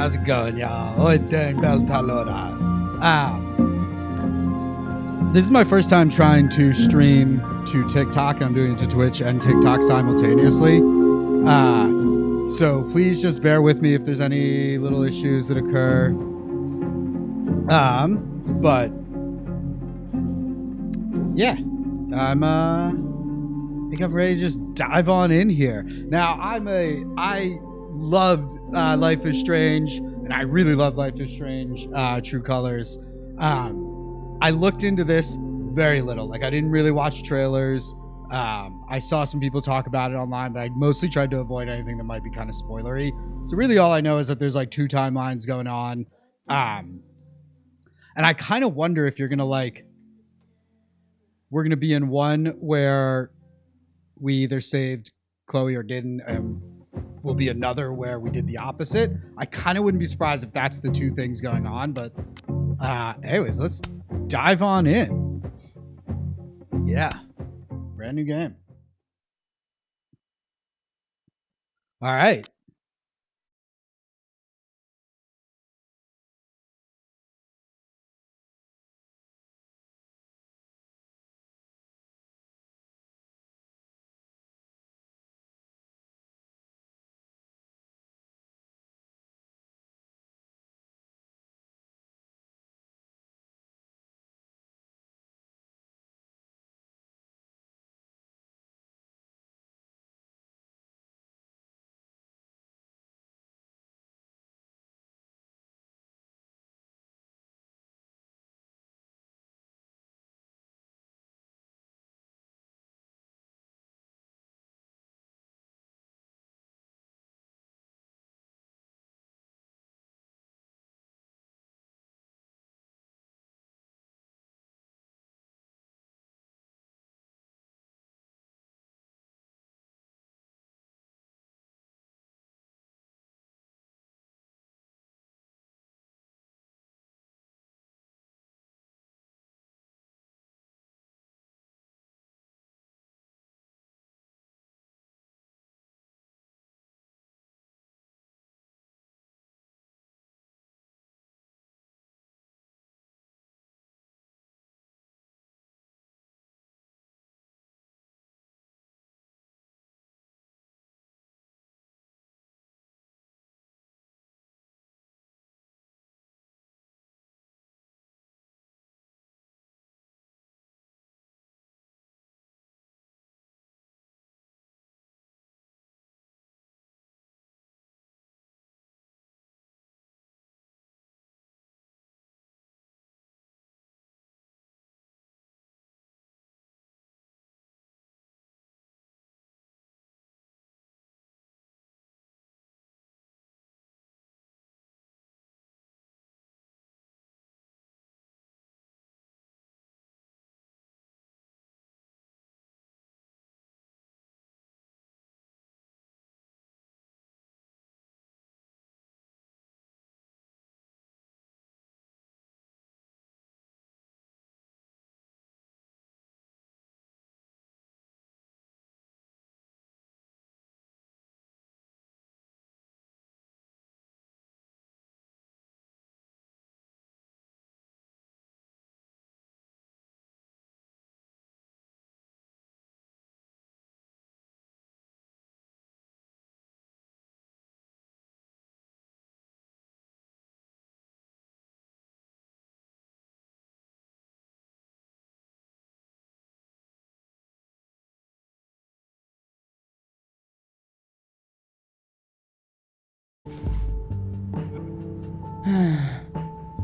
How's it going, y'all? Oi, dang, Beltaloras. This is my first time trying to stream to TikTok. I'm doing it to Twitch and TikTok simultaneously. So please just bear with me if there's any little issues that occur. But yeah, I think I'm ready to just dive on in here. Now, I loved Life is Strange, and I really love Life is Strange, True Colors. I looked into this very little. Like, I didn't really watch trailers. I saw some people talk about it online, but I mostly tried to avoid anything that might be kind of spoilery. So really all I know is that there's like 2 timelines going on. And I kind of wonder if you're going to we're going to be in one where we either saved Chloe or didn't, and will be another where we did the opposite. I kind of wouldn't be surprised if that's the 2 things going on, but anyways, let's dive on in. Yeah. Brand new game. All right.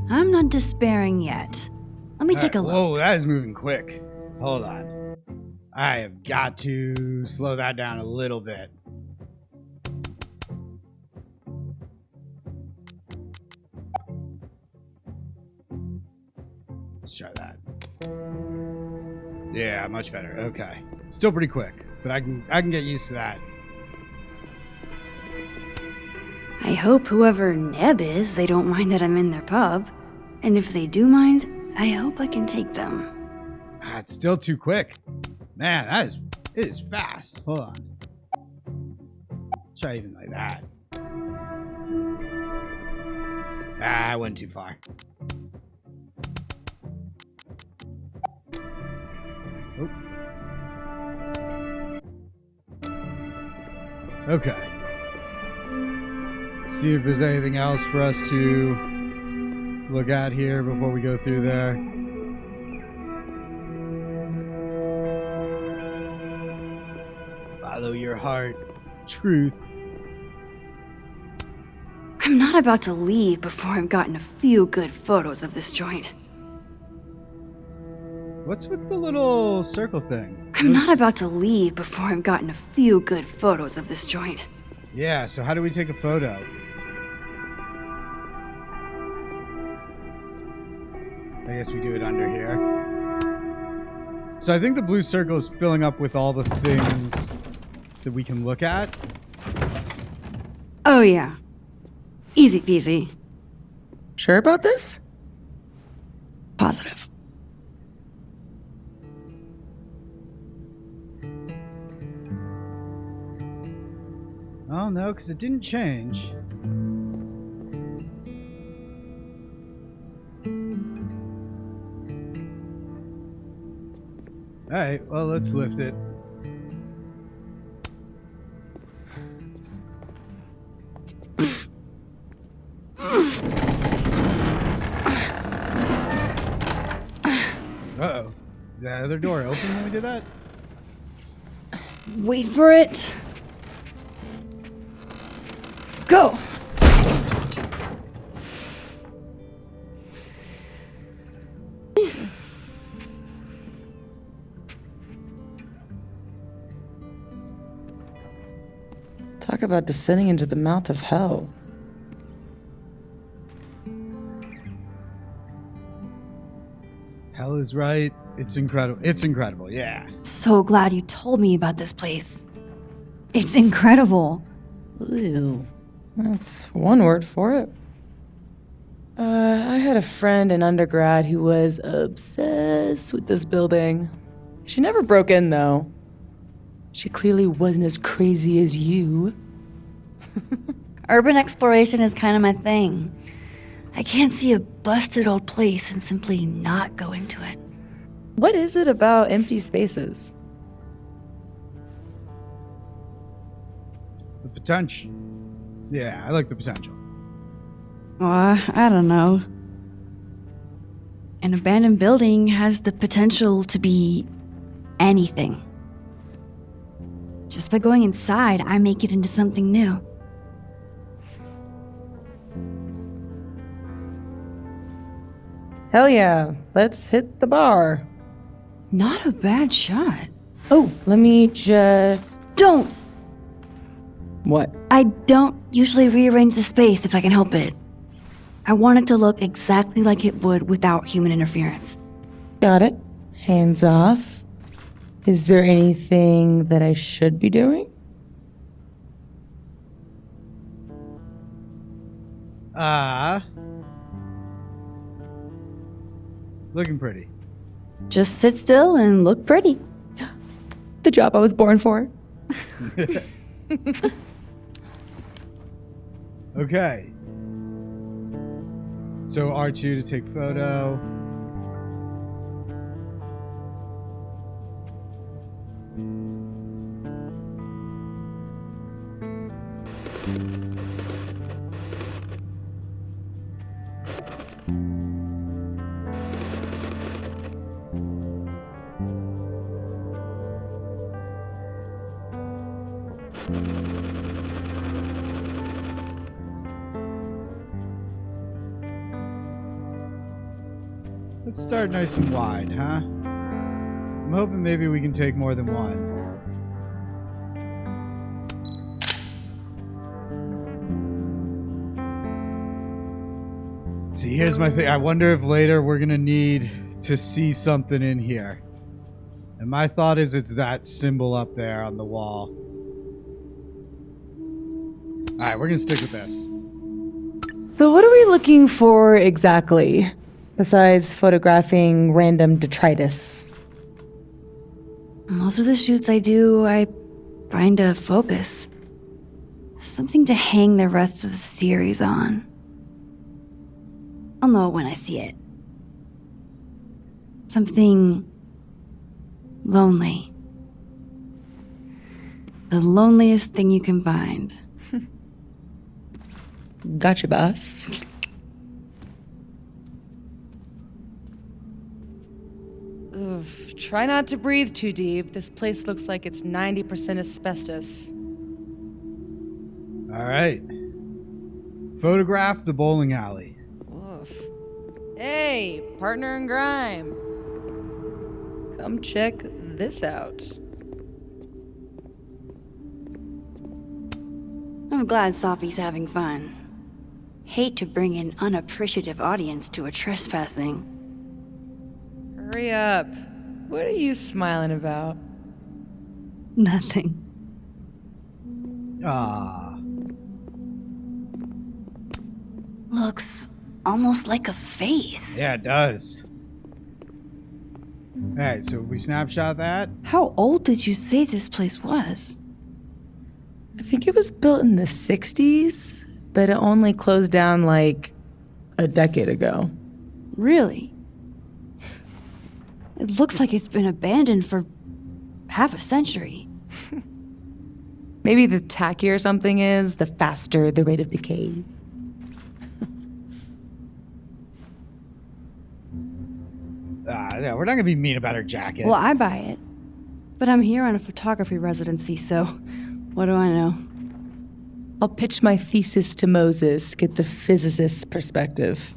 I'm not despairing yet. Let me take a look. Whoa, that is moving quick. Hold on. I have got to slow that down a little bit. Let's try that. Yeah, much better. Okay. Still pretty quick, but I can get used to that. I hope whoever Neb is, they don't mind that I'm in their pub. And if they do mind, I hope I can take them. It's still too quick. Man, it is fast. Hold on. Try even like that. Ah, I went too far. Oh. Okay. See if there's anything else for us to look at here before we go through there. Follow your heart. Truth. I'm not about to leave before I've gotten a few good photos of this joint. What's with the little circle thing? I'm not about to leave before I've gotten a few good photos of this joint. Yeah, so how do we take a photo? I guess we do it under here. So I think the blue circle is filling up with all the things that we can look at. Oh yeah. Easy peasy. Sure about this? Positive. Oh no, because it didn't change. Alright, well, let's lift it. Uh-oh. Is the other door open when we did that? Wait for it. Go! Talk about descending into the mouth of hell. Hell is right. It's incredible. It's incredible, yeah. So glad you told me about this place. It's incredible. Ew. That's one word for it. I had a friend in undergrad who was obsessed with this building. She never broke in, though. She clearly wasn't as crazy as you. Urban exploration is kind of my thing. I can't see a busted old place and simply not go into it. What is it about empty spaces? The potential. Yeah, I like the potential. I don't know. An abandoned building has the potential to be anything. Just by going inside, I make it into something new. Hell yeah, let's hit the bar. Not a bad shot. Oh, let me just... Don't! What? I don't usually rearrange the space if I can help it. I want it to look exactly like it would without human interference. Got it. Hands off. Is there anything that I should be doing? Looking pretty. Just sit still and look pretty. The job I was born for. Okay. So R2 to take photo. Let's start nice and wide, huh? I'm hoping maybe we can take more than one. See, here's my thing. I wonder if later we're going to need to see something in here. And my thought is it's that symbol up there on the wall. Alright, we're going to stick with this. So what are we looking for exactly? Besides photographing random detritus. Most of the shoots I do, I find a focus. Something to hang the rest of the series on. I'll know it when I see it. Something lonely. The loneliest thing you can find. Gotcha, boss. Oof, try not to breathe too deep. This place looks like it's 90% asbestos. All right. Photograph the bowling alley. Oof. Hey, partner in crime. Come check this out. I'm glad Sophie's having fun. Hate to bring an unappreciative audience to a trespassing. Hurry up. What are you smiling about? Nothing. Ah. Looks almost like a face. Yeah, it does. All right, so we snapshot that. How old did you say this place was? I think it was built in the 60s, but it only closed down like a decade ago. Really? It looks like it's been abandoned for half a century. Maybe the tackier something is, the faster the rate of decay. Yeah, we're not gonna be mean about her jacket. Well, I buy it. But I'm here on a photography residency, so what do I know? I'll pitch my thesis to Moses, get the physicist's perspective.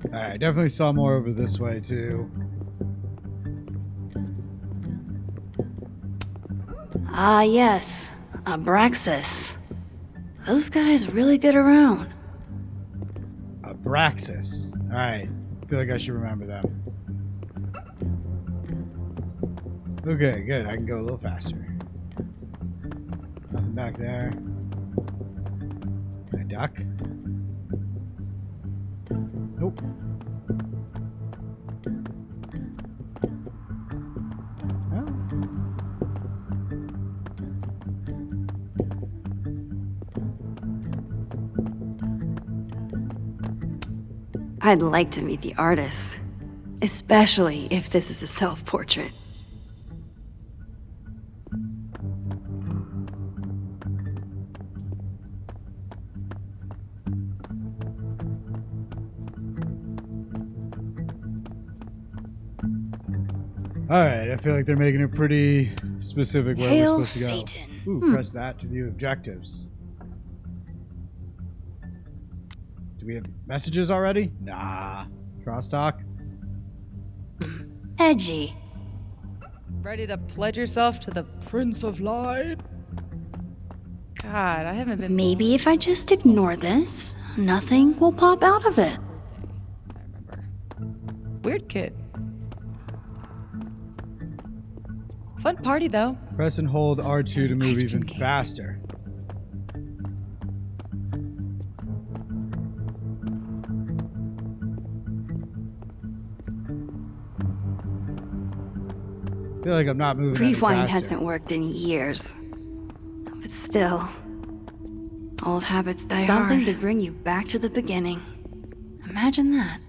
All right, definitely saw more over this way too. Ah, yes. Abraxas. Those guys really get around. Abraxas. All right, I feel like I should remember them. Okay, good. I can go a little faster. Nothing back there. Can I duck? Nope. Oh. I'd like to meet the artist. Especially if this is a self-portrait. Alright, I feel like they're making it pretty specific where Hail we're supposed to go. Satan. Ooh, press that to view objectives. Do we have messages already? Nah. Crosstalk? Edgy. Ready to pledge yourself to the Prince of Light? God, I haven't been... Maybe if I just ignore this, nothing will pop out of it. I remember. Weird kid. Fun party, though. Press and hold R2 to move ice even cream cake. faster. I feel like I'm not moving any Rewind faster. hasn't worked in years. But still, old habits die Something hard. To bring you back to the beginning. Imagine that.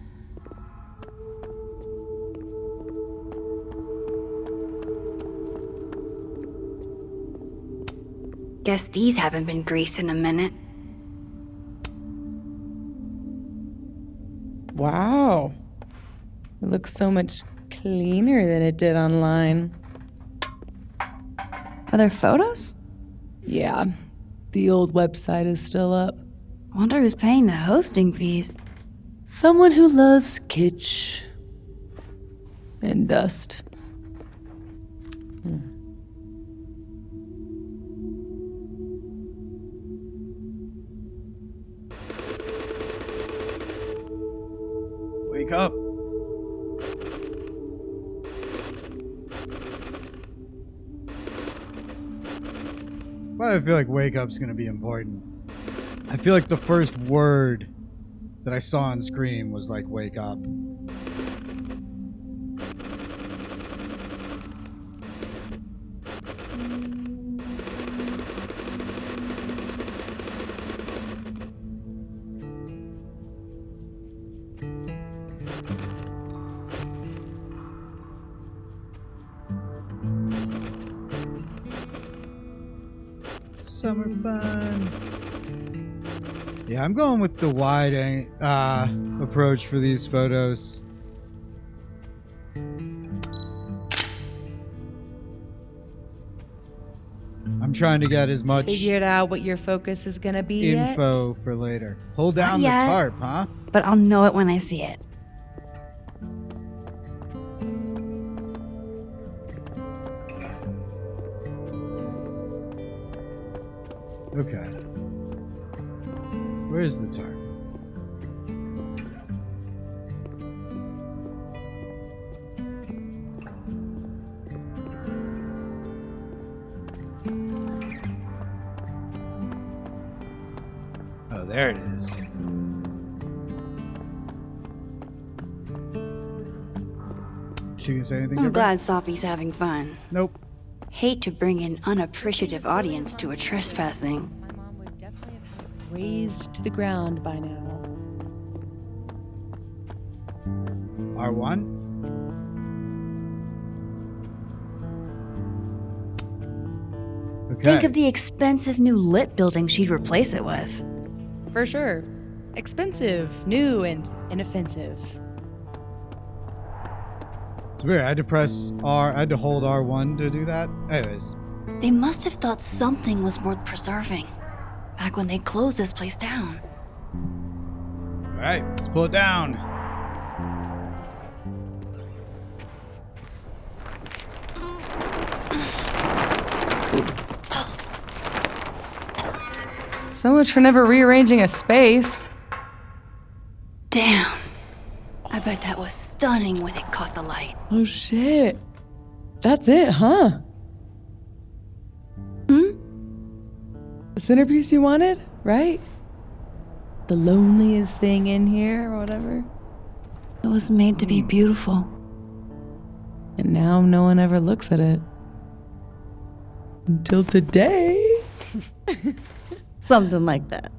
Guess these haven't been greased in a minute. Wow. It looks so much cleaner than it did online. Are there photos? Yeah, the old website is still up. Wonder who's paying the hosting fees. Someone who loves kitsch and dust. Wake up. But I feel like wake up's gonna be important. I feel like the first word that I saw on screen was like wake up. Summer fun. Yeah, I'm going with the wide approach for these photos. I'm trying to get as much Figured out what your focus is gonna be yet? info for later. Hold down the Not yet. tarp, huh? But I'll know it when I see it. Okay. Where's the tarp? Oh, there it is. She can say anything I'm different? glad Sophie's having fun. Nope. Hate to bring an unappreciative audience to a trespassing. My mom would definitely have had it razed to the ground by now. R1? Okay. Think of the expensive new lit building she'd replace it with. For sure. Expensive, new, and inoffensive. It's weird. I had to press R. I had to hold R1 to do that. Anyways. They must have thought something was worth preserving back when they closed this place down. Alright, let's pull it down. So much for never rearranging a space. Damn. I bet that was stunning when it caught the light. Oh shit. That's it, huh? The centerpiece you wanted, right? The loneliest thing in here or whatever. It was made to be beautiful. And now no one ever looks at it. Until today. Something like that.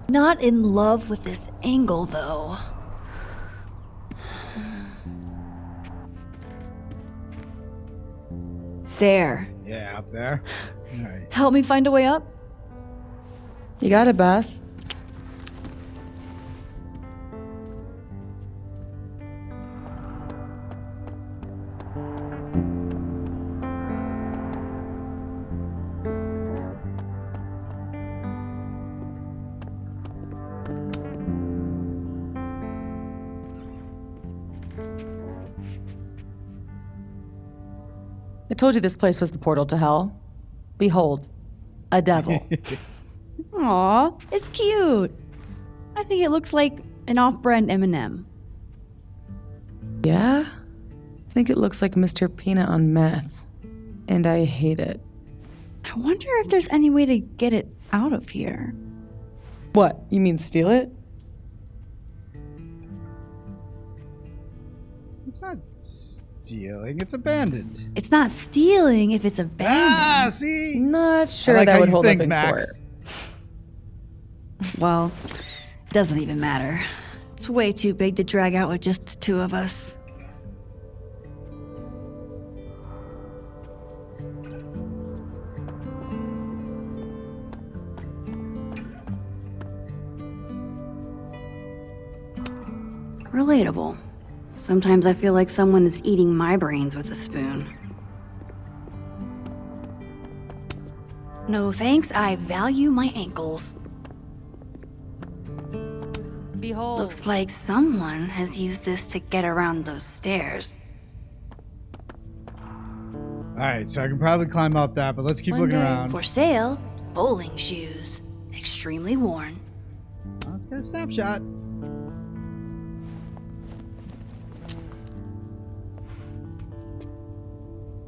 Not in love with this angle, though. There. Yeah, up there. Alright. Help me find a way up? You got it, Bass. I told you this place was the portal to hell. Behold, a devil. Aw, it's cute. I think it looks like an off-brand M&M. Yeah? I think it looks like Mr. Peanut on meth. And I hate it. I wonder if there's any way to get it out of here. What? You mean steal it? It's not stealing, it's abandoned. It's not stealing if it's abandoned. Ah, see? Not sure I like that how would you hold think, up in Max. court. Well, it doesn't even matter. It's way too big to drag out with just the two of us. Relatable. Sometimes I feel like someone is eating my brains with a spoon. No thanks, I value my ankles. Behold. Looks like someone has used this to get around those stairs. Alright, so I can probably climb up that, but let's keep One looking day, around. For sale, bowling shoes. Extremely worn. Let's get a snapshot.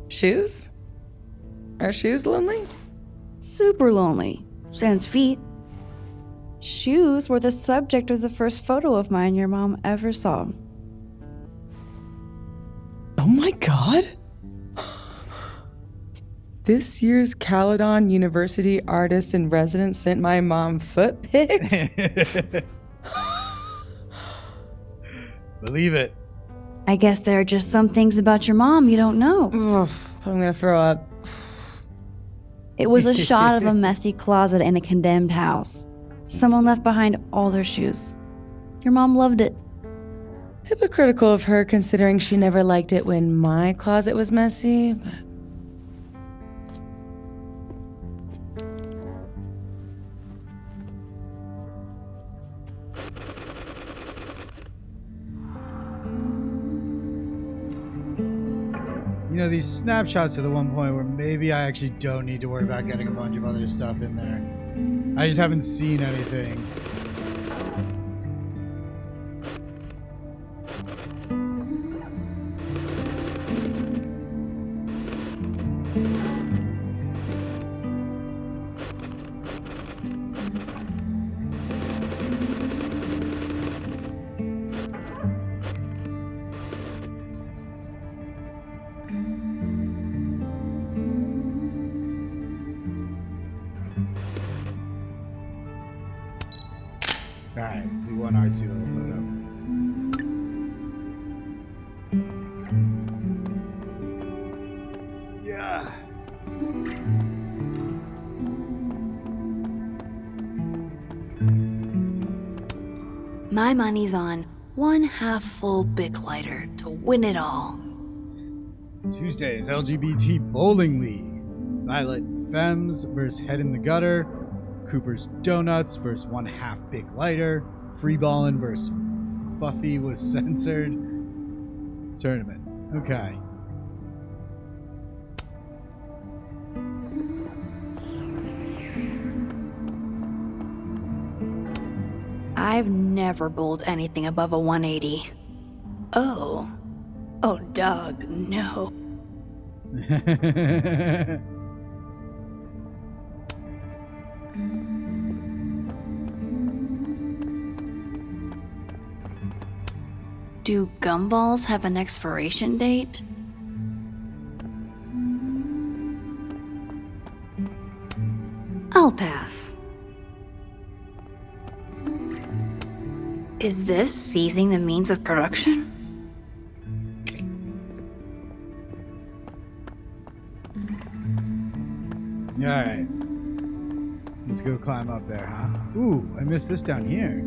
Shoes? Are shoes lonely? Super lonely. Sans feet. Shoes were the subject of the first photo of mine your mom ever saw. Oh my god! This year's Caledon University artist in residence sent my mom foot pics? Believe it. I guess there are just some things about your mom you don't know. Ugh, I'm gonna throw up. It was a shot of a messy closet in a condemned house. Someone left behind all their shoes. Your mom loved it. Hypocritical of her, considering she never liked it when my closet was messy, but... You know, these snapshots are the one point where maybe I actually don't need to worry about getting a bunch of other stuff in there. I just haven't seen anything. Alright, do one artsy little photo. Yeah. My money's on one half-full Bic lighter to win it all. Tuesday's LGBT Bowling League. Violet Femmes versus Head in the Gutter. Cooper's Donuts versus one half Big Lighter. Freeballin' versus Fuffy was censored. Tournament. Okay. I've never bowled anything above a 180. Oh. Oh, Doug, no. Do gumballs have an expiration date? I'll pass. Is this seizing the means of production? Alright. Let's go climb up there, huh? Ooh, I missed this down here.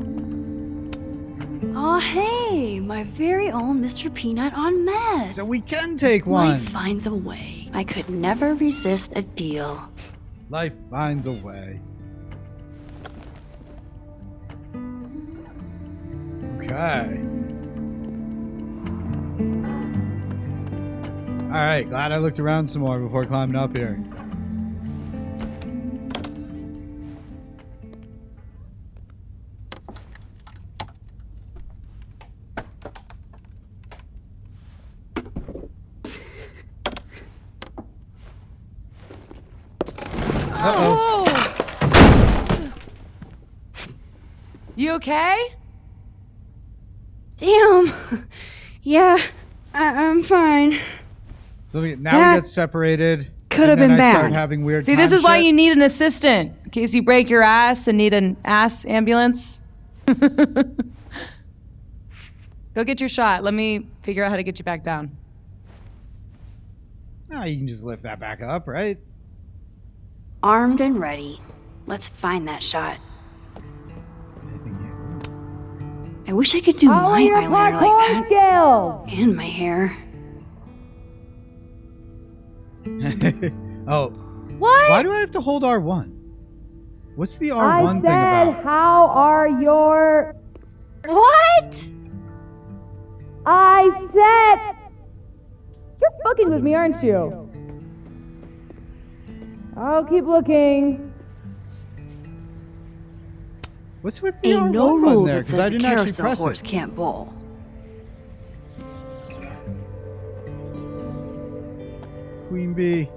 Aw, hey, my very own Mr. Peanut on meth. So we can take one. Life finds a way. I could never resist a deal. Life finds a way. Okay. Alright, glad I looked around some more before climbing up here. Uh-oh. You okay? Damn. Yeah, I'm fine. So now That we get separated. could have and then been I start bad. having weird See, this time is why shit. you need an assistant, in case you break your ass and need an ass ambulance. Go get your shot. Let me figure out how to get you back down. Oh, you can just lift that back up, right? Armed and ready. Let's find that shot. I wish I could do my eyeliner like that. And my hair. Oh. What? Why do I have to hold R1? What's the R1 thing about? How are your... What? I said... You're fucking with me, aren't you? I'll keep looking. What's with the Ain't no R1 rule button there? that Because says I the didn't actually carousel press horse it. can't bowl. Queen Bee.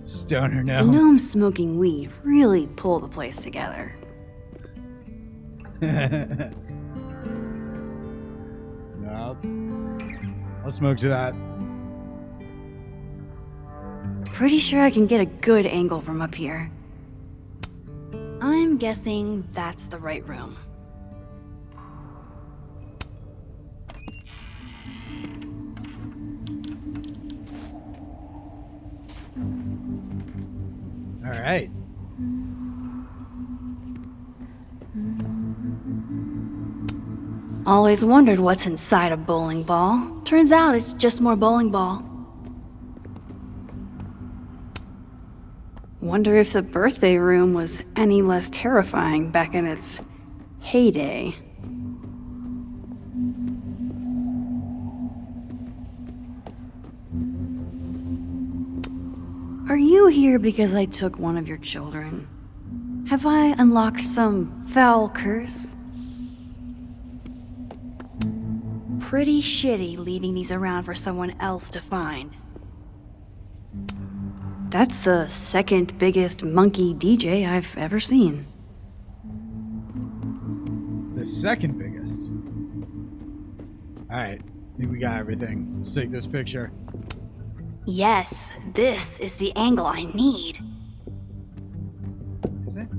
Stoner The gnome. gnomes smoking weed really pull the place together. No. I'll smoke to that. Pretty sure I can get a good angle from up here. I'm guessing that's the right room. All right. Always wondered what's inside a bowling ball. Turns out it's just more bowling ball. Wonder if the birthday room was any less terrifying back in its heyday. Are you here because I took one of your children? Have I unlocked some foul curse? Pretty shitty leaving these around for someone else to find. That's the second biggest monkey DJ I've ever seen. The second biggest. All right. I think we got everything. Let's take this picture. Yes, this is the angle I need. Is it?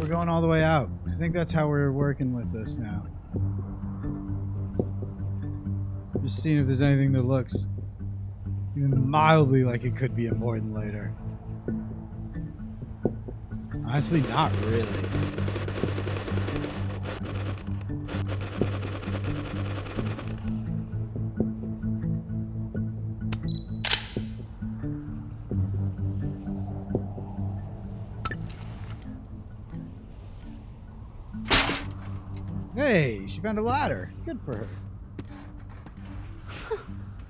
We're going all the way out. I think that's how we're working with this now. Just seeing if there's anything that looks even mildly like it could be important later. Honestly, not really. Hey, she found a ladder. Good for her.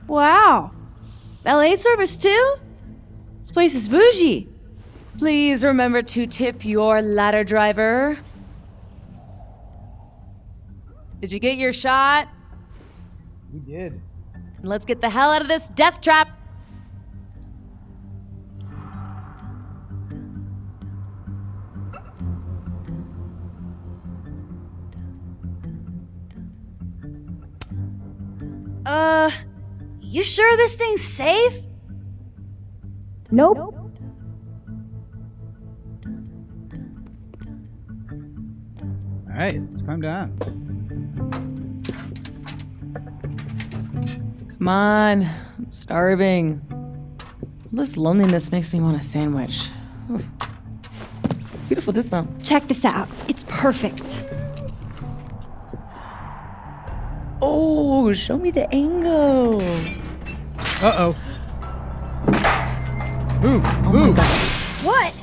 Wow. Valet service too? This place is bougie. Please remember to tip your ladder driver. Did you get your shot? We did. Let's get the hell out of this death trap. You sure this thing's safe? Nope. All right, let's climb down. Come on, I'm starving. This loneliness makes me want a sandwich. Oof. Beautiful dismount. Check this out. It's perfect. Oh, show me the angle. Uh-oh. Move, move. What?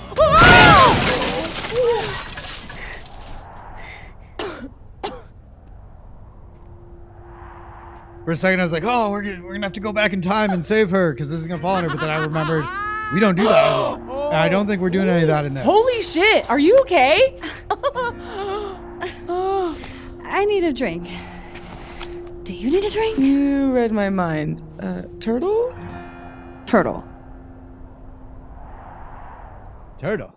For a second, I was like, "Oh, we're gonna have to go back in time and save her because this is gonna fall on her." But then I remembered we don't do that. And I don't think we're doing any of that in this. Holy shit, are you okay? I need a drink. Do you need a drink? You read my mind. Turtle? Turtle. Turtle.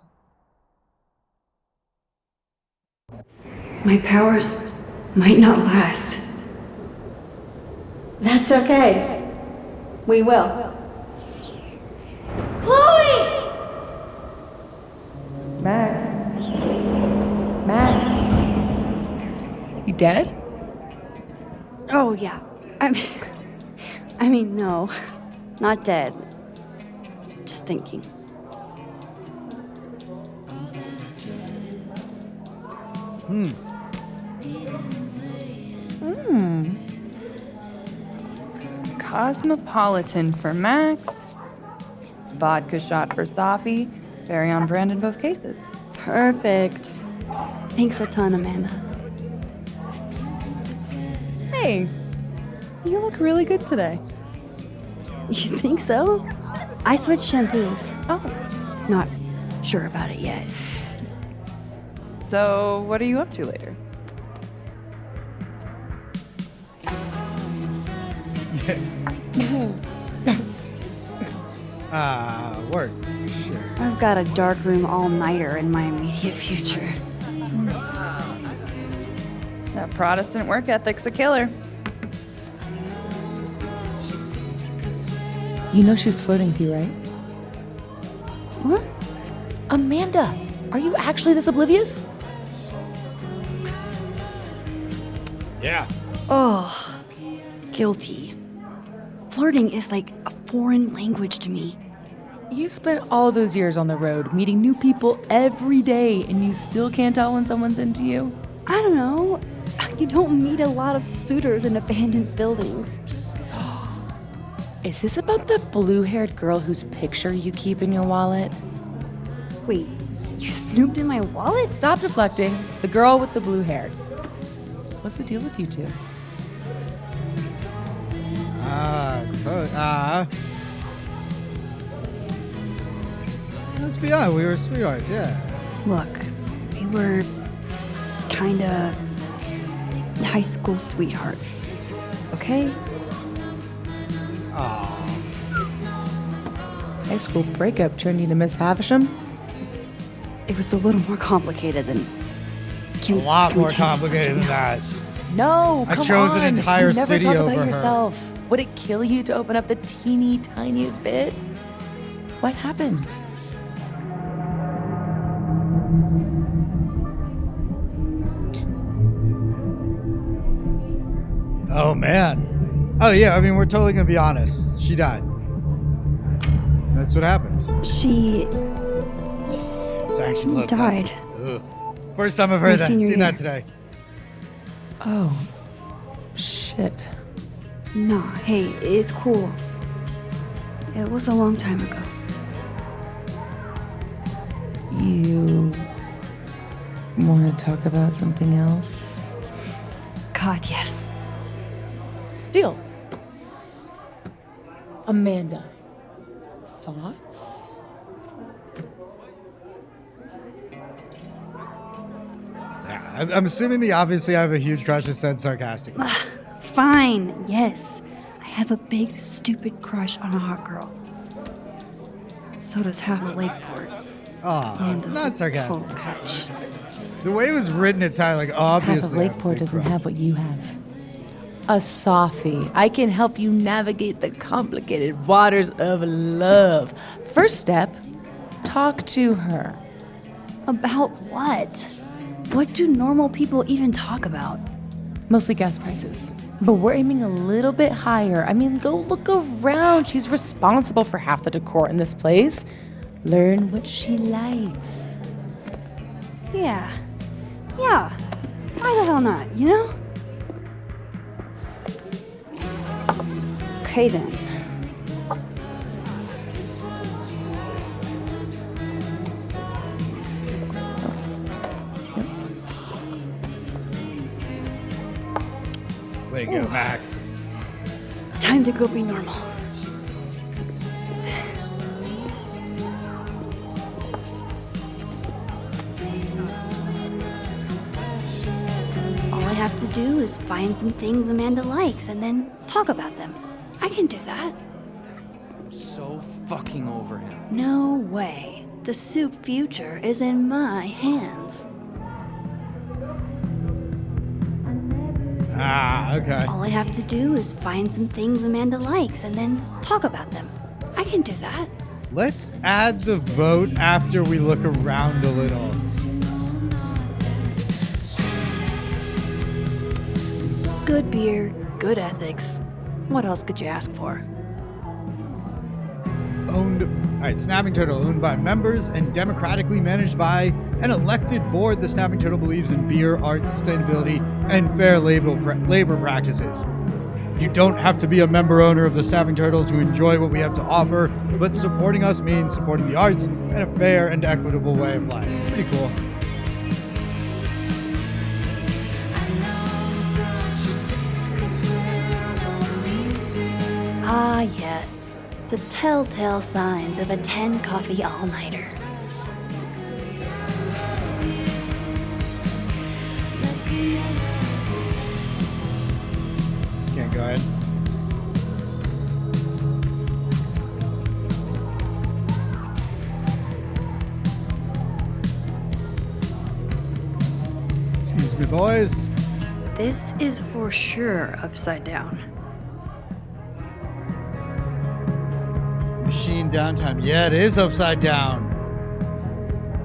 My powers might not last. That's okay. We will. Chloe! Max. You dead? Oh, yeah. I mean, no. Not dead. Just thinking. Cosmopolitan for Max. Vodka shot for Safi. Very on brand in both cases. Perfect. Thanks a ton, Amanda. Hey, you look really good today. You think so? I switched shampoos. Oh, Not sure about it yet. so what are you up to later? Work. Sure. I've got a dark room all-nighter in my immediate future. That Protestant work ethic's a killer. You know she was flirting with you, right? What? Amanda, are you actually this oblivious? Yeah. Oh, guilty. Flirting is like a foreign language to me. You spent all those years on the road, meeting new people every day, and you still can't tell when someone's into you? I don't know. You don't meet a lot of suitors in abandoned buildings. Is this about the blue-haired girl whose picture you keep in your wallet? Wait, you snooped in my wallet? Stop deflecting. The girl with the blue hair. What's the deal with you two? Let's be honest, we were sweethearts, yeah. Look, we were kinda high school sweethearts, okay? Aw. High school breakup turned you to Miss Havisham? It was a little more complicated than... A lot can we more change the complicated than subject that. No, I come chose an on. entire You never city talk over about her. yourself. Would it kill you to open up the teeny tiniest bit? What happened? Oh, man. Oh, yeah, I mean, we're totally gonna be honest. She died. That's what happened. She It's actually blood died. vessels. Ugh. First time I've heard My that. senior Seen that year. today. Oh, shit. Nah, hey, it's cool. It was a long time ago. You want to talk about something else? God, yes. Deal. Amanda, thoughts? Yeah, I'm assuming the obviously I have a huge crush is said sarcastically. Fine, yes. I have a big, stupid crush on a hot girl. So does half of Lakeport. Oh, it's not sarcastic. Total catch. The way it was written, it sounded like obviously. Half of I have a Lakeport big doesn't crush. have what you have. A Sophy. I can help you navigate the complicated waters of love. First step, talk to her. About what? What do normal people even talk about? Mostly gas prices. But we're aiming a little bit higher. I mean, go look around. She's responsible for half the decor in this place. Learn what she likes. Yeah. Yeah. Why the hell not, you know? Okay then. Way to go, Max. Time to go be normal. All I have to do is find some things Amanda likes and then talk about them. I can do that. So fucking over him. No way. The soup future is in my hands. Ah, okay. All I have to do is find some things Amanda likes and then talk about them. I can do that. Let's add the vote after we look around a little. Good beer, good ethics. What else could you ask for? Owned, all right, Snapping Turtle, owned by members and democratically managed by an elected board, the Snapping Turtle believes in beer, art, sustainability, and fair labor practices. You don't have to be a member owner of the Snapping Turtle to enjoy what we have to offer, but supporting us means supporting the arts and a fair and equitable way of life. Pretty cool. Ah, yes. The telltale signs of a 10 coffee all-nighter. Can't go ahead. Excuse me, boys. This is for sure upside down. Machine downtime. Yeah, it is upside down.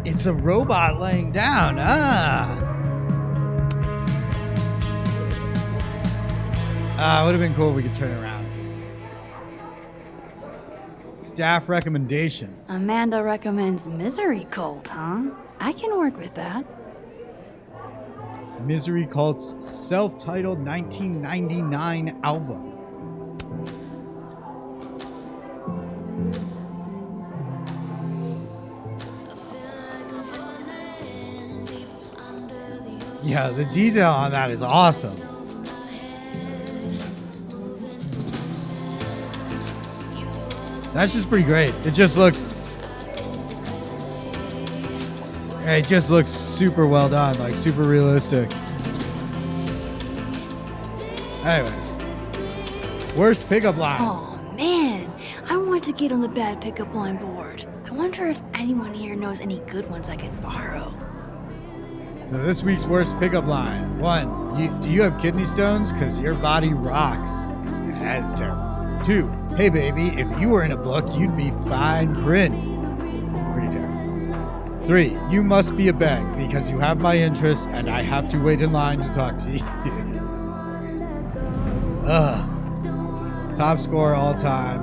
It's a robot laying down. It would have been cool if we could turn it around. Staff recommendations. Amanda recommends Misery Cult, huh? I can work with that. Misery Cult's self-titled 1999 album. Yeah, the detail on that is awesome. That's just pretty great. It just looks super well done, like super realistic. Anyways, worst pickup lines. Oh man, I want to get on the bad pickup line board. I wonder if anyone here knows any good ones I could borrow. So this week's worst pickup line. 1, do you have kidney stones? Because your body rocks. Yeah, that is terrible. 2, hey baby, if you were in a book, you'd be fine print. Pretty terrible. 3, you must be a beg because you have my interests and I have to wait in line to talk to you. Ugh. Top score all time.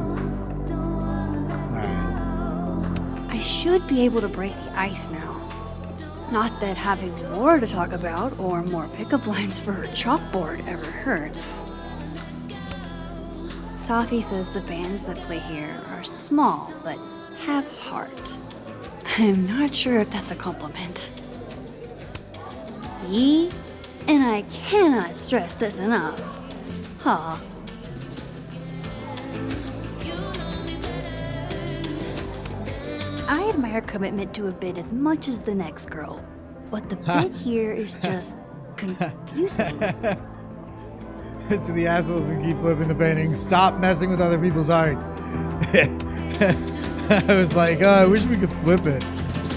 Alright. I should be able to break the ice now. Not that having more to talk about or more pickup lines for her chalkboard ever hurts. Safi says the bands that play here are small but have heart. I'm not sure if that's a compliment. Yee, and I cannot stress this enough. Aw. I admire commitment to a bit as much as the next girl, but the bit here is just confusing. To the assholes who keep flipping the paintings, stop messing with other people's art. I was like, oh, I wish we could flip it.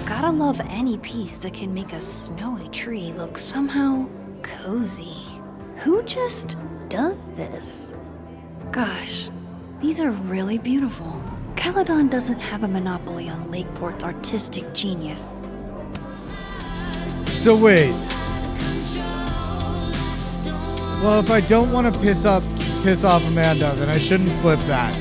Gotta love any piece that can make a snowy tree look somehow cozy. Who just does this? Gosh, these are really beautiful. Caledon doesn't have a monopoly on Lakeport's artistic genius. So wait. Well, if I don't want to piss off Amanda, then I shouldn't flip that.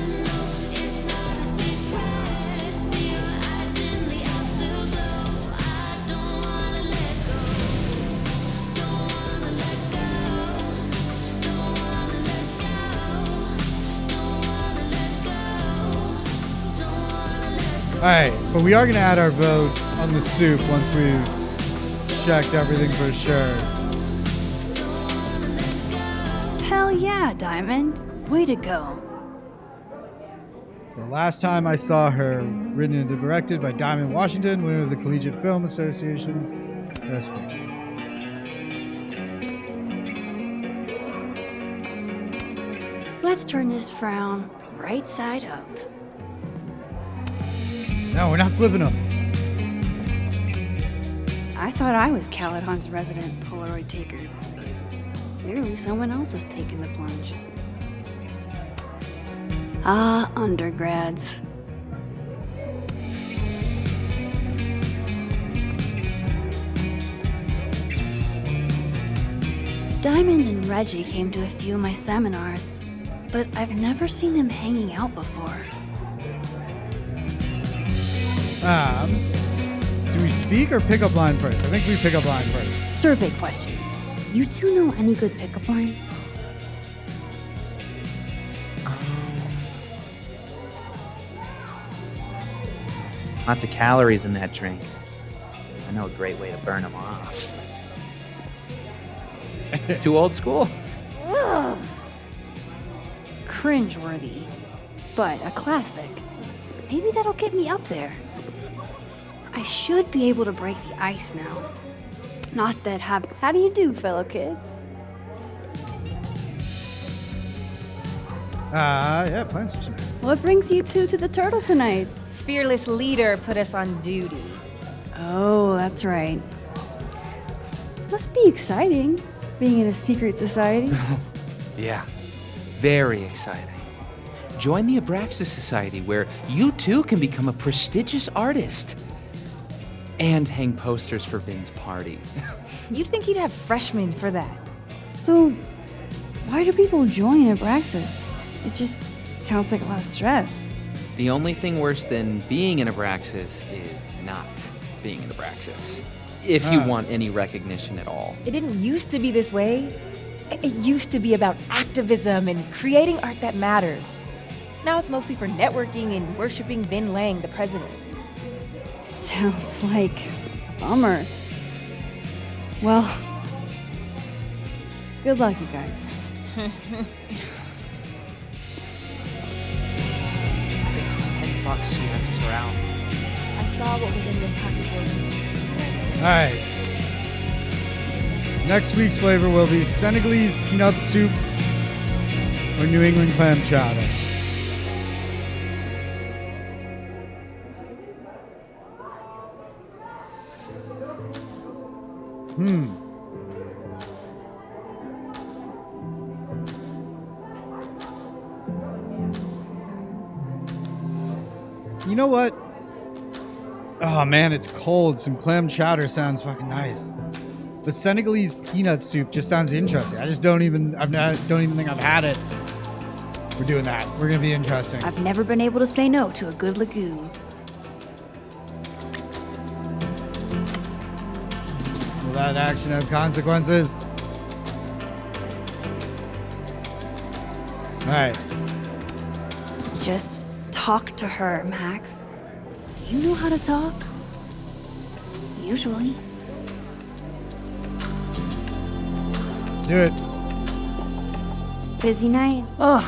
Alright, but we are going to add our vote on the soup once we've checked everything for sure. Hell yeah, Diamond. Way to go. The last time I saw her, written and directed by Diamond Washington, winner of the Collegiate Film Association's Best Picture. Let's turn this frown right side up. No, we're not flipping them. I thought I was Caledon's resident Polaroid taker, but clearly someone else has taken the plunge. Ah, undergrads. Diamond and Reggie came to a few of my seminars, but I've never seen them hanging out before. Do we we speak or pick up line first? I think we pick up line first. Survey question. You two know any good pickup lines? Lots of calories in that drink. I know a great way to burn them off. Too old school? Ugh. Cringeworthy, but a classic. Maybe that'll get me up there. I should be able to break the ice now. Not that How do you do, fellow kids? Yeah, plans for tonight. What brings you two to the turtle tonight? Fearless leader put us on duty. Oh, that's right. Must be exciting, being in a secret society. Yeah, very exciting. Join the Abraxas Society, where you too can become a prestigious artist. And hang posters for Vin's party. You'd think he'd have freshmen for that. So, why do people join Abraxas? It just sounds like a lot of stress. The only thing worse than being in Abraxas is not being in Abraxas. If you want any recognition at all. It didn't used to be this way. It used to be about activism and creating art that matters. Now it's mostly for networking and worshiping Vin Lang, the president. Sounds like a bummer. Well, good luck, you guys. $10 she asks around. I saw what was in the pocketbook. All right. Next week's flavor will be Senegalese peanut soup or New England clam chowder. You know what? Oh man, it's cold. Some clam chowder sounds fucking nice. But Senegalese peanut soup just sounds interesting. I just don't even think I've had it. We're doing that. We're gonna be interesting. I've never been able to say no to a good lagoon. Will that action have consequences? All right. Just talk to her, Max. You know how to talk. Usually. Let's do it. Busy night? Ugh.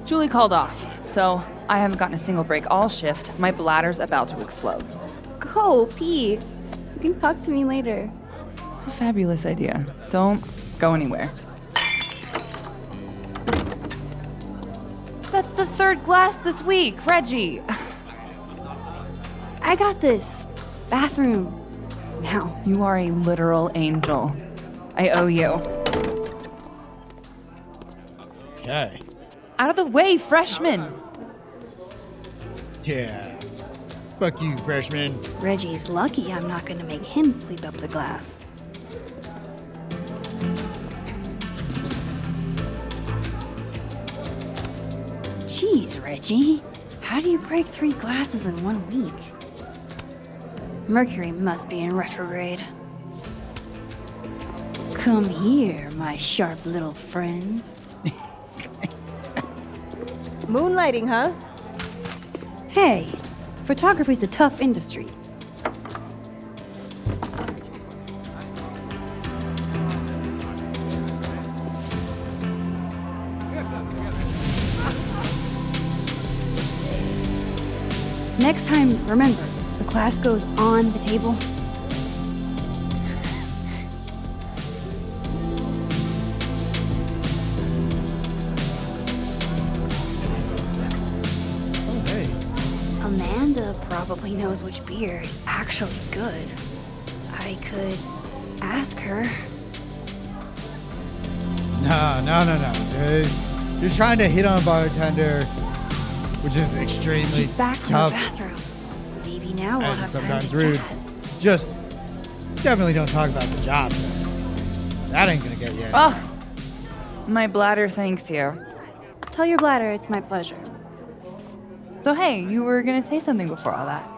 Julie called off, so I haven't gotten a single break all shift. My bladder's about to explode. Go pee. You can talk to me later. It's a fabulous idea. Don't go anywhere. That's the third glass this week, Reggie. I got this. Bathroom. Now. You are a literal angel. I owe you. Okay. Out of the way, freshman! Yeah. Fuck you, freshman. Reggie's lucky I'm not gonna make him sweep up the glass. Jeez, Reggie. How do you break 3 glasses in 1 week? Mercury must be in retrograde. Come here, my sharp little friends. Moonlighting, huh? Hey, photography's a tough industry. Next time, remember, the class goes on the table. Oh, hey. Amanda probably knows which beer is actually good. I could ask her. No. You're trying to hit on a bartender, which is extremely She's back tough from the bathroom. Maybe now we'll and have time sometimes to rude. chat. Just definitely don't talk about the job. That ain't gonna get you. Oh, my bladder thanks you. Tell your bladder it's my pleasure. So hey, you were gonna say something before all that.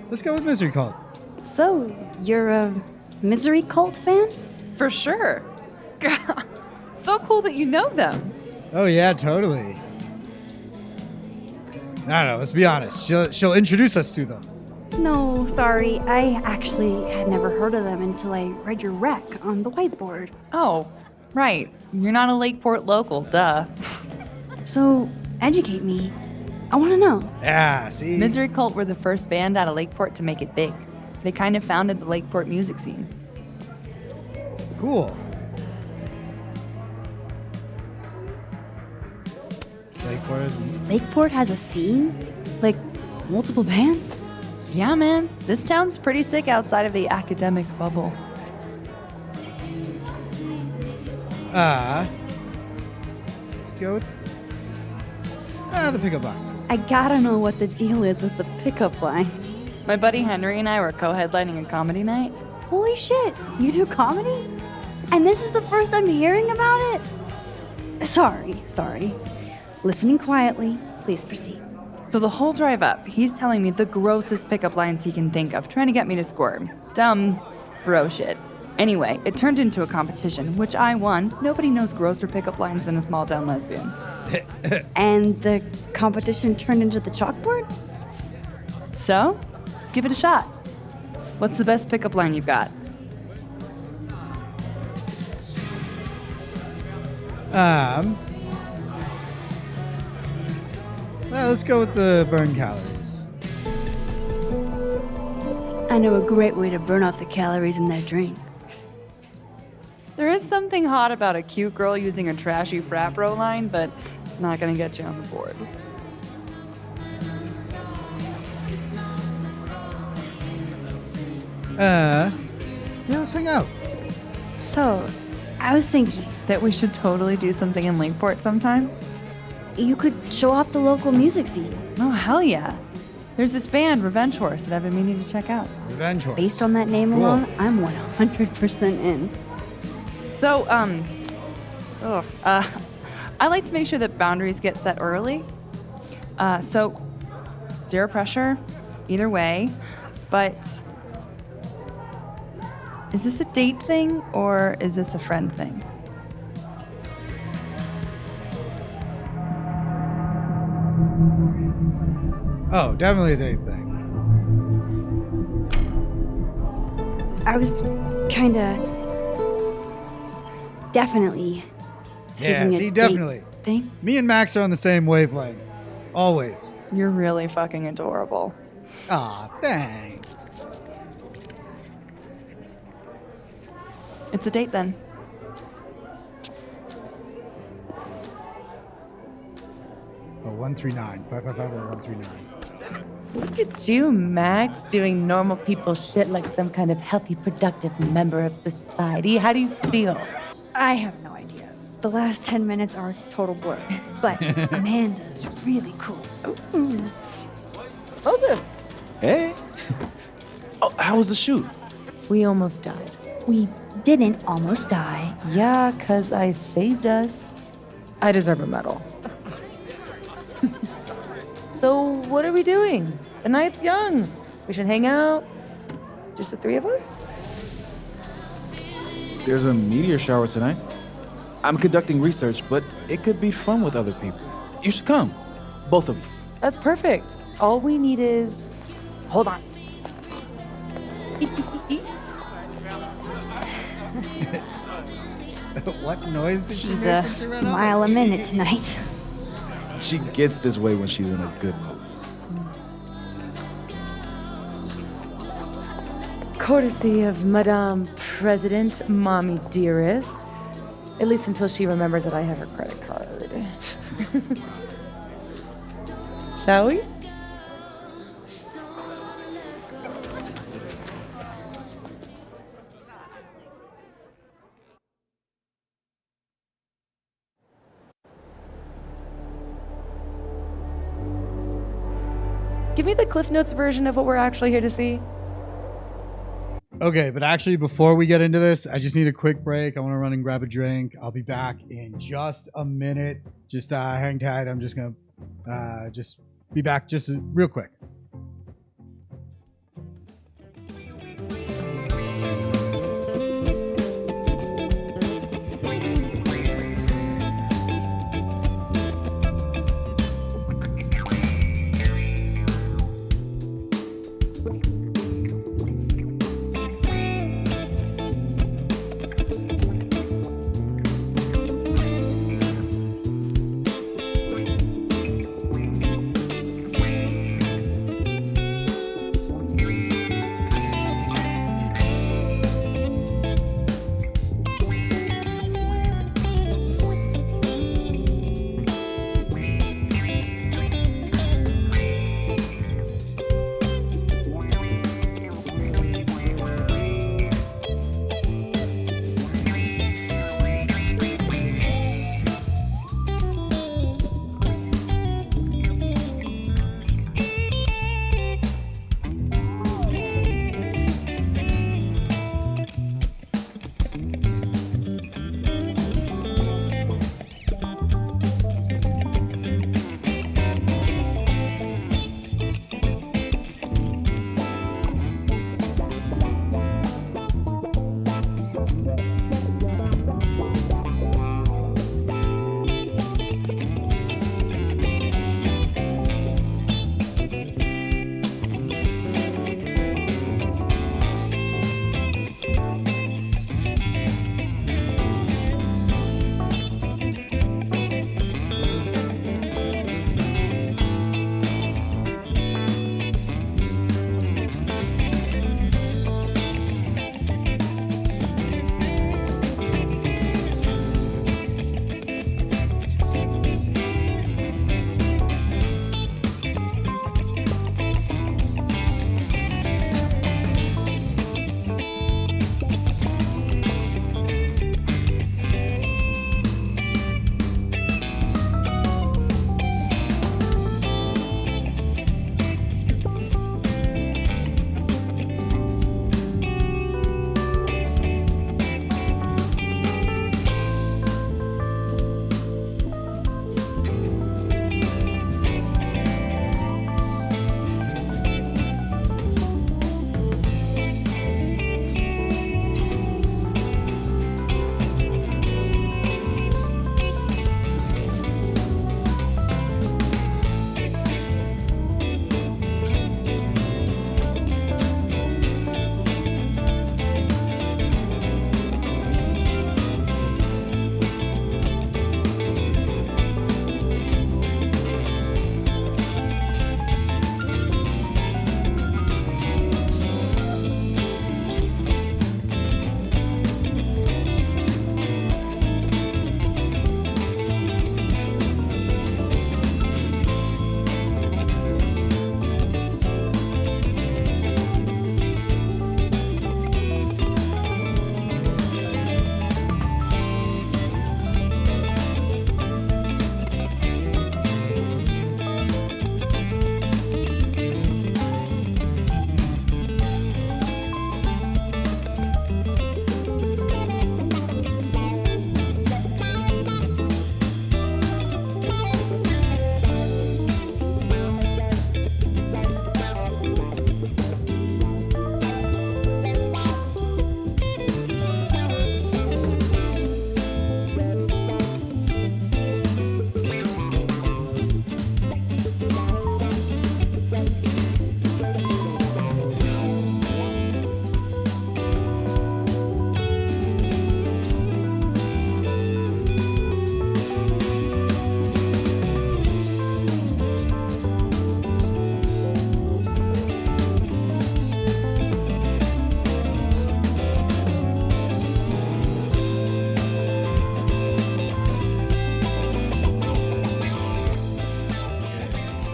Let's go with Misery Cult. So, you're a Misery Cult fan? For sure. So cool that you know them. Oh yeah, totally. No, let's be honest. She'll introduce us to them. No, sorry. I actually had never heard of them until I read your rec on the whiteboard. Oh, right. You're not a Lakeport local, duh. So, educate me. I want to know. Yeah, see? Misery Cult were the first band out of Lakeport to make it big. They kind of founded the Lakeport music scene. Cool. Lakeport has a scene? Like, multiple bands? Yeah, man. This town's pretty sick outside of the academic bubble. Let's go with the pickup line. I gotta know what the deal is with the pickup lines. My buddy Henry and I were co-headlining a comedy night. Holy shit, you do comedy? And this is the first I'm hearing about it? Sorry. Listening quietly, please proceed. So the whole drive up, he's telling me the grossest pickup lines he can think of, trying to get me to squirm. Dumb bro shit. Anyway, it turned into a competition, which I won. Nobody knows grosser pickup lines than a small town lesbian. And the competition turned into the chalkboard? So, give it a shot. What's the best pickup line you've got? Well, let's go with the burn calories. I know a great way to burn off the calories in that drink. There is something hot about a cute girl using a trashy frat bro line, but it's not gonna get you on the board. Yeah, let's hang out. So, I was thinking, That we should totally do something in Lakeport sometime? you could show off the local music scene. Oh, hell yeah. There's this band, Revenge Horse, that I've been meaning to check out. Revenge Horse. Based on that name Cool. alone, I'm 100% in. So, I like to make sure that boundaries get set early. So, zero pressure, either way. But is this a date thing or is this a friend thing? Oh, definitely a date thing. I was kinda... definitely Yeah, seeking a see, date definitely. thing. Me and Max are on the same wavelength. Always. You're really fucking adorable. Aw, thanks. It's a date then. Oh, 139. 555 Look at you, Max, doing normal people shit like some kind of healthy, productive member of society. How do you feel? I have no idea. The last 10 minutes are a total blur. But Amanda's really cool. Moses, Hey. Oh, how was the shoot? we almost died. We didn't almost die. Yeah, 'cause I saved us. I deserve a medal. So, what are we doing? The night's young. We should hang out. Just the three of us? There's a meteor shower tonight. I'm conducting research, but it could be fun with other people. You should come. Both of you. That's perfect. All we need is. Hold on. What noise did she She's make a when she ran up? mile a minute tonight. She gets this way when she's in a good mood. Courtesy of Madame President, Mommy Dearest. At least until she remembers that I have her credit card. Shall we? Give me the Cliff Notes version of what we're actually here to see. Okay, but actually, before we get into this, I just need a quick break. I want to run and grab a drink. I'll be back in just a minute. Just hang tight. I'm just gonna just be back just real quick.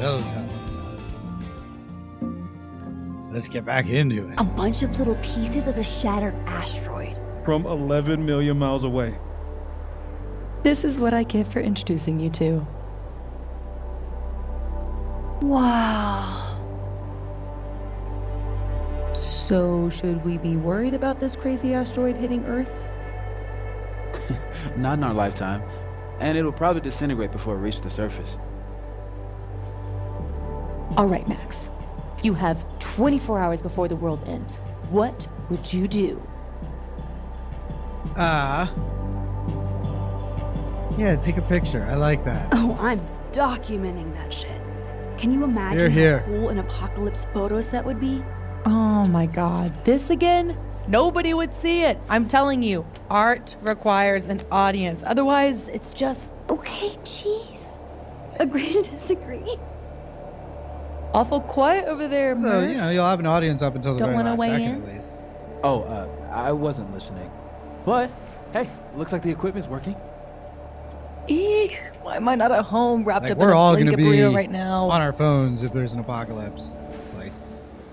Those nuts. Let's get back into it. A bunch of little pieces of a shattered asteroid. From 11 million miles away. This is what I get for introducing you to. Wow. So, should we be worried about this crazy asteroid hitting Earth? Not in our lifetime. And it'll probably disintegrate before it reaches the surface. All right, Max. You have 24 hours before the world ends. What would you do? Yeah, take a picture. I like that. Oh, I'm documenting that shit. Can you imagine Here. how cool an apocalypse photo set would be? Oh my god, this again? Nobody would see it. I'm telling you, art requires an audience. Otherwise, it's just Okay, jeez. Agree to disagree. awful quiet over there, So, Murph. you know, you'll have an audience up until the Don't very wanna last weigh second in? at least. Oh, I wasn't listening. But, hey, looks like the equipment's working. Eek, why am I not at home wrapped Like, up in we're a all blanket going to be burrito right now? on our phones if there's an apocalypse. Like,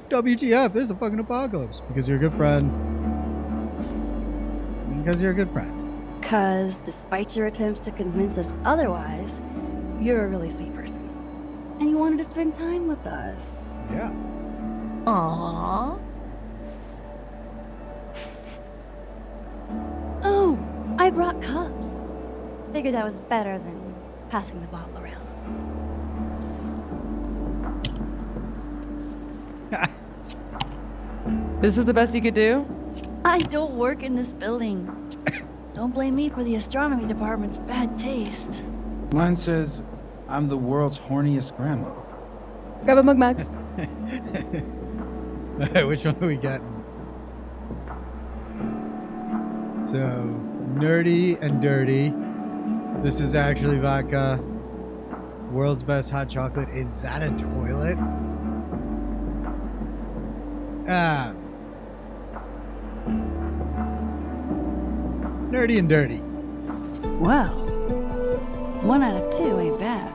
WTF, there's a fucking apocalypse. Because you're a good friend. Because you're a good friend. Because despite your attempts to convince us otherwise, you're a really sweet person. And you wanted to spend time with us. Yeah. Aww. Oh, I brought cups. Figured that was better than passing the bottle around. This is the best you could do? I don't work in this building. Don't blame me for the astronomy department's bad taste. Mine says, I'm the world's horniest grandma. Grab a mug, Max. Which one are we getting? So, nerdy and dirty. This is actually vodka. World's best hot chocolate. Is that a toilet? Nerdy and dirty. Well, 1 out of 2 ain't bad.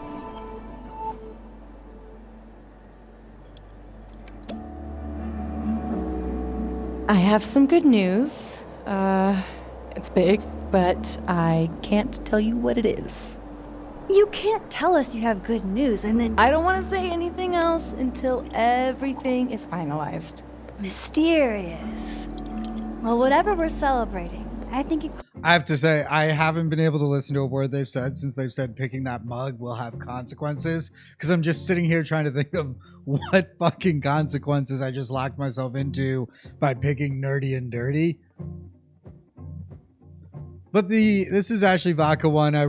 I have some good news. It's big, but I can't tell you what it is. You can't tell us you have good news and then I don't want to say anything else until everything is finalized. mysterious. Well, whatever we're celebrating, I think it. I have to say, I haven't been able to listen to a word they've said since they've said picking that mug will have consequences. Because I'm just sitting here trying to think of what fucking consequences I just locked myself into by picking nerdy and dirty. But this is actually vodka one. I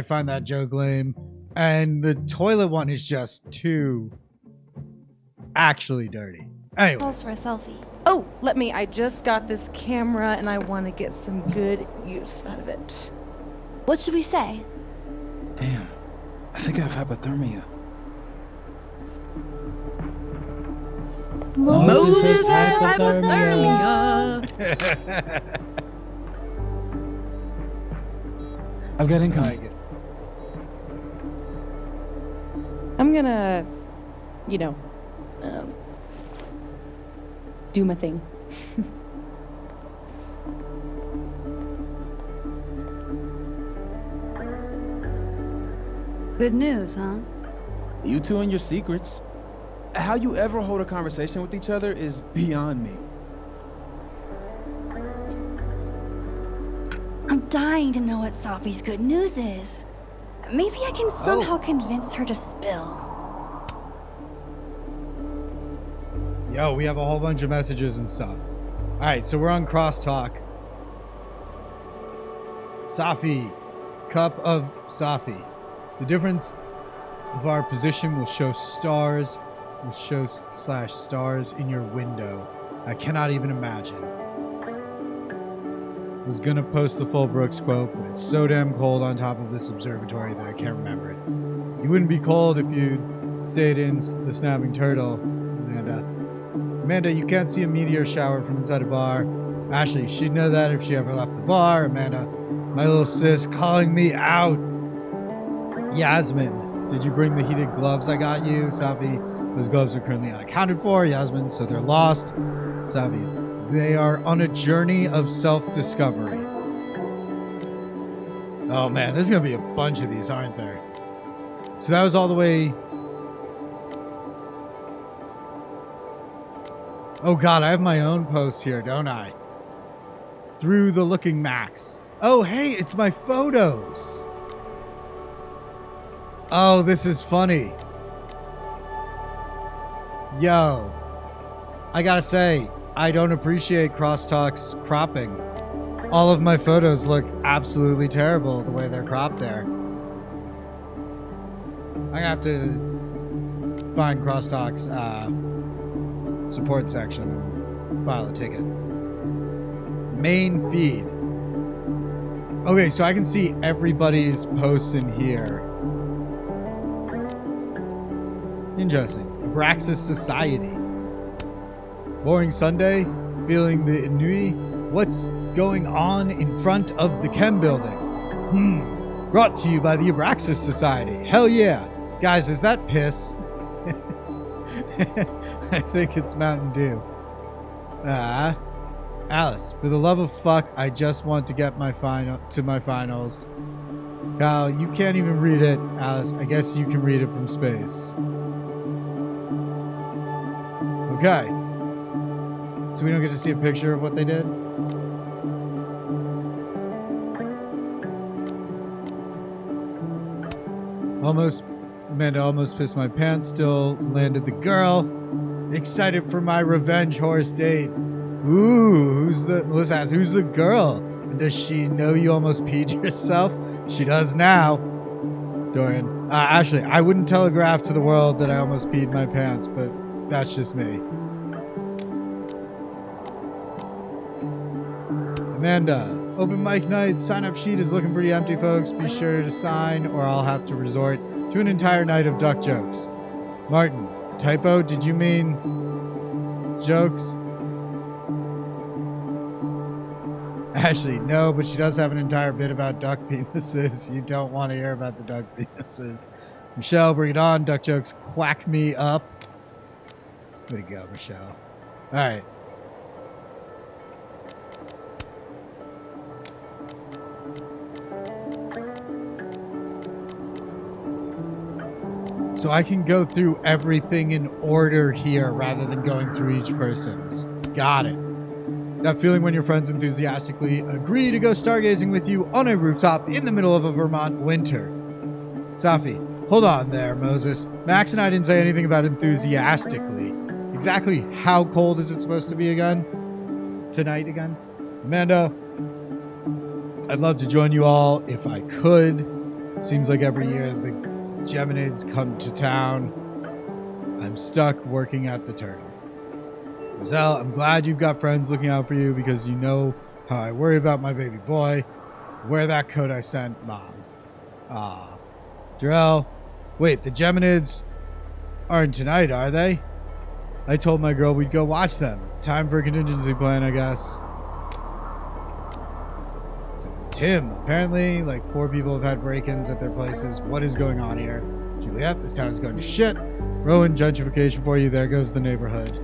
find that joke lame. And the toilet one is just too actually dirty. Calls Anyways. for a selfie. Oh, I just got this camera and I want to get some good use out of it. What should we say? Damn, I think I have hypothermia. Moses has I've got income. Like it. I'm gonna, do my thing. Good news, huh? You two and your secrets. How you ever hold a conversation with each other is beyond me. I'm dying to know what Sophie's good news is. Maybe I can somehow convince her to spill. Yo, we have a whole bunch of messages and stuff. Alright, so we're on crosstalk. Safi. Cup of Safi. The difference of our position will show stars. Will show /stars in your window. I cannot even imagine. Was gonna post the full Brooks quote, but it's so damn cold on top of this observatory that I can't remember it. You wouldn't be cold if you'd stayed in the Snapping Turtle. Amanda, you can't see a meteor shower from inside a bar. Ashley, she'd know that if she ever left the bar. Amanda, my little sis calling me out. Yasmin, did you bring the heated gloves I got you? Safi, those gloves are currently unaccounted for. Yasmin, so they're lost. Safi, they are on a journey of self-discovery. Oh man, there's gonna be a bunch of these, aren't there? So that was all the way. Oh god, I have my own post here, don't I? Through the Looking Max. Oh hey, it's my photos. Oh, this is funny. Yo, I gotta say, I don't appreciate Crosstalk's cropping. All of my photos look absolutely terrible the way they're cropped there. I'm gonna have to find Crosstalk's support section and file a ticket. Main feed. Okay, so I can see everybody's posts in here. Interesting. Abraxas Society. Boring Sunday? Feeling the ennui? What's going on in front of the chem building? Brought to you by the Abraxas Society. Hell yeah. Guys, is that piss? I think it's Mountain Dew. Alice, for the love of fuck, I just want to get my finals. Kyle, you can't even read it. Alice, I guess you can read it from space. Okay. So we don't get to see a picture of what they did? Amanda almost pissed my pants, still landed the girl. Excited for my revenge horse date. Ooh, Melissa asks, who's the girl? And does she know you almost peed yourself? She does now. Dorian. Actually, I wouldn't telegraph to the world that I almost peed my pants, but that's just me. Amanda. Open mic night. Sign up sheet is looking pretty empty, folks. Be sure to sign or I'll have to resort to an entire night of duck jokes. Martin. Typo? Did you mean jokes? Ashley, no, but she does have an entire bit about duck penises. You don't want to hear about the duck penises. Michelle, bring it on. Duck jokes quack me up. Way to go, Michelle. All right. So I can go through everything in order here rather than going through each person's. Got it. That feeling when your friends enthusiastically agree to go stargazing with you on a rooftop in the middle of a Vermont winter. Safi, hold on there, Moses. Max and I didn't say anything about enthusiastically. Exactly how cold is it supposed to be again? Tonight again? Amanda, I'd love to join you all if I could. Seems like every year the Geminids come to town. I'm stuck working at the Turtle. Roselle, I'm glad you've got friends looking out for you because you know how I worry about my baby boy. Wear that coat I sent, Mom. Darrell, wait, the Geminids aren't tonight, are they? I told my girl we'd go watch them. Time for a contingency plan, I guess. Tim, apparently, like 4 people have had break-ins at their places. What is going on here? Juliet, this town is going to shit. Rowan, gentrification for you. There goes the neighborhood.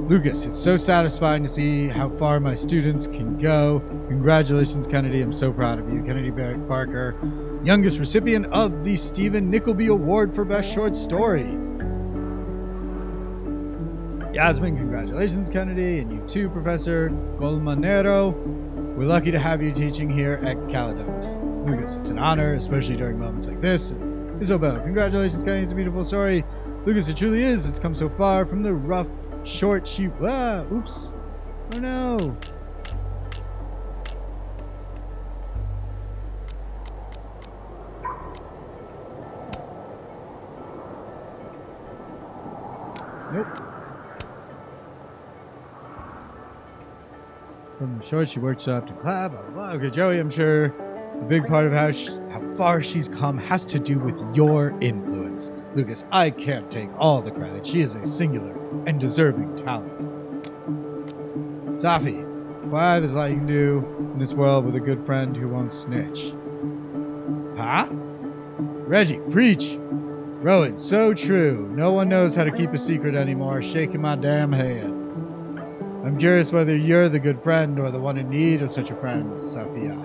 Lucas, it's so satisfying to see how far my students can go. Congratulations, Kennedy. I'm so proud of you. Kennedy Barker, youngest recipient of the Stephen Nickleby Award for Best Short Story. Yasmin, congratulations, Kennedy, and you too, Professor Golmanero. We're lucky to have you teaching here at Caledon. Lucas, it's an honor, especially during moments like this. Isabel, congratulations, Kennedy, it's a beautiful story. Lucas, it truly is. It's come so far from the rough, short sheep. Oops. Oh no. Nope. From the short, she works up to blah, blah, blah. Okay, Joey, I'm sure a big part of how far she's come has to do with your influence. Lucas, I can't take all the credit. She is a singular and deserving talent. Safi, why there's a lot you can do in this world with a good friend who won't snitch. Huh? Reggie, preach. Rowan, so true. No one knows how to keep a secret anymore. Shaking my damn head. I'm curious whether you're the good friend or the one in need of such a friend, Safia.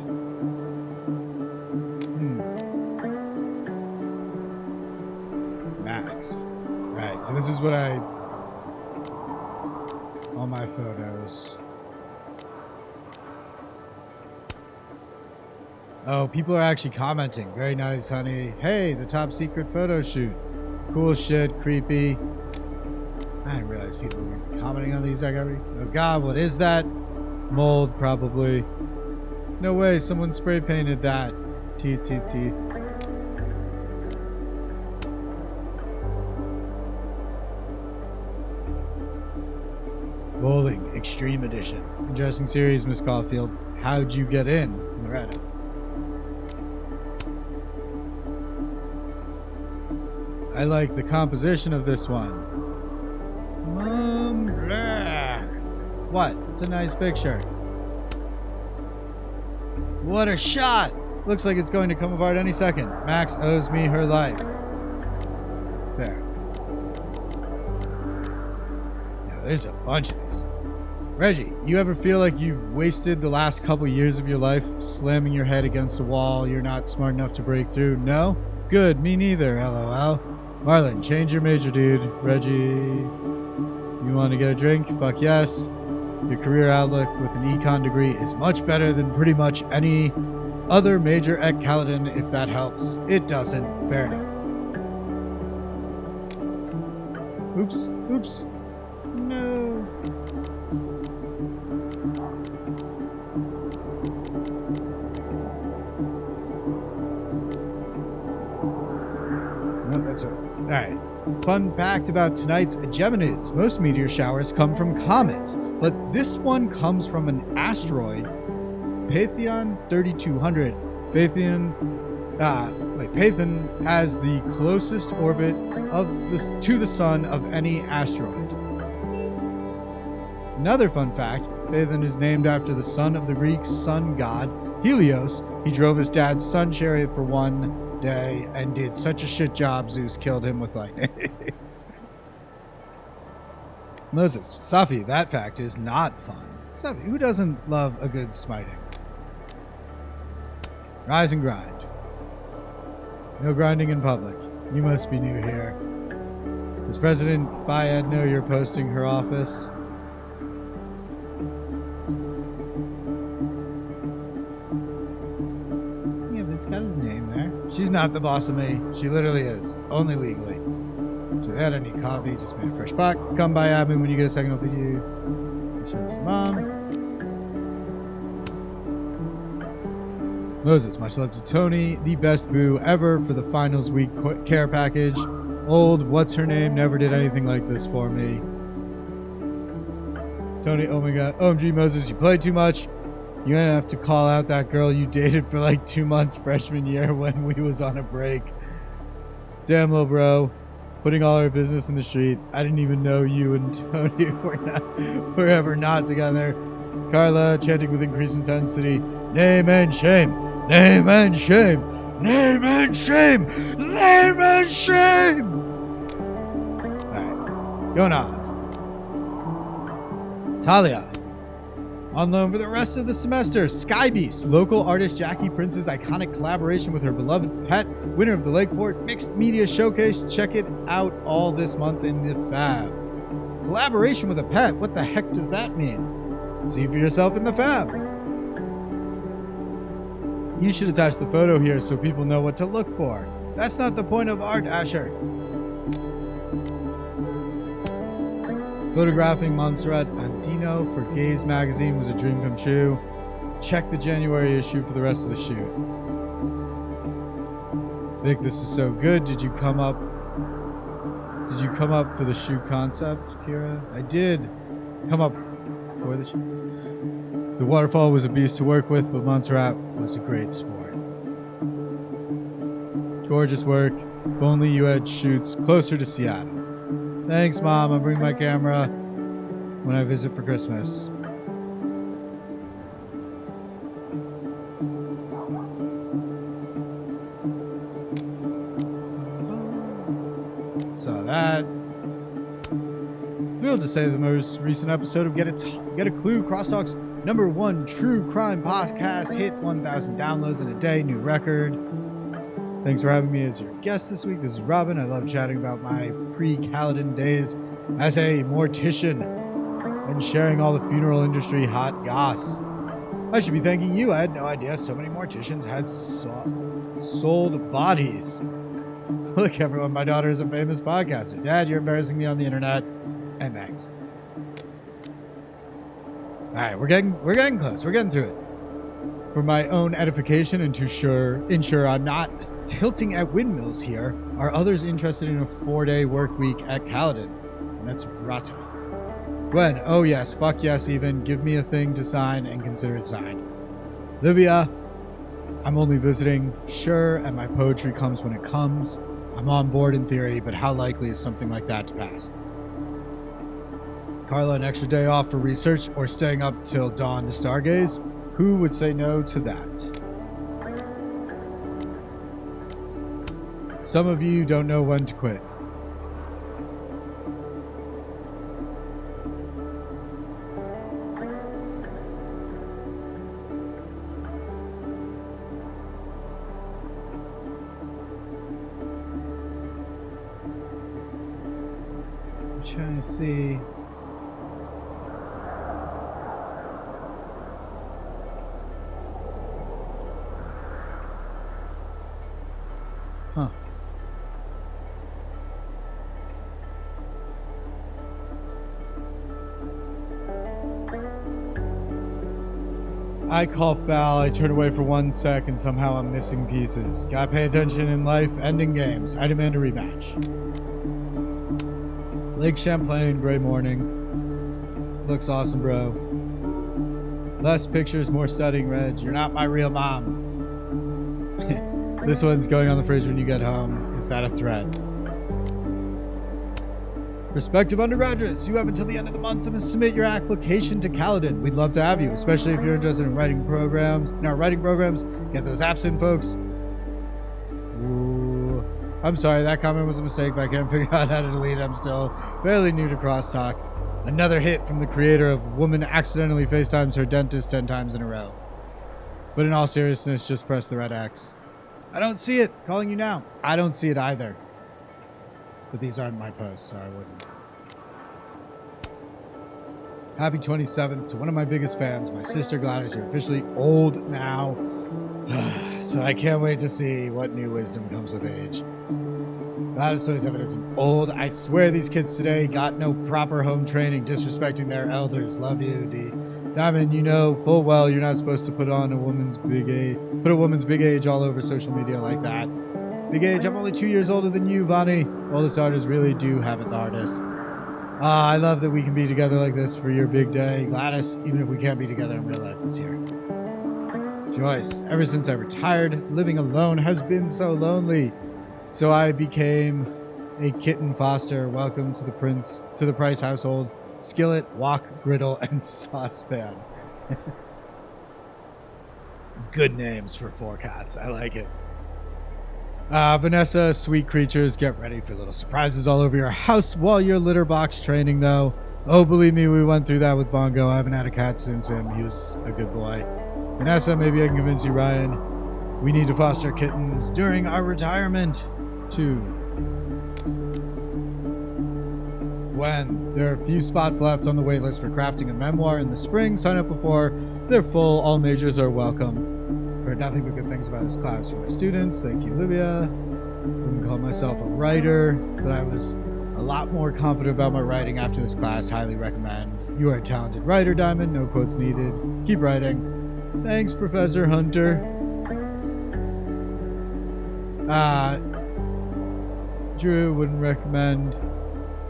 Max. Right, so this is what all my photos. Oh, people are actually commenting. Very nice, honey. Hey, the top secret photo shoot. Cool shit, creepy. I didn't realize people were commenting on these like every. Oh god, what is that? Mold, probably. No way, someone spray painted that. Teeth, teeth, teeth. Bowling, Extreme Edition. Interesting series, Miss Caulfield. How'd you get in, Loretta? I like the composition of this one. Black. What? It's a nice picture. What a shot! Looks like it's going to come apart any second. Max owes me her life. There. Now, there's a bunch of these. Reggie, you ever feel like you've wasted the last couple years of your life slamming your head against a wall you're not smart enough to break through? No? Good, me neither, LOL. Marlon, change your major, dude. Reggie, you want to get a drink? Fuck yes. Your career outlook with an econ degree is much better than pretty much any other major at Caledon, if that helps. It doesn't. Fair enough. Oops. Oops. No. No, that's all right. Fun fact about tonight's Geminids. Most meteor showers come from comets, but this one comes from an asteroid, Python 3200. Python has the closest orbit to the sun of any asteroid. Another fun fact, Python is named after the son of the Greek sun god, Helios. He drove his dad's sun chariot for one day and did such a shit job Zeus killed him with lightning. Moses, Safi, that fact is not fun. Safi, who doesn't love a good smiting? Rise and grind. No grinding in public. You must be new here. Does President Fayed know you're posting her office? Yeah, but it's got his name there. She's not the boss of me. She literally is. Only legally. So that I need coffee. Just made a fresh pot. Come by admin when you get a second. I'll feed you. Show this to Mom. Moses, much love to Tony. The best boo ever for the finals week care package. Old, what's her name? Never did anything like this for me. Tony, oh my god. OMG, Moses, you play too much. You're gonna have to call out that girl you dated for like 2 months freshman year when we was on a break. Damn, little bro. Putting all our business in the street. I didn't even know you and Tony were ever not together. Carla, chanting with increased intensity. Name and shame. Name and shame. Name and shame. Name and shame. Alright. Going on. Talia. On loan for the rest of the semester, Sky Beast, local artist Jackie Prince's iconic collaboration with her beloved pet, winner of the Lakeport Mixed Media Showcase. Check it out all this month in the Fab. Collaboration with a pet? What the heck does that mean? See for yourself in the Fab. You should attach the photo here so people know what to look for. That's not the point of art, Asher. Photographing Montserrat Andino for Gaze magazine was a dream come true. Check the January issue for the rest of the shoot. Vic, this is so good. Did you come up for the shoot concept, Kira? I did come up for the shoot. The waterfall was a beast to work with, but Montserrat was a great sport. Gorgeous work. If only you had shoots closer to Seattle. Thanks, Mom. I'll bring my camera when I visit for Christmas. Saw that. Thrilled to say the most recent episode of Get a Clue, Crosstalk's #1 true crime podcast hit 1,000 downloads in a day, new record. Thanks for having me as your guest this week. This is Robin. I love chatting about my pre-Caledon days as a mortician and sharing all the funeral industry hot goss. I should be thanking you. I had no idea so many morticians had sold bodies. Look, everyone, my daughter is a famous podcaster. Dad, you're embarrassing me on the internet. And thanks. All right, we're getting close. We're getting through it. For my own edification and to ensure I'm not tilting at windmills here, are others interested in a 4-day work week at Caledon? And that's Rata. Gwen, oh yes, fuck yes even. Give me a thing to sign and consider it signed. Livia, I'm only visiting. Sure, and my poetry comes when it comes. I'm on board in theory, but how likely is something like that to pass? Carla, an extra day off for research or staying up till dawn to stargaze? Who would say no to that? Some of you don't know when to quit. I'm trying to see. Huh. I call foul. I turn away for 1 sec and somehow I'm missing pieces. Gotta pay attention in life. Ending games. I demand a rematch. Lake Champlain, gray morning. Looks awesome, bro. Less pictures, more studying, Reg. You're not my real mom. This one's going on the fridge when you get home. Is that a threat? Prospective undergraduates, you have until the end of the month to submit your application to Caledon. We'd love to have you, especially if you're interested in writing programs. In our writing programs, get those apps in, folks. Ooh. I'm sorry, that comment was a mistake, but I can't figure out how to delete it. I'm still fairly new to crosstalk. Another hit from the creator of Woman Accidentally FaceTimes Her Dentist 10 times in a row. But in all seriousness, just press the red X. I don't see it. Calling you now. I don't see it either. But these aren't my posts, so I wouldn't. Happy 27th to one of my biggest fans, my sister Gladys. You're officially old now. So I can't wait to see what new wisdom comes with age. Gladys 27 isn't old. I swear these kids today got no proper home training, disrespecting their elders. Love you, D. Diamond, you know full well you're not supposed to put a woman's big age all over social media like that. Big age, I'm only 2 years older than you, Bonnie. Oldest daughters really do have it the hardest. I love that we can be together like this for your big day. Gladys, even if we can't be together in real life this year. Joyce, ever since I retired, living alone has been so lonely. So I became a kitten foster. Welcome to the Price household. Skillet, wok, griddle, and saucepan. Good names for 4 cats. I like it. Vanessa, sweet creatures, get ready for little surprises all over your house while you're litter box training, though. Oh, believe me, we went through that with Bongo. I haven't had a cat since him. He was a good boy. Vanessa, maybe I can convince you, Ryan. We need to foster kittens during our retirement, too. When there are a few spots left on the waitlist for crafting a memoir in the spring, sign up before they're full. All majors are welcome. Heard nothing but good things about this class from my students. Thank you, Livia. Wouldn't call myself a writer, but I was a lot more confident about my writing after this class. Highly recommend. You are a talented writer, Diamond. No quotes needed. Keep writing. Thanks, Professor Hunter. Drew wouldn't recommend.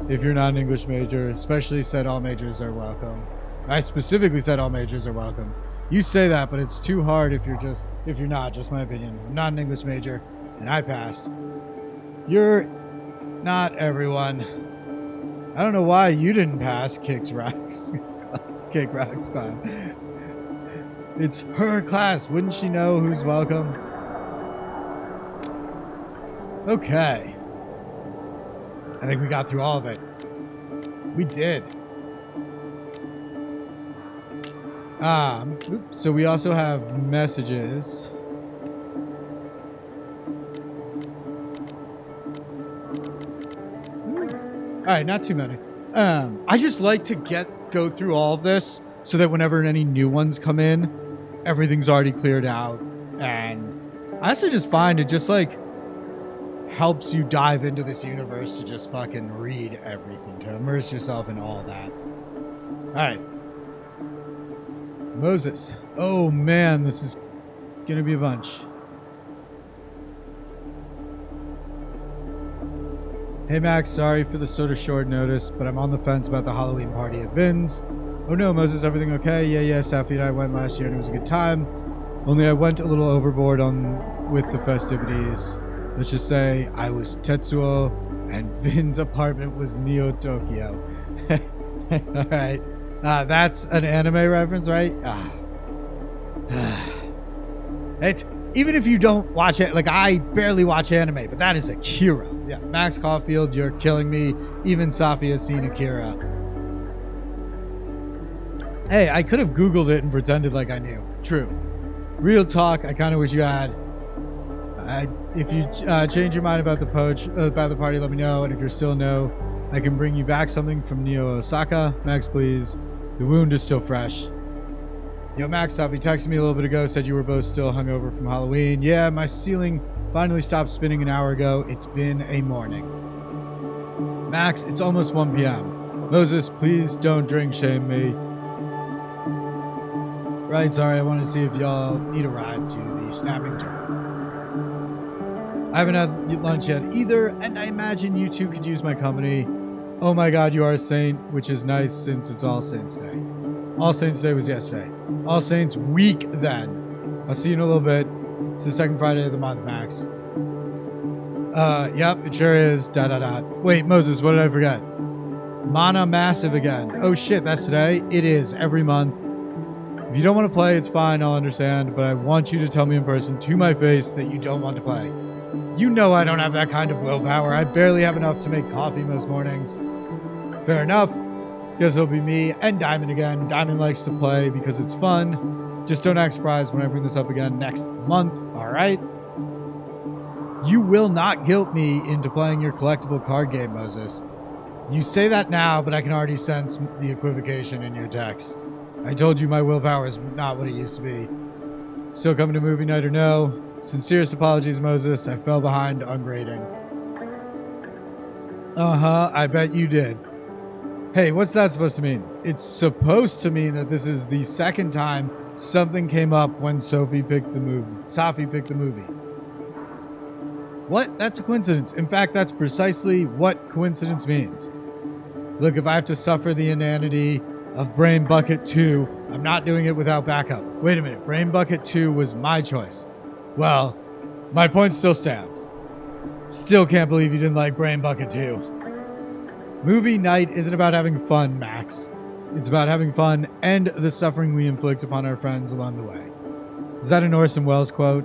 If you're not an English major, especially said all majors are welcome. I specifically said all majors are welcome. You say that, but it's too hard if you're not, just my opinion. I'm not an English major, and I passed. You're not everyone. I don't know why you didn't pass, Kicks Rocks. Kick Rocks Clown. It's her class. Wouldn't she know who's welcome? Okay. I think we got through all of it. We did. So we also have messages. All right, not too many. I just like to go through all of this so that whenever any new ones come in, everything's already cleared out. And I also just find it just like helps you dive into this universe to just fucking read everything, to immerse yourself in all that. All right. Moses. Oh man, this is gonna be a bunch. Hey Max, sorry for the sort of short notice, but I'm on the fence about the Halloween party at Vin's. Oh no, Moses, everything okay? Yeah, Safi and I went last year and it was a good time. Only I went a little overboard with the festivities. Let's just say I was Tetsuo and Vin's apartment was Neo Tokyo. Alright. That's an anime reference, right? It's, even if you don't watch it, like I barely watch anime, but that is Akira. Yeah, Max Caulfield, you're killing me. Even Safi has seen Akira. Hey, I could have Googled it and pretended like I knew. True. Real talk, I kind of wish you had. If you change your mind about the party, let me know. And if you're still no, I can bring you back something from Neo Osaka. Max, please. The wound is still fresh. Yo, Max, Safi texted me a little bit ago, said you were both still hungover from Halloween. Yeah, my ceiling finally stopped spinning an hour ago. It's been a morning. Max, it's almost 1 p.m. Moses, please don't drink shame me. Right, sorry, I wanted to see if y'all need a ride to the Snapping Turtle. I haven't had lunch yet either, and I imagine you two could use my company. Oh my god, you are a saint, which is nice since it's All Saints Day. All Saints Day was yesterday. All Saints Week then. I'll see you in a little bit. It's the second Friday of the month, Max. Yep, it sure is. ... Wait, Moses, what did I forget? Mana Massive again. Oh shit, that's today? It is, every month. If you don't want to play, it's fine, I'll understand, but I want you to tell me in person to my face that you don't want to play. You know I don't have that kind of willpower. I barely have enough to make coffee most mornings. Fair enough. Guess it'll be me and Diamond again. Diamond likes to play because it's fun. Just don't act surprised when I bring this up again next month, alright? You will not guilt me into playing your collectible card game, Moses. You say that now, but I can already sense the equivocation in your text. I told you my willpower is not what it used to be. Still coming to movie night or no? Sincerest apologies, Moses. I fell behind on grading. I bet you did. Hey, what's that supposed to mean? It's supposed to mean that this is the second time something came up when Safi picked the movie. What? That's a coincidence. In fact, that's precisely what coincidence means. Look, if I have to suffer the inanity of Brain Bucket 2, I'm not doing it without backup. Wait a minute, Brain Bucket 2 was my choice. Well, my point still stands. Still can't believe you didn't like Brain Bucket 2. Movie night isn't about having fun, Max. It's about having fun and the suffering we inflict upon our friends along the way. Is that an Orson Welles quote?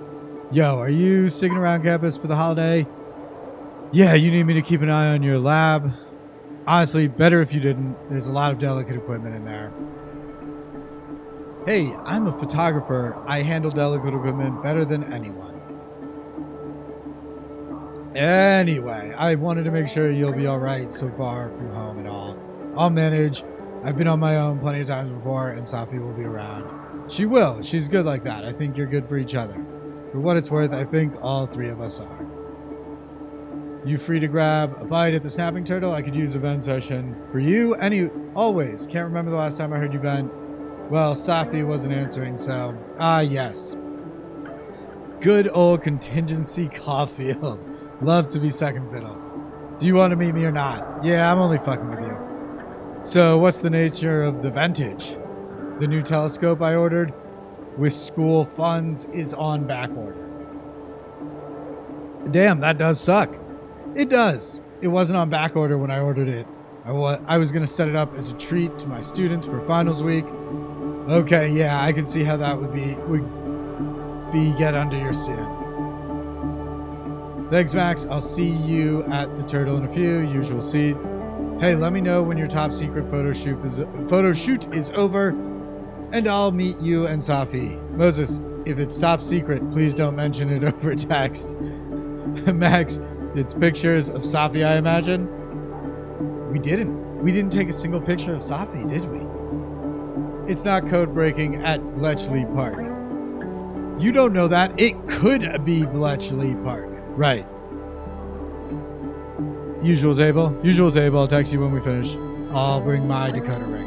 Yo, are you sticking around campus for the holiday? Yeah, you need me to keep an eye on your lab. Honestly, better if you didn't. There's a lot of delicate equipment in there. Hey, I'm a photographer. I handle delicate equipment better than anyone. Anyway, I wanted to make sure you'll be alright so far from home and all. I'll manage. I've been on my own plenty of times before, and Safi will be around. She will. She's good like that. I think you're good for each other. For what it's worth, I think all three of us are. You free to grab a bite at the Snapping Turtle? I could use a vent session. For you? Always. Can't remember the last time I heard you vent. Well, Safi wasn't answering, so... yes. Good old contingency Caulfield. Love to be second fiddle. Do you want to meet me or not? Yeah, I'm only fucking with you. So, what's the nature of the vintage? The new telescope I ordered with school funds is on back order. Damn, that does suck. It does. It wasn't on back order when I ordered it. I was going to set it up as a treat to my students for finals week. Okay, yeah, I can see how that would be get under your skin. Thanks, Max. I'll see you at the Turtle in a few. Usual seat. Hey, let me know when your top secret photo shoot is over, and I'll meet you and Safi. Moses, if it's top secret, please don't mention it over text. Max, it's pictures of Safi, I imagine. We didn't take a single picture of Safi, did we? It's not code breaking at Bletchley Park. You don't know that. It could be Bletchley Park. Right. Usual table. Usual table. I'll text you when we finish. I'll bring my decoder ring.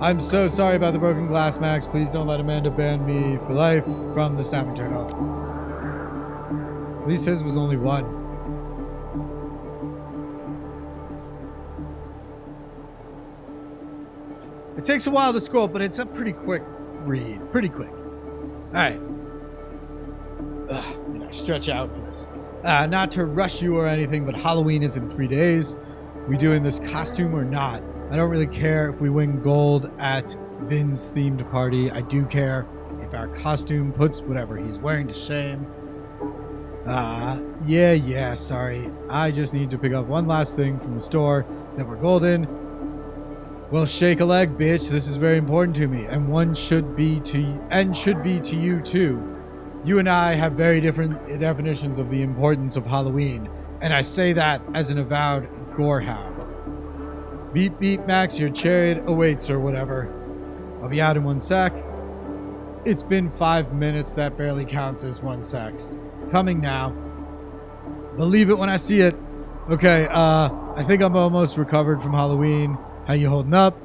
I'm so sorry about the broken glass, Max. Please don't let Amanda ban me for life from the Snapping Turtle. At least his was only one. It takes a while to scroll, but it's a pretty quick read. Pretty quick. All right. Stretch out for this. Not to rush you or anything, but Halloween is in 3 days. We doing this costume or not? I don't really care if we win gold at Vin's themed party. I do care if our costume puts whatever he's wearing to shame. Yeah, sorry. I just need to pick up one last thing from the store that we're golden. Well, shake a leg, bitch. This is very important to me, and one should be to you too. You and I have very different definitions of the importance of Halloween, and I say that as an avowed gorehound. Beep, beep, Max, your chariot awaits or whatever. I'll be out in 1 sec. It's been 5 minutes. That barely counts as 1 sec. Coming now. Believe it when I see it. Okay, I think I'm almost recovered from Halloween. How you holding up?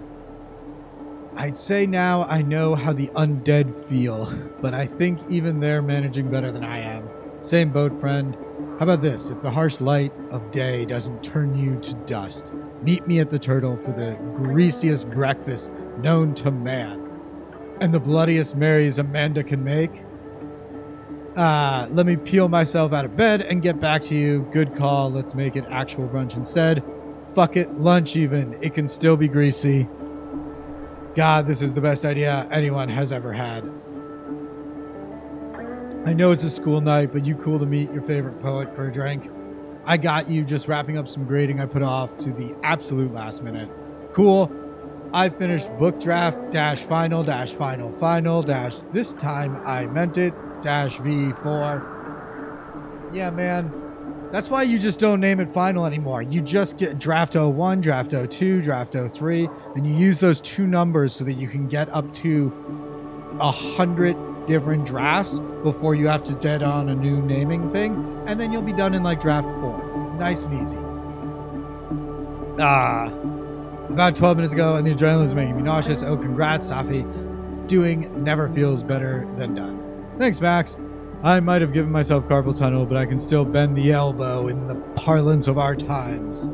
I'd say now I know how the undead feel, but I think even they're managing better than I am. Same boat, friend. How about this? If the harsh light of day doesn't turn you to dust, meet me at the Turtle for the greasiest breakfast known to man. And the bloodiest Marys Amanda can make. Let me peel myself out of bed and get back to you. Good call. Let's make it actual brunch instead. Fuck it. Lunch even. It can still be greasy. God, this is the best idea anyone has ever had. I know it's a school night, but you cool to meet your favorite poet for a drink? I got you, just wrapping up some grading I put off to the absolute last minute. Cool. I finished book draft dash final dash final final dash this time I meant it dash V4. Yeah, man. That's why you just don't name it final anymore. You just get draft 01, draft 02, draft 03, and you use those two numbers so that you can get up to 100 different drafts before you have to dead on a new naming thing, and then you'll be done in like draft 4. Nice and easy. About 12 minutes ago, and the adrenaline is making me nauseous. Oh, congrats, Safi. Doing never feels better than done. Thanks, Max. I might have given myself carpal tunnel, but I can still bend the elbow in the parlance of our times.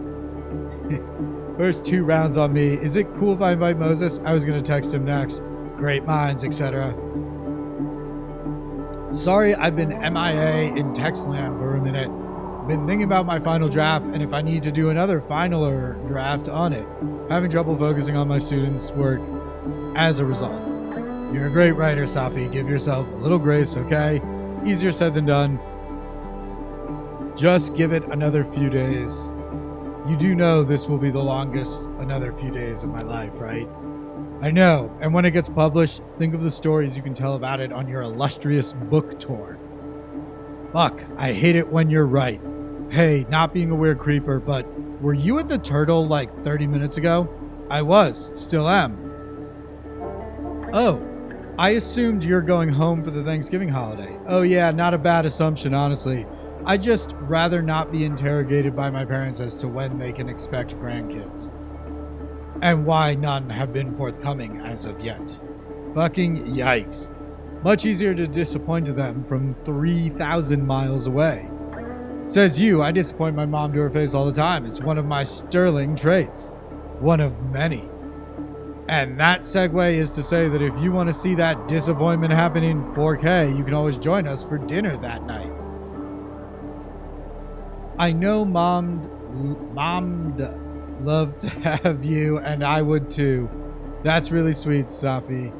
First 2 rounds on me. Is it cool if I invite Moses? I was going to text him next. Great minds, etc. Sorry, I've been MIA in text land for a minute. Been thinking about my final draft and if I need to do another finaler draft on it. Having trouble focusing on my students' work as a result. You're a great writer, Safi. Give yourself a little grace, okay? Easier said than done. Just give it another few days. You do know this will be the longest another few days of my life, right? I know, and when it gets published, think of the stories you can tell about it on your illustrious book tour. Fuck, I hate it when you're right. Hey, not being a weird creeper, but were you at the Turtle like 30 minutes ago? I was, still am. Oh, I assumed you're going home for the Thanksgiving holiday. Oh yeah, not a bad assumption, honestly. I'd just rather not be interrogated by my parents as to when they can expect grandkids. And why none have been forthcoming as of yet. Fucking yikes. Much easier to disappoint them from 3,000 miles away. Says you, I disappoint my mom to her face all the time. It's one of my sterling traits. One of many. And that segue is to say that if you want to see that disappointment happen in 4K, you can always join us for dinner that night. I know Mom'd love to have you, and I would too. That's really sweet, Safi.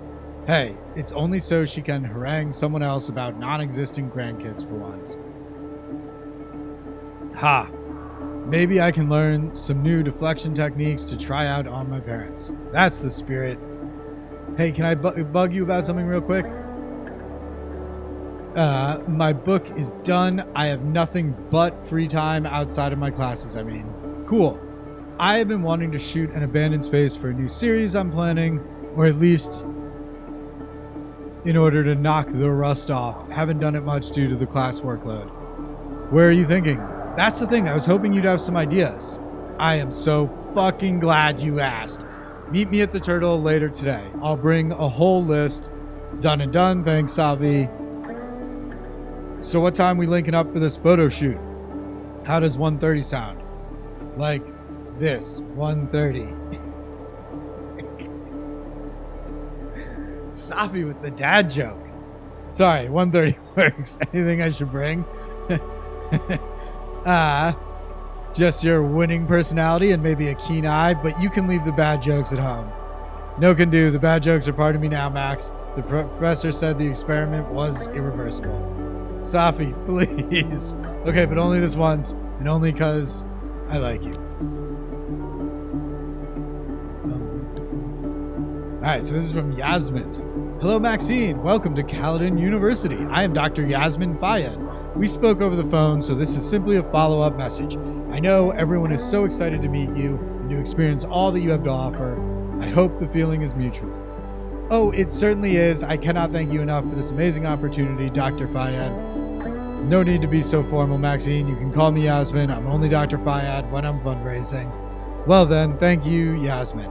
Hey, it's only so she can harangue someone else about non-existing grandkids for once. Ha! Maybe I can learn some new deflection techniques to try out on my parents. That's the spirit. Hey, can I bug you about something real quick? My book is done. I have nothing but free time outside of my classes, I mean. Cool. I have been wanting to shoot an abandoned space for a new series I'm planning, or at least in order to knock the rust off. Haven't done it much due to the class workload. Where are you thinking? That's the thing. I was hoping you'd have some ideas. I am so fucking glad you asked. Meet me at the Turtle later today. I'll bring a whole list. Done and done. Thanks, Savi. So what time we linking up for this photo shoot? How does 1:30 sound? Like this, 1:30. Safi with the dad joke. Sorry, 1:30 works. Anything I should bring? Just your winning personality and maybe a keen eye, but you can leave the bad jokes at home. No can do. The bad jokes are part of me now, Max. The professor said the experiment was irreversible. Safi, please. Okay, but only this once, and only because I like you. Alright, so this is from Yasmin. Hello, Maxine. Welcome to Caledon University. I am Dr. Yasmin Fayed. We spoke over the phone, so this is simply a follow-up message. I know everyone is so excited to meet you and to experience all that you have to offer. I hope the feeling is mutual. Oh, it certainly is. I cannot thank you enough for this amazing opportunity, Dr. Fayed. No need to be so formal, Maxine. You can call me Yasmin. I'm only Dr. Fayed when I'm fundraising. Well then, thank you, Yasmin.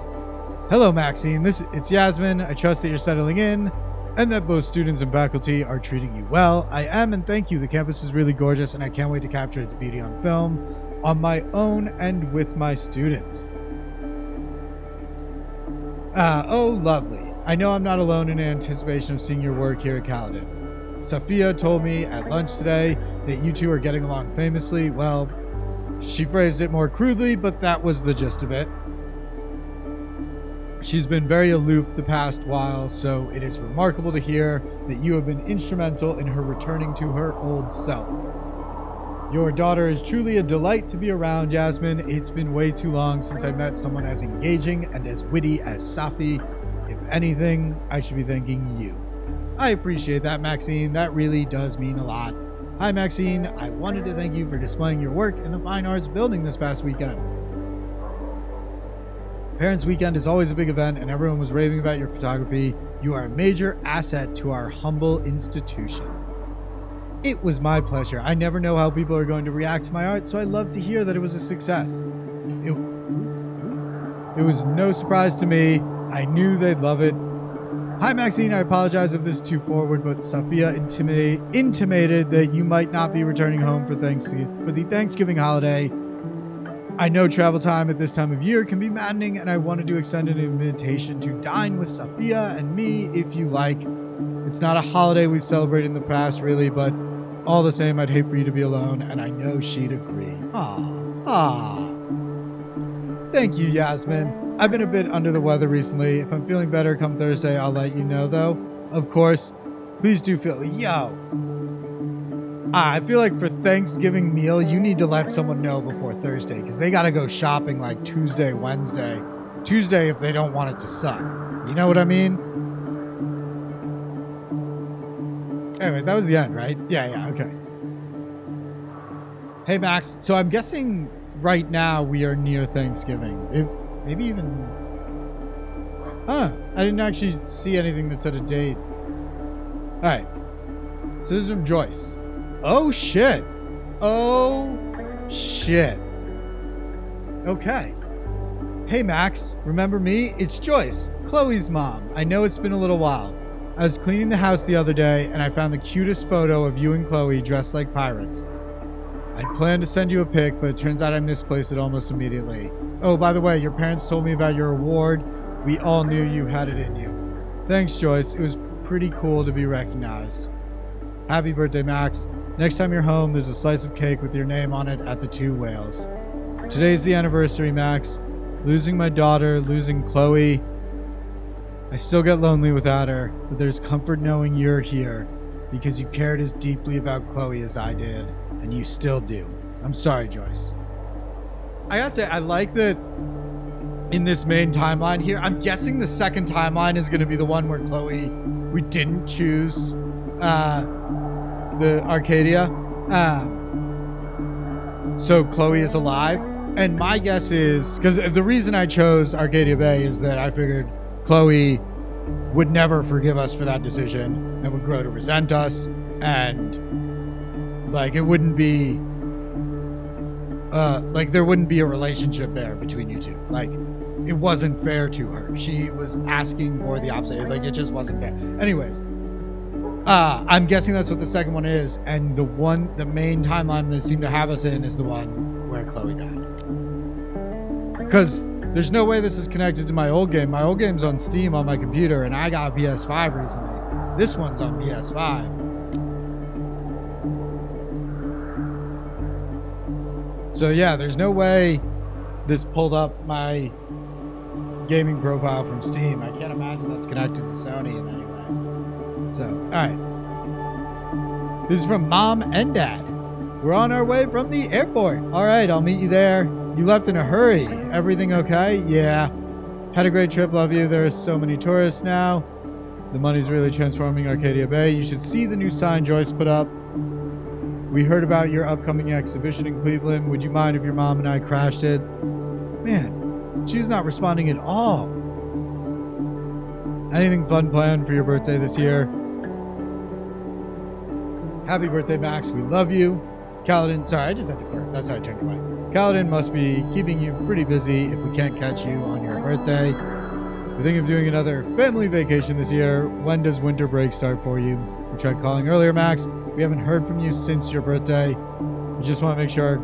Hello, Maxine. It's Yasmin. I trust that you're settling in and that both students and faculty are treating you well. I am, and thank you. The campus is really gorgeous, and I can't wait to capture its beauty on film, on my own and with my students. Oh, lovely. I know I'm not alone in anticipation of seeing your work here at Caledon. Safia told me at lunch today that you two are getting along famously. Well, she phrased it more crudely, but that was the gist of it. She's been very aloof the past while, so it is remarkable to hear that you have been instrumental in her returning to her old self. Your daughter is truly a delight to be around, Yasmin. It's been way too long since I met someone as engaging and as witty as Safi. If anything, I should be thanking you. I appreciate that, Maxine. That really does mean a lot. Hi, Maxine. I wanted to thank you for displaying your work in the Fine Arts building this past weekend. Parents' Weekend is always a big event, and everyone was raving about your photography. You are a major asset to our humble institution. It was my pleasure. I never know how people are going to react to my art, so I love to hear that it was a success. It was no surprise to me. I knew they'd love it. Hi, Maxine. I apologize if this is too forward, but Safia intimated that you might not be returning home for the Thanksgiving holiday. I know travel time at this time of year can be maddening, and I wanted to extend an invitation to dine with Safia and me if you like. It's not a holiday we've celebrated in the past, really, but all the same, I'd hate for you to be alone, and I know she'd agree. Thank you, Yasmin. I've been a bit under the weather recently. If I'm feeling better come Thursday, I'll let you know, though. Of course, please do feel... I feel like for Thanksgiving meal, you need to let someone know before Thursday, because they got to go shopping like Tuesday, Wednesday. Tuesday if they don't want it to suck. You know what I mean? Anyway, that was the end, right? Yeah, okay. Hey, Max. So I'm guessing right now we are near Thanksgiving. Maybe even... I didn't actually see anything that said a date. All right. So this is from Joyce. Oh, shit. Okay. Hey, Max. Remember me? It's Joyce, Chloe's mom. I know it's been a little while. I was cleaning the house the other day, and I found the cutest photo of you and Chloe dressed like pirates. I planned to send you a pic, but it turns out I misplaced it almost immediately. Oh, by the way, your parents told me about your award. We all knew you had it in you. Thanks, Joyce. It was pretty cool to be recognized. Happy birthday, Max. Next time you're home, there's a slice of cake with your name on it at the Two Whales. Today's the anniversary, Max. Losing my daughter, losing Chloe. I still get lonely without her, but there's comfort knowing you're here because you cared as deeply about Chloe as I did, and you still do. I'm sorry, Joyce. I gotta say, I like that in this main timeline here, I'm guessing the second timeline is going to be the one where Chloe, we didn't choose the Arcadia. So Chloe is alive. And my guess is, because the reason I chose Arcadia Bay is that I figured Chloe would never forgive us for that decision and would grow to resent us, and like it wouldn't be like there wouldn't be a relationship there between you two. Like it wasn't fair to her. She was asking for the opposite. Like it just wasn't fair. Anyways, I'm guessing that's what the second one is, and the main timeline they seem to have us in is the one where Chloe died. Because there's no way this is connected to my old game. My old game's on Steam on my computer, and I got a PS5 recently. This one's on PS5. So yeah, there's no way this pulled up my gaming profile from Steam. I can't imagine that's connected to Sony in any way. So, alright. This is from Mom and Dad. We're on our way from the airport. Alright, I'll meet you there. You left in a hurry. Everything okay? Yeah. Had a great trip, love you. There are so many tourists now. The money's really transforming Arcadia Bay. You should see the new sign Joyce put up. We heard about your upcoming exhibition in Cleveland. Would you mind if your mom and I crashed it? Man, she's not responding at all. Anything fun planned for your birthday this year? Happy birthday, Max. We love you. Kaladin, sorry, I just had to burp. That's how I turned away. Kaladin must be keeping you pretty busy if we can't catch you on your birthday. We're thinking of doing another family vacation this year. When does winter break start for you? We tried calling earlier, Max. We haven't heard from you since your birthday. We just want to make sure our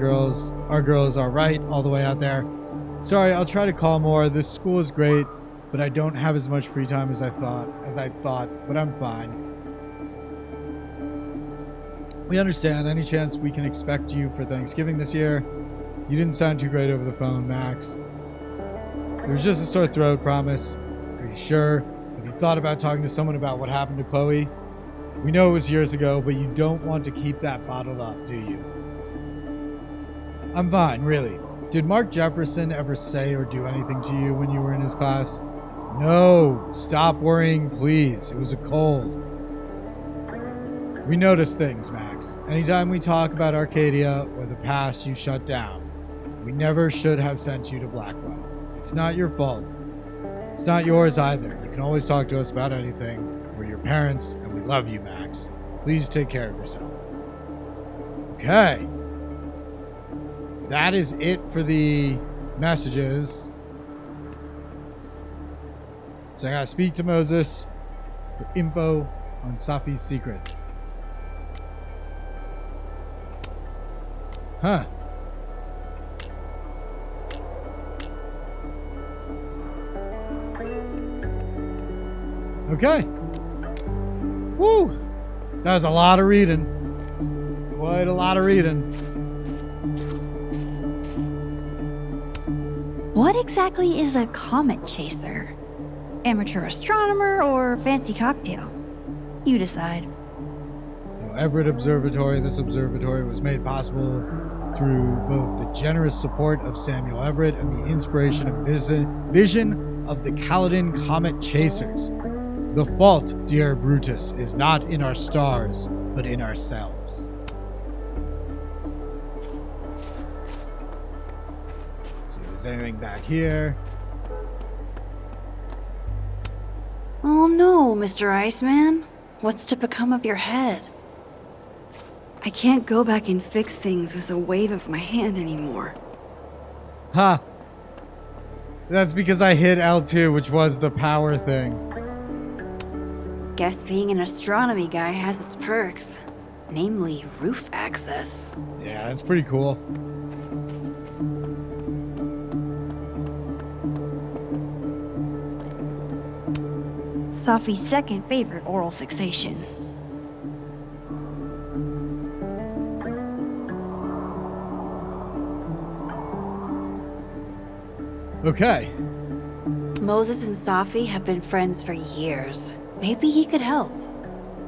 girls are right all the way out there. Sorry, I'll try to call more. This school is great, but I don't have as much free time as I thought, but I'm fine. We understand. Any chance we can expect you for Thanksgiving this year? You didn't sound too great over the phone, Max. It was just a sore throat, promise. Are you sure? Have you thought about talking to someone about what happened to Chloe? We know it was years ago, but you don't want to keep that bottled up, do you? I'm fine, really. Did Mark Jefferson ever say or do anything to you when you were in his class? No. Stop worrying, please. It was a cold. We notice things, Max. Anytime we talk about Arcadia or the past, you shut down. We never should have sent you to Blackwell. It's not your fault. It's not yours either. You can always talk to us about anything. We're your parents, and we love you, Max. Please take care of yourself. Okay. That is it for the messages. So I gotta speak to Moses for info on Safi's secret. Huh. Okay. Woo! That was a lot of reading. Quite a lot of reading. What exactly is a comet chaser? Amateur astronomer or fancy cocktail? You decide. Everett Observatory. This observatory was made possible through both the generous support of Samuel Everett and the inspiration and vision of the Kaladin Comet Chasers. The fault, dear Brutus, is not in our stars, but in ourselves. Let's see if there's anything back here. Oh no, Mr. Iceman. What's to become of your head? I can't go back and fix things with a wave of my hand anymore. Ha! That's because I hit L2, which was the power thing. Guess being an astronomy guy has its perks. Namely, roof access. Yeah, that's pretty cool. Safi's second favorite oral fixation. Okay. Moses and Safi have been friends for years. Maybe he could help.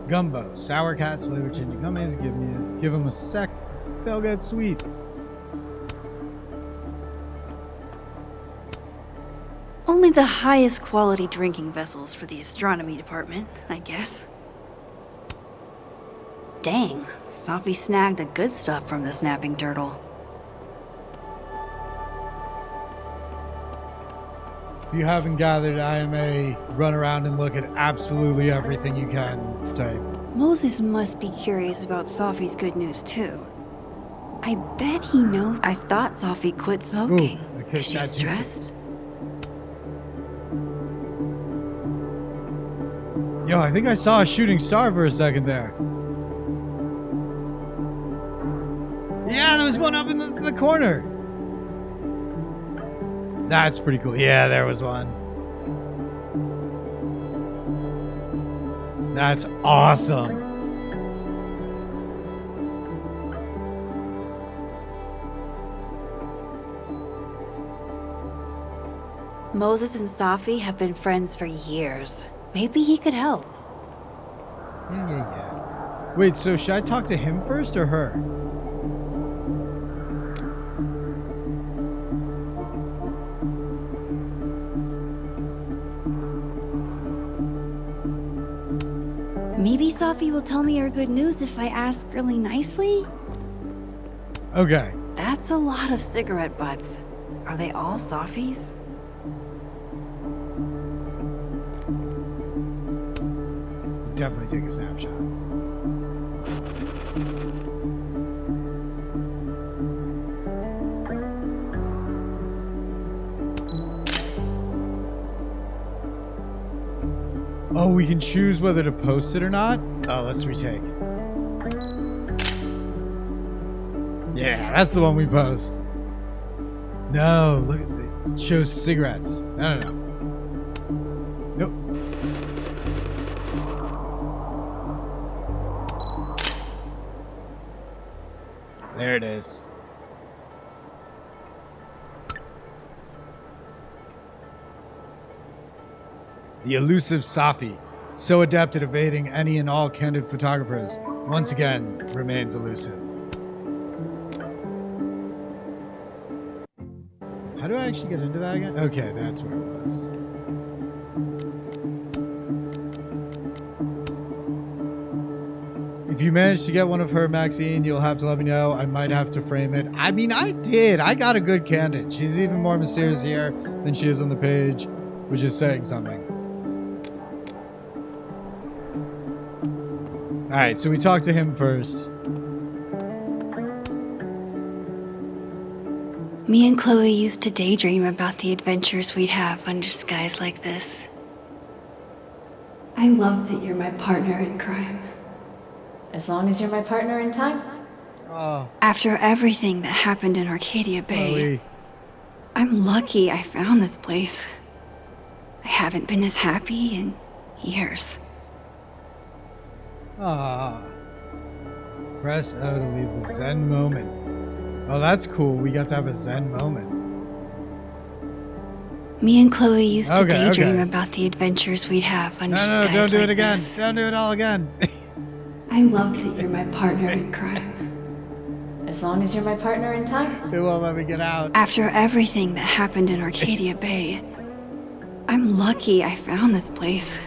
Gumbo, Sour Cats, flavor changing gummies. Give them a sec. They'll get sweet. Only the highest quality drinking vessels for the astronomy department, I guess. Dang, Safi snagged the good stuff from the snapping turtle. If you haven't gathered, I am a run around and look at absolutely everything you can type. Moses must be curious about Sophie's good news too. I bet he knows I thought Sophie quit smoking. Ooh, okay, Is she that's- stressed? Yo, I think I saw a shooting star for a second there. Yeah, there was one up in the corner. That's pretty cool. Yeah, there was one. That's awesome. Moses and Sophie have been friends for years. Maybe he could help. Yeah. Wait, so should I talk to him first or her? Maybe Sophie will tell me her good news if I ask really nicely? Okay. That's a lot of cigarette butts. Are they all Sophie's? Definitely take a snapshot. Oh, we can choose whether to post it or not? Oh, let's retake. Yeah, that's the one we post. No, look at it. Shows cigarettes. No. Nope. There it is. The elusive Safi, so adept at evading any and all candid photographers, once again remains elusive. How do I actually get into that again? Okay, that's where it was. If you manage to get one of her, Maxine, you'll have to let me know. I might have to frame it. I mean, I did. I got a good candid. She's even more mysterious here than she is on the page, which is saying something. All right, so we talked to him first. Me and Chloe used to daydream about the adventures we'd have under skies like this. I love that you're my partner in crime. As long as you're my partner in time. Oh, After everything that happened in Arcadia Bay, Chloe. I'm lucky I found this place. I haven't been this happy in years. Ah. Press O to leave the Zen moment. Oh, that's cool. We got to have a Zen moment. Me and Chloe used to Okay, daydream okay. about the adventures we'd have under No, skies don't do like it again. this. Don't do it all again. I love that you're my partner in crime. As long as you're my partner in time. It won't let me get out. After everything that happened in Arcadia Bay, I'm lucky I found this place.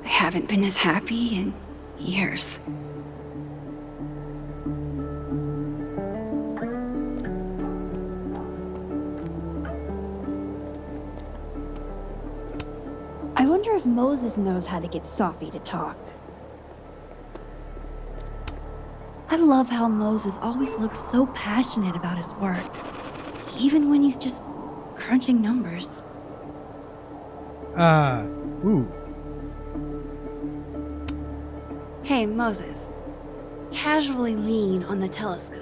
I haven't been this happy in years. I wonder if Moses knows how to get Sophie to talk. I love how Moses always looks so passionate about his work, even when he's just crunching numbers. Ooh. Hey, Moses. Casually lean on the telescope.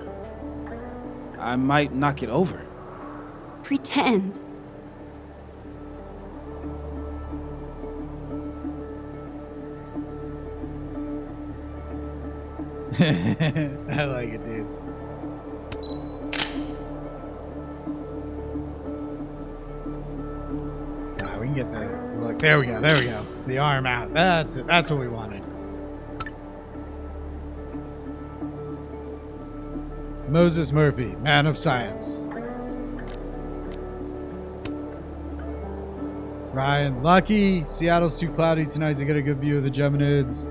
I might knock it over. Pretend. I like it, dude. We can get the look. There we go. There we go. The arm out. That's it. That's what we wanted. Moses Murphy, man of science. Ryan, lucky. Seattle's too cloudy tonight to get a good view of the Geminids.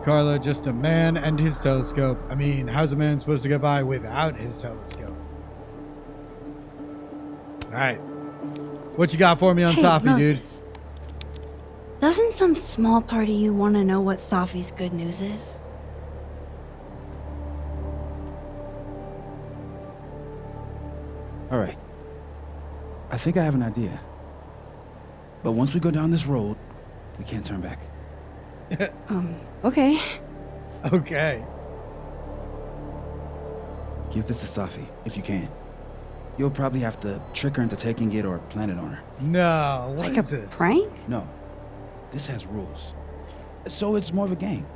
Carla, just a man and his telescope. I mean, how's a man supposed to get by without his telescope? All right. What you got for me on Hey, Safi, dude? Moses. Doesn't some small part of you want to know what Safi's good news is? All right. I think I have an idea. But once we go down this road, we can't turn back. Okay. Okay. Give this to Safi, if you can. You'll probably have to trick her into taking it or plant it on her. No, what Like is a this? prank? No. This has rules. So it's more of a game.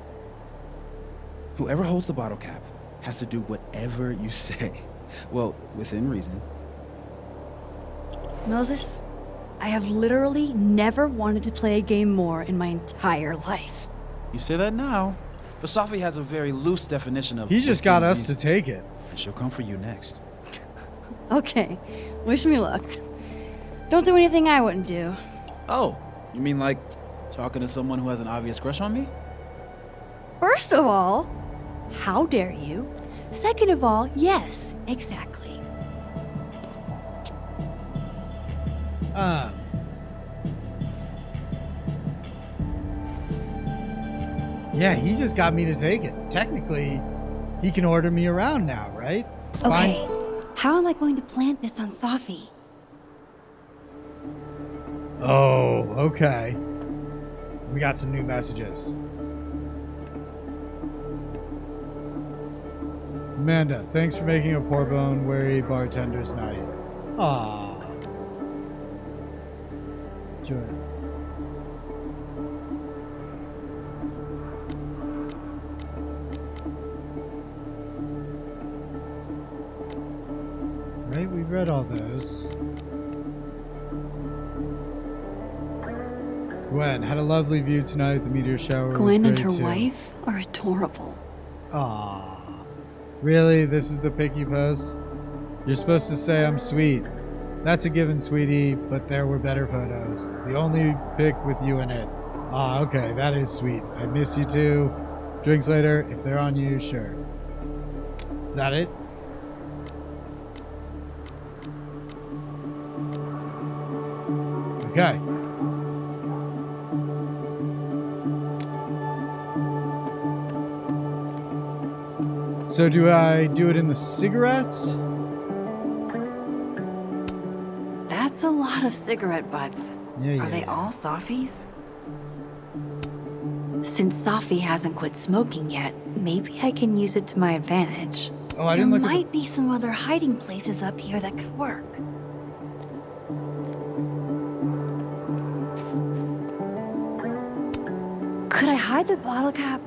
Whoever holds the bottle cap has to do whatever you say. Well, within reason. Moses, I have literally never wanted to play a game more in my entire life. You say that now, but Safi has a very loose definition of... He just got us to take it. And she'll come for you next. Okay, wish me luck. Don't do anything I wouldn't do. Oh, you mean like talking to someone who has an obvious crush on me? First of all, how dare you? Second of all, yes, exactly. Yeah, he just got me to take it. Technically, he can order me around now, right? Okay, how am I going to plant this on Safi? Oh, okay. We got some new messages. Amanda, thanks for making a poor bone weary bartender's night. Ah. Joy. Right, we've read all those. Gwen had a lovely view tonight. The meteor shower was Gwen great and her too. wife are adorable. Aww. Really? This is the pic you post? You're supposed to say I'm sweet. That's a given, sweetie, but there were better photos. It's the only pic with you in it. Ah, okay, that is sweet. I miss you too. Drinks later. If they're on you, sure. Is that it? Okay. So do I do it in the cigarettes? That's a lot of cigarette butts. Yeah, Are they all Safi's? Since Safi hasn't quit smoking yet, maybe I can use it to my advantage. Oh, I There didn't look might be some other hiding places up here that could work. Could I hide the bottle cap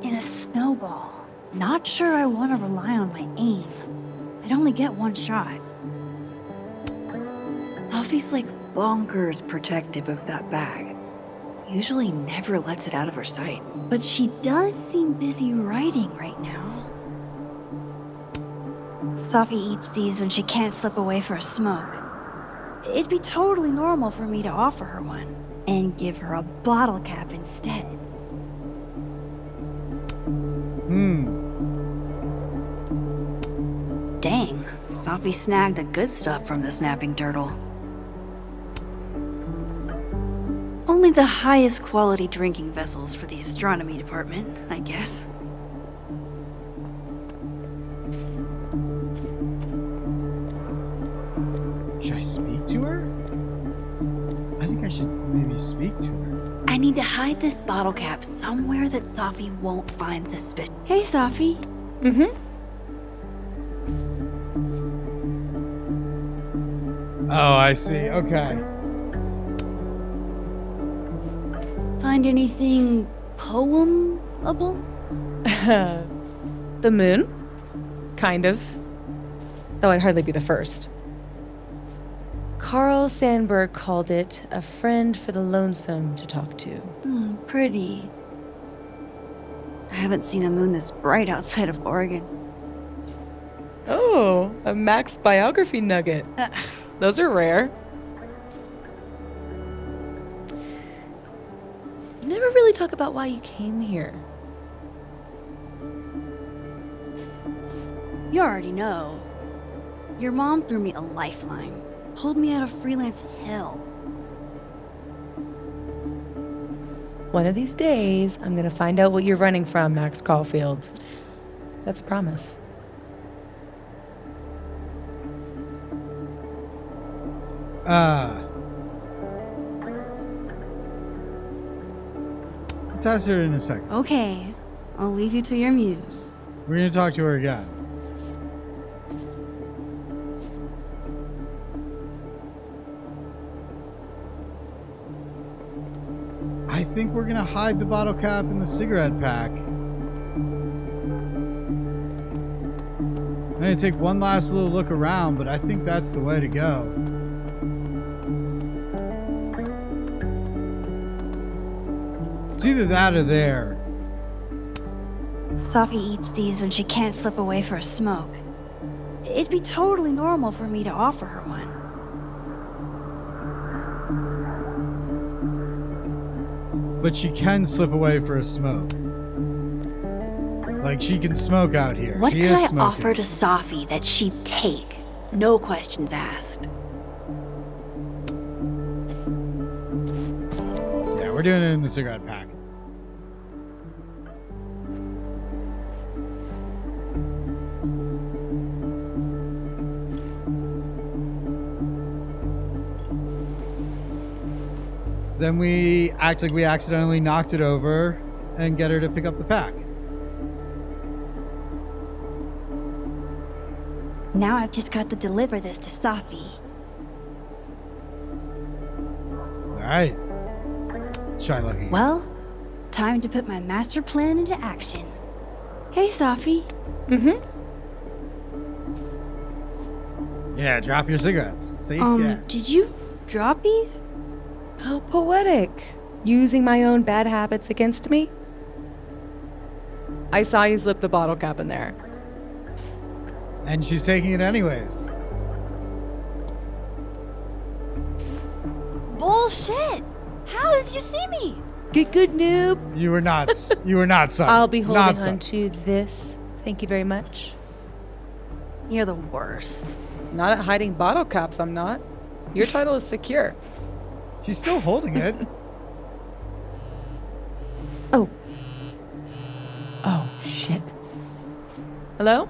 in a snowball? Not sure I want to rely on my aim. I'd only get one shot. Safi's like bonkers protective of that bag. Usually never lets it out of her sight. But she does seem busy writing right now. Safi eats these when she can't slip away for a smoke. It'd be totally normal for me to offer her one and give her a bottle cap instead. Dang, Safi snagged the good stuff from the snapping turtle. Only the highest quality drinking vessels for the astronomy department, I guess. Should I speak to her? I think I should maybe speak to her. I need to hide this bottle cap somewhere that Safi won't find suspicious. Hey, Safi. Oh, I see. Okay. Find anything poemable? The moon? Kind of. Though I'd hardly be the first. Carl Sandburg called it a friend for the lonesome to talk to. Pretty. I haven't seen a moon this bright outside of Oregon. Oh, a Max biography nugget. Those are rare. You never really talk about why you came here. You already know. Your mom threw me a lifeline. pulled me out of freelance hell. One of these days, I'm gonna find out what you're running from, Max Caulfield. That's a promise. Let's ask her in a second. Okay, I'll leave you to your muse. We're gonna talk to her again. I think we're gonna hide the bottle cap in the cigarette pack. I'm gonna take one last little look around, but I think that's the way to go. It's either that or there. Sophie eats these when she can't slip away for a smoke. It'd be totally normal for me to offer her one. But she can slip away for a smoke. Like, she can smoke out here. What She could is I smoking. offer to Sophie that she'd take? No questions asked. Yeah, we're doing it in the cigarette pack. Then we act like we accidentally knocked it over and get her to pick up the pack. Now I've just got to deliver this to Sophie. All right. Let's try lucky. Well, time to put my master plan into action. Hey, Sophie. Yeah, drop your cigarettes. See? Yeah. Did you drop these? How poetic. Using my own bad habits against me? I saw you slip the bottle cap in there. And she's taking it anyways. Bullshit! How did you see me? Get good, noob. You were not. You were not subtle. I'll be holding Not on subtle. to this. Thank you very much. You're the worst. Not at hiding bottle caps, I'm not. Your title is secure. She's still holding it. Oh. Oh, shit. Hello?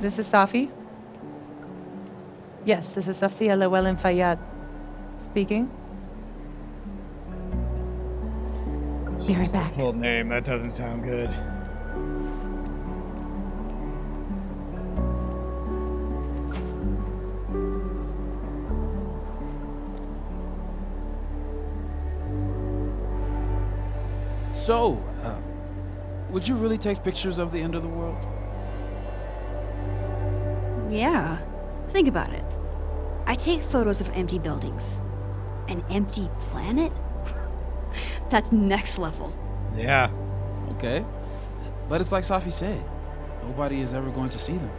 This is Safi? Yes, this is Safia Llewellyn Fayyad. Speaking. Be right back. Full name. That doesn't sound good. So, would you really take pictures of the end of the world? Yeah. Think about it. I take photos of empty buildings. An empty planet? That's next level. Yeah. Okay. But it's like Safi said, nobody is ever going to see them.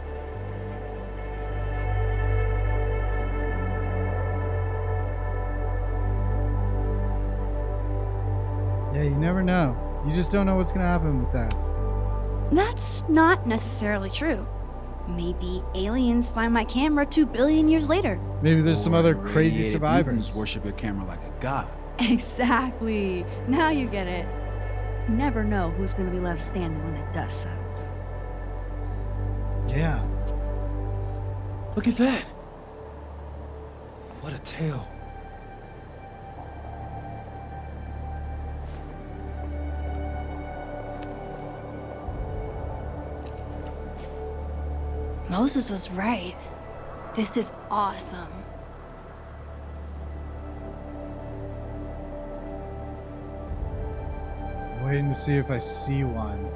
Yeah, you never know. You just don't know what's going to happen with that. That's not necessarily true. Maybe aliens find my camera 2 billion years later. Maybe there's some Or other irradiated crazy mutants survivors. worship your camera like a god. Exactly. Now you get it. You never know who's going to be left standing when the dust settles. Yeah. Look at that. What a tale. Moses was right. This is awesome. Waiting to see if I see one.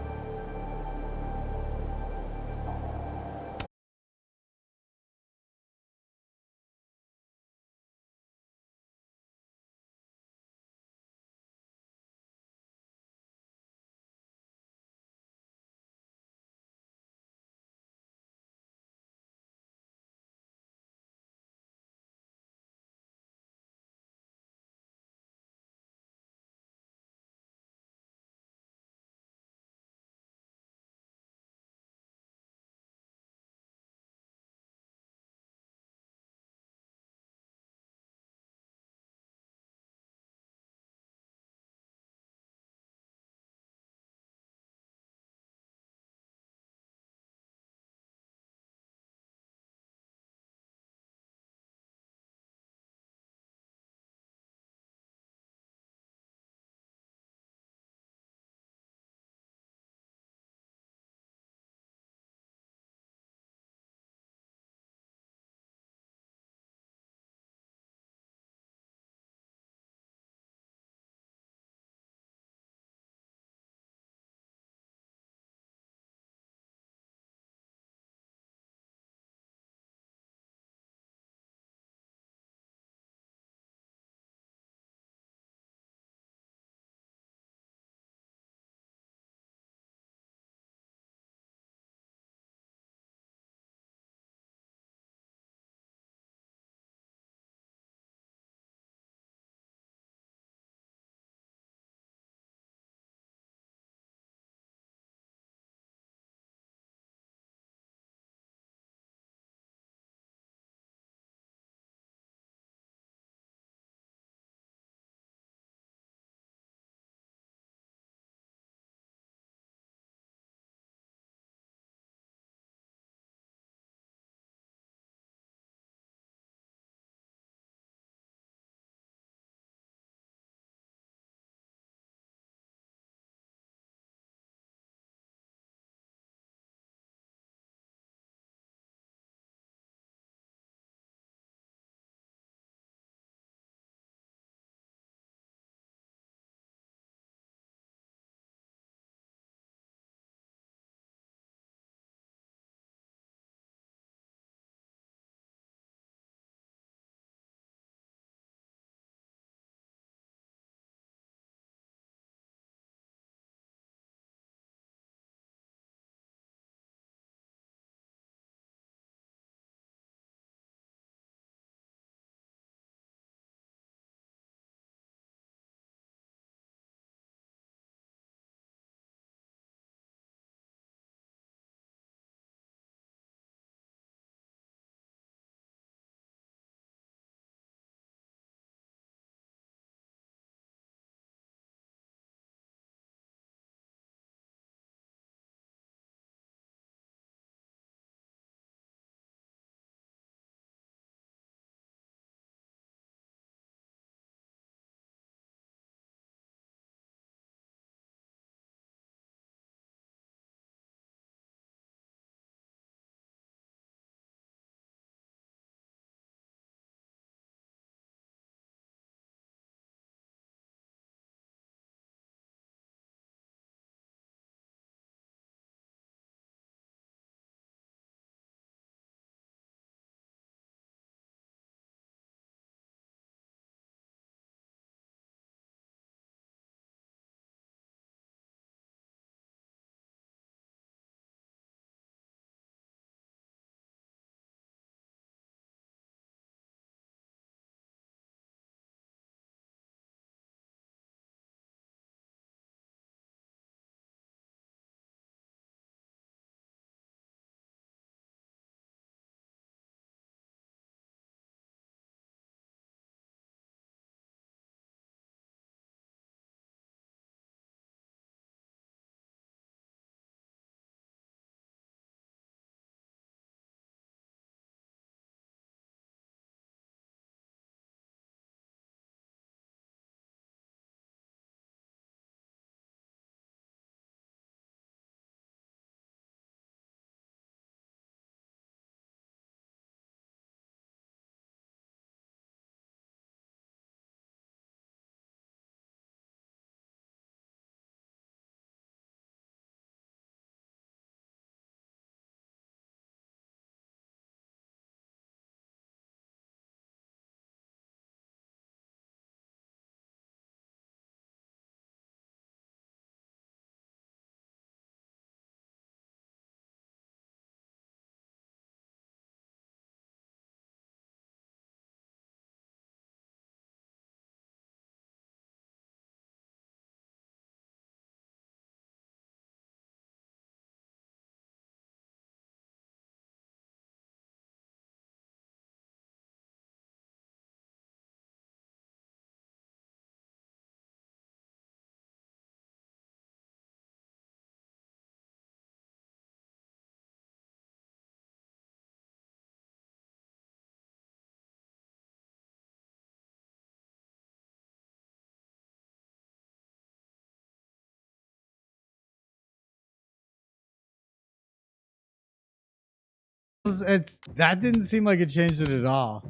It's that didn't seem like it changed it at all.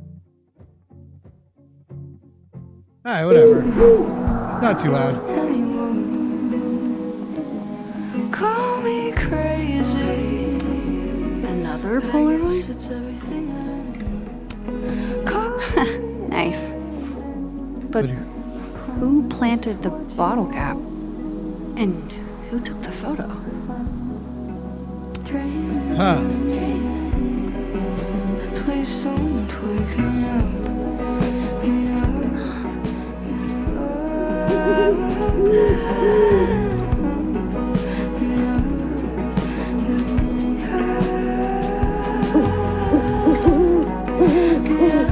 Alright, whatever. It's not too loud. Call me crazy. Another Polaroid? Nice. But who planted the bottle cap? And who took the photo? Huh. Please don't wake me up.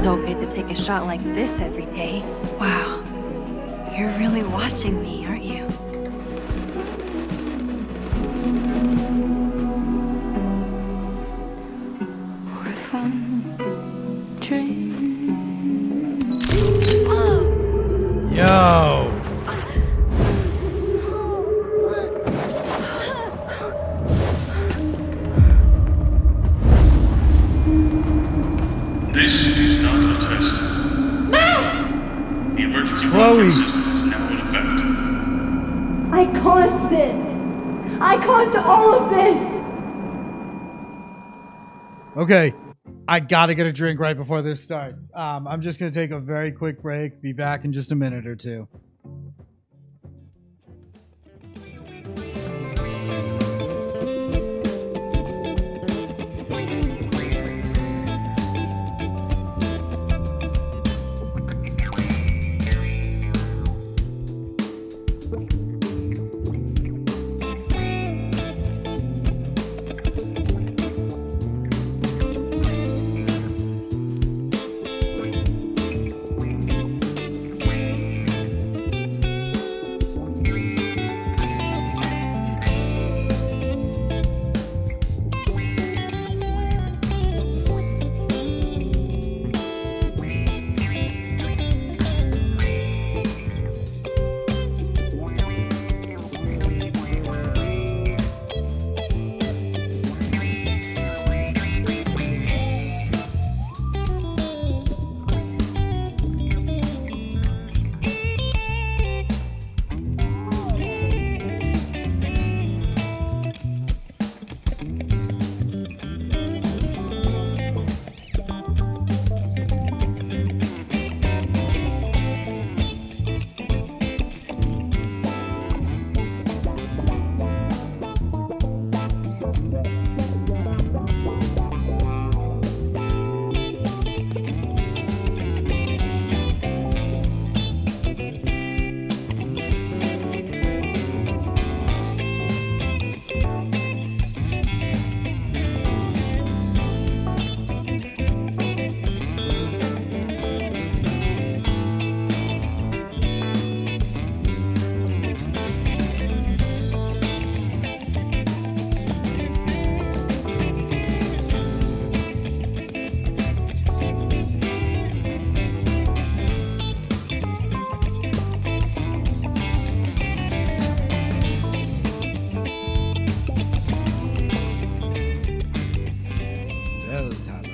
Don't get to take a shot like this every day. Wow. You're really watching me, aren't you? What if I'm dreaming? Yo. This is not a test. Max! The emergency Chloe. broadcast system is now in effect. I caused this! I caused all of this! Okay. I gotta get a drink right before this starts. I'm just gonna take a very quick break. Be back in just a minute or two.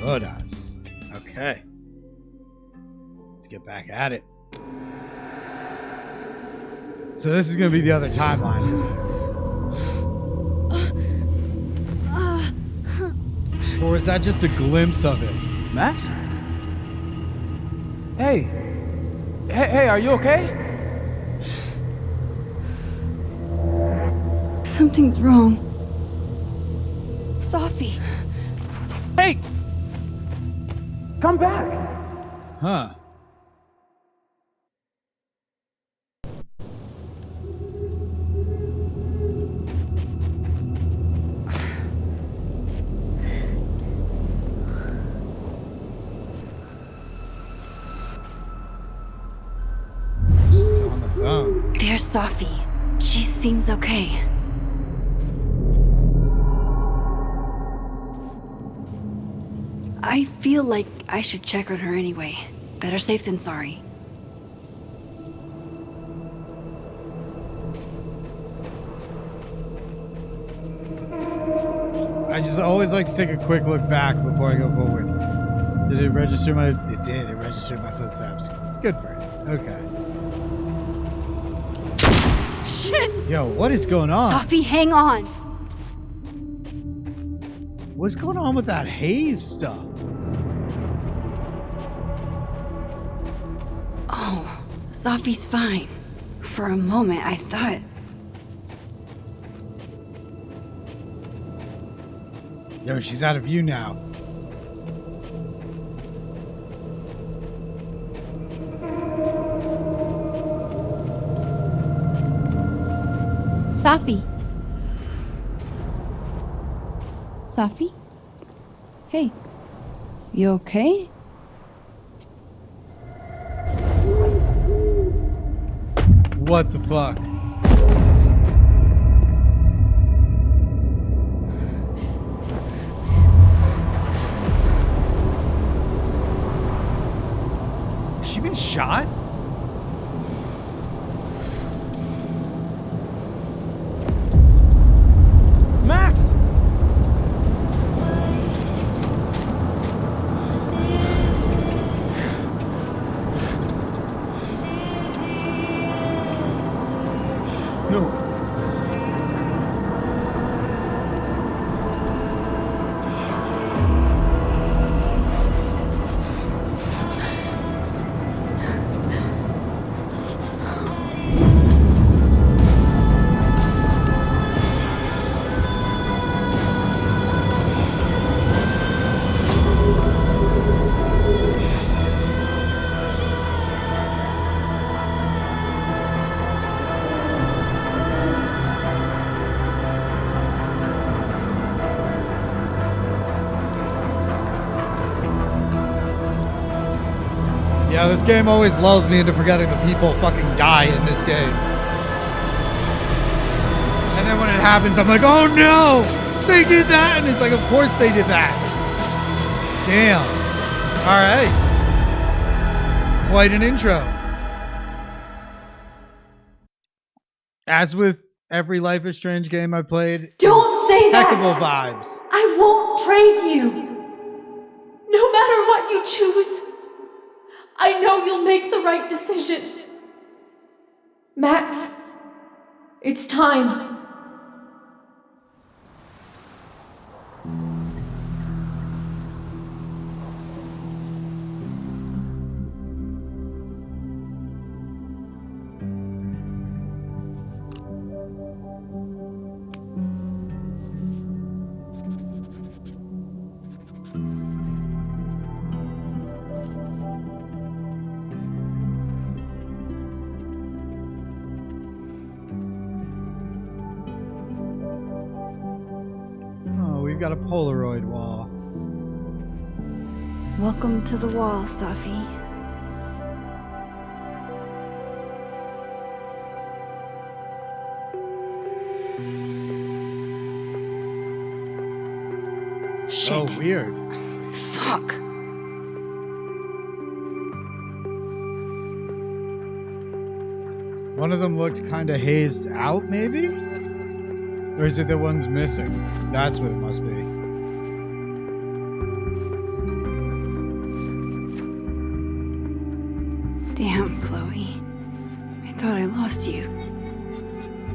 Horas. Okay. Let's get back at it. So this is going to be the other timeline, isn't it? Or is that just a glimpse of it? Max? Hey. Hey, are you okay? Something's wrong. Sophie. Hey! Come back! Huh. She's on the phone. There's Sophie. She seems okay. I feel like I should check on her anyway. Better safe than sorry. I just always like to take a quick look back before I go forward. Did it register my... It did. It registered my footsteps. Good for it. Okay. Shit! Yo, what is going on? Sophie, hang on. What's going on with that haze stuff? Oh, Sophie's fine. For a moment, I thought... Yo, she's out of view now. Sophie? Sophie? Hey, you okay? What the fuck? Has she been shot? Max! No. Yeah, this game always lulls me into forgetting the people fucking die in this game. And then when it happens, I'm like, oh no! They did that! And it's like, of course they did that. Damn. Alright. Quite an intro. As with every Life is Strange game I played, Don't say that! impeccable vibes. I won't trade you. No matter what you choose, I know you'll make the right decision. Max, it's time. We've got a Polaroid wall. Welcome to the wall, Sophie. Shit. Oh, weird. Fuck. One of them looked kind of hazed out, maybe? Or is it the one's missing? That's what it must be. Damn, Chloe. I thought I lost you.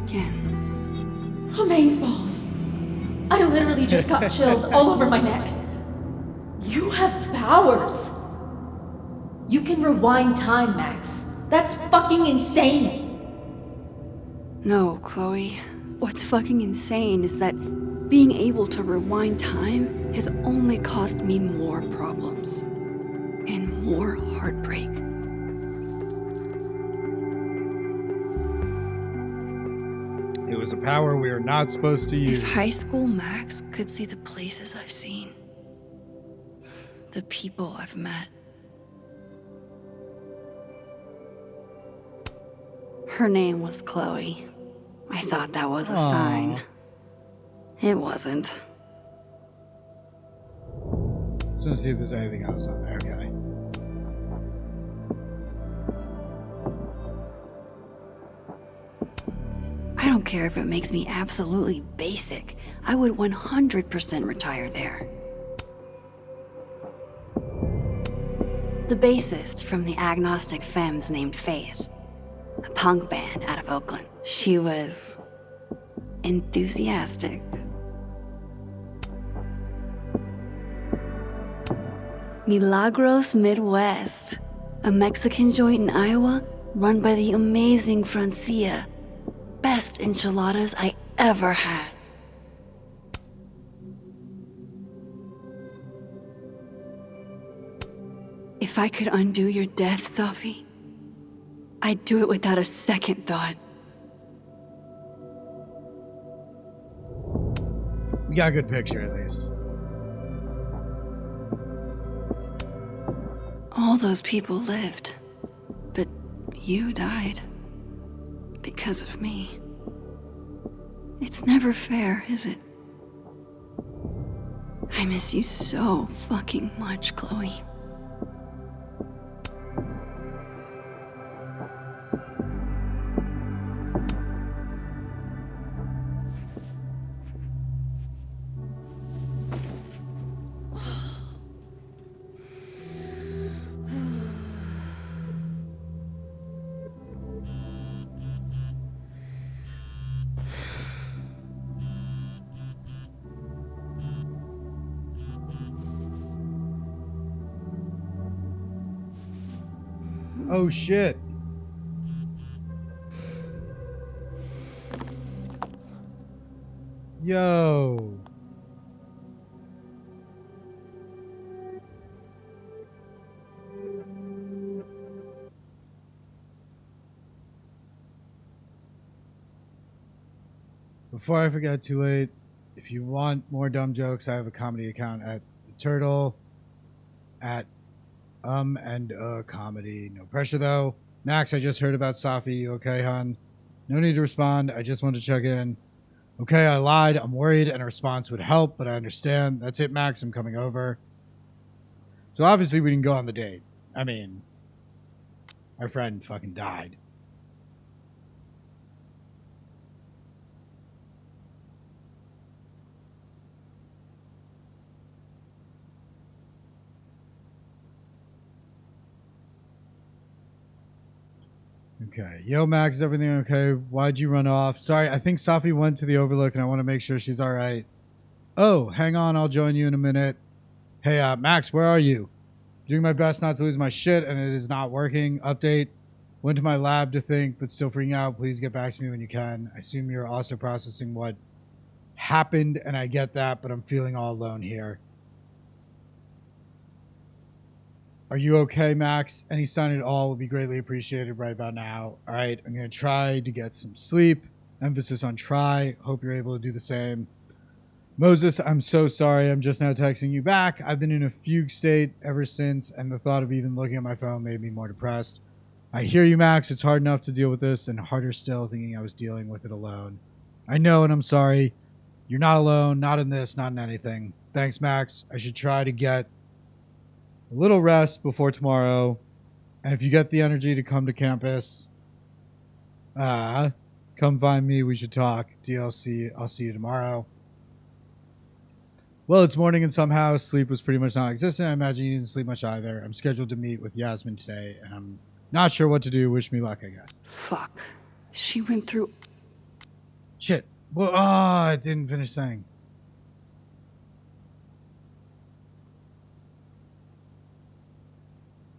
Again. Amazeballs. I literally just got chills all over my neck. You have powers. You can rewind time, Max. That's fucking insane. No, Chloe. What's fucking insane is that being able to rewind time has only caused me more problems. And more heartbreak. It was a power we are not supposed to use. If high school Max could see the places I've seen, the people I've met. Her name was Chloe. I thought that was a sign. It wasn't. Just want to see if there's anything else on there, okay. I don't care if it makes me absolutely basic. I would 100% retire there. The bassist from the agnostic femmes named Faith, a punk band out of Oakland. She was enthusiastic. Milagros Midwest, a Mexican joint in Iowa run by the amazing Francia. Best enchiladas I ever had. If I could undo your death, Safi, I'd do it without a second thought. We got a good picture at least. All those people lived, but you died because of me. It's never fair, is it? I miss you so fucking much, Chloe. Oh shit. Yo. Before I forget too late, if you want more dumb jokes, I have a comedy account at the Turtle at and comedy. No pressure though. Max, I just heard about Safi. You okay, hon? No need to respond. I just want to check in. Okay, I lied. I'm worried and a response would help, but I understand. That's it, Max. I'm coming over. So obviously we didn't go on the date. I mean, our friend fucking died. Okay. Yo, Max, is everything okay? Why'd you run off? Sorry, I think Safi went to the Overlook and I want to make sure she's all right. Oh, hang on. I'll join you in a minute. Hey, Max, where are you? Doing my best not to lose my shit and it is not working. Update. Went to my lab to think, but still freaking out. Please get back to me when you can. I assume you're also processing what happened, and I get that, but I'm feeling all alone here. Are you okay, Max? Any sign at all would be greatly appreciated right about now. All right, I'm going to try to get some sleep. Emphasis on try. Hope you're able to do the same. Moses, I'm so sorry. I'm just now texting you back. I've been in a fugue state ever since, and the thought of even looking at my phone made me more depressed. I hear you, Max. It's hard enough to deal with this, and harder still thinking I was dealing with it alone. I know, and I'm sorry. You're not alone. Not in this. Not in anything. Thanks, Max. I should try to get a little rest before tomorrow. And if you get the energy to come to campus, come find me. We should talk. DLC. I'll see you tomorrow. Well, it's morning and somehow sleep was pretty much non-existent. I imagine you didn't sleep much either. I'm scheduled to meet with Yasmin today, and I'm not sure what to do. Wish me luck, I guess. Fuck. She went through... Shit. Well, I didn't finish saying.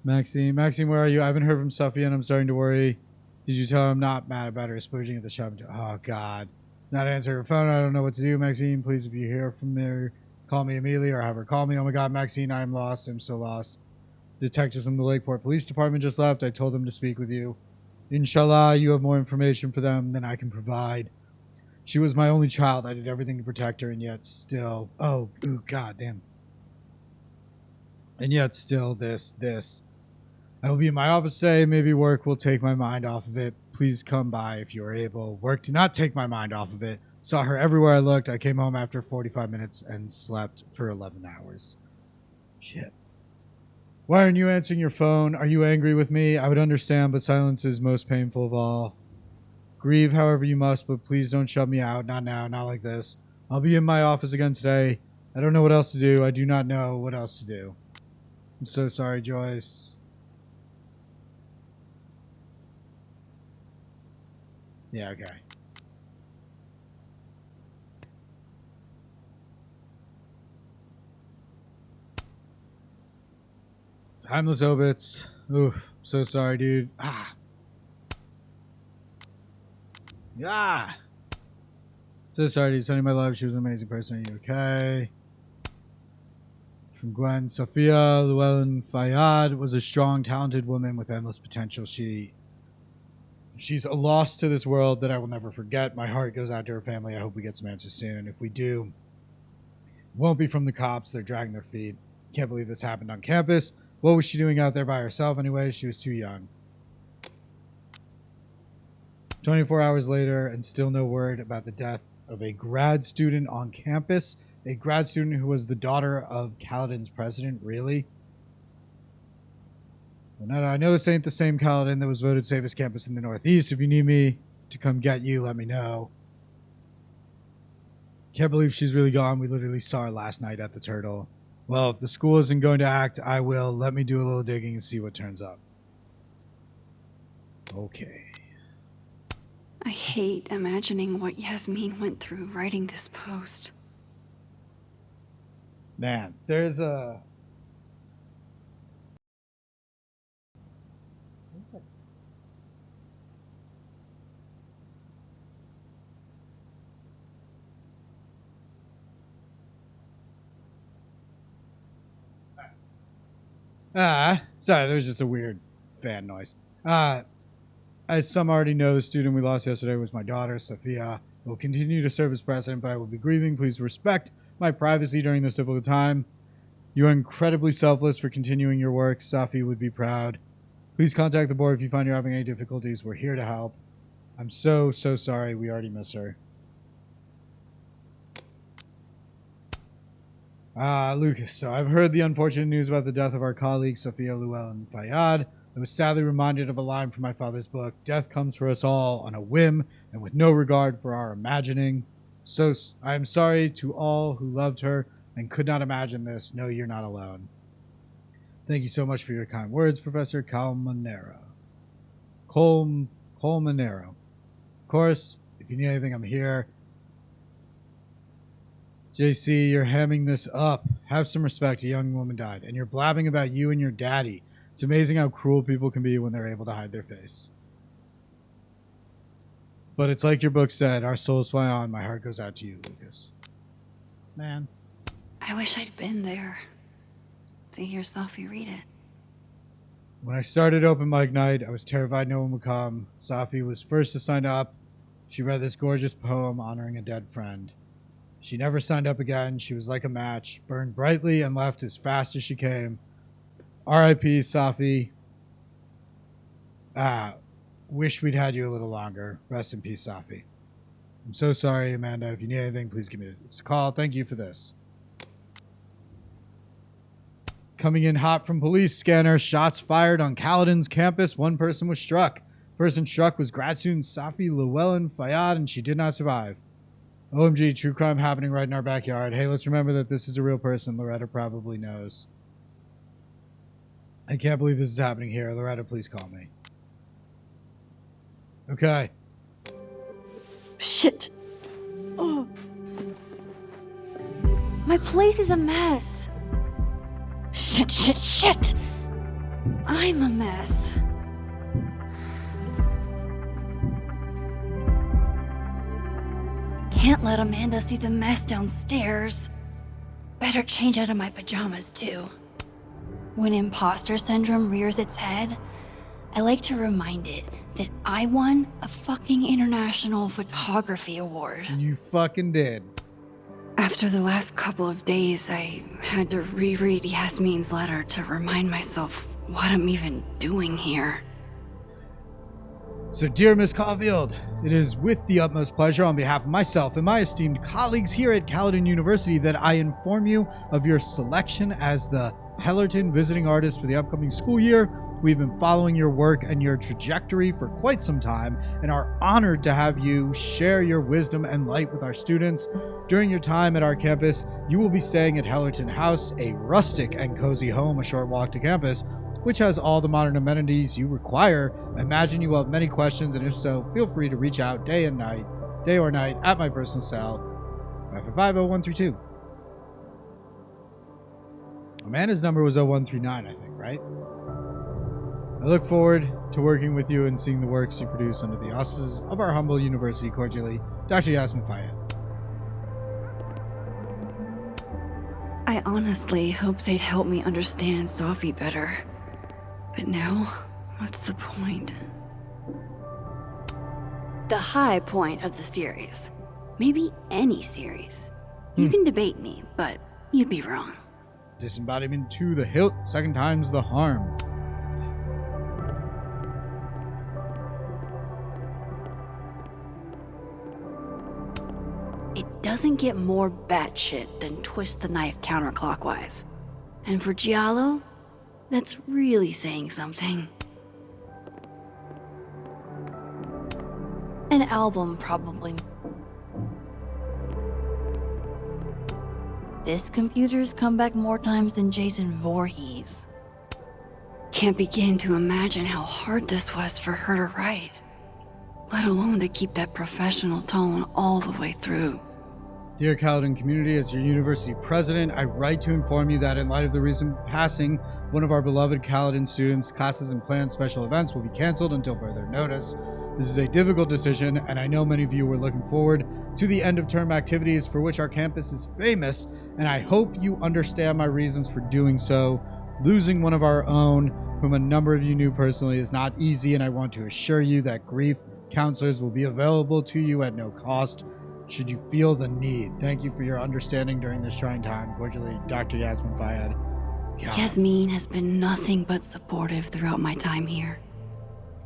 Maxine, where are you? I haven't heard from Safi and I'm starting to worry. Did you tell her I'm not mad about her exposing at the shop? Oh, God. Not answering her phone. I don't know what to do. Maxine, please, if you hear from her, call me immediately or have her call me. Oh, my God, Maxine, I am lost. I'm so lost. Detectives from the Lakeport Police Department just left. I told them to speak with you. Inshallah, you have more information for them than I can provide. She was my only child. I did everything to protect her, and yet still... God damn. And yet still this. I will be in my office today. Maybe work will take my mind off of it. Please come by if you are able. Work did not take my mind off of it. Saw her everywhere I looked. I came home after 45 minutes and slept for 11 hours. Shit. Why aren't you answering your phone? Are you angry with me? I would understand, but silence is most painful of all. Grieve however you must, but please don't shut me out. Not now, not like this. I'll be in my office again today. I don't know what else to do. I do not know what else to do. I'm so sorry, Joyce. Yeah, okay. Timeless obits. Oof. So sorry, dude. Ah. Yeah. So sorry, dude. Sending my love. She was an amazing person. Are you okay? From Gwen. Sophia Llewellyn Fayyad was a strong, talented woman with endless potential. She's a loss to this world that I will never forget. My heart goes out to her family. I hope we get some answers soon. If we do, it won't be from the cops. They're dragging their feet. Can't believe this happened on campus. What was she doing out there by herself anyway? She was too young. 24 hours later, and still no word about the death of a grad student on campus. A grad student who was the daughter of Caledon's president. Really? Well, no, I know this ain't the same Caledon that was voted safest campus in the Northeast. If you need me to come get you, let me know. Can't believe she's really gone. We literally saw her last night at the Turtle. Well, if the school isn't going to act, I will. Let me do a little digging and see what turns up. Okay. I hate imagining what Yasmin went through writing this post. Man, there's a... sorry, there was just a weird fan noise. As some already know, the student we lost yesterday was my daughter, Sophia. I will continue to serve as president, but I will be grieving. Please respect my privacy during this difficult time. You are incredibly selfless for continuing your work. Safi would be proud. Please contact the board if you find you're having any difficulties. We're here to help. I'm so sorry. We already miss her. Lucas, so I've heard the unfortunate news about the death of our colleague, Sophia Llewellyn Fayyad. I was sadly reminded of a line from my father's book. Death comes for us all on a whim and with no regard for our imagining. So I am sorry to all who loved her and could not imagine this. No, you're not alone. Thank you so much for your kind words, Professor Colmenero. Colmenero. Of course, if you need anything, I'm here. JC, you're hamming this up. Have some respect. A young woman died, and you're blabbing about you and your daddy. It's amazing how cruel people can be when they're able to hide their face. But it's like your book said, our souls fly on. My heart goes out to you, Lucas. Man. I wish I'd been there to hear Safi read it. When I started open mic night, I was terrified no one would come. Safi was first to sign up. She read this gorgeous poem honoring a dead friend. She never signed up again. She was like a match, burned brightly and left as fast as she came. R.I.P. Safi. Wish we'd had you a little longer. Rest in peace, Safi. I'm so sorry, Amanda. If you need anything, please give me a call. Thank you for this. Coming in hot from police scanner. Shots fired on Caledon's campus. One person was struck. Person struck was grad student Safi Llewellyn Fayyad, and she did not survive. OMG, true crime happening right in our backyard. Hey, let's remember that this is a real person. Loretta probably knows. I can't believe this is happening here. Loretta, please call me. Okay. Shit. Oh. My place is a mess. Shit. I'm a mess. Can't let Amanda see the mess downstairs. Better change out of my pajamas, too. When imposter syndrome rears its head, I like to remind it that I won a fucking international photography award. You fucking did. After the last couple of days, I had to reread Yasmin's letter to remind myself what I'm even doing here. So, dear Miss Caulfield, it is with the utmost pleasure on behalf of myself and my esteemed colleagues here at Caledon University that I inform you of your selection as the Hellerton Visiting Artist for the upcoming school year. We've been following your work and your trajectory for quite some time and are honored to have you share your wisdom and light with our students. During your time at our campus, you will be staying at Hellerton House, a rustic and cozy home a short walk to campus, which has all the modern amenities you require. I imagine you will have many questions, and if so, feel free to reach out day or night, at my personal cell, 555-0132. Amanda's number was 0139, I think, right? I look forward to working with you and seeing the works you produce under the auspices of our humble university. Cordially, Dr. Yasmin Fayed. I honestly hoped they'd help me understand Sophie better. But now, what's the point? The high point of the series. Maybe any series. You can debate me, but you'd be wrong. Disembodiment to the hilt, second time's the harm. It doesn't get more batshit than twist the knife counterclockwise. And for Giallo, that's really saying something. An album, probably. This computer's come back more times than Jason Voorhees. Can't begin to imagine how hard this was for her to write, let alone to keep that professional tone all the way through. Dear Caledon community, as your university president, I write to inform you that in light of the recent passing, one of our beloved Caledon students, classes and planned special events will be canceled until further notice. This is a difficult decision, and I know many of you were looking forward to the end of term activities for which our campus is famous, and I hope you understand my reasons for doing so. Losing one of our own, whom a number of you knew personally, is not easy, and I want to assure you that grief counselors will be available to you at no cost should you feel the need. Thank you for your understanding during this trying time. Cordially, Dr. Yasmin Fayed. Yasmin has been nothing but supportive throughout my time here,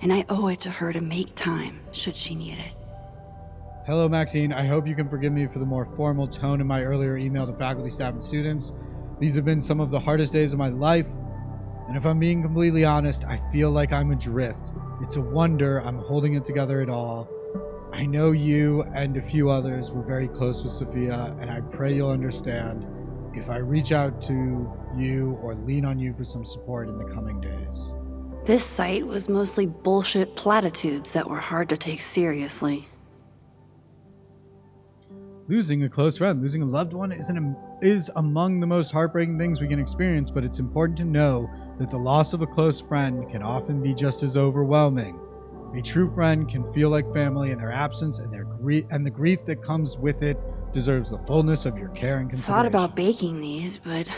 and I owe it to her to make time should she need it. Hello, Maxine. I hope you can forgive me for the more formal tone in my earlier email to faculty, staff, and students. These have been some of the hardest days of my life, and if I'm being completely honest, I feel like I'm adrift. It's a wonder I'm holding it together at all. I know you and a few others were very close with Sophia, and I pray you'll understand if I reach out to you or lean on you for some support in the coming days. This site was mostly bullshit platitudes that were hard to take seriously. Losing a close friend, losing a loved one is among the most heartbreaking things we can experience, but it's important to know that the loss of a close friend can often be just as overwhelming. A true friend can feel like family, and their absence and the grief that comes with it deserves the fullness of your care and consideration. Thought about baking these, but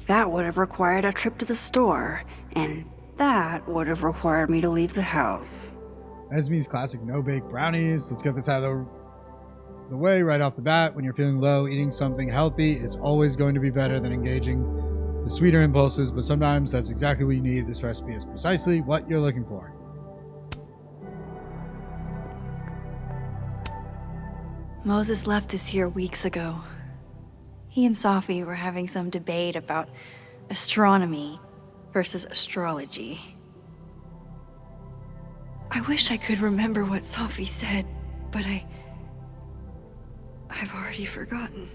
that would have required a trip to the store, and that would have required me to leave the house. Esme's classic no-bake brownies. Let's get this out of the way right off the bat. When you're feeling low, eating something healthy is always going to be better than engaging the sweeter impulses, but sometimes that's exactly what you need. This recipe is precisely what you're looking for. Moses left us here weeks ago. He and Sophie were having some debate about astronomy versus astrology. I wish I could remember what Sophie said, but I've already forgotten.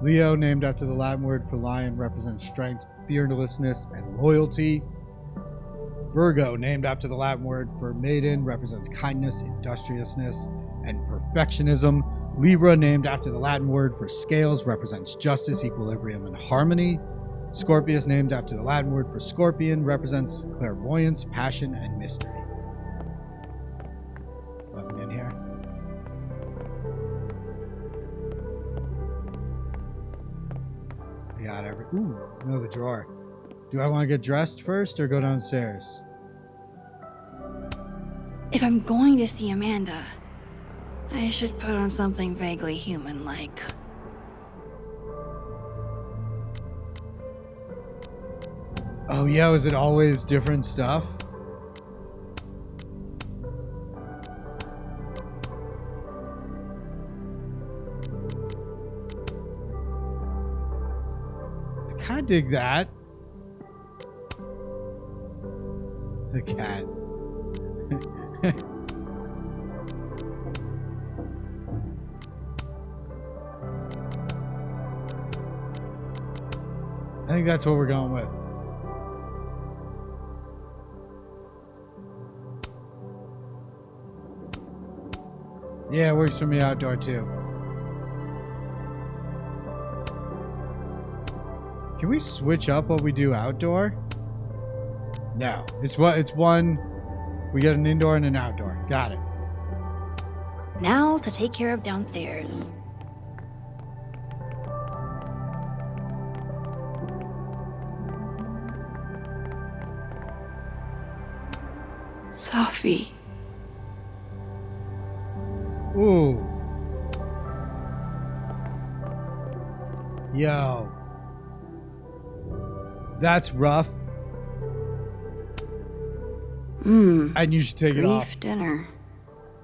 Leo, named after the Latin word for lion, represents strength, fearlessness, and loyalty. Virgo, named after the Latin word for maiden, represents kindness, industriousness, and perfectionism. Libra, named after the Latin word for scales, represents justice, equilibrium, and harmony. Scorpius, named after the Latin word for scorpion, represents clairvoyance, passion, and mystery. Nothing in here. We got every... Ooh, no, the drawer. Do I want to get dressed first or go downstairs? If I'm going to see Amanda, I should put on something vaguely human-like. Oh yeah, was it always different stuff? I kinda dig that. The cat. I think that's what we're going with. Yeah, it works for me outdoor too. Can we switch up what we do outdoor? No. It's one. We get an indoor and an outdoor. Got it. Now to take care of downstairs. Sophie. Ooh. Yo. That's rough. And you should take it off. Brief dinner.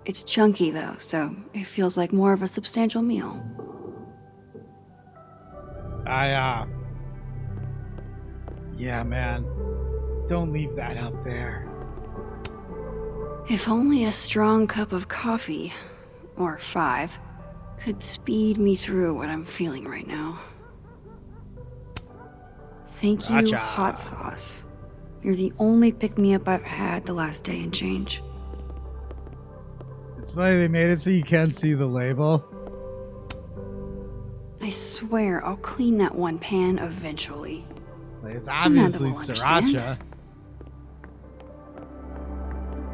It's chunky though, so it feels like more of a substantial meal. Yeah, man. Don't leave that up there. If only a strong cup of coffee, or 5, could speed me through what I'm feeling right now. Thank you, Sriracha. hot sauce. You're the only pick-me-up I've had the last day and change. It's funny they made it so you can't see the label. I swear I'll clean that one pan eventually. Like, it's obviously None of them will understand. sriracha.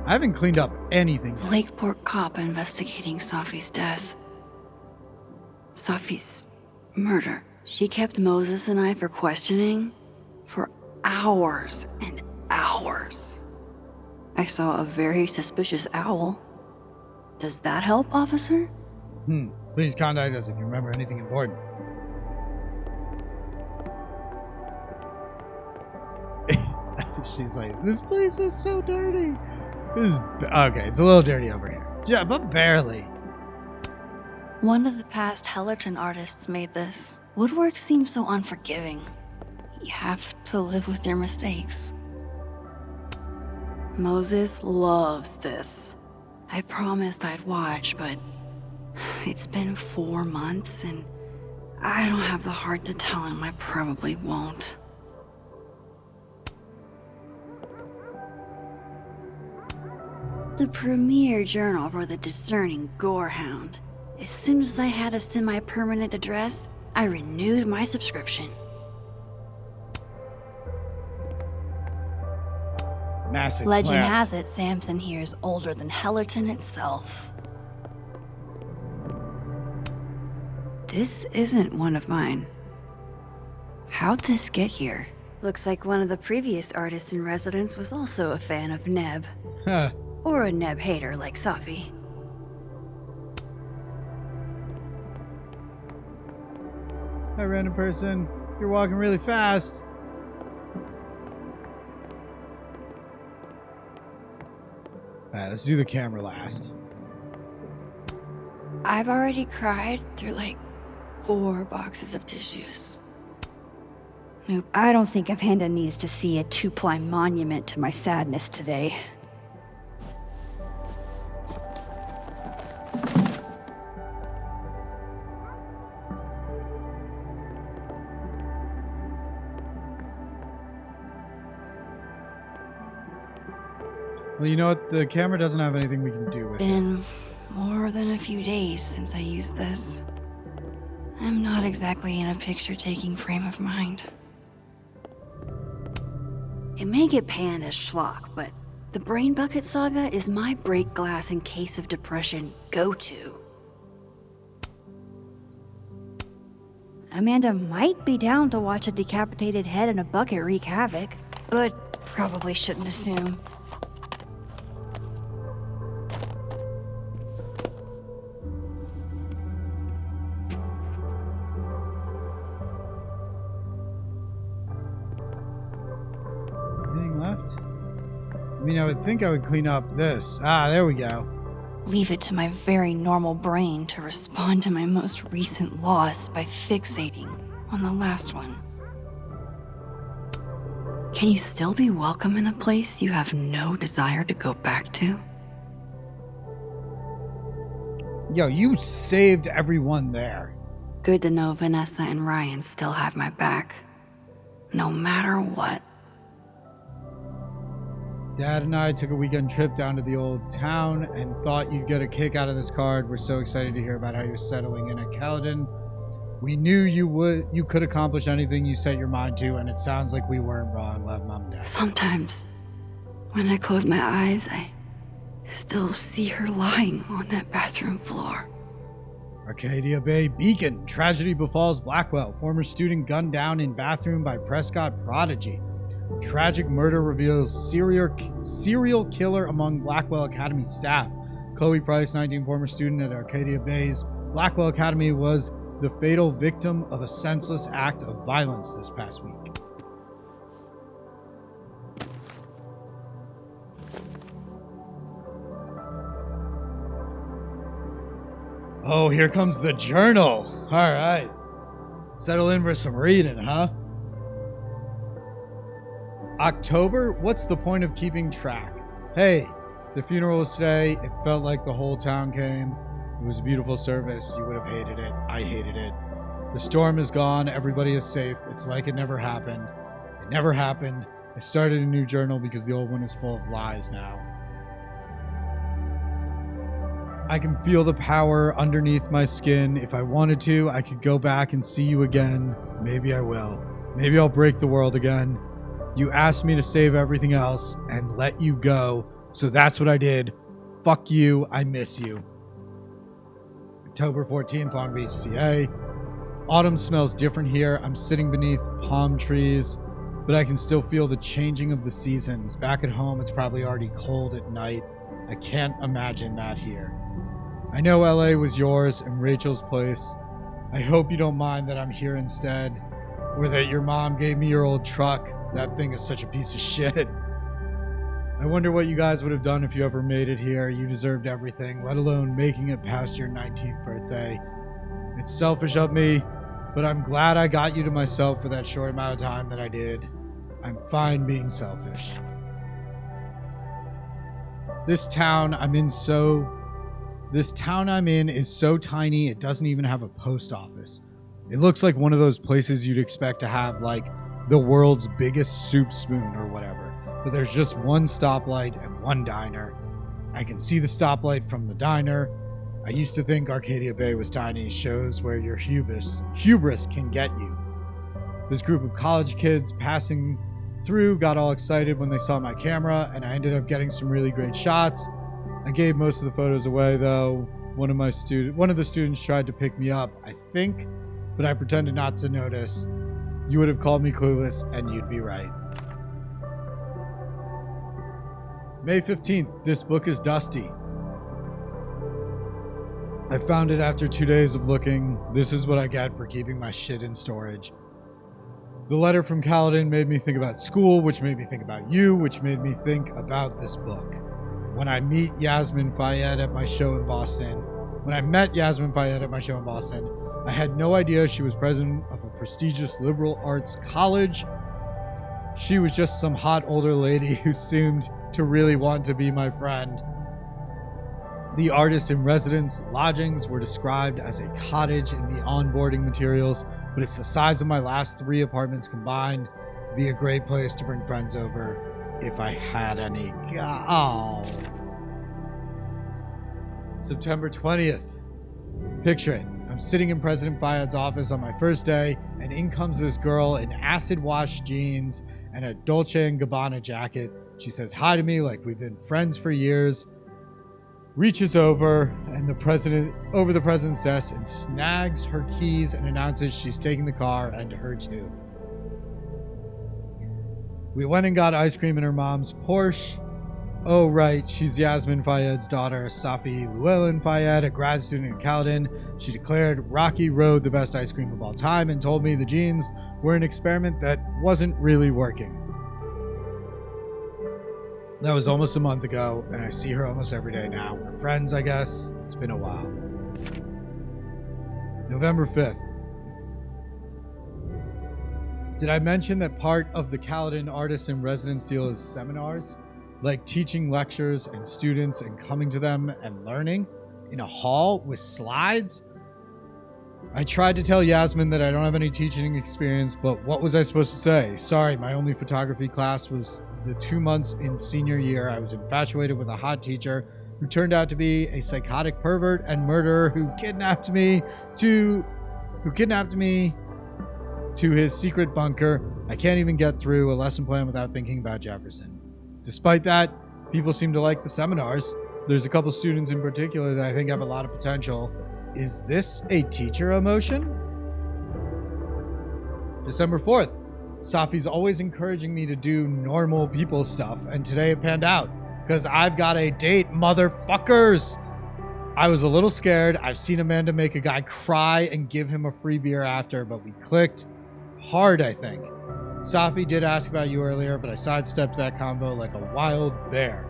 I haven't cleaned up anything. Lakeport cop investigating Safi's death. Safi's murder. She kept Moses and I for questioning for hours and hours. I saw a very suspicious owl. Does that help, officer? Please contact us if you remember anything important. She's like, this place is so dirty. Okay, it's a little dirty over here. Yeah, but barely. One of the past Hellerton artists made this. Woodwork seems so unforgiving. You have to live with your mistakes. Moses loves this. I promised I'd watch, but it's been 4 months and I don't have the heart to tell him I probably won't. The premier journal for the discerning gorehound. As soon as I had a semi-permanent address, I renewed my subscription. Massive Legend clap. has it Samson here is older than Hellerton itself. This isn't one of mine. How'd this get here? Looks like one of the previous artists in residence was also a fan of Neb. Huh. Or a Neb hater like Safi. Hi, random person. You're walking really fast. Alright, let's do the camera last. I've already cried through like 4 boxes of tissues. Nope, I don't think Amanda needs to see a 2-ply monument to my sadness today. Well, you know what? The camera doesn't have anything we can do with it. Been more than a few days since I used this. I'm not exactly in a picture-taking frame of mind. It may get panned as schlock, but the Brain Bucket Saga is my break glass in case of depression go-to. Amanda might be down to watch a decapitated head in a bucket wreak havoc, but probably shouldn't assume. Anything left? I mean, I would think I would clean up this. Ah, there we go. Leave it to my very normal brain to respond to my most recent loss by fixating on the last one. Can you still be welcome in a place you have no desire to go back to? Yo, you saved everyone there. Good to know Vanessa and Ryan still have my back. No matter what. Dad and I took a weekend trip down to the old town and thought you'd get a kick out of this card. We're so excited to hear about how you're settling in at Caledon. We knew you could accomplish anything you set your mind to, and it sounds like we weren't wrong. Love, Mom and Dad. Sometimes, when I close my eyes, I still see her lying on that bathroom floor. Arcadia Bay Beacon. Tragedy befalls Blackwell. Former student gunned down in bathroom by Prescott prodigy. Tragic murder reveals serial killer among Blackwell Academy staff. Chloe Price, 19, former student at Arcadia Bay's Blackwell Academy, was the fatal victim of a senseless act of violence this past week. Oh, here comes the journal. All right. Settle in for some reading, huh? October? What's the point of keeping track? Hey, the funeral was today. It felt like the whole town came. It was a beautiful service. You would have hated it. I hated it. The storm is gone. Everybody is safe. It's like it never happened. It never happened. I started a new journal because the old one is full of lies now. I can feel the power underneath my skin. If I wanted to, I could go back and see you again. Maybe I will. Maybe I'll break the world again. You asked me to save everything else and let you go, so that's what I did. Fuck you. I miss you. October 14th, Long Beach, CA. Autumn smells different here. I'm sitting beneath palm trees, but I can still feel the changing of the seasons. Back at home, it's probably already cold at night. I can't imagine that here. I know LA was yours and Rachel's place. I hope you don't mind that I'm here instead, or that your mom gave me your old truck. That thing is such a piece of shit. I wonder what you guys would have done if you ever made it here. You deserved everything, let alone making it past your 19th birthday. It's selfish of me, but I'm glad I got you to myself for that short amount of time that I did. I'm fine being selfish. This town I'm in is so tiny it doesn't even have a post office. It looks like one of those places you'd expect to have like the world's biggest soup spoon or whatever. But there's just one stoplight and one diner. I can see the stoplight from the diner. I used to think Arcadia Bay was tiny. Shows where your hubris can get you. This group of college kids passing through got all excited when they saw my camera, and I ended up getting some really great shots. I gave most of the photos away though. One of the students tried to pick me up, I think, but I pretended not to notice. You would have called me clueless, and you'd be right. May 15th, this book is dusty. I found it after 2 days of looking. This is what I get for keeping my shit in storage. The letter from Caledon made me think about school, which made me think about you, which made me think about this book. When I met Yasmin Fayed at my show in Boston, I had no idea she was president of a prestigious liberal arts college. She was just some hot older lady who seemed to really want to be my friend. The artist in residence lodgings were described as a cottage in the onboarding materials, but it's the size of my last 3 apartments combined. It'd be a great place to bring friends over if I had any. Oh. September 20th. Picture it. I'm sitting in President Fayed's office on my first day, and in comes this girl in acid-wash jeans and a Dolce & Gabbana jacket. She says hi to me like we've been friends for years, reaches over the president's desk and snags her keys and announces she's taking the car and her too. We went and got ice cream in her mom's Porsche. Oh, right, she's Yasmin Fayed's daughter, Safi Llewellyn Fayed, a grad student in Caledon. She declared Rocky Road the best ice cream of all time and told me the jeans were an experiment that wasn't really working. That was almost a month ago, and I see her almost every day now. We're friends, I guess. It's been a while. November 5th. Did I mention that part of the Kaladin Artist in Residence deal is seminars? Like teaching lectures and students and coming to them and learning in a hall with slides? I tried to tell Yasmin that I don't have any teaching experience, but what was I supposed to say? Sorry, my only photography class was the 2 months in senior year. I was infatuated with a hot teacher who turned out to be a psychotic pervert and murderer who kidnapped me to his secret bunker. I can't even get through a lesson plan without thinking about Jefferson. Despite that, people seem to like the seminars. There's a couple students in particular that I think have a lot of potential. Is this a teacher emotion? December 4th. Safi's always encouraging me to do normal people stuff, and today it panned out. Because I've got a date, motherfuckers! I was a little scared. I've seen Amanda make a guy cry and give him a free beer after, but we clicked hard, I think. Safi did ask about you earlier, but I sidestepped that combo like a wild bear.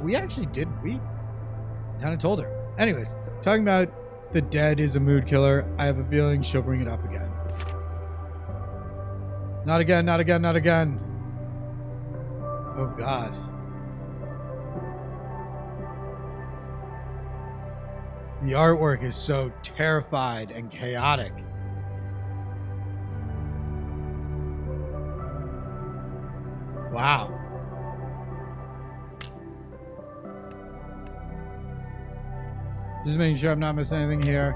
We kind of told her. Anyways, talking about the dead is a mood killer, I have a feeling she'll bring it up again. Not again, not again, not again. Oh, God. The artwork is so terrified and chaotic. Wow. Just making sure I'm not missing anything here.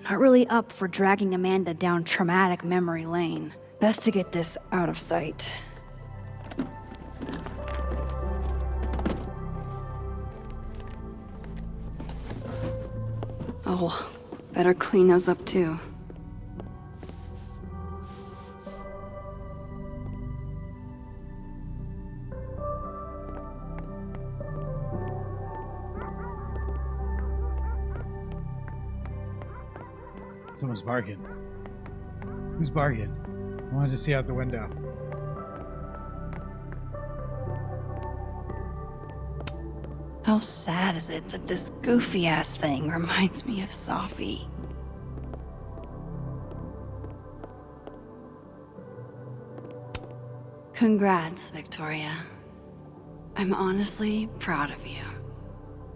Not really up for dragging Amanda down traumatic memory lane. Best to get this out of sight. Oh, better clean those up too. Someone's barking. Who's barking? I wanted to see out the window. How sad is it that this goofy-ass thing reminds me of Safi? Congrats, Victoria. I'm honestly proud of you.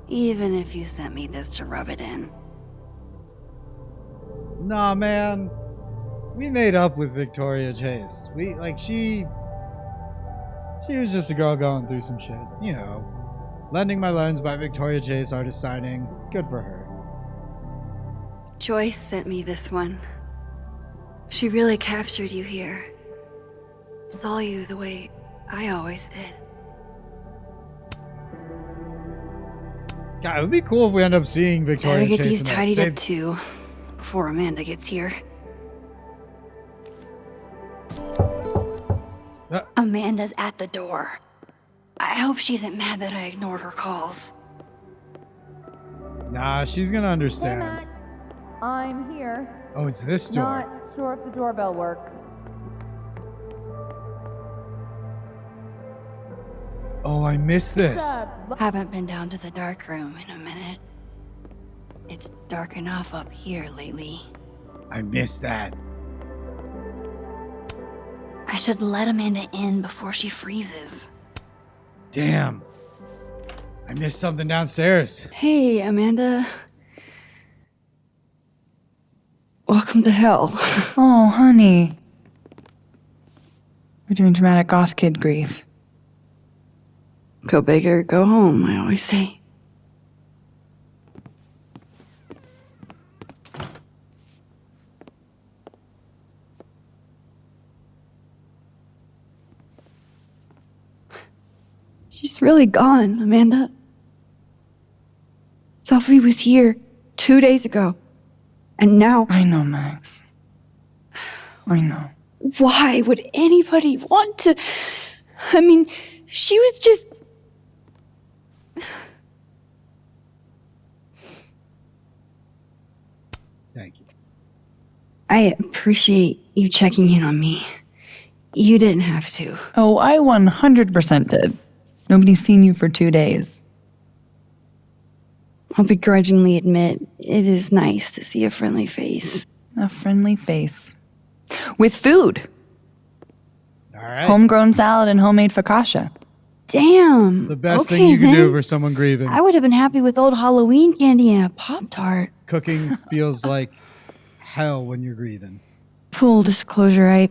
Even if you sent me this to rub it in. Nah, man. We made up with Victoria Chase. She was just a girl going through some shit. You know. Lending My Lens by Victoria Chase, artist signing. Good for her. Joyce sent me this one. She really captured you here. Saw you the way I always did. God, it would be cool if we end up seeing Victoria Better Chase get these in this. tidied up too, before Amanda gets here. Amanda's at the door. I hope she isn't mad that I ignored her calls. Nah, she's gonna understand. Hey, Matt. I'm here. Oh, it's this door. Not sure if the doorbell worked. Oh, I missed this. Haven't been down to the dark room in a minute. It's dark enough up here lately. I missed that. I should let Amanda in before she freezes. Damn. I missed something downstairs. Hey, Amanda. Welcome to hell. Oh, honey. We're doing dramatic goth kid grief. Go big or go home, I always say. She's really gone, Amanda. Safi was here 2 days ago. And now... I know, Max. I know. Why would anybody want to... I mean, she was just... Thank you. I appreciate you checking in on me. You didn't have to. Oh, I 100% did. Nobody's seen you for 2 days. I'll begrudgingly admit it is nice to see a friendly face. A friendly face. With food. All right. Homegrown salad and homemade focaccia. Damn. The best okay, thing you can do then. for someone grieving. I would have been happy with old Halloween candy and a Pop-Tart. Cooking feels like hell when you're grieving. Full disclosure, I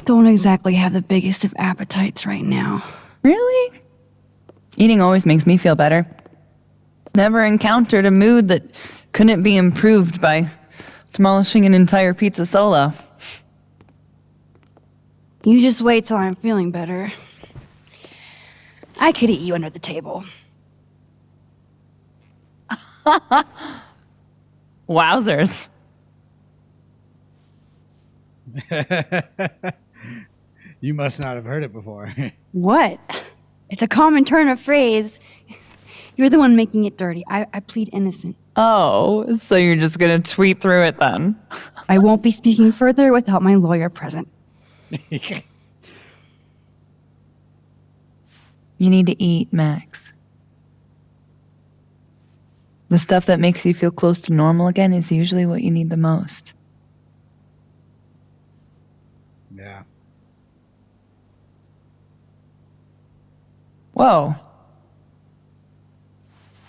don't exactly have the biggest of appetites right now. Really? Eating always makes me feel better. Never encountered a mood that couldn't be improved by demolishing an entire pizza solo. You just wait till I'm feeling better. I could eat you under the table. Wowzers. You must not have heard it before. What? It's a common turn of phrase. You're the one making it dirty. I plead innocent. Oh, so you're just gonna tweet through it then? I won't be speaking further without my lawyer present. You need to eat, Max. The stuff that makes you feel close to normal again is usually what you need the most. Yeah. Whoa.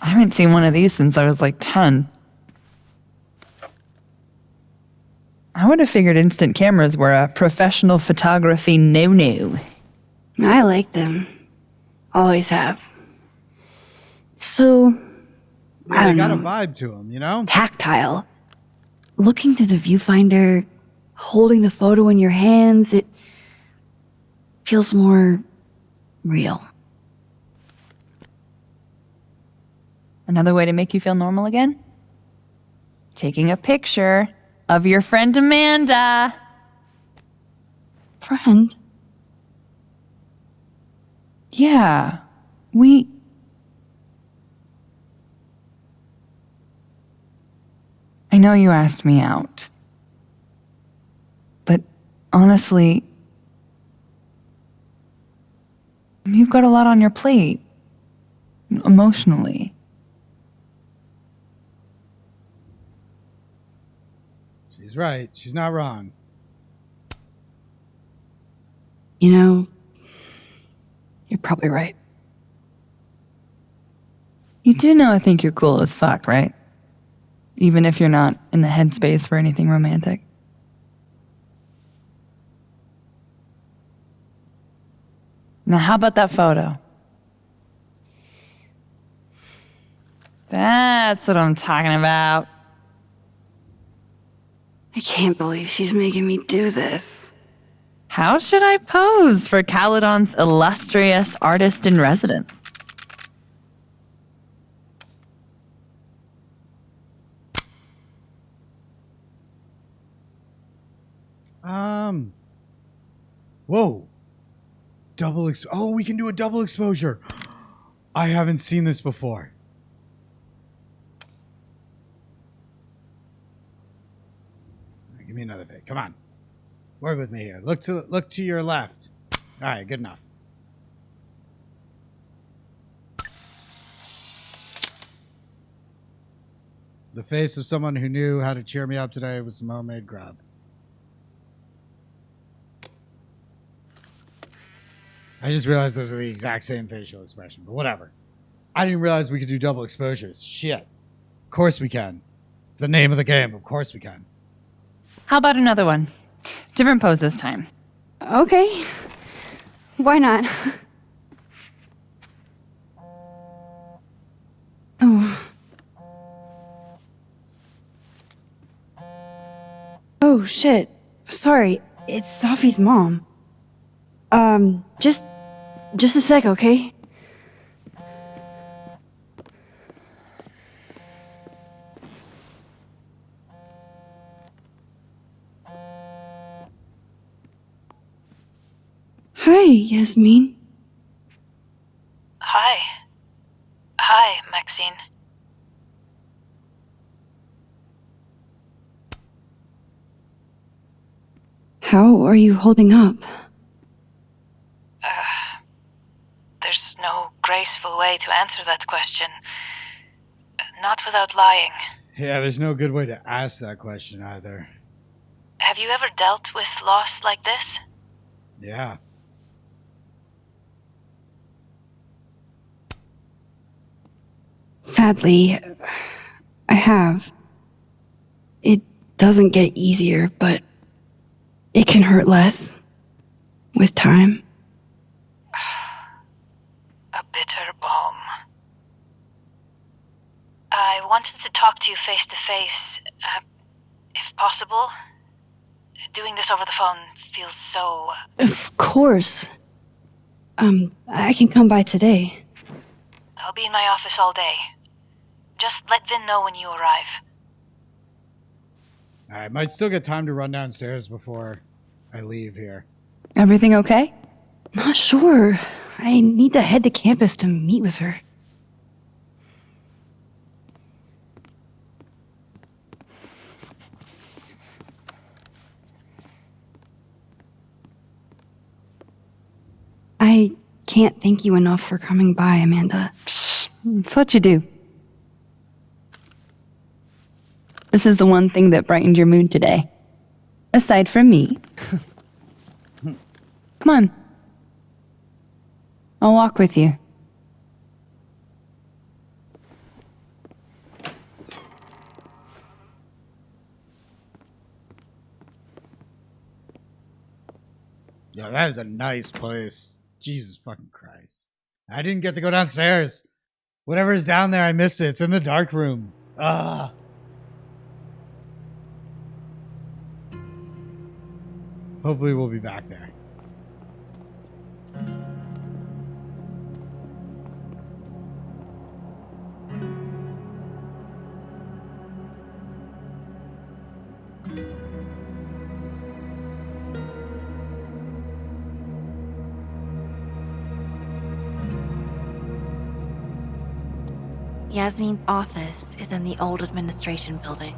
I haven't seen one of these since I was like 10. I would have figured instant cameras were a professional photography no-no. I like them. Always have. So, Yeah, I they don't got a know. vibe to them, you know? Tactile. Looking through the viewfinder, holding the photo in your hands, it feels more real. Another way to make you feel normal again? Taking a picture of your friend Amanda. Friend? Yeah, I know you asked me out. But honestly, you've got a lot on your plate. Emotionally. She's right. She's not wrong. You know, you're probably right. You do know I think you're cool as fuck, right? Even if you're not in the headspace for anything romantic. Now, how about that photo? That's what I'm talking about. I can't believe she's making me do this. How should I pose for Caledon's illustrious artist in residence? Whoa. Oh, we can do a double exposure. I haven't seen this before. Give me another pic. Come on. Work with me here. Look to your left. All right, good enough. The face of someone who knew how to cheer me up today with some homemade grub. I just realized those are the exact same facial expression, but whatever. I didn't realize we could do double exposures. Shit. Of course we can. It's the name of the game. Of course we can. How about another one? Different pose this time. Okay. Why not? Oh. Oh, shit. Sorry. It's Sophie's mom. Just a sec, okay? Hi, Yasmin. Hi, Maxine. How are you holding up? There's no graceful way to answer that question. not without lying. Yeah, there's no good way to ask that question either. Have you ever dealt with loss like this? Yeah. Sadly, I have. It doesn't get easier, but it can hurt less with time. A bitter balm. I wanted to talk to you face to face, if possible. Doing this over the phone feels so... Of course. I can come by today. I'll be in my office all day. Just let Vin know when you arrive. I might still get time to run downstairs before I leave here. Everything okay? Not sure. I need to head to campus to meet with her. I can't thank you enough for coming by, Amanda. It's what you do. This is the one thing that brightened your mood today. Aside from me. Come on. I'll walk with you. Yo, that is a nice place. Jesus fucking Christ. I didn't get to go downstairs. Whatever is down there, I missed it. It's in the dark room. Ah. Hopefully we'll be back there. Yasmin's office is in the old administration building.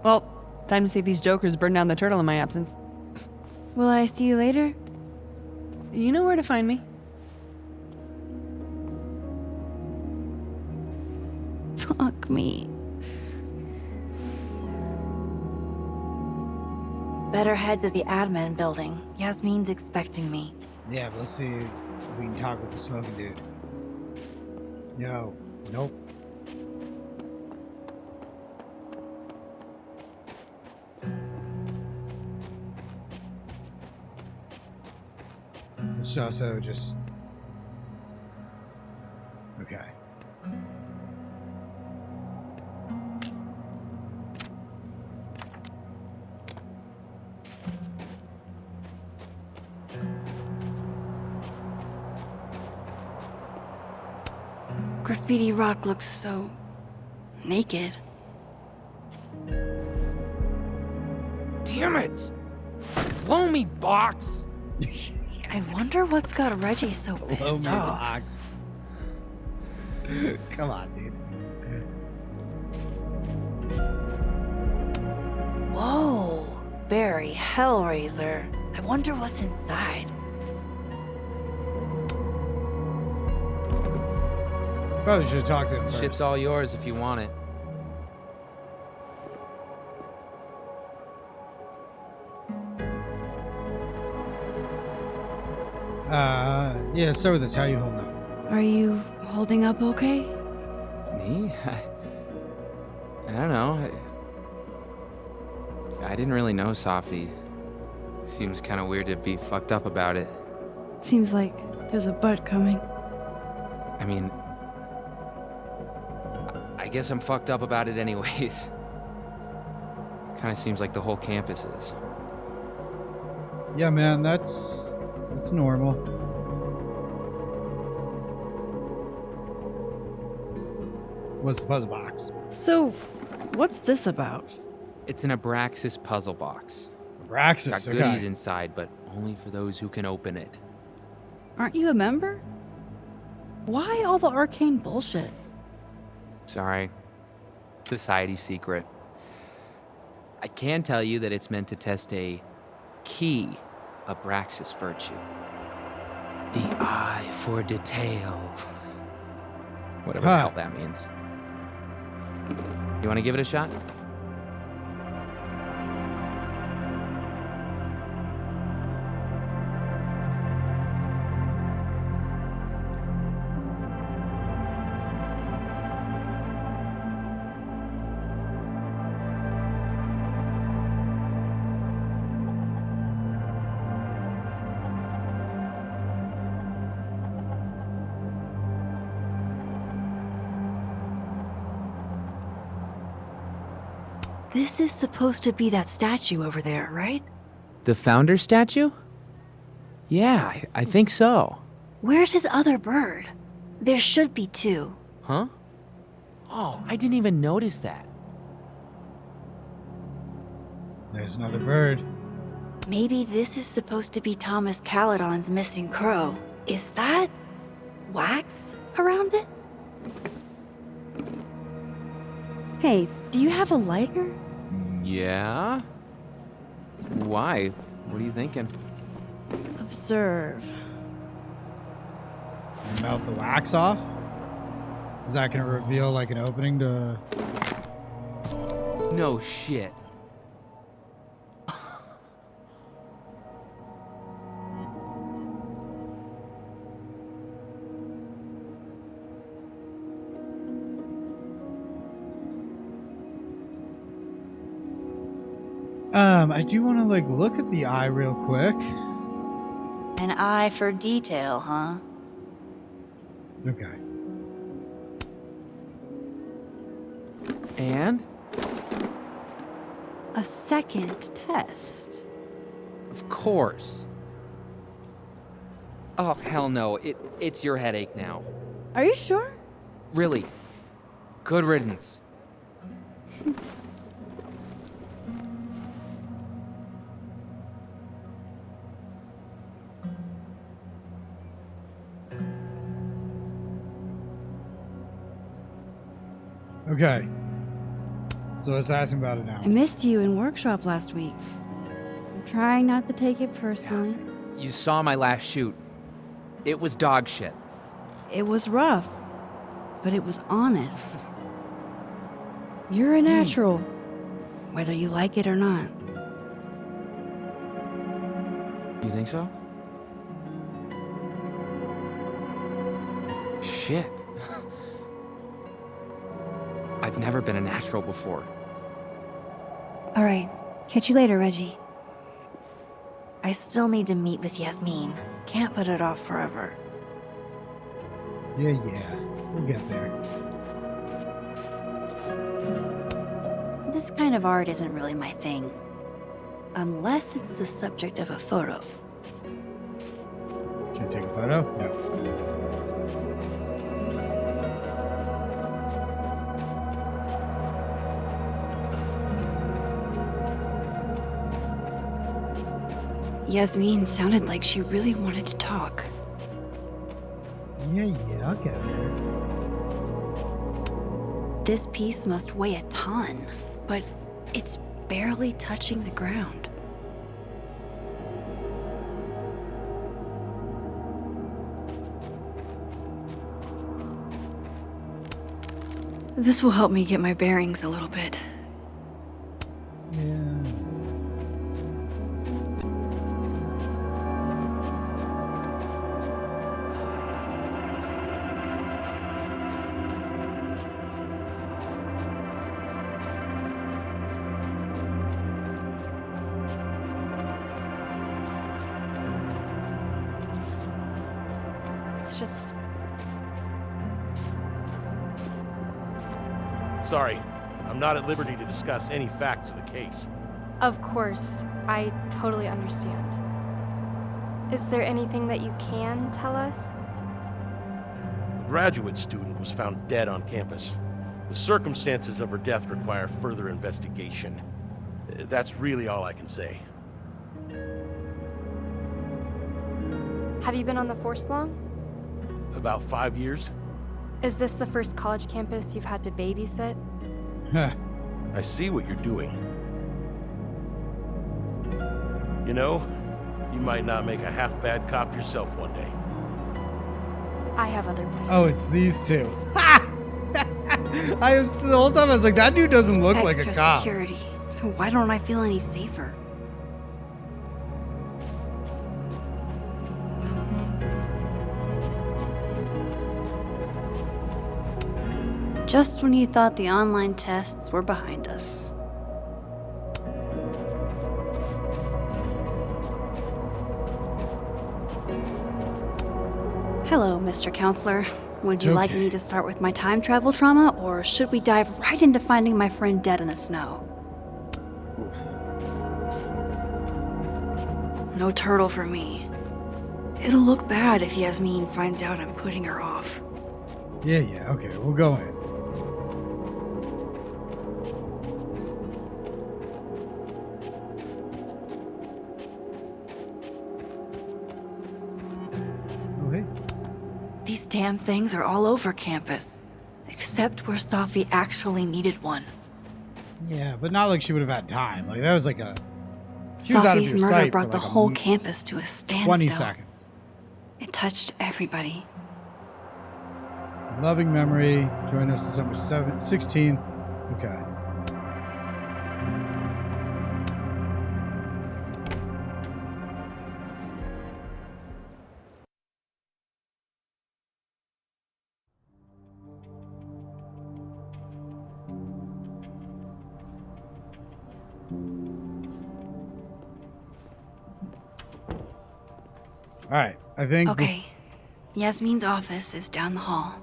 Well, time to see if these jokers burn down the turtle in my absence. Will I see you later? You know where to find me. Fuck me. Better head to the admin building. Yasmin's expecting me. Yeah, but let's see if we can talk with the smoking dude. No. Nope. Let's also just... Okay. Graffiti Rock looks so... naked. Damn it! Blow me, box! I wonder what's got Reggie so pissed off. Box. Come on, dude. Whoa, very Hellraiser. I wonder what's inside. Probably should have talked to him first. Shit's all yours if you want it. Yeah, start with this. How are you holding up? Are you holding up okay? Me? I don't know. I didn't really know Safi. Seems kind of weird to be fucked up about it. Seems like there's a butt coming. I mean, I guess I'm fucked up about it anyways. Kind of seems like the whole campus is. Yeah, man, that's normal. What's the puzzle box? So, what's this about? It's an Abraxas puzzle box. Abraxas, Got okay. goodies inside, but only for those who can open it. Aren't you a member? Why all the arcane bullshit? Sorry. Society secret. I can tell you that it's meant to test a key Abraxas virtue. The eye for detail. Whatever the hell that means. You want to give it a shot? This is supposed to be that statue over there, right? The founder statue? Yeah, I think so. Where's his other bird? There should be two. Huh? Oh, I didn't even notice that. There's another bird. Maybe this is supposed to be Thomas Caledon's missing crow. Is that wax around it? Hey, do you have a lighter? Yeah? Why? What are you thinking? Observe. Melt the wax off? Is that going to reveal like an opening to... No shit. I do want to like look at the eye real quick. An eye for detail, huh? Okay. And? A second test. Of course. Oh, hell no. It's your headache now. Are you sure? Really. Good riddance. Okay. So let's ask him about it now. I missed you in workshop last week. I'm trying not to take it personally. You saw my last shoot. It was dog shit. It was rough, but it was honest. You're a natural, whether you like it or not. You think so? Shit. I've never been a natural before. All right. Catch you later, Reggie. I still need to meet with Yasmin. Can't put it off forever. Yeah. We'll get there. This kind of art isn't really my thing. Unless it's the subject of a photo. Can I take a photo? No. Yasmin sounded like she really wanted to talk. Yeah, I'll get there. This piece must weigh a ton, but it's barely touching the ground. This will help me get my bearings a little bit. Yeah. It's just... Sorry, I'm not at liberty to discuss any facts of the case. Of course, I totally understand. Is there anything that you can tell us? A graduate student was found dead on campus. The circumstances of her death require further investigation. That's really all I can say. Have you been on the force long? About 5 years? Is this the first college campus you've had to babysit? Huh. I see what you're doing. You know, you might not make a half-bad cop yourself one day. I have other plans. Oh, it's these two. The whole time I was like, that dude doesn't look like a Extra cop. security. So why don't I feel any safer? Just when you thought the online tests were behind us. Hello, Mr. Counselor. Would you like me to start with my time travel trauma, or should we dive right into finding my friend dead in the snow? No turtle for me. It'll look bad if Yasmin finds out I'm putting her off. Yeah, okay, we'll go in. Oh, hey. These damn things are all over campus. Except where Safi actually needed one. Yeah, but not like she would have had time. Like, that was like a... She was out of Safi's your murder sight brought for the like whole campus to a standstill. 20 seconds. It touched everybody. Loving memory. Join us December 16th. Okay. All right, I think... Okay. Yasmin's office is down the hall.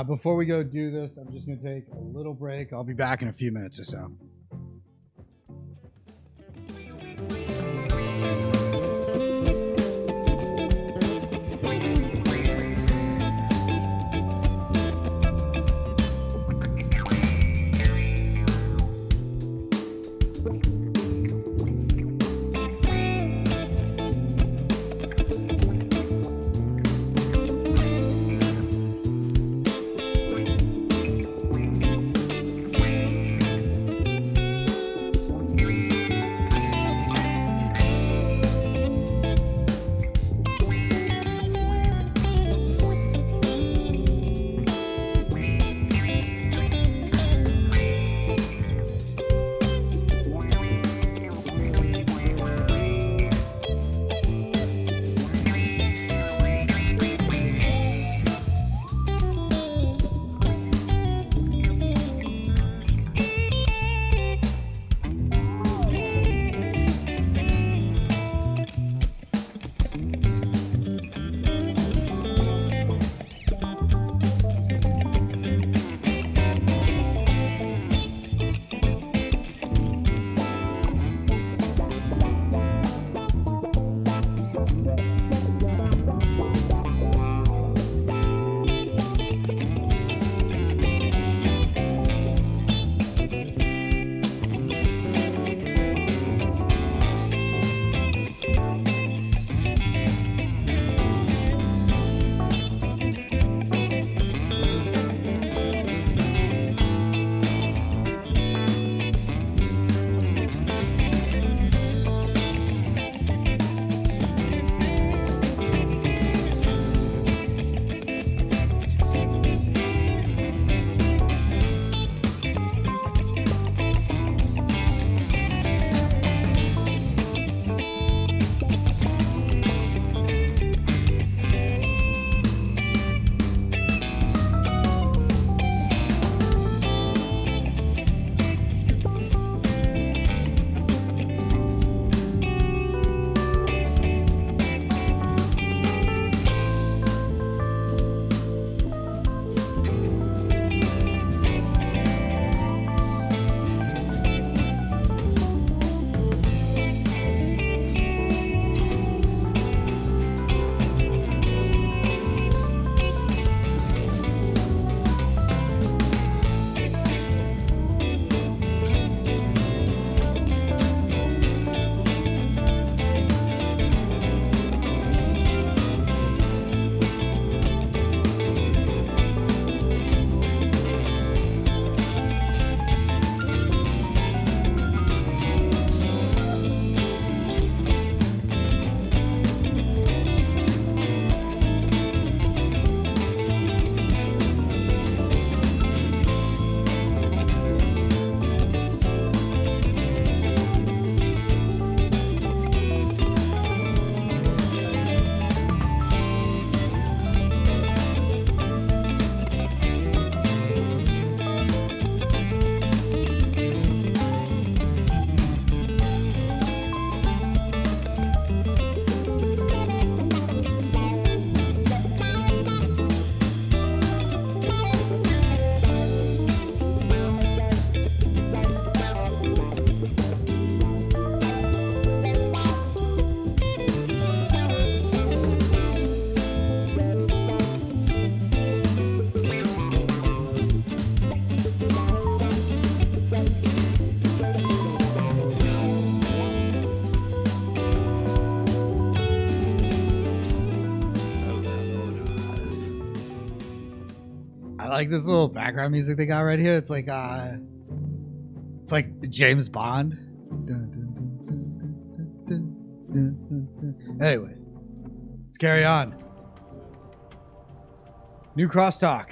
Before we go do this, I'm just going to take a little break. I'll be back in a few minutes or so. like this little background music they got right here. It's like James Bond. Dun, dun, dun, dun, dun, dun, dun, dun. Anyways, let's carry on. New crosstalk.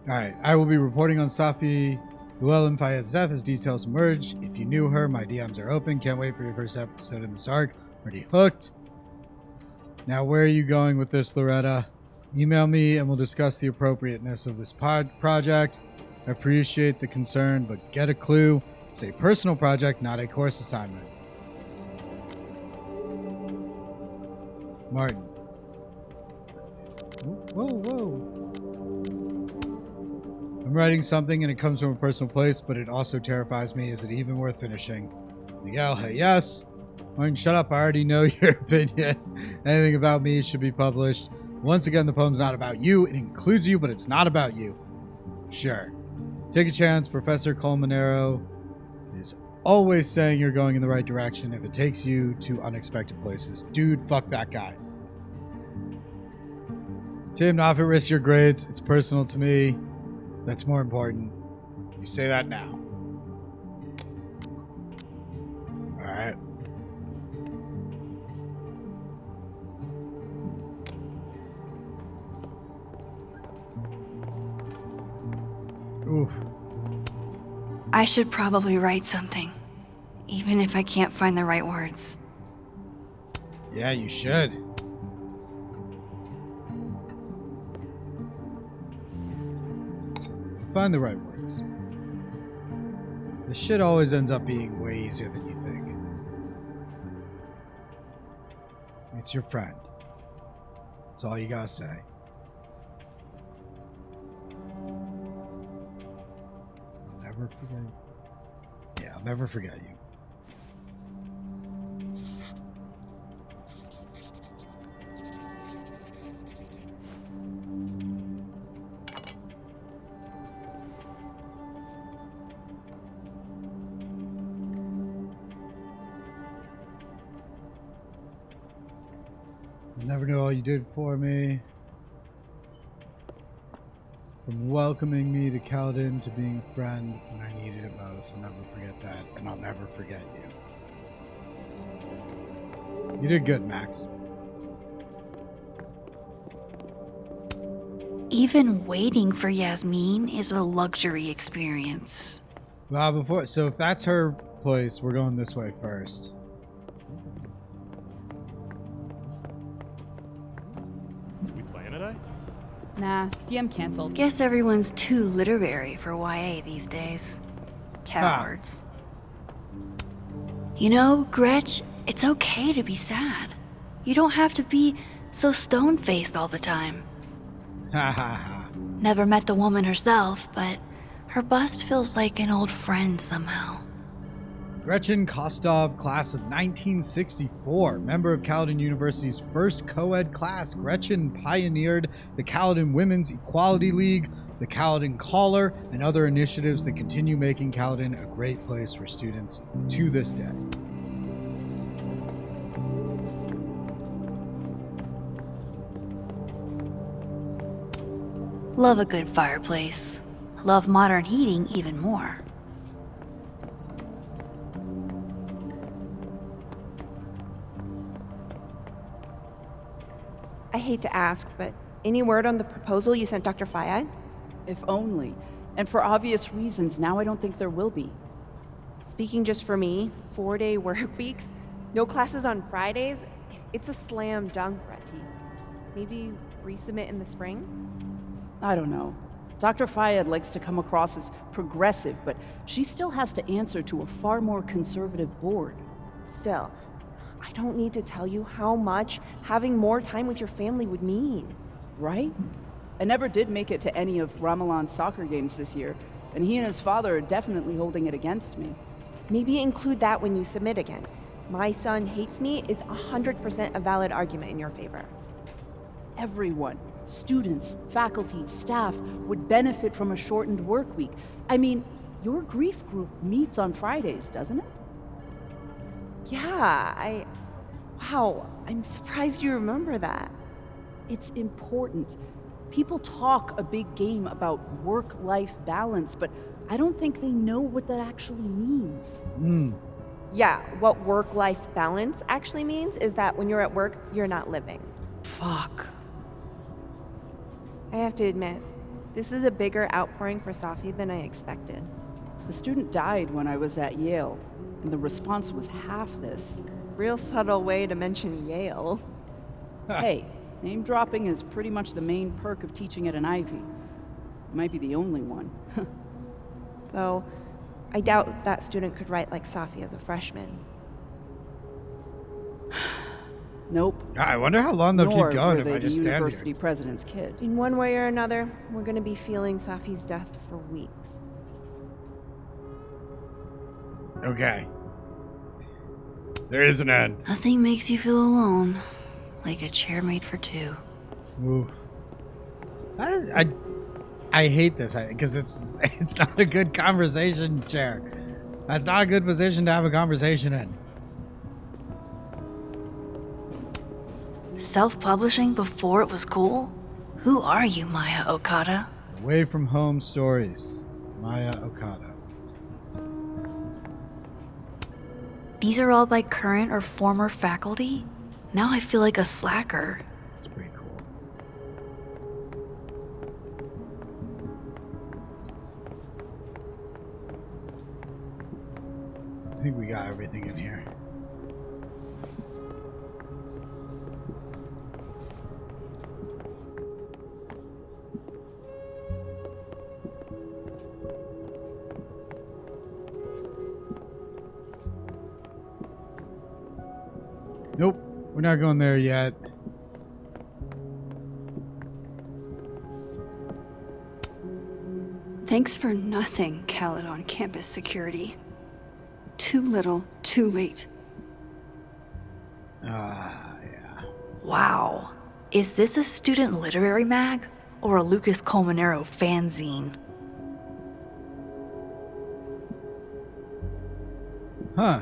Alright, I will be reporting on Safi Llewellyn Fayette's death as details emerge. If you knew her, my DMs are open. Can't wait for your first episode in this arc. Already hooked. Now, where are you going with this, Loretta? Email me and we'll discuss the appropriateness of this project. I appreciate the concern, but get a clue. It's a personal project, not a course assignment. Martin. Whoa, whoa. I'm writing something and it comes from a personal place, but it also terrifies me. Is it even worth finishing? Miguel, hey, yes. Martin, shut up. I already know your opinion. Anything about me should be published. Once again, the poem's not about you. It includes you, but it's not about you. Sure. Take a chance. Professor Colmenero is always saying you're going in the right direction if it takes you to unexpected places. Dude, fuck that guy. Tim, not at risk your grades. It's personal to me. That's more important. You say that now. Alright. Oof. I should probably write something, even if I can't find the right words. Yeah, you should. Find the right words. This shit always ends up being way easier than you think. It's your friend. That's all you gotta say. I'll never forget. Yeah, I'll never forget you. Never knew all you did for me. From welcoming me to Kaladin to being a friend when I needed it most. I'll never forget that, and I'll never forget you. You did good, Max. Even waiting for Yasmin is a luxury experience. Well, so if that's her place, we're going this way first. Nah, DM canceled. Guess everyone's too literary for YA these days. Cowards. You know, Gretch, it's okay to be sad. You don't have to be so stone-faced all the time. Ha ha ha. Never met the woman herself, but her bust feels like an old friend somehow. Gretchen Kostov, class of 1964, member of Kaladin University's first co-ed class. Gretchen pioneered the Kaladin Women's Equality League, the Kaladin Caller, and other initiatives that continue making Kaladin a great place for students to this day. Love a good fireplace. Love modern heating even more. I hate to ask, but any word on the proposal you sent Dr. Fayed? If only. And for obvious reasons, now I don't think there will be. Speaking just for me, 4-day work weeks, no classes on Fridays, it's a slam dunk, Retty. Maybe resubmit in the spring? I don't know. Dr. Fayed likes to come across as progressive, but she still has to answer to a far more conservative board. Still, I don't need to tell you how much having more time with your family would mean. Right? I never did make it to any of Ramalan's soccer games this year, and he and his father are definitely holding it against me. Maybe include that when you submit again. My son hates me is 100% a valid argument in your favor. Everyone, students, faculty, staff, would benefit from a shortened work week. I mean, your grief group meets on Fridays, doesn't it? Yeah, Wow, I'm surprised you remember that. It's important. People talk a big game about work-life balance, but I don't think they know what that actually means. Yeah, what work-life balance actually means is that when you're at work, you're not living. Fuck. I have to admit, this is a bigger outpouring for Safi than I expected. The student died when I was at Yale, and the response was half this. Real subtle way to mention Yale. Hey, name dropping is pretty much the main perk of teaching at an Ivy. It might be the only one. Though, I doubt that student could write like Safi as a freshman. Nope. I wonder how long they'll Nor keep going were if I they just the stand university here. president's kid. In one way or another, we're gonna be feeling Safi's death for weeks. Okay. There is an end. Nothing makes you feel alone like a chair made for two. Ooh. I hate this because it's not a good conversation chair. That's not a good position to have a conversation in. Self-publishing before it was cool? Who are you, Maya Okada? Away from home stories. Maya Okada. These are all by current or former faculty? Now I feel like a slacker. It's pretty cool. I think we got everything in here. Nope, we're not going there yet. Thanks for nothing, Khaled on campus security. Too little, too late. Yeah. Wow. Is this a student literary mag? Or a Lucas Colmenero fanzine? Huh.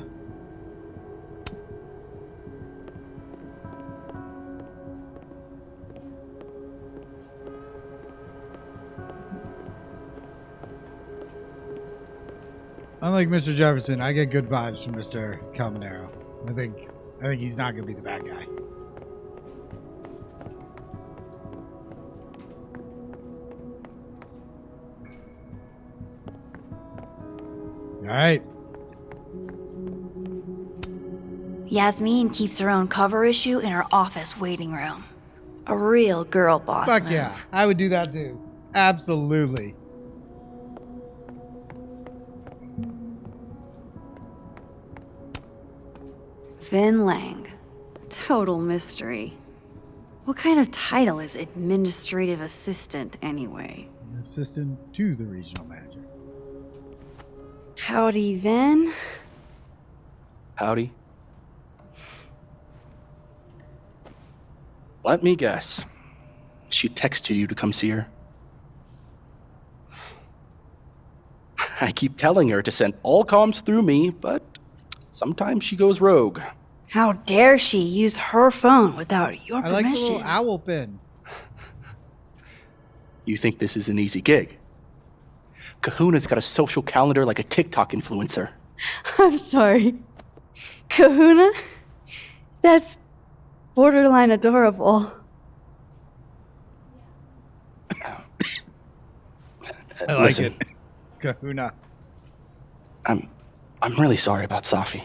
Unlike Mr. Jefferson, I get good vibes from Mr. Calmanero. I think he's not gonna be the bad guy. All right. Yasmin keeps her own cover issue in her office waiting room. A real girl boss Fuck move. yeah, I would do that too. Absolutely. Vin Lang. Total mystery. What kind of title is administrative assistant, anyway? Assistant to the regional manager. Howdy, Vin. Howdy. Let me guess. She texted you to come see her? I keep telling her to send all comms through me, but sometimes she goes rogue. How dare she use her phone without your I like the permission? little owl pin. You think this is an easy gig? Kahuna's got a social calendar like a TikTok influencer. I'm sorry. Kahuna? That's borderline adorable. I like Listen, it. Kahuna. I'm really sorry about Safi.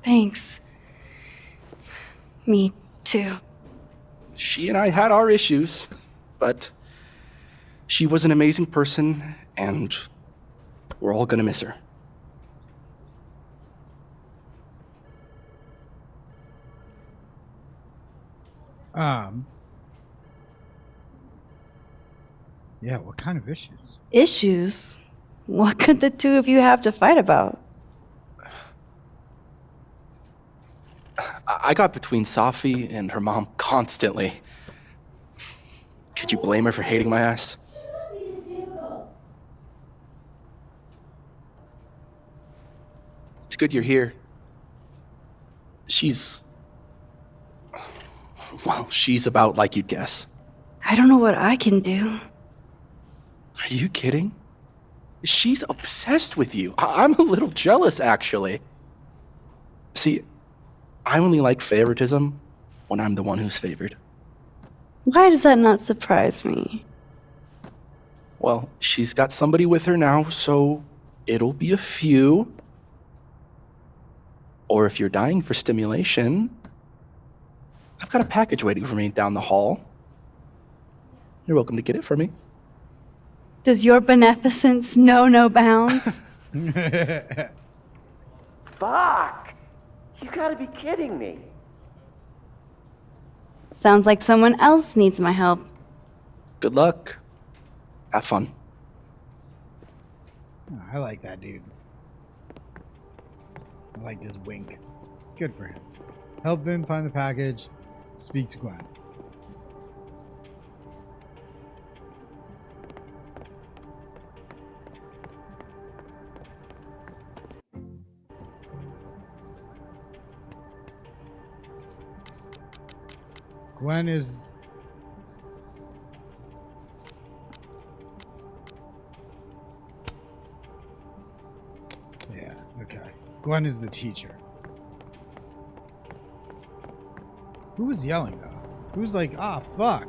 Thanks. Me too. She and I had our issues, but she was an amazing person, and we're all gonna miss her. Yeah, what kind of issues? Issues? What could the two of you have to fight about? I got between Safi and her mom constantly. Could you blame her for hating my ass? It's good you're here. She's... well, she's about like you'd guess. I don't know what I can do. Are you kidding? She's obsessed with you. I'm a little jealous, actually. See, I only like favoritism when I'm the one who's favored. Why does that not surprise me? Well, she's got somebody with her now, so it'll be a few. Or if you're dying for stimulation, I've got a package waiting for me down the hall. You're welcome to get it for me. Does your beneficence know no bounds? Fuck! You gotta be kidding me. Sounds like someone else needs my help. Good luck. Have fun. Oh, I like that dude. I liked his wink. Good for him. Help Vin find the package. Speak to Gwen. Gwen is... yeah, okay. Gwen is the teacher. Who was yelling, though? Who was like, ah, fuck?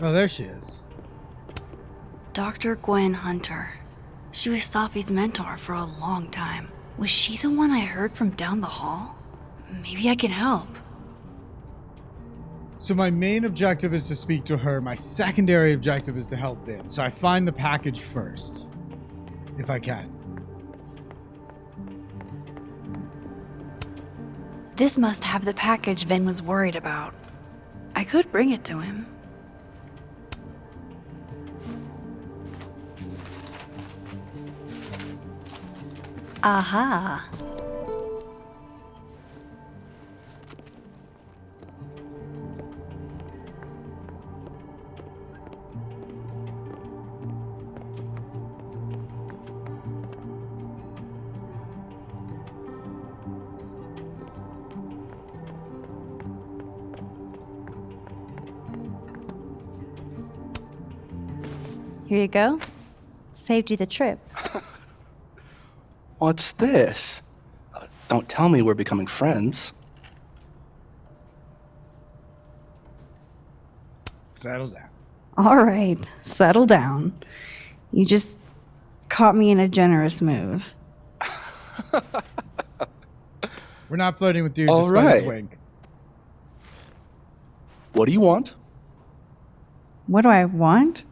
Oh, there she is. Dr. Gwen Hunter. She was Safi's mentor for a long time. Was she the one I heard from down the hall? Maybe I can help. So my main objective is to speak to her. My secondary objective is to help Vin. So I find the package first. If I can. This must have the package Vin was worried about. I could bring it to him. Aha. Here you go. Saved you the trip. What's this? Don't tell me we're becoming friends. Settle down. All right, settle down. You just caught me in a generous mood. We're not flirting with dude All despite his right. wink. What do you want? What do I want?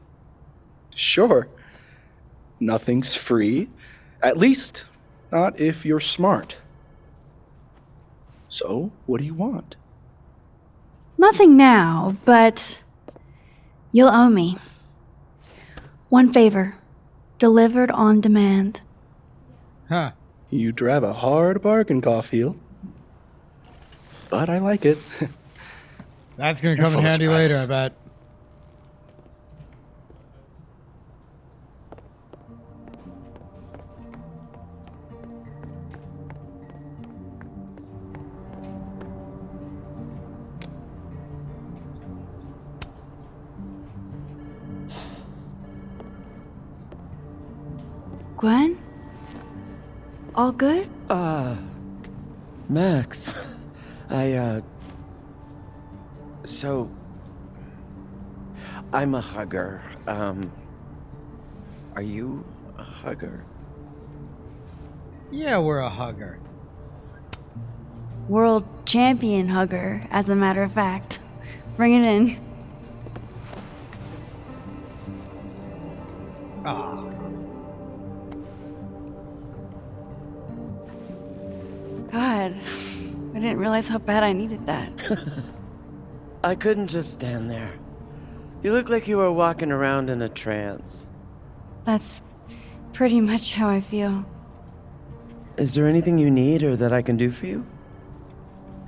Sure. Nothing's free. At least, not if you're smart. So, what do you want? Nothing now, but you'll owe me. One favor, delivered on demand. Huh. You drive a hard bargain, Caulfield. But I like it. That's gonna You're come in full of handy later, surprises. I bet. Gwen? All good? Max. So... I'm a hugger. Are you a hugger? Yeah, we're a hugger. World champion hugger, as a matter of fact. Bring it in. Ah. God, I didn't realize how bad I needed that. I couldn't just stand there. You look like you were walking around in a trance. That's pretty much how I feel. Is there anything you need or that I can do for you?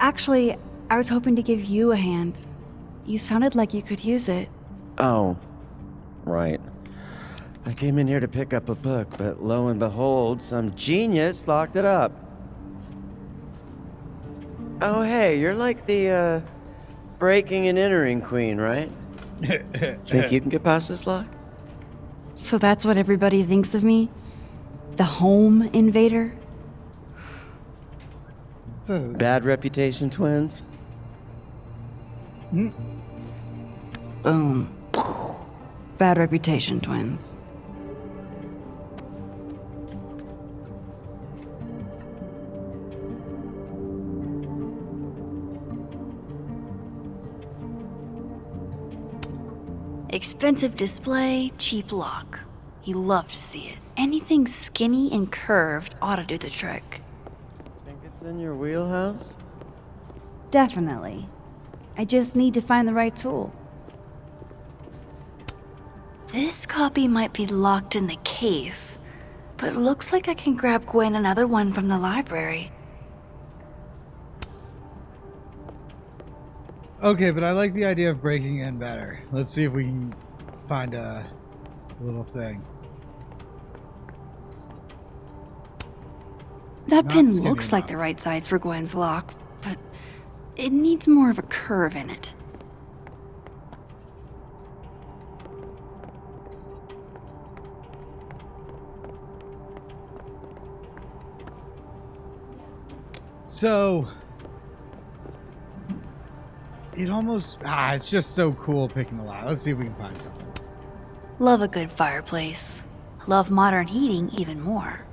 Actually, I was hoping to give you a hand. You sounded like you could use it. Oh, right. I came in here to pick up a book, but lo and behold, some genius locked it up. Oh, hey, you're like the, breaking and entering queen, right? Think you can get past this lock? So that's what everybody thinks of me? The home invader? Bad reputation, twins? Boom. Bad reputation, twins. Expensive display, cheap lock. You love to see it. Anything skinny and curved ought to do the trick. Think it's in your wheelhouse? Definitely. I just need to find the right tool. This copy might be locked in the case, but it looks like I can grab Gwen another one from the library. Okay, but I like the idea of breaking in better. Let's see if we can find a little thing. That Not pin skinny looks like enough. the right size for Gwen's lock, but it needs more of a curve in it. So it almost it's just so cool picking the lock. Let's see if we can find something. Love a good fireplace. Love modern heating even more.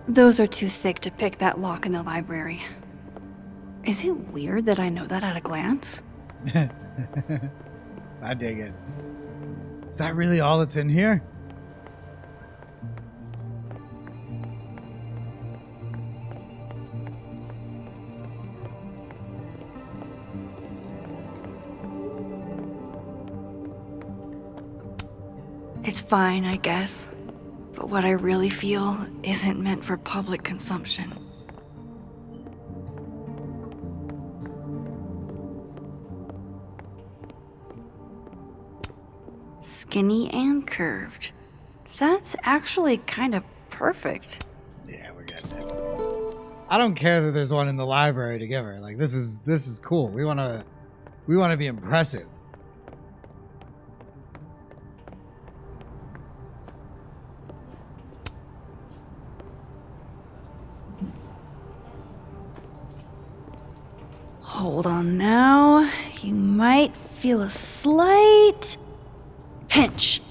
Those are too thick to pick that lock in the library. Is it weird that I know that at a glance? I dig it. Is that really all that's in here? It's fine, I guess. But what I really feel isn't meant for public consumption. Skinny and curved. That's actually kind of perfect. Yeah, we're getting it. I don't care that there's one in the library to give her. Like this is cool. We wanna be impressive. Hold on now. You might feel a slight pinch.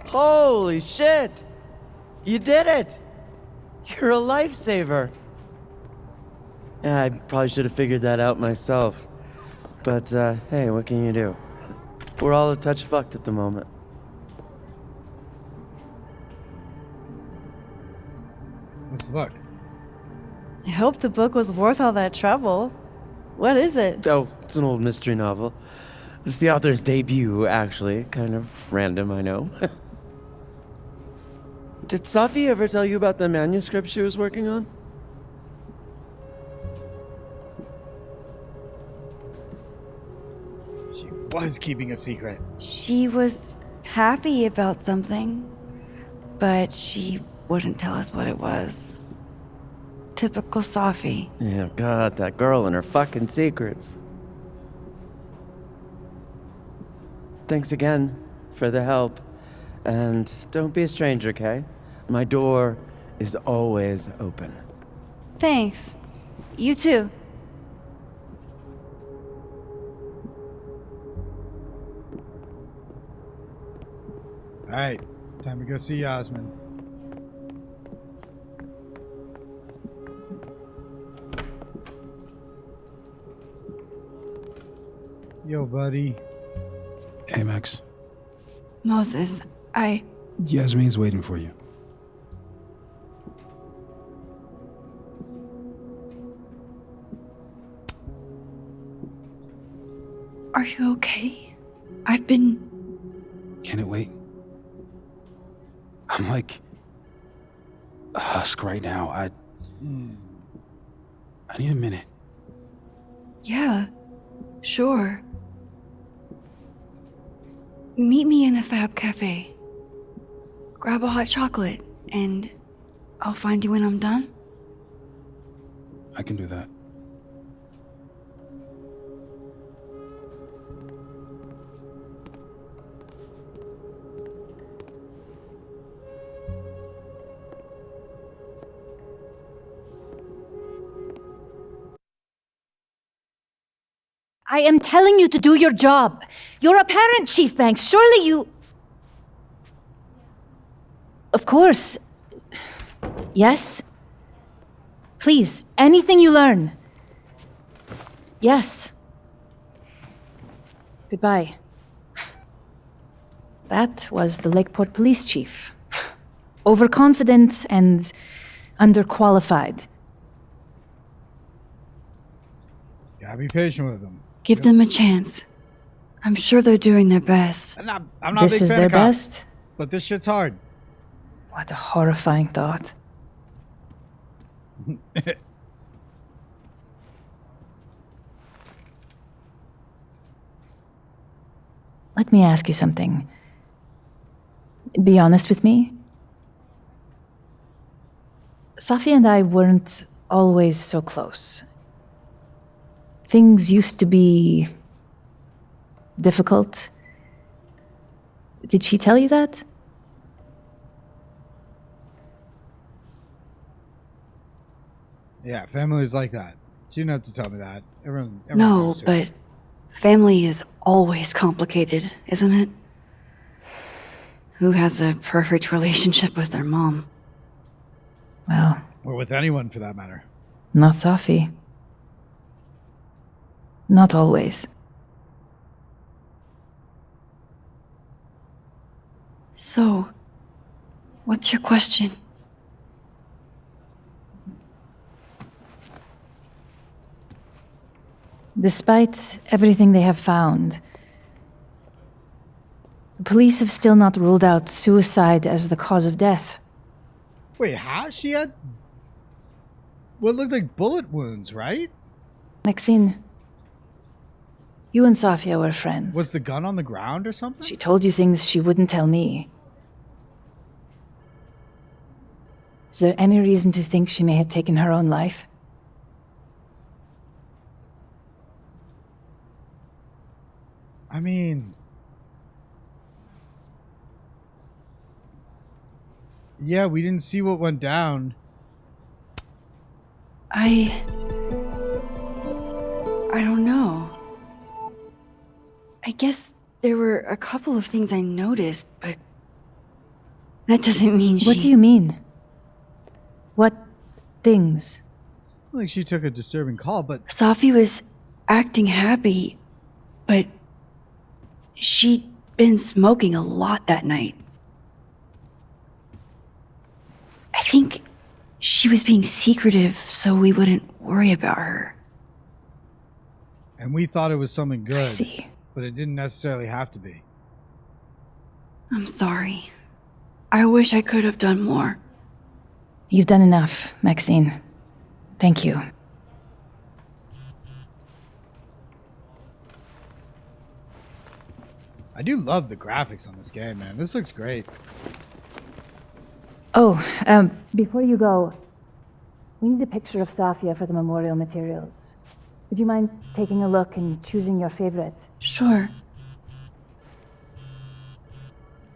Holy shit! You did it! You're a lifesaver. Yeah, I probably should have figured that out myself. But, hey, what can you do? We're all a touch fucked at the moment. What's the book? I hope the book was worth all that trouble. What is it? Oh, it's an old mystery novel. It's the author's debut, actually. Kind of random, I know. Did Safi ever tell you about the manuscript she was working on? She was keeping a secret. She was happy about something, but she wouldn't tell us what it was. Typical Safi. Yeah, God, that girl and her fucking secrets. Thanks again for the help. And don't be a stranger, okay? My door is always open. Thanks. You too. All right, time to go see Yasmin. Yo, buddy. Hey, Max. Moses, Yasmin's waiting for you. Are you okay? I've been... Can it wait? I'm like a husk right now. I need a minute. Yeah, sure. Meet me in a Fab Cafe. Grab a hot chocolate, and I'll find you when I'm done. I can do that. I am telling you to do your job. You're a parent, Chief Banks. Surely you... Of course. Yes? Please, anything you learn. Yes. Goodbye. That was the Lakeport Police Chief. Overconfident and underqualified. Gotta be patient with them. Give them a chance. I'm sure they're doing their best. I'm not a This big is fan their of cops, best? but this shit's hard. What a horrifying thought. Let me ask you something. Be honest with me. Safi and I weren't always so close. Things used to be difficult. Did she tell you that? Yeah, families like that. She didn't have to tell me that. Everyone No, knows her. but family is always complicated, isn't it? Who has a perfect relationship with their mom? Well, Or with anyone for that matter. not Safi. Not always. So, what's your question? Despite everything they have found, the police have still not ruled out suicide as the cause of death. Wait, how? She had what looked like bullet wounds, right? Maxine, you and Safia were friends. Was the gun on the ground or something? She told you things she wouldn't tell me. Is there any reason to think she may have taken her own life? I mean, yeah, we didn't see what went down. I don't know. I guess there were a couple of things I noticed, but that doesn't mean What do you mean? What things? Like she took a disturbing call, but Safi was acting happy, but she'd been smoking a lot that night. I think she was being secretive so we wouldn't worry about her. and we thought it was something good. I see. But it didn't necessarily have to be. I'm sorry. I wish I could have done more. You've done enough, Maxine. Thank you. I do love the graphics on this game, man. This looks great. Oh, before you go, we need a picture of Safia for the memorial materials. Would you mind taking a look and choosing your favorite? Sure.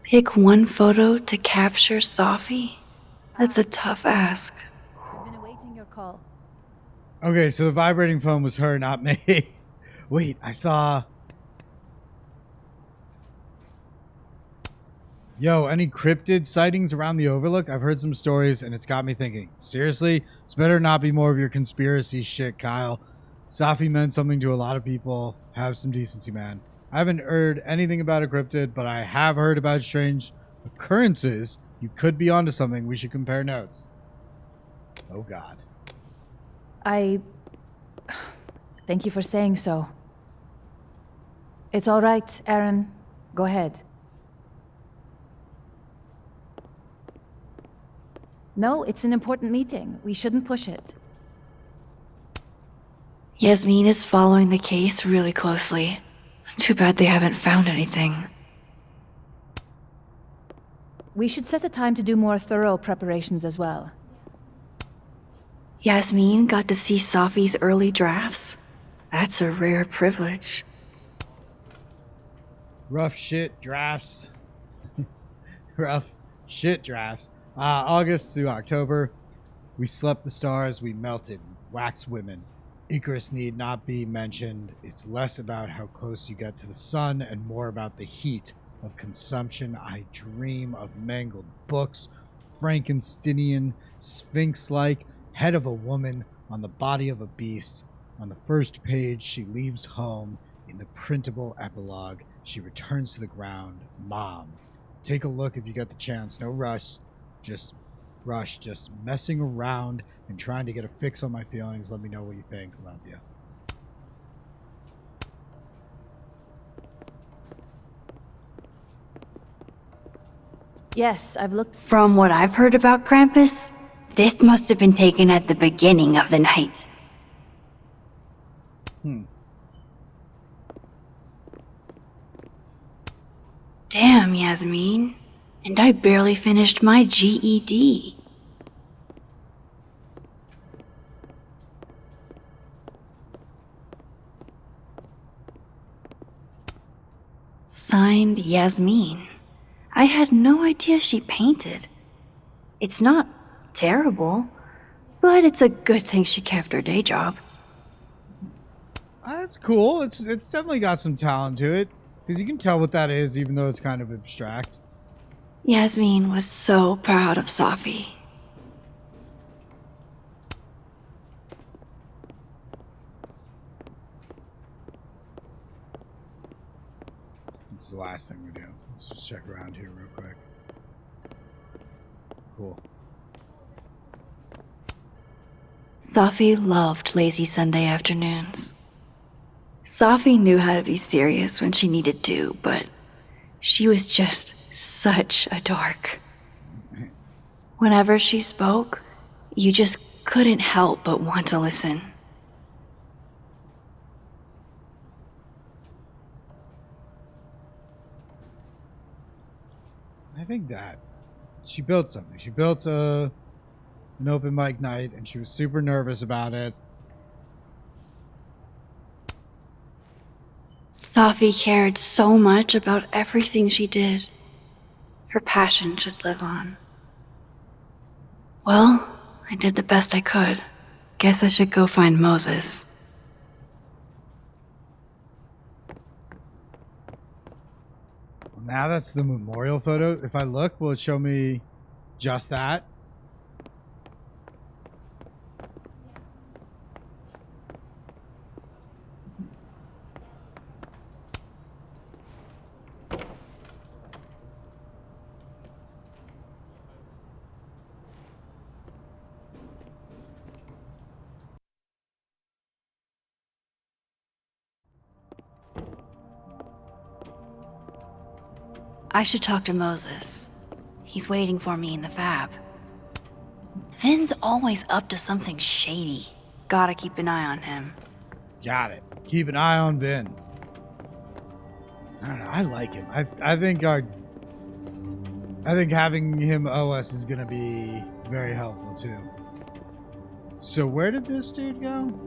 Pick one photo to capture Safi? That's a tough ask. I've been awaiting your call. Okay, so the vibrating phone was her, not me. Wait, I saw... Yo, any cryptid sightings around the Overlook? I've heard some stories, and it's got me thinking. Seriously? This better not be more of your conspiracy shit, Kyle. Safi meant something to a lot of people. Have some decency, man. I haven't heard anything about a cryptid, but I have heard about strange occurrences. You could be onto something. We should compare notes. Oh, God. Thank you for saying so. It's all right, Aaron. Go ahead. No, it's an important meeting. We shouldn't push it. Yasmin is following the case really closely. Too bad they haven't found anything. We should set a time to do more thorough preparations as well. Yasmin got to see Safi's early drafts. That's a rare privilege. Rough shit drafts. Rough shit drafts. August to October. We slept the stars, we melted. Wax women. Icarus need not be mentioned. It's less about how close you get to the sun and more about the heat of consumption. I dream of mangled books, Frankensteinian, sphinx-like, head of a woman on the body of a beast. On the first page, she leaves home. In the printable epilogue, she returns to the ground. Mom. Take a look if you get the chance. No rush. Just messing around and trying to get a fix on my feelings. Let me know what you think. Love you. Yes, I've looked. From what I've heard about Krampus, this must have been taken at the beginning of the night. Damn, Yasmin. And I barely finished my GED. Signed, Yasmin. I had no idea she painted. It's not terrible, but it's a good thing she kept her day job. That's cool. It's definitely got some talent to it. Because you can tell what that is, even though it's kind of abstract. Yasmin was so proud of Safi. It's the last thing we do. Let's just check around here real quick. Cool. Safi loved lazy Sunday afternoons. Safi knew how to be serious when she needed to, but she was just such a dork. Whenever she spoke, you just couldn't help but want to listen. I think that she built something. She built an open mic night, and she was super nervous about it. Safi cared so much about everything she did. Her passion should live on. Well, I did the best I could. Guess I should go find Moses. Well, now that's the memorial photo. If I look, will it show me just that? I should talk to Moses. He's waiting for me in the fab. Vin's always up to something shady. Gotta keep an eye on him. Got it. Keep an eye on Vin. I don't know. I like him. I think having him owe us is gonna be very helpful too. So where did this dude go?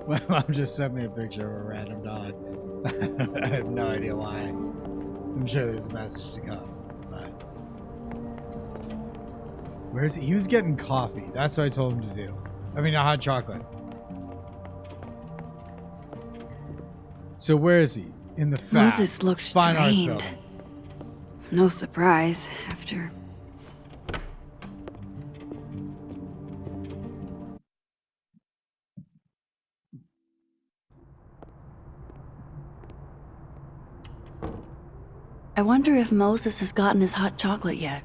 My mom just sent me a picture of a random dog. I have no idea why. I'm sure there's a message to come, but where is he? He was getting coffee. That's what I told him to do. I mean, a hot chocolate. So where is he? In the fab. Moses looked Fine Arts drained. Building. No surprise after. I wonder if Moses has gotten his hot chocolate yet.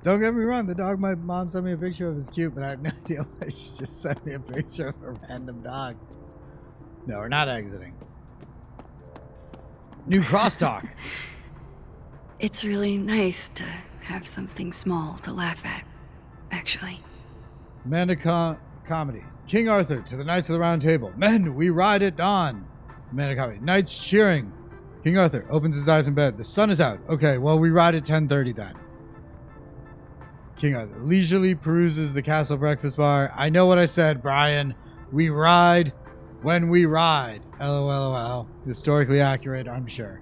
Don't get me wrong, the dog my mom sent me a picture of is cute, but I have no idea why she just sent me a picture of a random dog. No, we're not exiting. New crosstalk. It's really nice to have something small to laugh at, actually. Amanda comedy. King Arthur to the Knights of the Round Table. Men, we ride at dawn. Amanda comedy. Knights cheering. King Arthur opens his eyes in bed. The sun is out. Okay, well, we ride at 10:30 then. King Arthur leisurely peruses the castle breakfast bar. I know what I said, Brian. We ride when we ride. LOLOL. Historically accurate, I'm sure.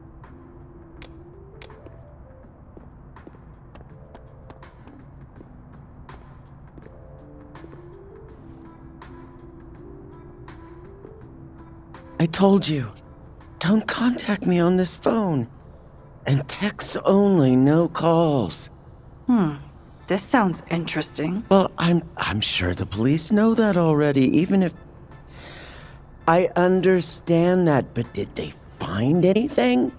I told you, don't contact me on this phone. And texts only, no calls. This sounds interesting. Well, I'm sure the police know that already, even if... I understand that, but did they find anything?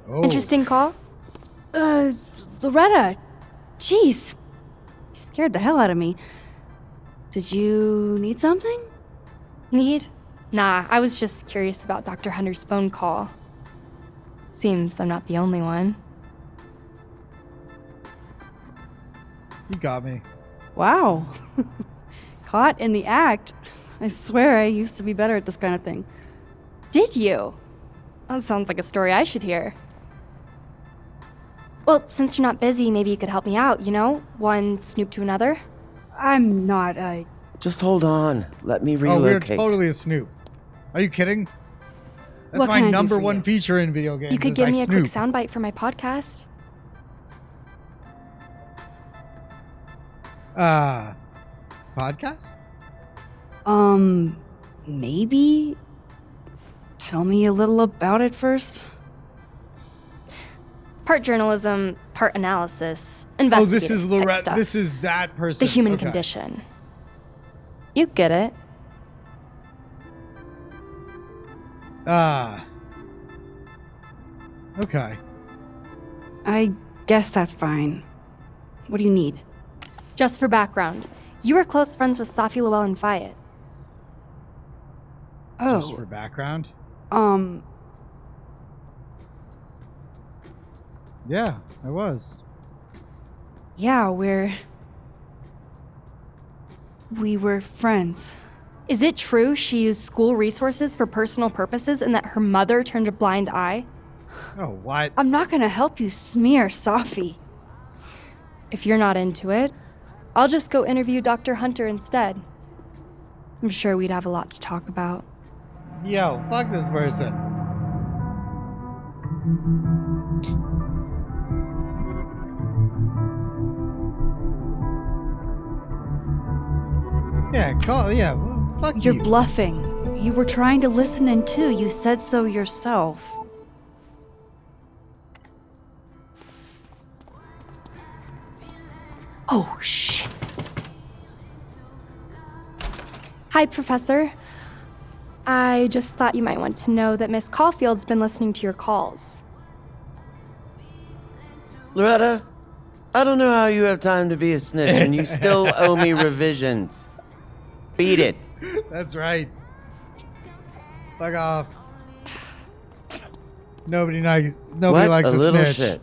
Oh. Interesting call? Loretta. Jeez. You scared the hell out of me. Did you need something? Need? Nah, I was just curious about Dr. Hunter's phone call. Seems I'm not the only one. You got me. Wow. Caught in the act. I swear I used to be better at this kind of thing. Did you? That sounds like a story I should hear. Well, since you're not busy, maybe you could help me out, you know? One snoop to another. I'm not, Just hold on. Let me Oh, relocate. we're totally a snoop. Are you kidding? That's What my can I do number for one you? feature in video games. You could is give I me a quick snoop. soundbite for my podcast. Podcast? Maybe? Tell me a little about it first. Part journalism, part analysis, Oh, investigative this is type Loretta. stuff. This is that person. The human Okay. condition. You get it. Okay. I guess that's fine. What do you need? Just for background, you were close friends with Safi Lowell and Fayed. Oh. Just for background? Yeah, I was. Yeah, we were friends. Is it true she used school resources for personal purposes and that her mother turned a blind eye? Oh, what? I'm not gonna help you smear Safi. If you're not into it, I'll just go interview Dr. Hunter instead. I'm sure we'd have a lot to talk about. Yo, fuck this person. Yeah, call. Yeah, well, fuck You're you. bluffing. You were trying to listen in too. You said so yourself. Oh, shit. Hi, Professor. I just thought you might want to know that Miss Caulfield's been listening to your calls. Loretta, I don't know how you have time to be a snitch and you still owe me revisions. Beat it. That's right. Fuck off. Nobody What? likes a little snitch. shit.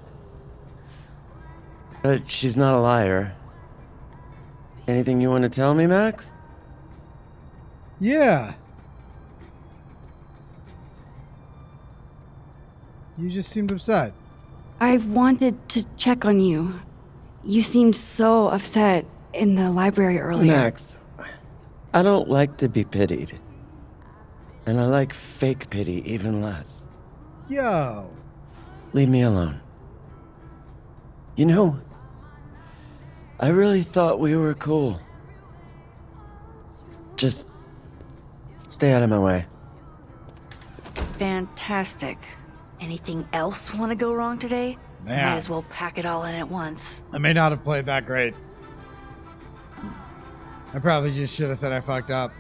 But she's not a liar. Anything you want to tell me, Max? Yeah. You just seemed upset. I wanted to check on you. You seemed so upset in the library earlier. Max, I don't like to be pitied. And I like fake pity even less. Yo. Leave me alone. You know, I really thought we were cool. Just stay out of my way. Fantastic. Anything else want to go wrong today? Man. Might as well pack it all in at once. I may not have played that great. I probably just should have said I fucked up.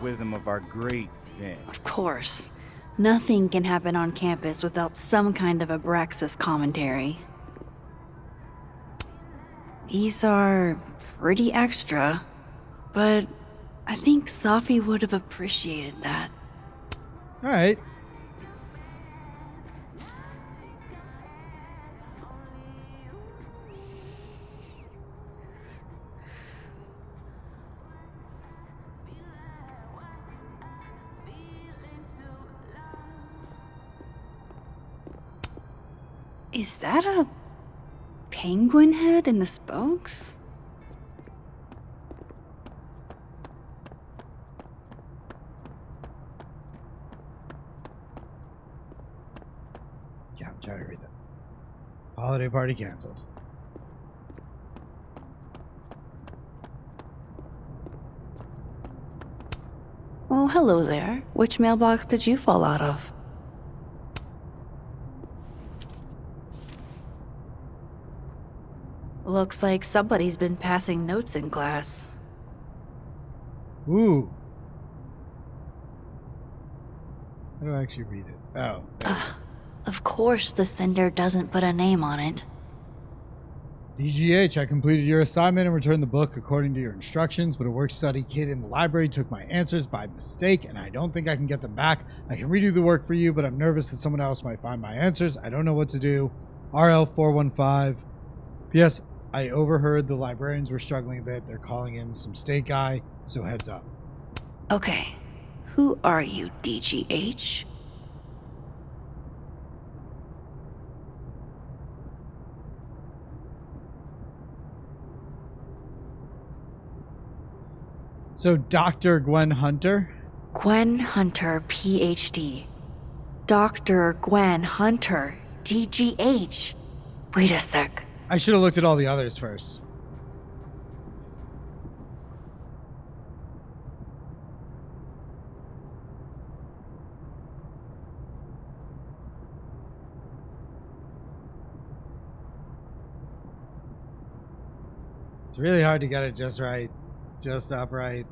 wisdom of our great Vin. Of course. Nothing can happen on campus without some kind of Abraxas commentary. These are pretty extra, but I think Safi would have appreciated that. All right. Is that a penguin head in the spokes? Yeah, I'm trying to read that. Holiday party canceled. Oh, hello there. Which mailbox did you fall out of? Looks like somebody's been passing notes in class. Ooh. How do I actually read it? Oh. Of course the sender doesn't put a name on it. DGH, I completed your assignment and returned the book according to your instructions, but a work-study kid in the library took my answers by mistake, and I don't think I can get them back. I can redo the work for you, but I'm nervous that someone else might find my answers. I don't know what to do. RL415. P.S. I overheard the librarians were struggling a bit. They're calling in some state guy, so heads up. Okay. Who are you, DGH? So, Dr. Gwen Hunter? Gwen Hunter, PhD. Dr. Gwen Hunter, DGH. Wait a sec. I should have looked at all the others first. It's really hard to get it just right. Just upright.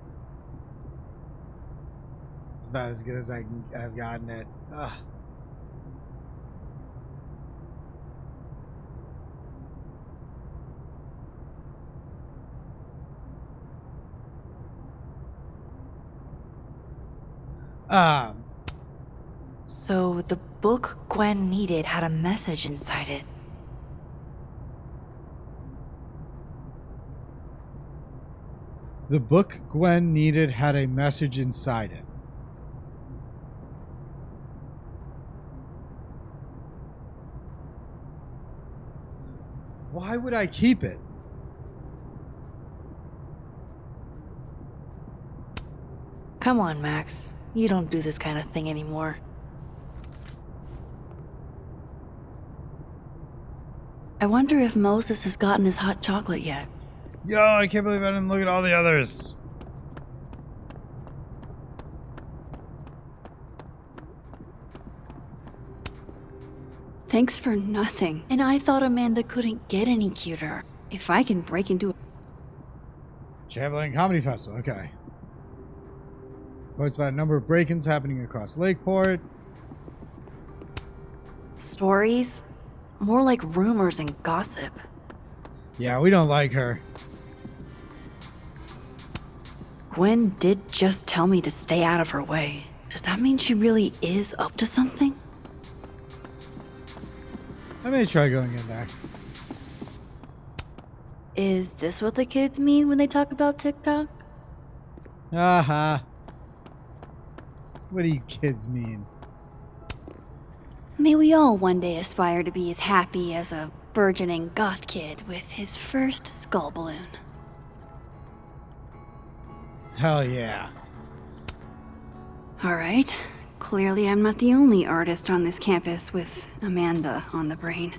It's about as good as I've gotten it. Ugh. So the book Gwen needed had a message inside it. The book Gwen needed had a message inside it. Why would I keep it? Come on, Max. You don't do this kind of thing anymore. I wonder if Moses has gotten his hot chocolate yet. Yo, I can't believe I didn't look at all the others. Thanks for nothing. And I thought Amanda couldn't get any cuter. If I can break into a Chamberlain Comedy Festival, okay. Quotes about a number of break-ins happening across Lakeport. stories, more like rumors and gossip. Yeah, we don't like her. Gwen did just tell me to stay out of her way. Does that mean she really is up to something? I may try going in there. Is this what the kids mean when they talk about TikTok? Aha. What do you kids mean? May we all one day aspire to be as happy as a burgeoning goth kid with his first skull balloon. Hell yeah. Alright, clearly I'm not the only artist on this campus with Amanda on the brain.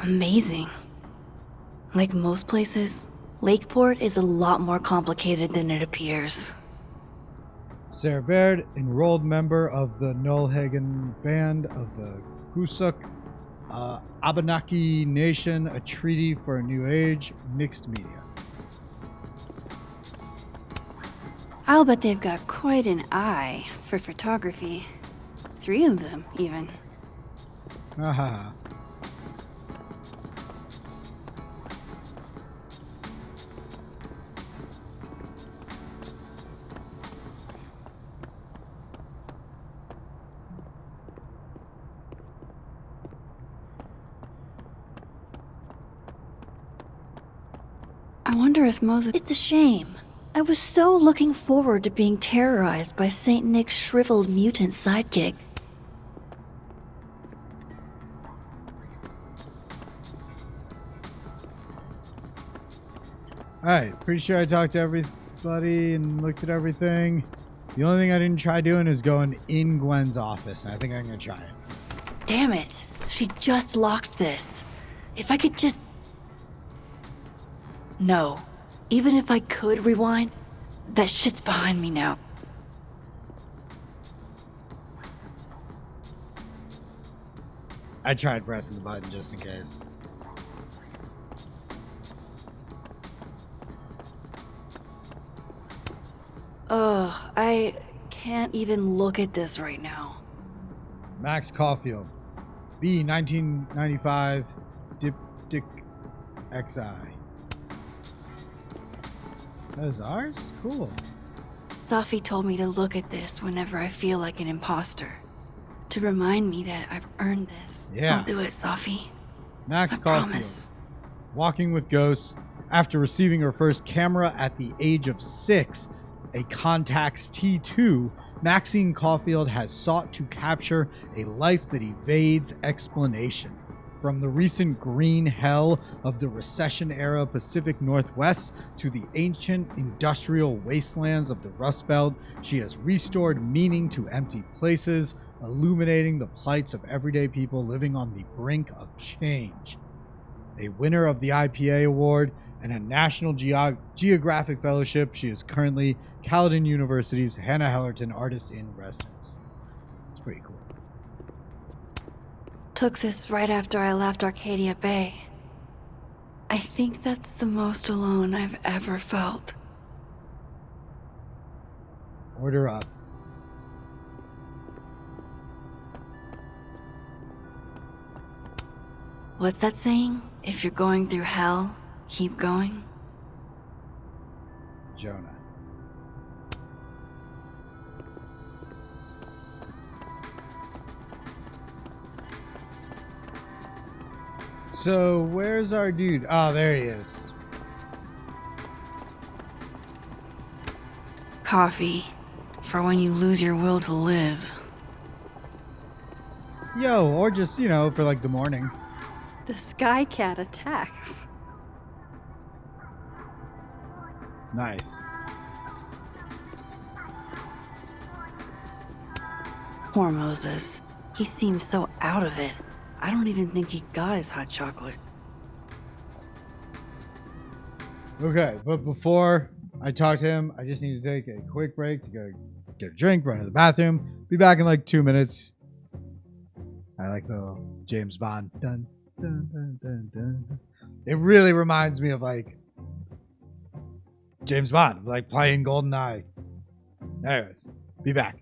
Amazing. Like most places, Lakeport is a lot more complicated than it appears. Sarah Baird, enrolled member of the Nullhagen Band of the Gusuk, Abenaki Nation, A Treaty for a New Age, Mixed Media. I'll bet they've got quite an eye for photography. 3 of them, even. Haha. I wonder if Moses... It's a shame. I was so looking forward to being terrorized by St. Nick's shriveled mutant sidekick. Alright, pretty sure I talked to everybody and looked at everything. The only thing I didn't try doing is going in Gwen's office, and I think I'm gonna try it. Damn it. She just locked this. If I could just... No. Even if I could rewind, that shit's behind me now. I tried pressing the button just in case. Ugh, I can't even look at this right now. Max Caulfield. B 1995 Diptych XI. That is ours? Cool. Safi told me to look at this whenever I feel like an imposter. To remind me that I've earned this. Yeah. I'll do it, Safi. Max I Caulfield. promise. Walking with ghosts. After receiving her first camera at the age of 6, a Contax T2, Maxine Caulfield has sought to capture a life that evades explanation. From the recent green hell of the recession-era Pacific Northwest to the ancient industrial wastelands of the Rust Belt, she has restored meaning to empty places, illuminating the plights of everyday people living on the brink of change. A winner of the IPA Award and a National Geographic Fellowship, she is currently Caledon University's Hannah Hellerton Artist in Residence. It's pretty cool. Took this right after I left Arcadia Bay. I think that's the most alone I've ever felt. Order up. What's that saying? If you're going through hell, keep going? Jonah. So, where's our dude? Oh, there he is. Coffee. For when you lose your will to live. Yo, or just, you know, for like the morning. The Sky Cat attacks. Nice. Poor Moses. He seems so out of it. I don't even think he got his hot chocolate. Okay, but before I talk to him, I just need to take a quick break to go get a drink, run to the bathroom. Be back in like 2 minutes. I like the James Bond. Dun, dun, dun, dun, dun. It really reminds me of like James Bond, like playing GoldenEye. Anyways, be back.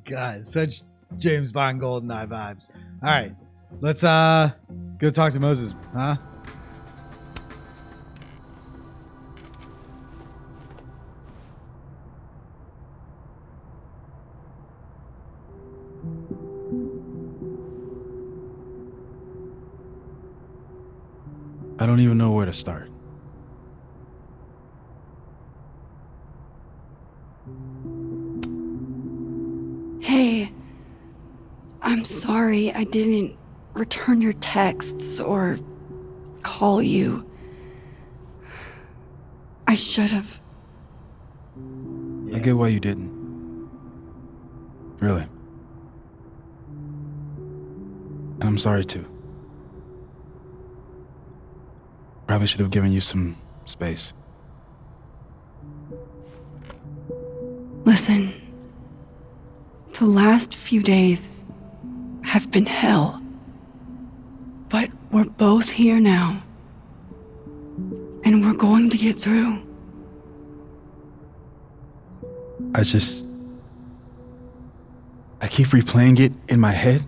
God, such James Bond GoldenEye vibes. All right, let's go talk to Moses, huh? I don't even know where to start. Hey, I'm sorry I didn't return your texts or call you. I should have. I get why you didn't. Really. And I'm sorry too. Probably should have given you some space. Listen, the last few days have been hell. But we're both here now. And we're going to get through. I keep replaying it in my head.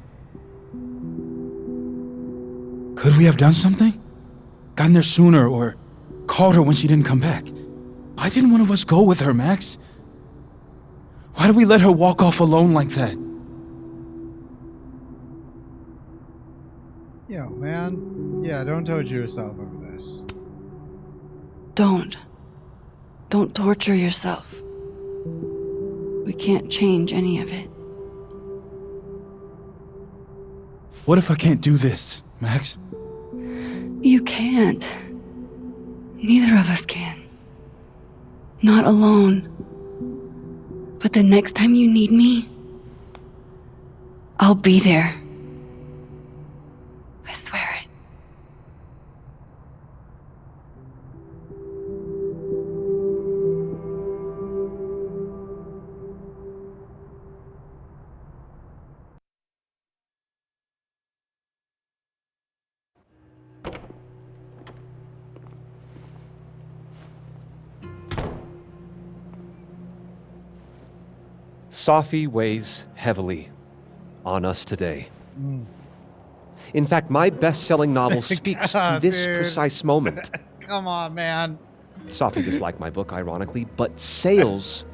Could we have done something? Gotten there sooner or called her when she didn't come back? Why didn't one of us go with her, Max? Why did we let her walk off alone like that? Yo, man. Yeah, don't torture yourself over this. Don't torture yourself. We can't change any of it. What if I can't do this, Max? You can't. Neither of us can. Not alone. But the next time you need me, I'll be there. I swear it. Safi weighs heavily on us today. In fact, my best-selling novel speaks to this precise moment. Come on, man. Safi disliked my book, ironically, but sales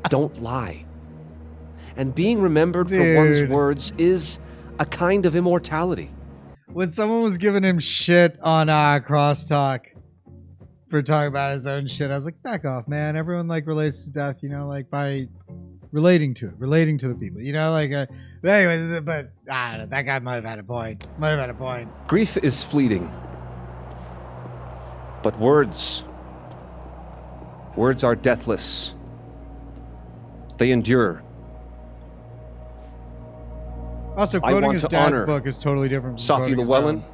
don't lie. And being remembered for one's words is a kind of immortality. When someone was giving him shit on Crosstalk for talking about his own shit, I was like, back off, man. Everyone like relates to death, you know, like by relating to the people, you know, like but anyway, but I don't know, that guy might have had a point. Grief is fleeting. But words are deathless. They endure. Also, I quoting want his to dad's honor book is totally different from Safi quoting his Llewellyn own.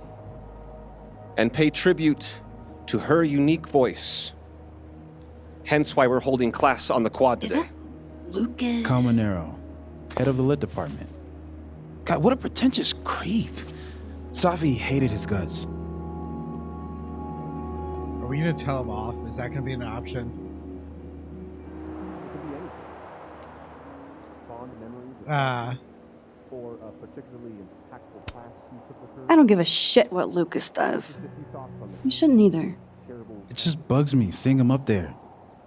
and pay tribute to her unique voice. Hence why we're holding class on the quad today. Lucas. Calmanero, head of the lit department. God, what a pretentious creep. Safi hated his guts. Are we gonna tell him off? Is that gonna be an option? For a particularly impactful class you took with her. I don't give a shit what Lucas does. You shouldn't either. It just bugs me seeing him up there,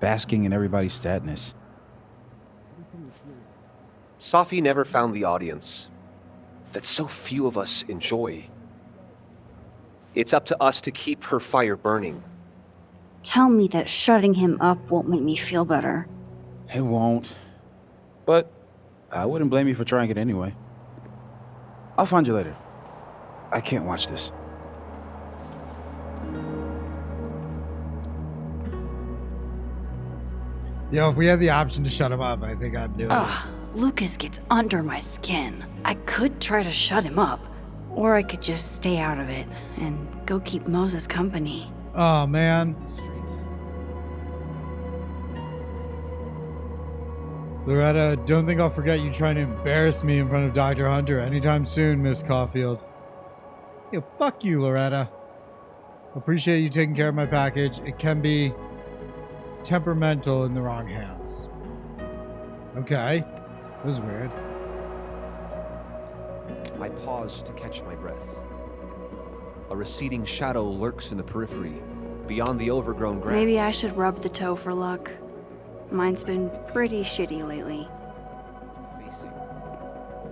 basking in everybody's sadness. Safi never found the audience that so few of us enjoy. It's up to us to keep her fire burning. Tell me that shutting him up won't make me feel better. It won't. But I wouldn't blame you for trying it anyway. I'll find you later. I can't watch this. Yo, if we had the option to shut him up, I think I'd do it. Ugh, Lucas gets under my skin. I could try to shut him up, or I could just stay out of it and go keep Moses company. Oh, man. Loretta, don't think I'll forget you trying to embarrass me in front of Dr. Hunter anytime soon, Miss Caulfield. Yo, fuck you, Loretta. Appreciate you taking care of my package. It can be temperamental in the wrong hands. Okay. That was weird. I pause to catch my breath. A receding shadow lurks in the periphery, beyond the overgrown grass. Maybe I should rub the toe for luck. Mine's been pretty shitty lately.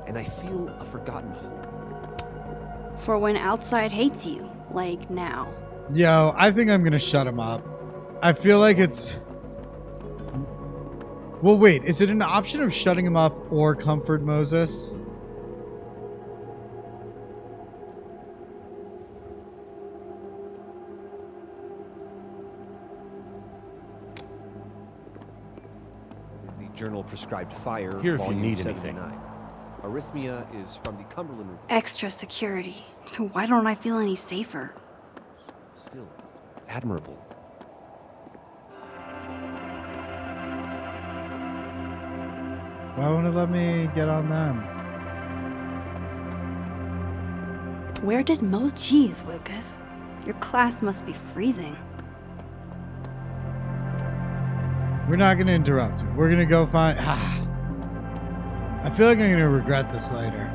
And I feel a forgotten hope. For when outside hates you, like now. Yo, I think I'm gonna shut him up. I feel like it's... Well, wait. Is it an option of shutting him up or comfort Moses? The journal prescribed fire. Here if you volume need 79. anything. Arrhythmia is from the Cumberland Report. Extra security. So why don't I feel any safer? Still admirable. Why won't it let me get on them? Where did most... Jeez, Lucas. Your class must be freezing. We're not gonna interrupt it. We're gonna go find... I feel like I'm gonna regret this later.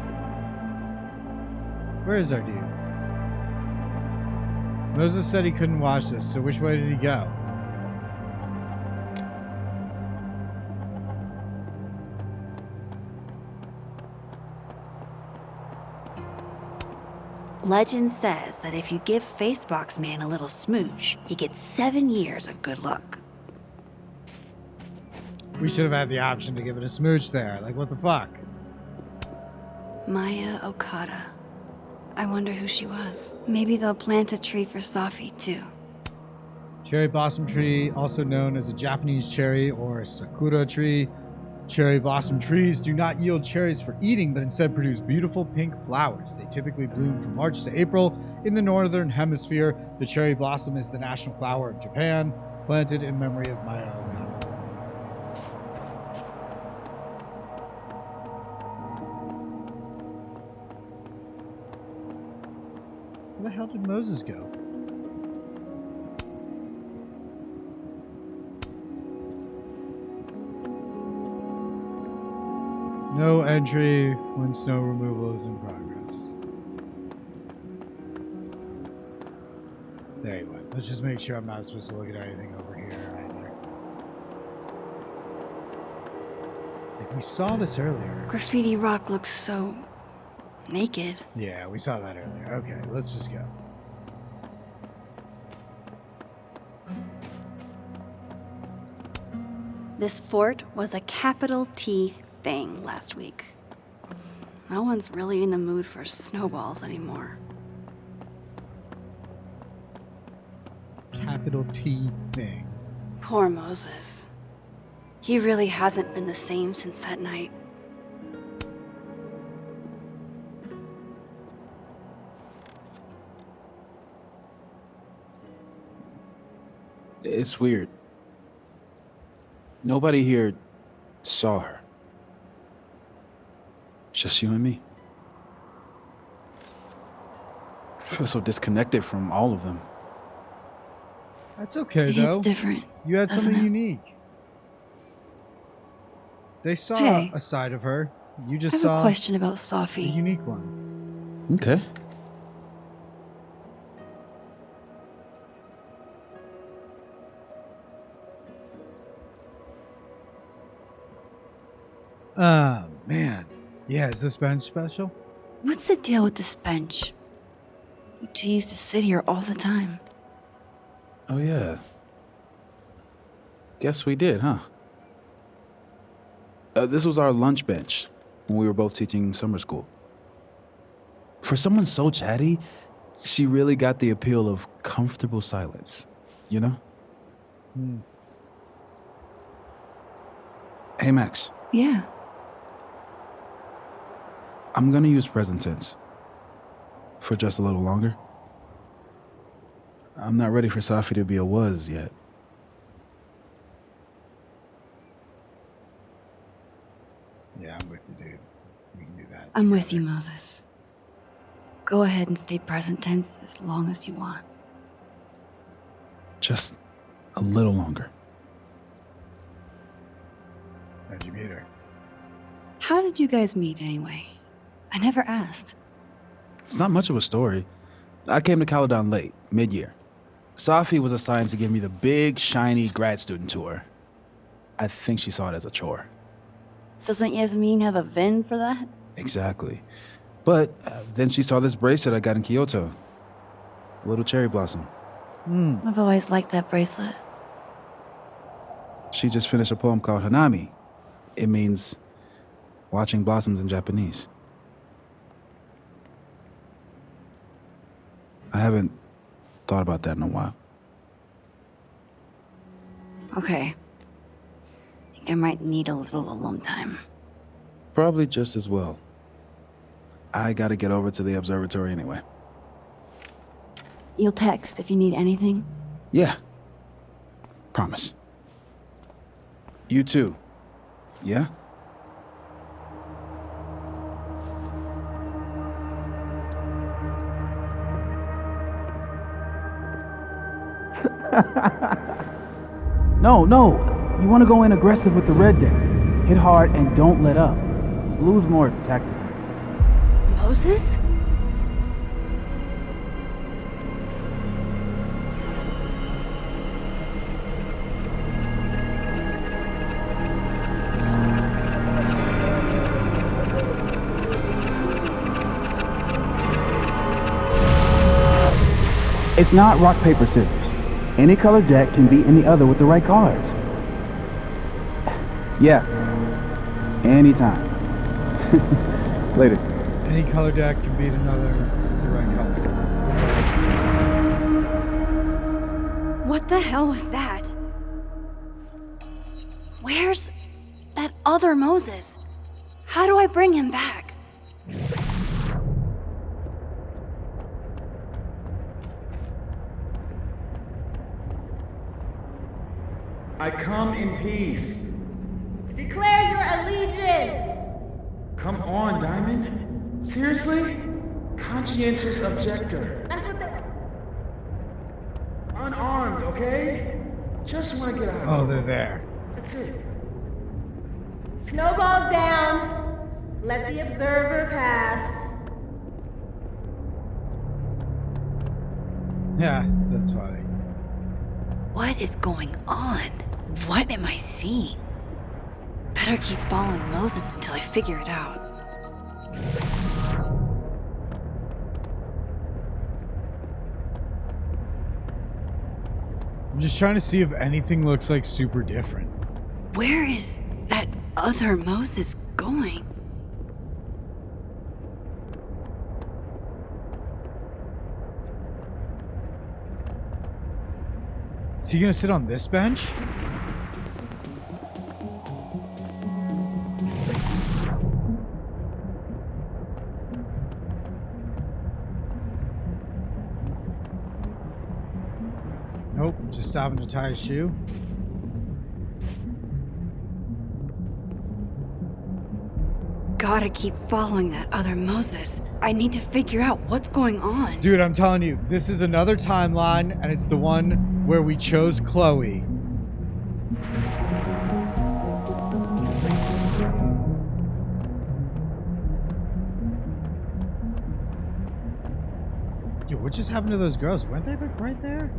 Where is our dude? Moses said he couldn't watch this, so which way did he go? Legend says that if you give Facebox Man a little smooch, he gets 7 years of good luck. We should have had the option to give it a smooch there. Like, what the fuck? Maya Okada. I wonder who she was. Maybe they'll plant a tree for Safi, too. Cherry blossom tree, also known as a Japanese cherry or sakura tree. Cherry blossom trees do not yield cherries for eating, but instead produce beautiful pink flowers. They typically bloom from March to April in the northern hemisphere. The cherry blossom is the national flower of Japan, planted in memory of Maya Okada. Where the hell did Moses go? No entry when snow removal is in progress. There he went. Let's just make sure I'm not supposed to look at anything over here either. Like, we saw this earlier. Graffiti Rock looks so... naked. Yeah, we saw that earlier. Okay, let's just go. This fort was a capital T thing last week. No one's really in the mood for snowballs anymore. Capital T thing. Poor Moses. He really hasn't been the same since that night. It's weird. Nobody here saw her. Just you and me. I feel so disconnected from all of them. That's okay, It's though. different, You had doesn't something it? unique. They saw Hey. a side of her. You I just have saw a question about a Safi. unique one. Okay. Man. Yeah, is this bench special? What's the deal with this bench? We used to sit here all the time. Oh, yeah. Guess we did, huh? This was our lunch bench when we were both teaching summer school. For someone so chatty, she really got the appeal of comfortable silence, you know? Hey, Max. Yeah. I'm gonna use present tense. For just a little longer. I'm not ready for Safi to be a was yet. Yeah, I'm with you, dude. We can do that. I'm with you, Moses. Go ahead and stay present tense as long as you want. Just a little longer. computer. How did you guys meet anyway? I never asked. It's not much of a story. I came to Caledon late, mid-year. Safi was assigned to give me the big, shiny grad student tour. I think she saw it as a chore. Doesn't Yasmin have a VIN for that? Exactly. But then she saw this bracelet I got in Kyoto. A little cherry blossom. I've always liked that bracelet. She just finished a poem called Hanami. It means watching blossoms in Japanese. I haven't thought about that in a while. Okay. I think I might need a little alone time. Probably just as well. I gotta get over to the observatory anyway. You'll text if you need anything? Yeah. Promise. You too. Yeah? No. You want to go in aggressive with the red deck. Hit hard and don't let up. Blue's more tactical. Moses? It's not rock, paper, scissors. Any color deck can beat any other with the right cards. Yeah. Anytime. Later. Any color deck can beat another with the right color. What the hell was that? Where's that other Moses? How do I bring him back? I come in peace. Declare your allegiance! Come on, Diamond. Seriously? Conscientious objector. Unarmed, okay? Just want to get out. Oh, they're there. That's it. Snowballs down! Let the observer pass. Yeah, that's funny. What is going on? What am I seeing? Better keep following Moses until I figure it out. I'm just trying to see if anything looks like super different. Where is that other Moses going? Is he gonna sit on this bench? Nope, just stopping to tie his shoe. Gotta keep following that other Moses. I need to figure out what's going on. Dude, I'm telling you, this is another timeline, and it's the one where we chose Chloe. Yo, what just happened to those girls? Weren't they like right there?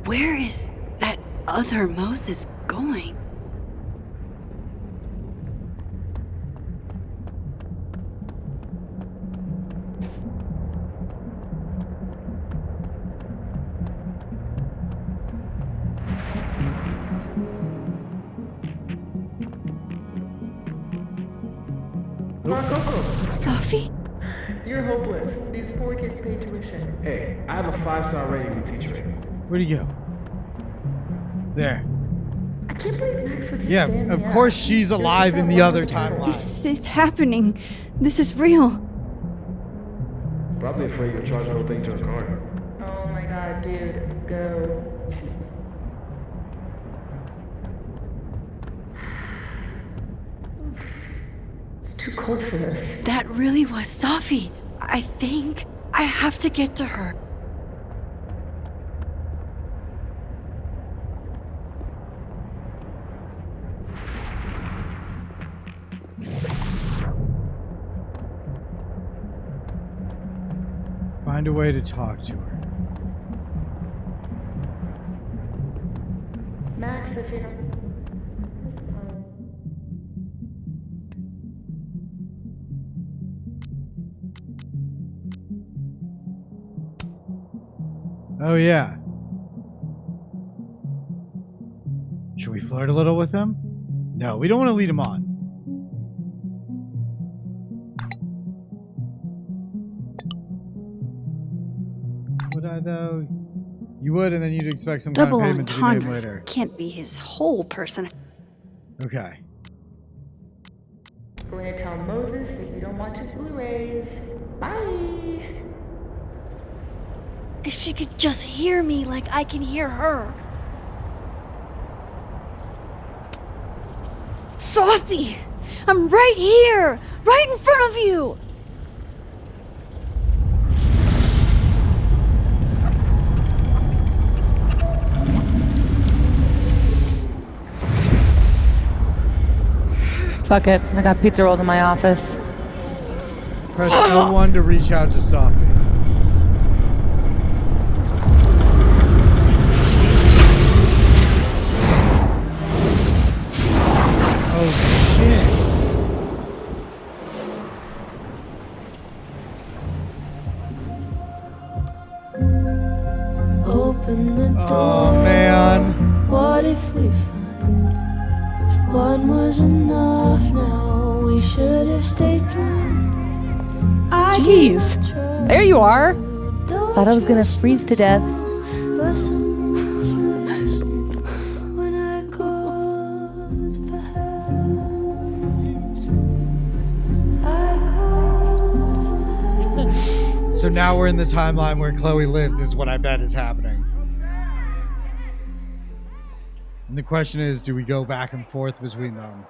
Where is that other Moses going? Safi? You're hopeless. These poor kids pay tuition. Hey, I have a 5-star rating with teacher rating. Where'd he go? There. I can't believe Max would Yeah, stand of me course up. she's alive in the other timeline. This is happening. This is real. Probably afraid you'll charge the whole thing to her card. Oh my god, dude. Go. It's too cold for this. That really was Safi. I think I have to get to her. Find a way to talk to her. Max, if you're... Oh, yeah. Should we flirt a little with him? No, we don't want to lead him on. Would I, though? You would, and then you'd expect some Double kind of payment to be made entendres later. can't be his whole person. Okay. Going to tell Moses that you don't watch his Blu-rays. Bye! If she could just hear me like I can hear her. Safi! I'm right here! Right in front of you! Fuck it. I got pizza rolls in my office. Press L1 to reach out to Safi. Oh shit. Open the door. Oh man. What if we find one was enough now? We should have stayed blind. Jeez. There you are. Thought I was gonna freeze to death. But someone was listening when I called for help. So now we're in the timeline where Chloe lived, is what I bet is happening. And the question is, do we go back and forth between them?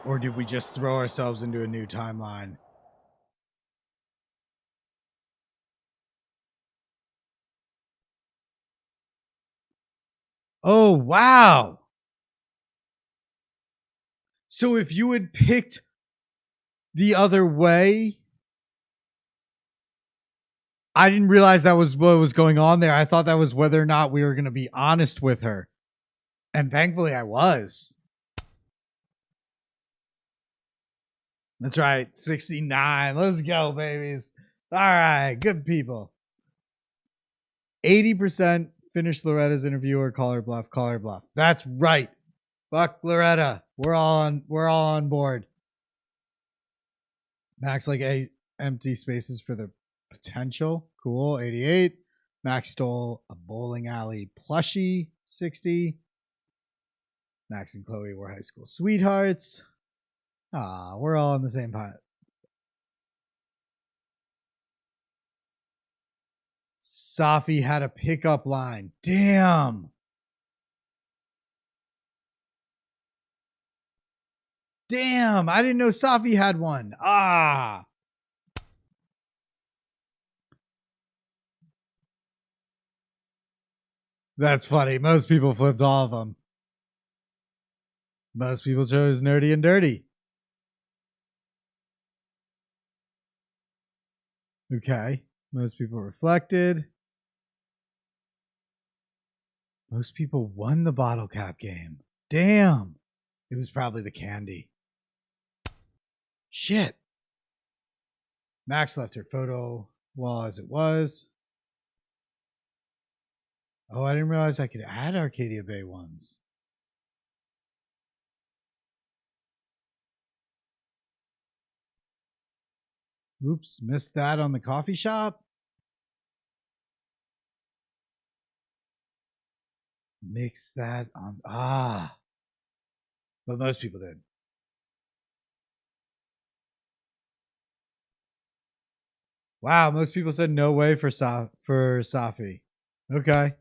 Or do we just throw ourselves into a new timeline? Oh, wow. So if you had picked the other way, I didn't realize that was what was going on there. I thought that was whether or not we were going to be honest with her. And thankfully I was. That's right. 69. Let's go, babies. All right. Good people. 80% finish Loretta's interview or call her bluff. Call her bluff. That's right. Fuck Loretta. We're all on board. Max like 8 empty spaces for the potential. Cool. 88. Max stole a bowling alley plushie. 60. Max and Chloe were high school sweethearts. Ah, we're all in the same pot. Safi had a pickup line. Damn. Damn, I didn't know Safi had one. Ah. That's funny. Most people flipped all of them. Most people chose nerdy and dirty. Okay. Most people reflected. Most people won the bottle cap game. Damn. It was probably the candy. Shit. Max left her photo wall as it was. Oh, I didn't realize I could add Arcadia Bay ones. Oops, missed that on the coffee shop. Mix that on. Ah. But most people did. Wow, most people said no way for Safi. Okay.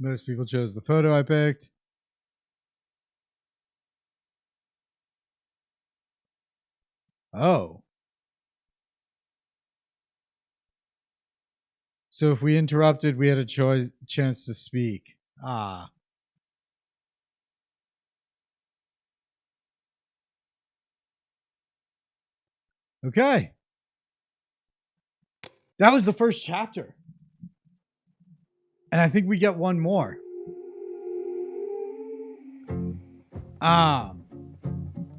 Most people chose the photo I picked. Oh. So if we interrupted, we had a chance to speak. Ah. Okay. That was the first chapter. And I think we get one more.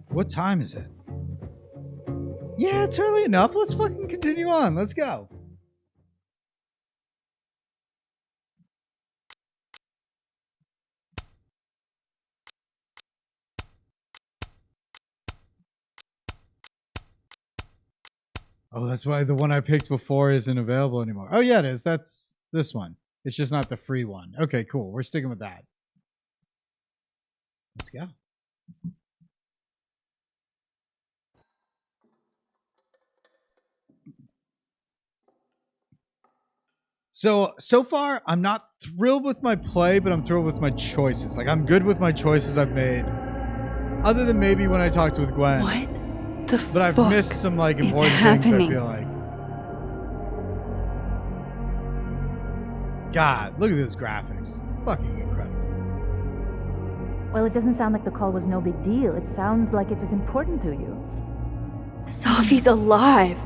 What time is it? Yeah, it's early enough. Let's fucking continue on. Let's go. Oh, that's why the one I picked before isn't available anymore. Oh, yeah, it is. That's this one. It's just not the free one. Okay, cool. We're sticking with that. Let's go. So far, I'm not thrilled with my play, but I'm thrilled with my choices. Like, I'm good with my choices I've made. Other than maybe when I talked with Gwen. What the But I've fuck missed some, like, is important things, I happening? feel like. God, look at those graphics. Fucking incredible. Well, it doesn't sound like the call was no big deal. It sounds like it was important to you. Sophie's alive.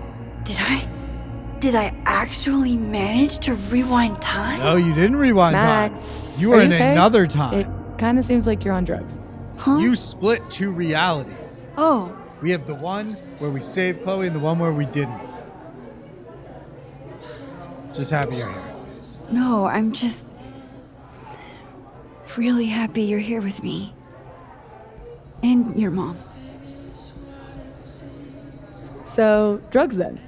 Did I actually manage to rewind time? No, you didn't rewind time. You were in okay? another time. It kind of seems like you're on drugs. Huh? You split two realities. Oh. We have the one where we saved Chloe and the one where we didn't. Just happy you're here. No, I'm just really happy you're here with me. And your mom. So, drugs then?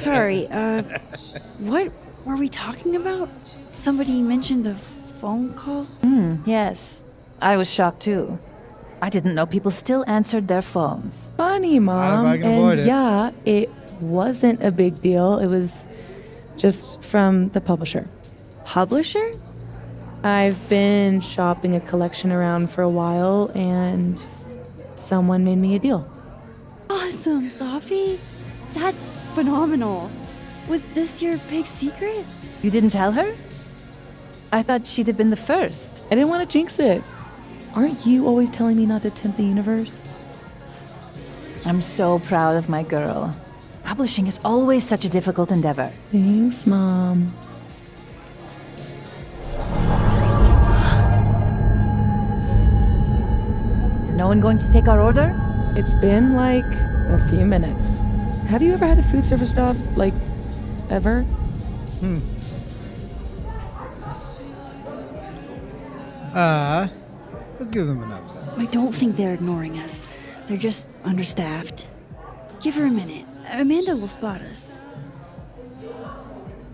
Sorry, what were we talking about? Somebody mentioned a phone call? Yes. I was shocked too. I didn't know people still answered their phones. Funny, Mom. I can avoid And it. yeah, it wasn't a big deal. It was just from the publisher. Publisher? I've been shopping a collection around for a while, and someone made me a deal. Awesome, Sophie. That's phenomenal. Was this your big secret? You didn't tell her? I thought she'd have been the first. I didn't want to jinx it. Aren't you always telling me not to tempt the universe? I'm so proud of my girl. Publishing is always such a difficult endeavor. Thanks, Mom. Is no one going to take our order? It's been like a few minutes. Have you ever had a food service job? Like, ever? Let's give them another. I don't think they're ignoring us. They're just understaffed. Give her a minute. Amanda will spot us.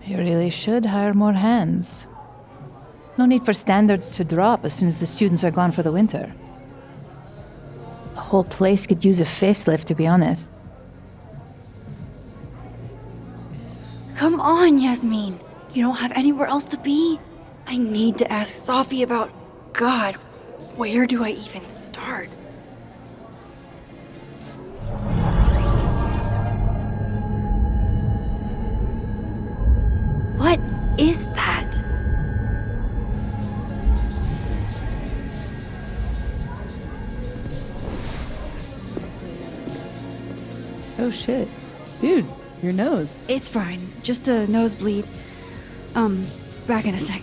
You really should hire more hands. No need for standards to drop as soon as the students are gone for the winter. The whole place could use a facelift, to be honest. Come on, Yasmin. You don't have anywhere else to be? I need to ask Sophie about... God, where do I even start? What is that? Oh shit. Dude, your nose. It's fine. Just a nosebleed. Back in a sec.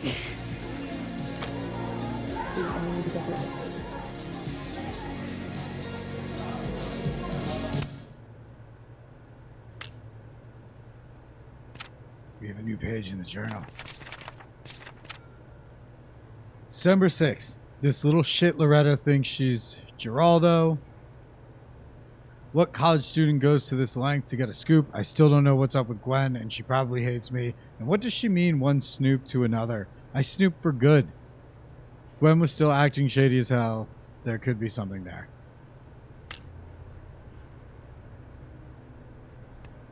We have a new page in the journal. December 6th. This little shit Loretta thinks she's Geraldo. What college student goes to this length to get a scoop? I still don't know what's up with Gwen, and she probably hates me. And what does she mean, one snoop to another? I snoop for good. Gwen was still acting shady as hell. There could be something there.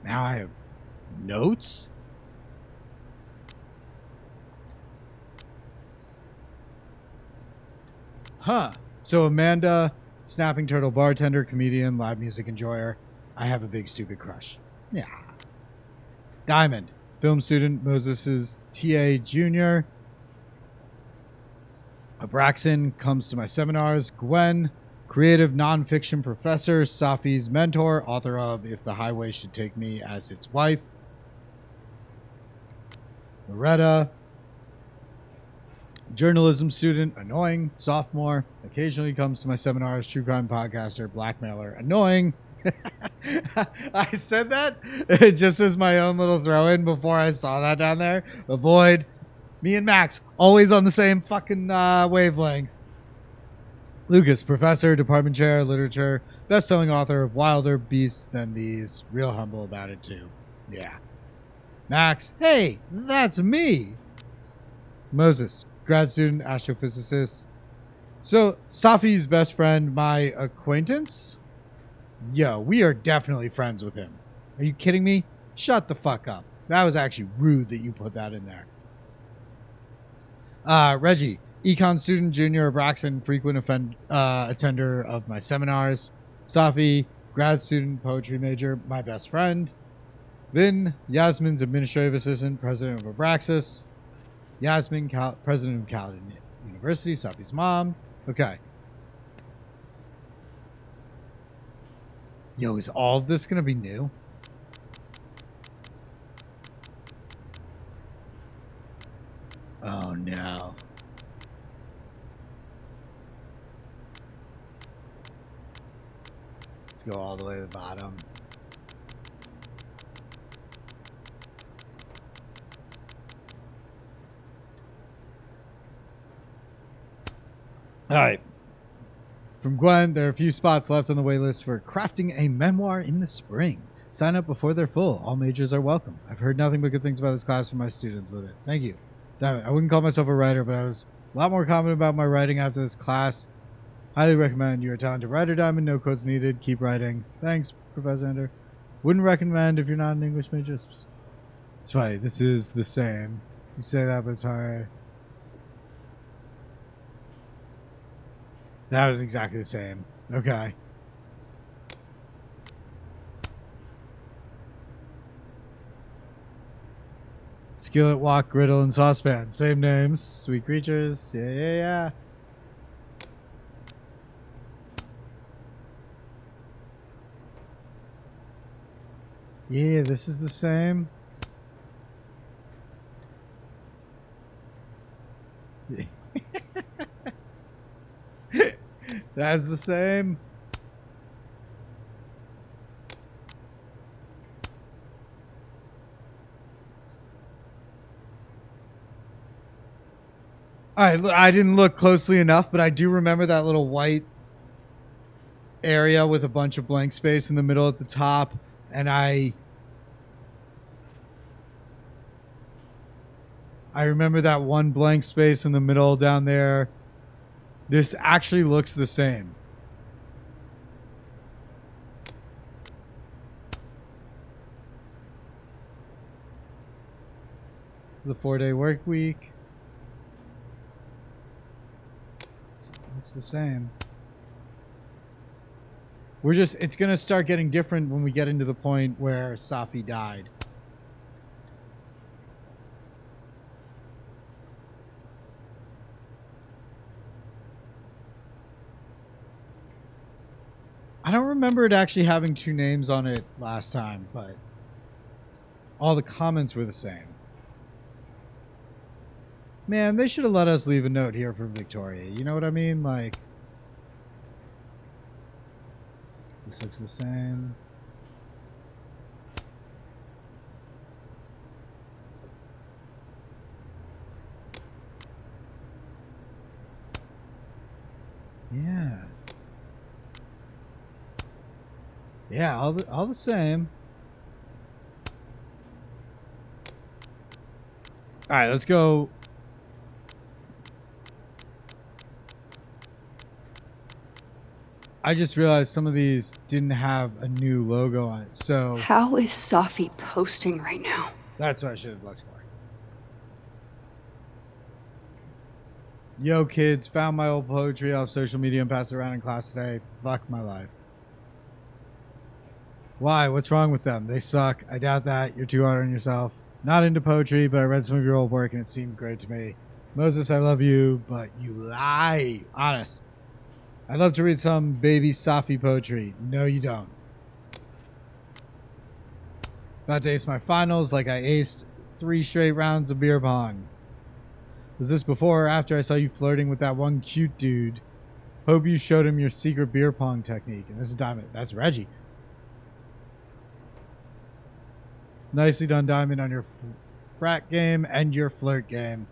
Now I have notes? Huh. So Amanda, snapping turtle bartender, comedian, live music enjoyer. I have a big stupid crush. Yeah. Diamond, film student, Moses' TA junior. Abraxan comes to my seminars. Gwen, creative nonfiction professor. Safi's mentor, author of If the Highway Should Take Me as Its Wife. Loretta, journalism student, annoying, sophomore, occasionally comes to my seminars, true crime podcaster, blackmailer, annoying. I said that just as my own little throw in before I saw that down there. Avoid. Me and Max, always on the same fucking wavelength. Lucas, professor, department chair, literature, best-selling author of Wilder Beasts Than These. Real humble about it, too. Yeah. Max, hey, that's me. Moses, grad student, astrophysicist. So, Safi's best friend, my acquaintance? Yo, we are definitely friends with him. Are you kidding me? Shut the fuck up. That was actually rude that you put that in there. Reggie, econ student, junior, Braxton, frequent attender of my seminars. Safi, grad student, poetry major, my best friend. Vin, Yasmin's administrative assistant, president of Abraxas. Yasmin, president of Caledon University, Safi's mom. Okay. Yo, is all of this going to be new? Oh, no. Let's go all the way to the bottom. All right. From Gwen, there are a few spots left on the waitlist for crafting a memoir in the spring. Sign up before they're full. All majors are welcome. I've heard nothing but good things about this class from my students. Live it. Thank you. Damn it, I wouldn't call myself a writer, but I was a lot more confident about my writing after this class. Highly recommend. You're a talented writer, Diamond. No quotes needed. Keep writing. Thanks, Professor Ender. Wouldn't recommend if you're not an English major. It's funny. This is the same. You say that, but it's hard. That was exactly the same. Okay. Skillet, wok, griddle, and saucepan. Same names. Sweet creatures. Yeah. Yeah, this is the same. That's the same. All right, I didn't look closely enough, but I do remember that little white area with a bunch of blank space in the middle at the top, and I remember that one blank space in the middle down there. This actually looks the same. This is the 4-day work week. It's the same. It's going to start getting different when we get into the point where Safi died. I don't remember it actually having two names on it last time, but all the comments were the same. Man, they should have let us leave a note here for Victoria. You know what I mean? Like, this looks the same. Yeah. Yeah, all the same. All right, let's go. I just realized some of these didn't have a new logo on it, so... How is Safi posting right now? That's what I should have looked for. Yo, kids, found my old poetry off social media and passed it around in class today. Fuck my life. Why? What's wrong with them? They suck. I doubt that. You're too hard on yourself. Not into poetry, but I read some of your old work and it seemed great to me. Moses, I love you, but you lie. Honest. I'd love to read some baby Safi poetry. No, you don't. About to ace my finals like I aced 3 straight rounds of beer pong. Was this before or after I saw you flirting with that one cute dude? Hope you showed him your secret beer pong technique. And this is Diamond. That's Reggie. Nicely done, Diamond, on your frat game and your flirt game.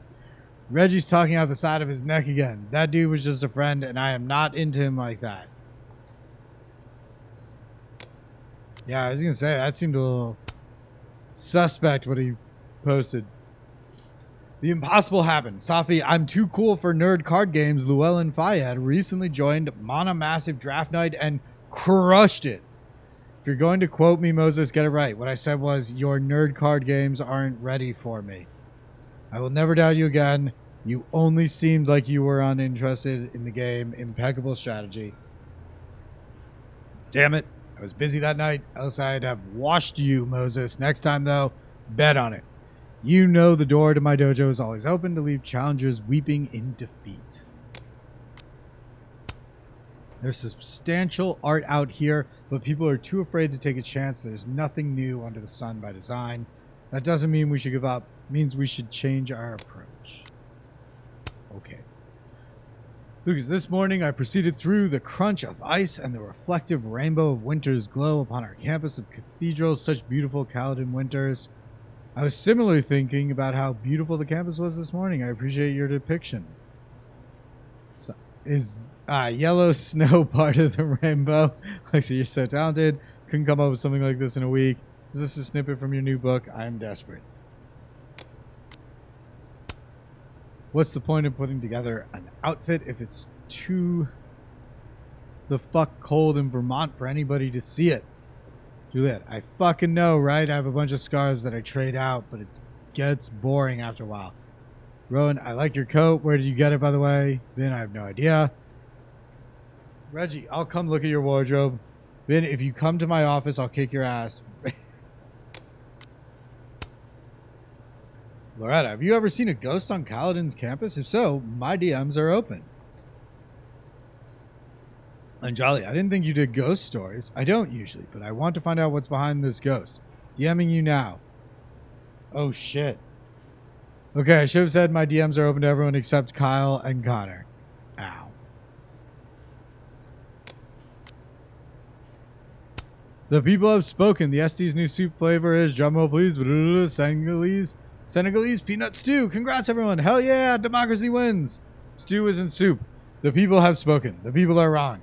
Reggie's talking out the side of his neck again. That dude was just a friend, and I am not into him like that. Yeah, I was going to say, that seemed a little suspect what he posted. The impossible happened. Safi, I'm too cool for nerd card games. Llewellyn Fayed recently joined Mana Massive Draft Night and crushed it. If you're going to quote me, Moses, get it right. What I said was, your nerd card games aren't ready for me. I will never doubt you again. You only seemed like you were uninterested in the game. Impeccable strategy. Damn it. I was busy that night. Else I'd have washed you, Moses. Next time, though, bet on it. You know the door to my dojo is always open to leave challengers weeping in defeat. There's substantial art out here, but people are too afraid to take a chance. There's nothing new under the sun by design. That doesn't mean we should give up. It means we should change our approach. Okay. Lucas, this morning I proceeded through the crunch of ice and the reflective rainbow of winter's glow upon our campus of cathedrals, such beautiful Caledon winters. I was similarly thinking about how beautiful the campus was this morning. I appreciate your depiction. So, is yellow snow part of the rainbow? Lexi, you're so talented. Couldn't come up with something like this in a week. Is this a snippet from your new book? I am desperate. What's the point of putting together an outfit if it's too the fuck cold in Vermont for anybody to see it? Juliet, I fucking know, right? I have a bunch of scarves that I trade out, but it gets boring after a while. Rowan, I like your coat. Where did you get it, by the way? Vin, I have no idea. Reggie, I'll come look at your wardrobe. Vin, if you come to my office, I'll kick your ass. Loretta, have you ever seen a ghost on Caledon's campus? If so, my DMs are open. And Jolly, I didn't think you did ghost stories. I don't usually, but I want to find out what's behind this ghost. DMing you now. Oh, shit. Okay, I should have said my DMs are open to everyone except Kyle and Connor. Ow. The people have spoken. The ST's new soup flavor is, drumroll please, Senegalese peanut stew. Congrats, everyone. Hell yeah, democracy wins. Stew isn't soup. The people have spoken. The people are wrong.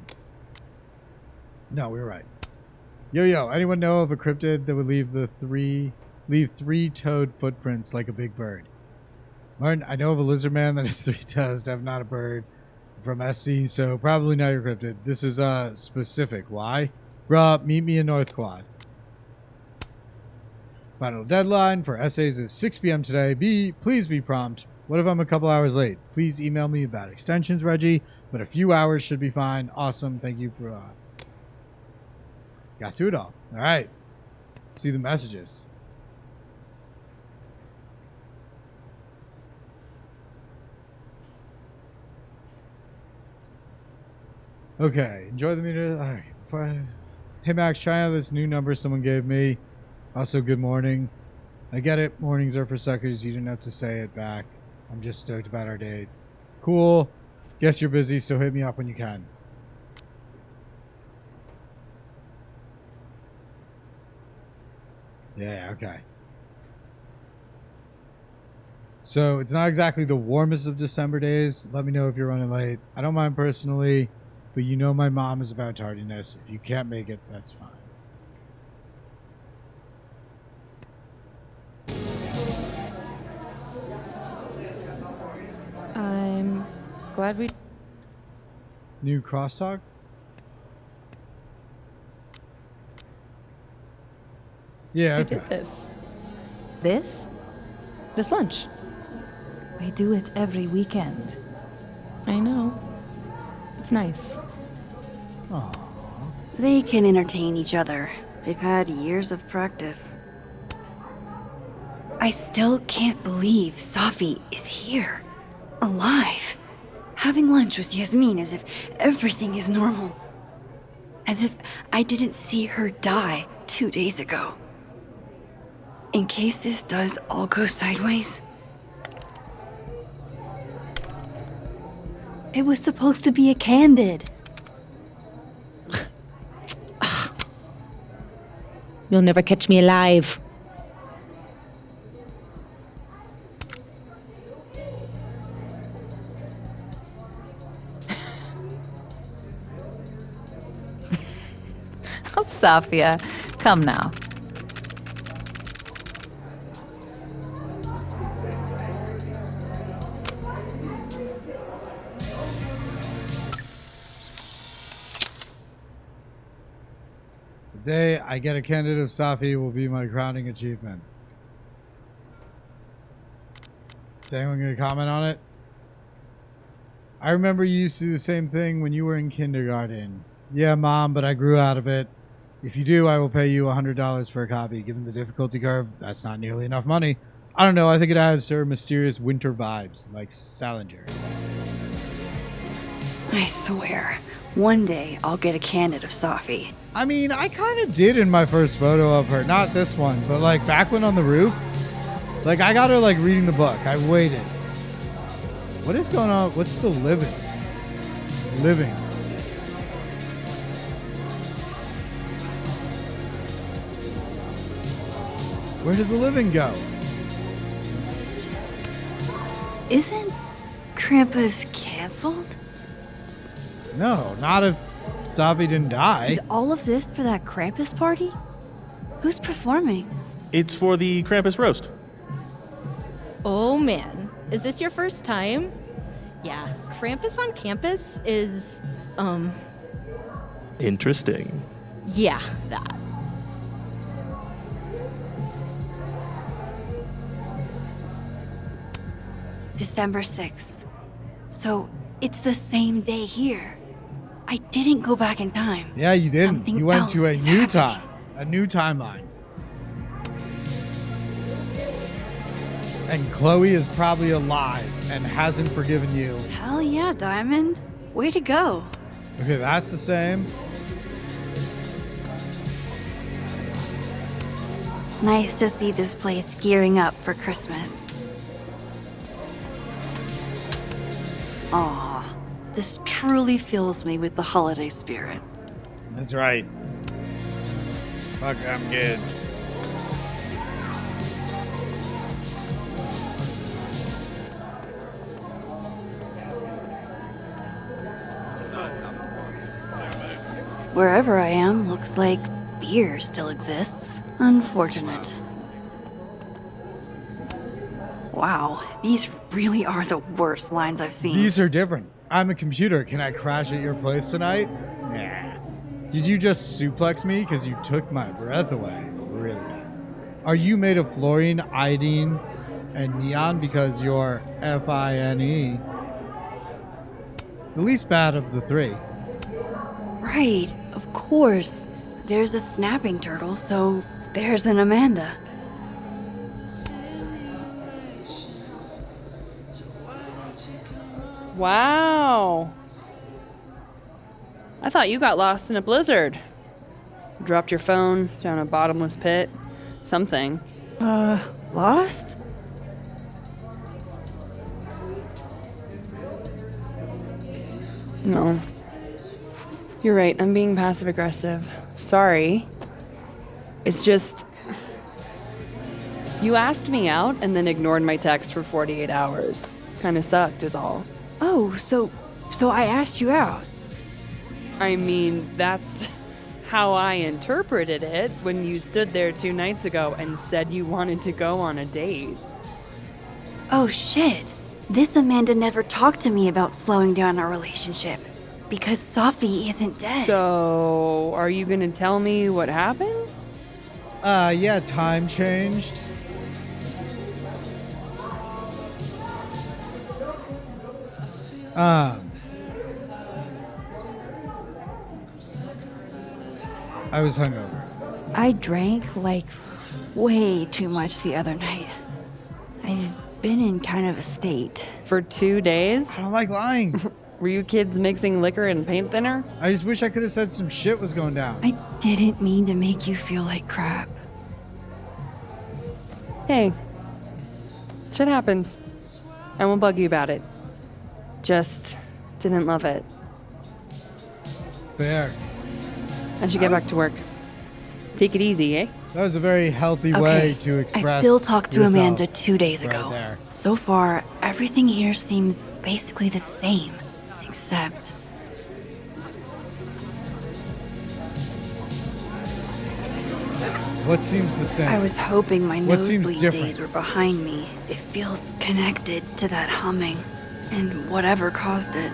No, we were right. Yo, anyone know of a cryptid that would leave three-toed footprints like a big bird? Martin, I know of a lizard man that has 3 toes. I'm not a bird from SC, so probably not your cryptid. This is specific. Why? Bruh, meet me in North Quad. Final deadline for essays is 6 p.m. today. Please be prompt. What if I'm a couple hours late? Please email me about extensions, Reggie, but a few hours should be fine. Awesome. Thank you, bro. Got through it all. All right. See the messages. Okay. Enjoy the meter. All right. Hey, Max, try out this new number someone gave me. Also, good morning. I get it. Mornings are for suckers. You didn't have to say it back. I'm just stoked about our date. Cool. Guess you're busy, so hit me up when you can. Yeah, okay. So, it's not exactly the warmest of December days. Let me know if you're running late. I don't mind personally, but you know my mom is about tardiness. If you can't make it, that's fine. I'm glad we... New crosstalk? Yeah, okay. We did this. This lunch. We do it every weekend. I know. It's nice. They can entertain each other. They've had years of practice. I still can't believe Safi is here. Alive. Having lunch with Yasmin as if everything is normal. As if I didn't see her die 2 days ago. In case this does all go sideways. It was supposed to be a candid. You'll never catch me alive. Oh, Safia, come now. The day I get a candidate of Safi will be my crowning achievement. Is anyone going to comment on it? I remember you used to do the same thing when you were in kindergarten. Yeah, Mom, but I grew out of it. If you do, I will pay you $100 for a copy. Given the difficulty curve, that's not nearly enough money. I don't know, I think it adds to her mysterious winter vibes, like Salinger. I swear, one day I'll get a candid of Safi. I mean, I kind of did in my first photo of her. Not this one, but like back when on the roof. Like I got her like reading the book. I waited. What is going on? What's the living? Living. Where did the living go? Isn't Krampus canceled? No, not if Safi didn't die. Is all of this for that Krampus party? Who's performing? It's for the Krampus roast. Oh man, is this your first time? Yeah, Krampus on campus is, Interesting. yeah, that. December 6th. So it's the same day here. I didn't go back in time. Yeah, you didn't. Something You went to a else is new happening. time. A new timeline. And Chloe is probably alive and hasn't forgiven you. Hell yeah, Diamond. Way to go. Okay, that's the same. Nice to see this place gearing up for Christmas. Aw, this truly fills me with the holiday spirit. That's right. Fuck them kids. Wherever I am, looks like beer still exists. Unfortunate. Wow, these really are the worst lines I've seen. These are different. I'm a computer. Can I crash at your place tonight? Nah. Did you just suplex me because you took my breath away? Really bad. Are you made of fluorine, iodine, and neon because you're FINE? The least bad of the three. Right, of course. There's a snapping turtle, so there's an Amanda. Wow. I thought you got lost in a blizzard. Dropped your phone down a bottomless pit. Something. Lost? No. You're right, I'm being passive aggressive. Sorry. It's just. You asked me out and then ignored my text for 48 hours. Kinda sucked, is all. Oh, so I asked you out. I mean, that's how I interpreted it when you stood there 2 nights ago and said you wanted to go on a date. Oh shit. This Amanda never talked to me about slowing down our relationship. Because Safi isn't dead. So, are you gonna tell me what happened? Yeah, time changed. I was hungover. I drank like way too much the other night. I've been in kind of a state. For 2 days? I don't like lying. Were you kids mixing liquor and paint thinner? I just wish I could have said some shit was going down. I didn't mean to make you feel like crap. Hey, shit happens. I won't bug you about it. Just didn't love it. Fair. I should get back to work. Take it easy, eh? That was a very healthy way to express I still talked to yourself Amanda 2 days right ago. there. So far, everything here seems basically the same, except... What seems the same? I was hoping my What seems nosebleed different? days were behind me. It feels connected to that humming, and whatever caused it.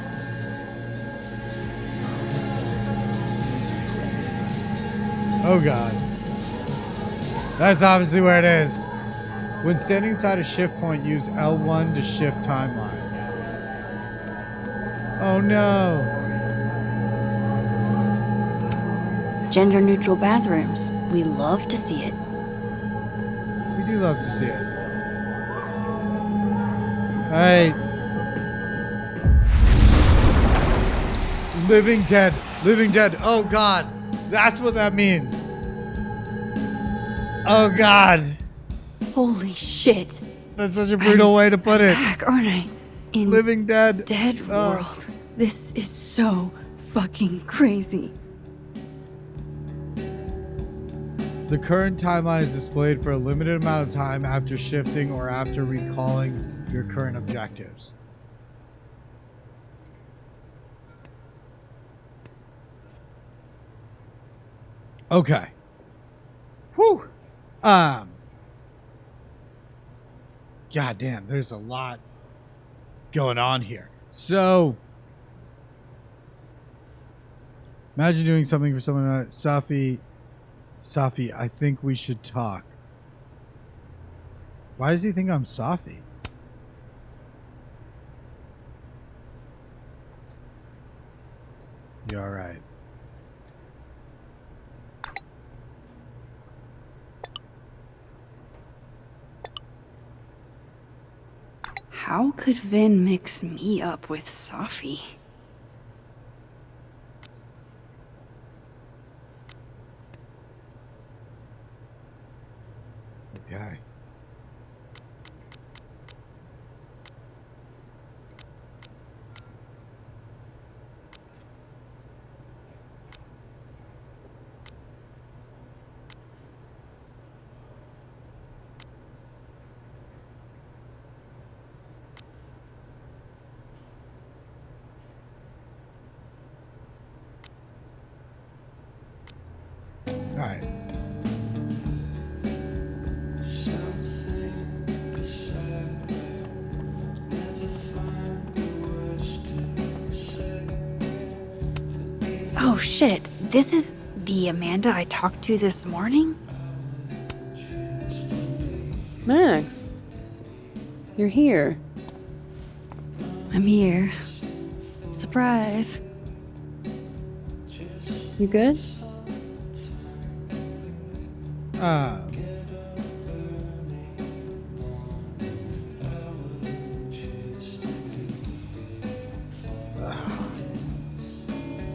Oh god. That's obviously where it is. When standing inside a shift point, use L1 to shift timelines. Oh no. Gender-neutral bathrooms. We love to see it. We do love to see it. Alright. Living dead. Living dead. Oh god. That's what that means. Oh god. Holy shit. That's such a brutal way to put it. Back, aren't I? In Living dead. Dead world. This is so fucking crazy. The current timeline is displayed for a limited amount of time after shifting or after recalling your current objectives. Okay. Whew. God damn, there's a lot going on here. So, imagine doing something for someone. Safi, I think we should talk. Why does he think I'm Safi? You alright? How could Vin mix me up with Safi? Okay. All right. Oh shit, this is the Amanda I talked to this morning? Max, you're here. I'm here. Surprise. You good?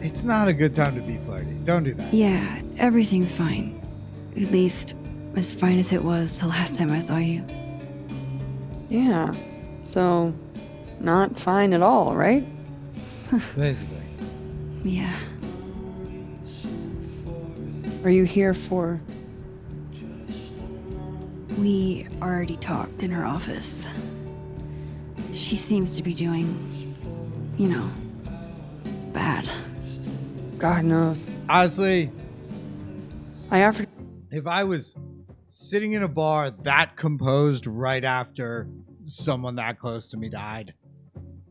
It's not a good time to be flirty. Don't do that. Yeah, everything's fine. At least, as fine as it was the last time I saw you. Yeah. So, not fine at all, right? Basically. Yeah. Are you here for... We already talked in her office. She seems to be doing, you know, bad. God knows. Honestly, I offered... If I was sitting in a bar that composed right after someone that close to me died,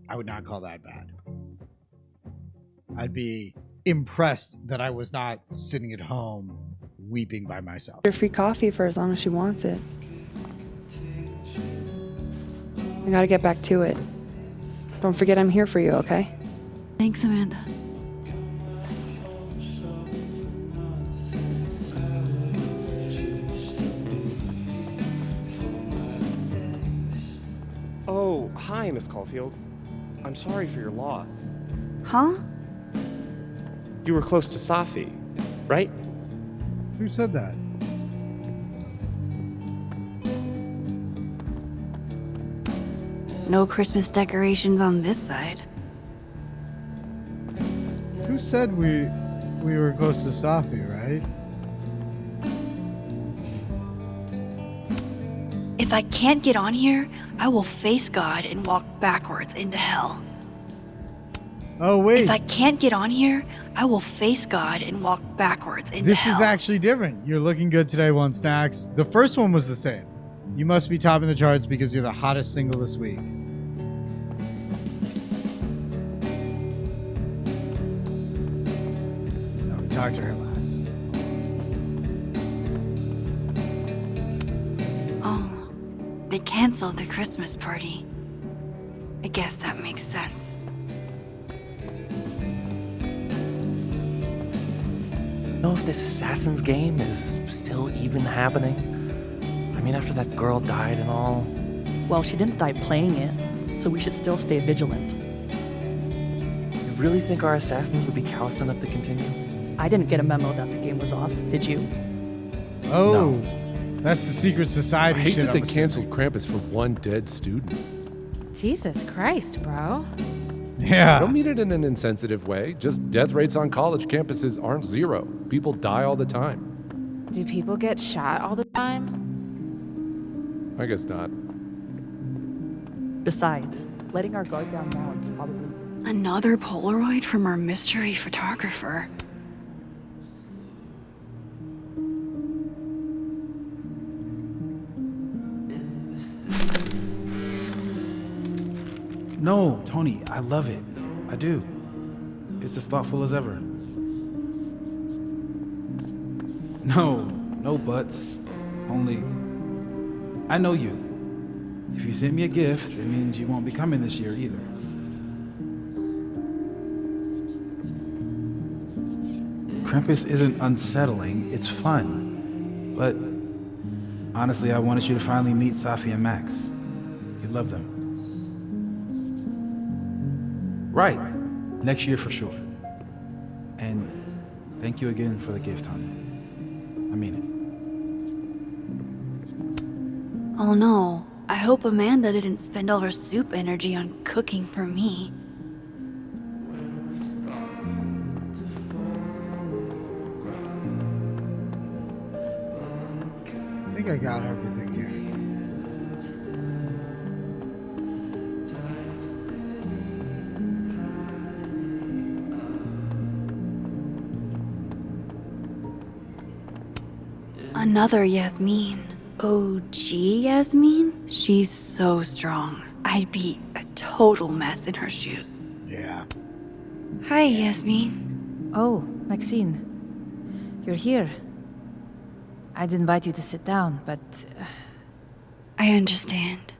I would not call that bad. I'd be impressed that I was not sitting at home weeping by myself. Your free coffee for as long as she wants it. I gotta get back to it. Don't forget I'm here for you, okay? Thanks, Amanda. Oh, hi, Miss Caulfield. I'm sorry for your loss. Huh? You were close to Safi, right? Who said that? No Christmas decorations on this side. Who said we were close to Safi, right? If I can't get on here, I will face God and walk backwards into hell. Oh, wait. If I can't get on here, I will face God and walk backwards into This hell. is actually different. You're looking good today, One Snacks. The first one was the same. You must be topping the charts because you're the hottest single this week. No, talk to her last. Oh, they canceled the Christmas party. I guess that makes sense. Know if this Assassin's game is still even happening? I mean, after that girl died and all. Well, she didn't die playing it, so we should still stay vigilant. You really think our assassins would be callous enough to continue? I didn't get a memo that the game was off, did you? Oh, that's the secret society I hate shit. that they I'm assuming. canceled Krampus for one dead student. Jesus Christ, bro. Yeah. I don't mean it in an insensitive way. Just death rates on college campuses aren't zero. People die all the time. Do people get shot all the time? I guess not. Besides, letting our guard down now is probably... Another Polaroid from our mystery photographer. No, Tony, I love it. I do. It's as thoughtful as ever. No buts. Only, I know you. If you sent me a gift, it means you won't be coming this year either. Krampus isn't unsettling, it's fun. But honestly, I wanted you to finally meet Safi and Max. You'd love them. Right. Next year for sure. And thank you again for the gift, Tony. I mean it. Oh no, I hope Amanda didn't spend all her soup energy on cooking for me. I think I got everything here. Another Yasmin. OG Yasmin? She's so strong. I'd be a total mess in her shoes. Yeah. Hi, Yasmin. Oh, Maxine. You're here. I'd invite you to sit down, but... I understand.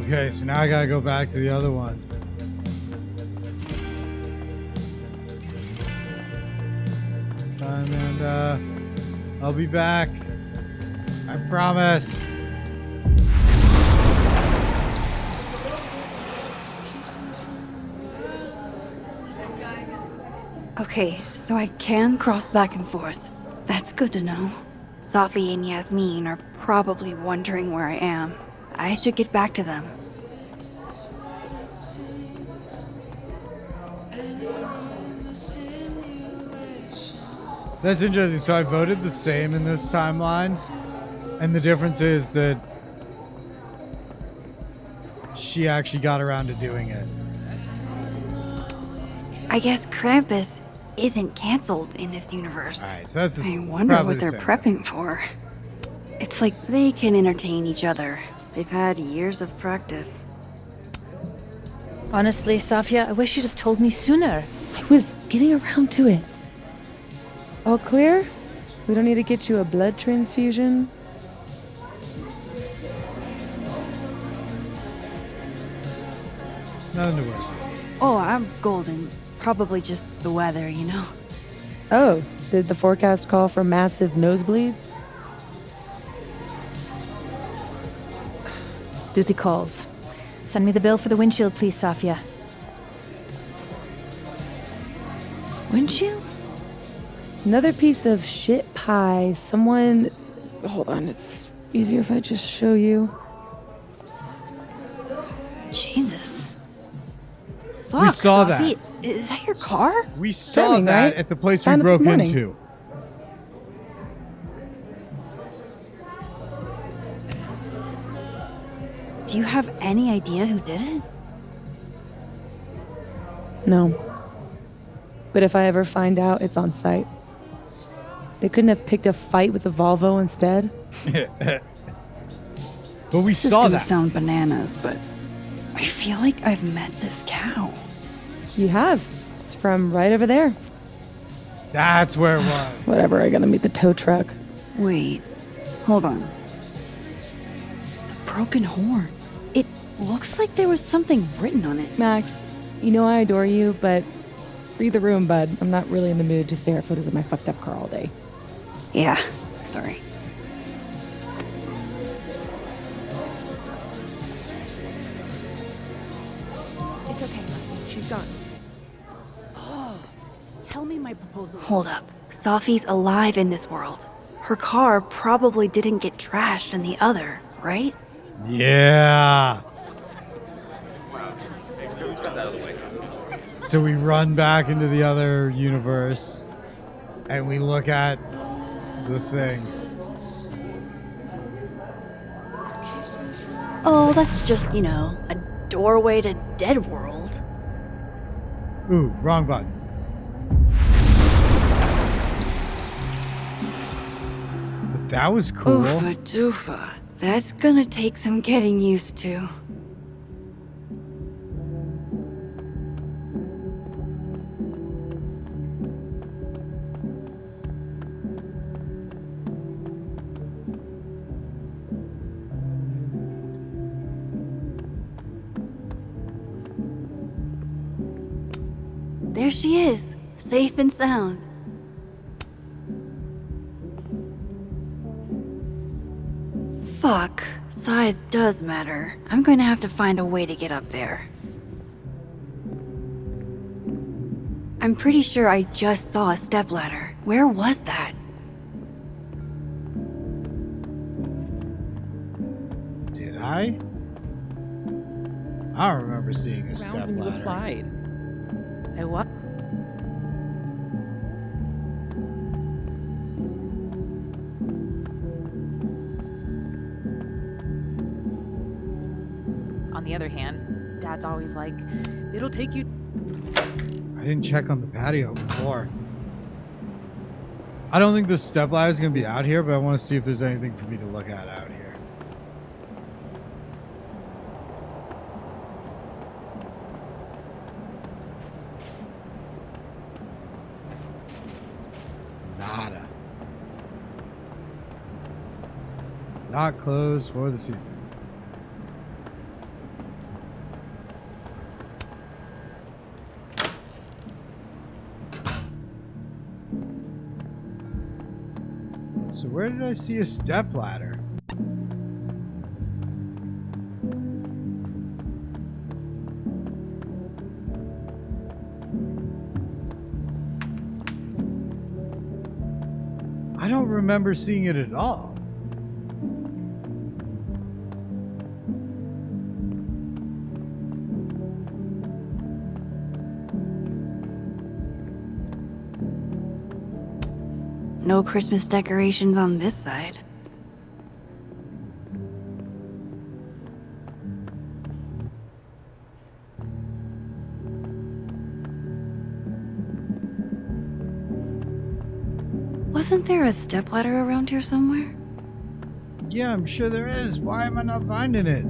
Okay, so now I gotta go back to the other one. And I'll be back. I promise. Okay, so I can cross back and forth. That's good to know. Safi and Yasmin are probably wondering where I am. I should get back to them. That's interesting. So I voted the same in this timeline, and the difference is that she actually got around to doing it. I guess Krampus isn't canceled in this universe. Alright, so that's I wonder probably what the they're same prepping for. It's like they can entertain each other. They've had years of practice. Honestly, Safia, I wish you'd have told me sooner. I was getting around to it. All clear? We don't need to get you a blood transfusion? Nothing to worry about. Oh, I'm golden. Probably just the weather, you know? Oh, did the forecast call for massive nosebleeds? Duty calls. Send me the bill for the windshield, please, Safia. Windshield? Another piece of shit pie. Someone... Hold on, it's easier if I just show you. Jesus. Fuck, We saw Sophie. that. Is that your car? We saw Timing, that right? at the place Found we it this broke morning. into. Do you have any idea who did it? No. But if I ever find out, it's on site. They couldn't have picked a fight with the Volvo instead. But we This is saw gonna that. sound bananas, but I feel like I've met this cow. You have. It's from right over there. That's where it was. Whatever, I gotta meet the tow truck. Wait, hold on. The broken horn. It looks like there was something written on it. Max, you know I adore you, but read the room, bud. I'm not really in the mood to stare at photos of my fucked up car all day. Yeah, sorry. It's okay. She's gone. Oh, tell me my proposal. Hold up. Sophie's alive in this world. Her car probably didn't get trashed in the other, right? Yeah. So we run back into the other universe and we look at the thing. Oh, that's just, a doorway to Dead World. Ooh, wrong button. But that was cool. Oofa doofa. That's gonna take some getting used to. There she is, safe and sound. Fuck, size does matter. I'm going to have to find a way to get up there. I'm pretty sure I just saw a stepladder. Where was that? Did I? I don't remember seeing a step You ladder. applied. I what? On the other hand, Dad's always like, it'll take you. I didn't check on the patio before. I don't think the step ladder is going to be out here, but I want to see if there's anything for me to look at out here. Nada. Not closed for the season. So where did I see a step ladder? I don't remember seeing it at all. No Christmas decorations on this side. Wasn't there a stepladder around here somewhere? Yeah, I'm sure there is. Why am I not finding it?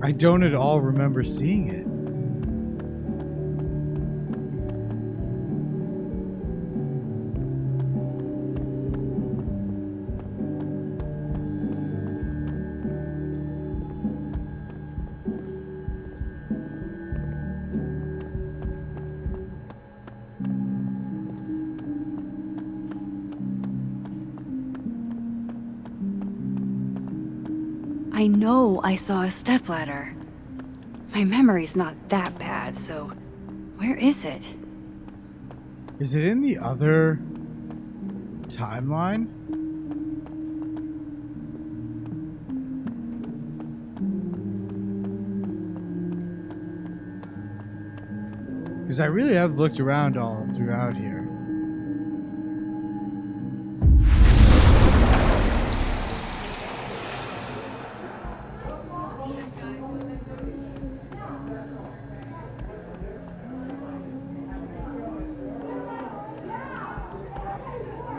I don't at all remember seeing it. I know I saw a stepladder. My memory's not that bad, so where is it? Is it in the other timeline? Because I really have looked around all throughout here.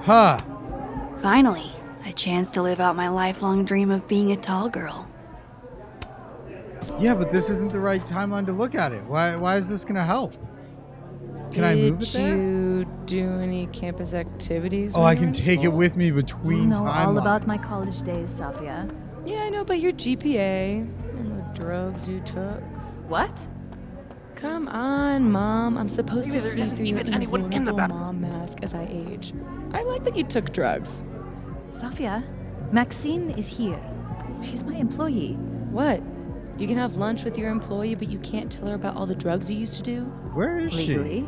Huh. Finally, a chance to live out my lifelong dream of being a tall girl. Yeah, but this isn't the right timeline to look at it. Why is this gonna help? Can I move it there? Did you do any campus activities? Oh, when I you were can in take it school? with me You between know all about timelines. my college days, Safia. Yeah, I know, but your GPA and the drugs you took. What? Come on, Mom. I'm supposed Maybe to there see isn't through your even anyone in the invulnerable mom mask as I age. I like that you took drugs. Safia, Maxine is here. She's my employee. What? You can have lunch with your employee, but you can't tell her about all the drugs you used to do? Where is Legally?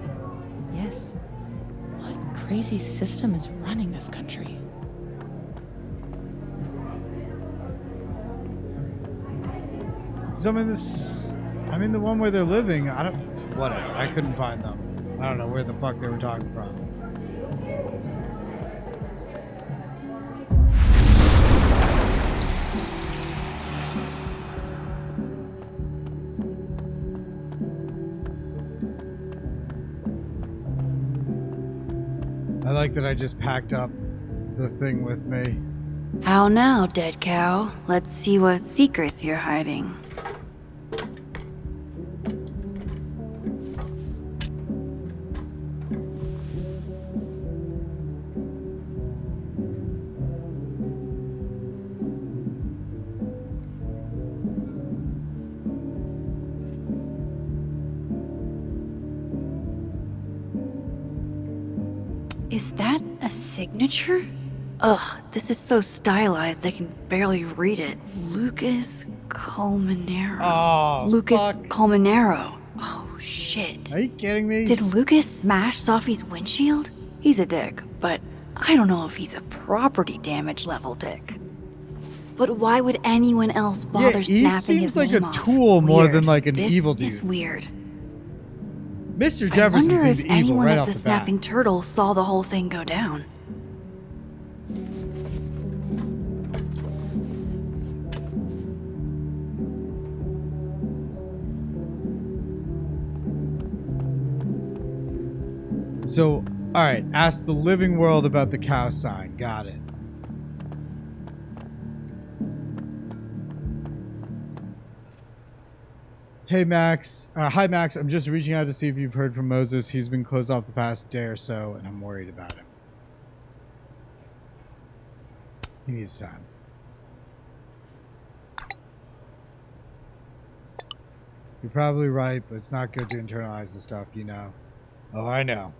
she? Yes. What crazy system is running this country? I'm in the one where they're living. Whatever. I couldn't find them. I don't know where the fuck they were talking from. I like that I just packed up the thing with me. How now, dead cow? Let's see what secrets you're hiding. Is that a signature? Ugh, this is so stylized I can barely read it. Lucas Colmenero. Oh, Lucas fuck. Colmenero. Oh, shit. Are you kidding me? Did Lucas smash Sophie's windshield? He's a dick, but I don't know if he's a property damage level dick. But why would anyone else bother he snapping seems his like name a off? tool more Weird. than like an This evil is dude. weird. Mr. I Jefferson wonder seemed if evil anyone right at off the the bat. snapping turtle saw the whole thing go down. So, all right, ask the living world about the cow sign. Got it. Hey, Max. Hi, Max. I'm just reaching out to see if you've heard from Moses. He's been closed off the past day or so, and I'm worried about him. He needs time. You're probably right, but it's not good to internalize the stuff, you know. Oh, I know.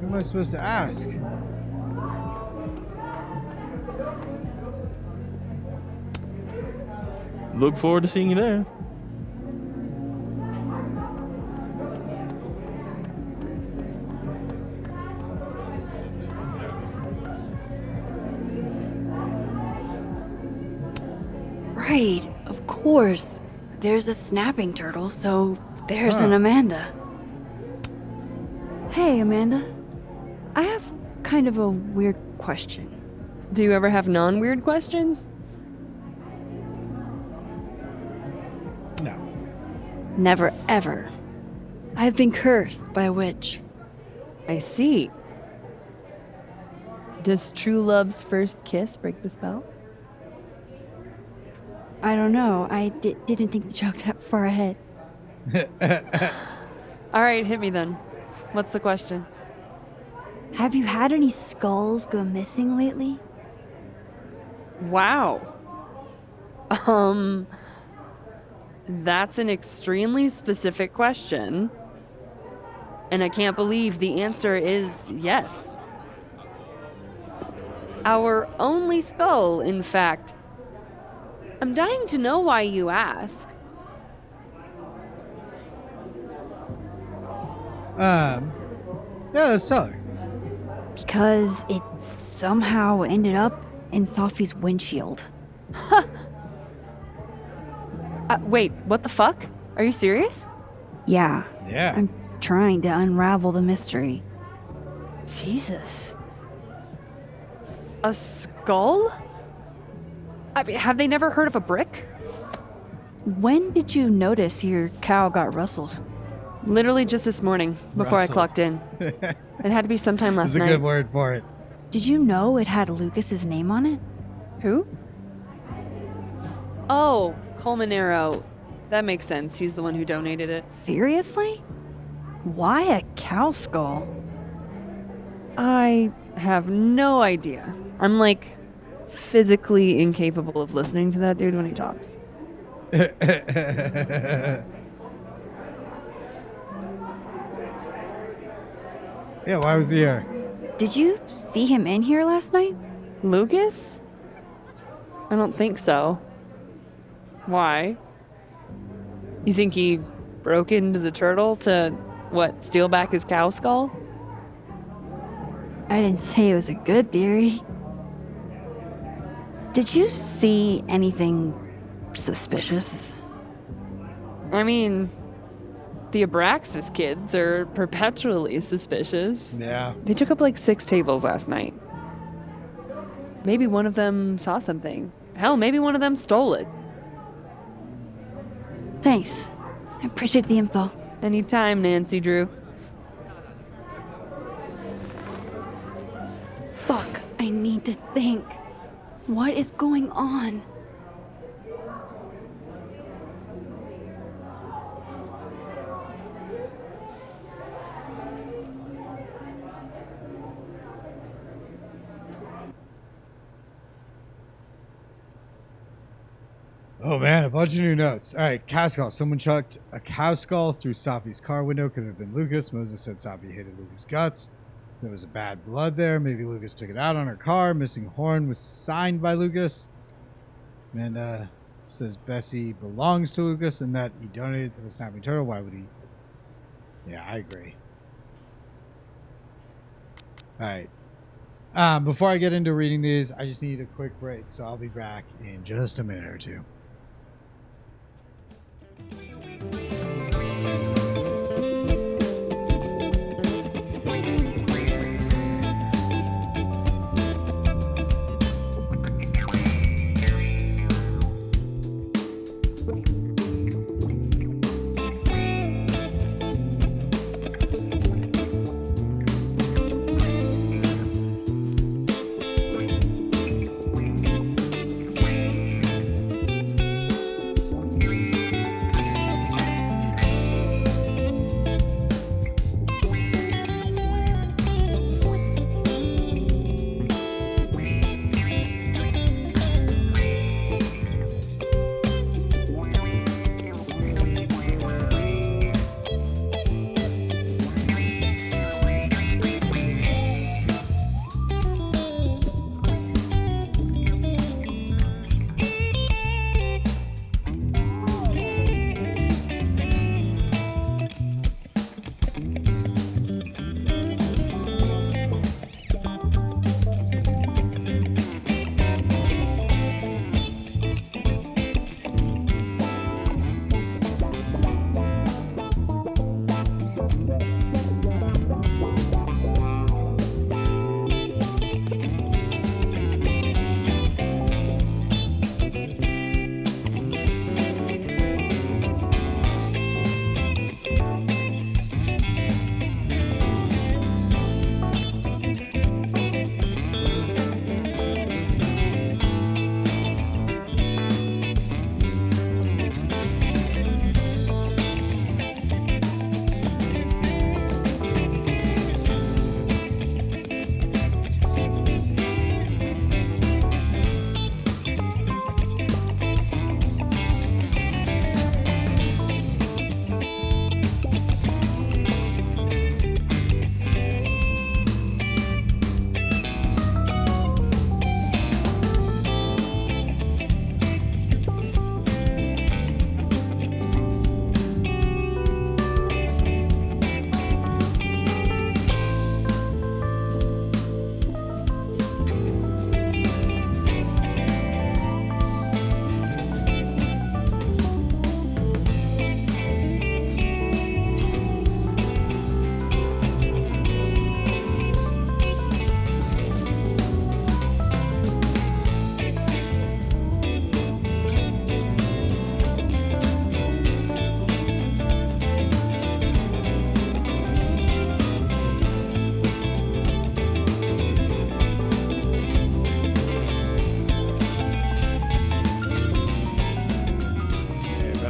Who am I supposed to ask? Look forward to seeing you there. right. Of course. There's a snapping turtle, so there's an Amanda. Hey, Amanda. I have kind of a weird question. Do you ever have non-weird questions? No. Never, ever. I've been cursed by a witch. I see. Does true love's first kiss break the spell? I don't know. I didn't think the joke that far ahead. All right, hit me then. What's the question? Have you had any skulls go missing lately? Wow. That's an extremely specific question. And I can't believe the answer is yes. Our only skull, in fact. I'm dying to know why you ask. Yeah, let's tell her. Because it somehow ended up in Sophie's windshield. Wait, what the fuck? Are you serious? Yeah. Yeah. I'm trying to unravel the mystery. Jesus. A skull? I mean, have they never heard of a brick? When did you notice your cow got rustled? Literally just this morning, before Rustled. I clocked in. It had to be sometime last That's night. a good word for it. Did you know it had Lucas's name on it? Who? Oh, Colmanero. That makes sense. He's the one who donated it. Seriously? Why a cow skull? I have no idea. I'm like physically incapable of listening to that dude when he talks. Yeah, why was he here? Did you see him in here last night? Lucas? I don't think so. Why? You think he broke into the turtle to, what, steal back his cow skull? I didn't say it was a good theory. Did you see anything suspicious? I mean, the Abraxas kids are perpetually suspicious. Yeah. They took up like 6 tables last night. Maybe one of them saw something. Hell, maybe one of them stole it. Thanks. I appreciate the info. Anytime, Nancy Drew. Fuck, I need to think. What is going on? Oh man, a bunch of new notes. All right, cow skull. Someone chucked a cow skull through Safi's car window. Could have been Lucas. Moses said Safi hated Lucas' guts. There was a bad blood there. Maybe Lucas took it out on her car. Missing horn was signed by Lucas. And says Bessie belongs to Lucas and that he donated to the snapping turtle. Why would he? Yeah, I agree. All right. Before I get into reading these, I just need a quick break. So I'll be back in just a minute or two.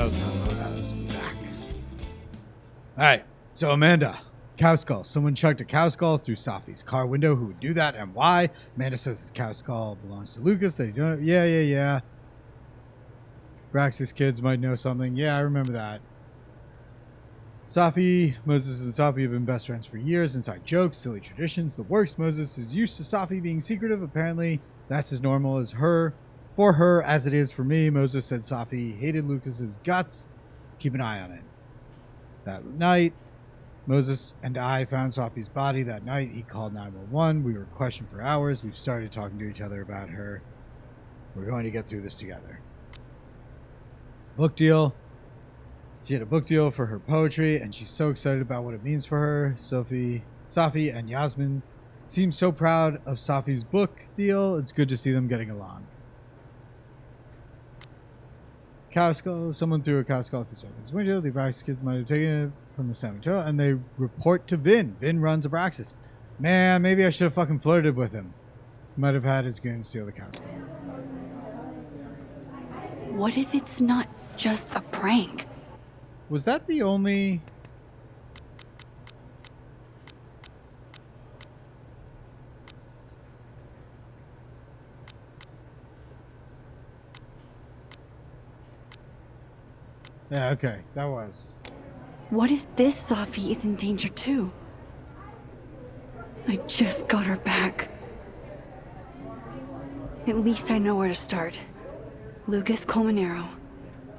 Oh, that was back. All right. So Amanda, cow skull. Someone chucked a cow skull through Safi's car window. Who would do that and why? Amanda says this cow skull belongs to Lucas. That he don't. Yeah. Brax's kids might know something. Yeah, I remember that. Safi, Moses, and Safi have been best friends for years. Inside jokes, silly traditions, the works. Moses is used to Safi being secretive. Apparently, that's as normal as for her as it is for me. Moses said Safi hated Lucas's guts. Keep an eye on it. That night, Moses and I found Safi's body. That night, he called 911. We were questioned for hours. We've started talking to each other about her. We're going to get through this together. Book deal. She had a book deal for her poetry, and she's so excited about what it means for her. Safi and Yasmin seem so proud of Safi's book deal. It's good to see them getting along. Cow skull. Someone threw a cow skull through Safi's window. The Abraxas kids might have taken it from the cemetery, and they report to Vin. Vin runs Abraxas. Man, maybe I should have fucking flirted with him. Might have had his goons steal the cow skull. What if it's not just a prank? Was that the only... Yeah, okay, that was. What if this Safi is in danger too? I just got her back. At least I know where to start. Lucas Colmenero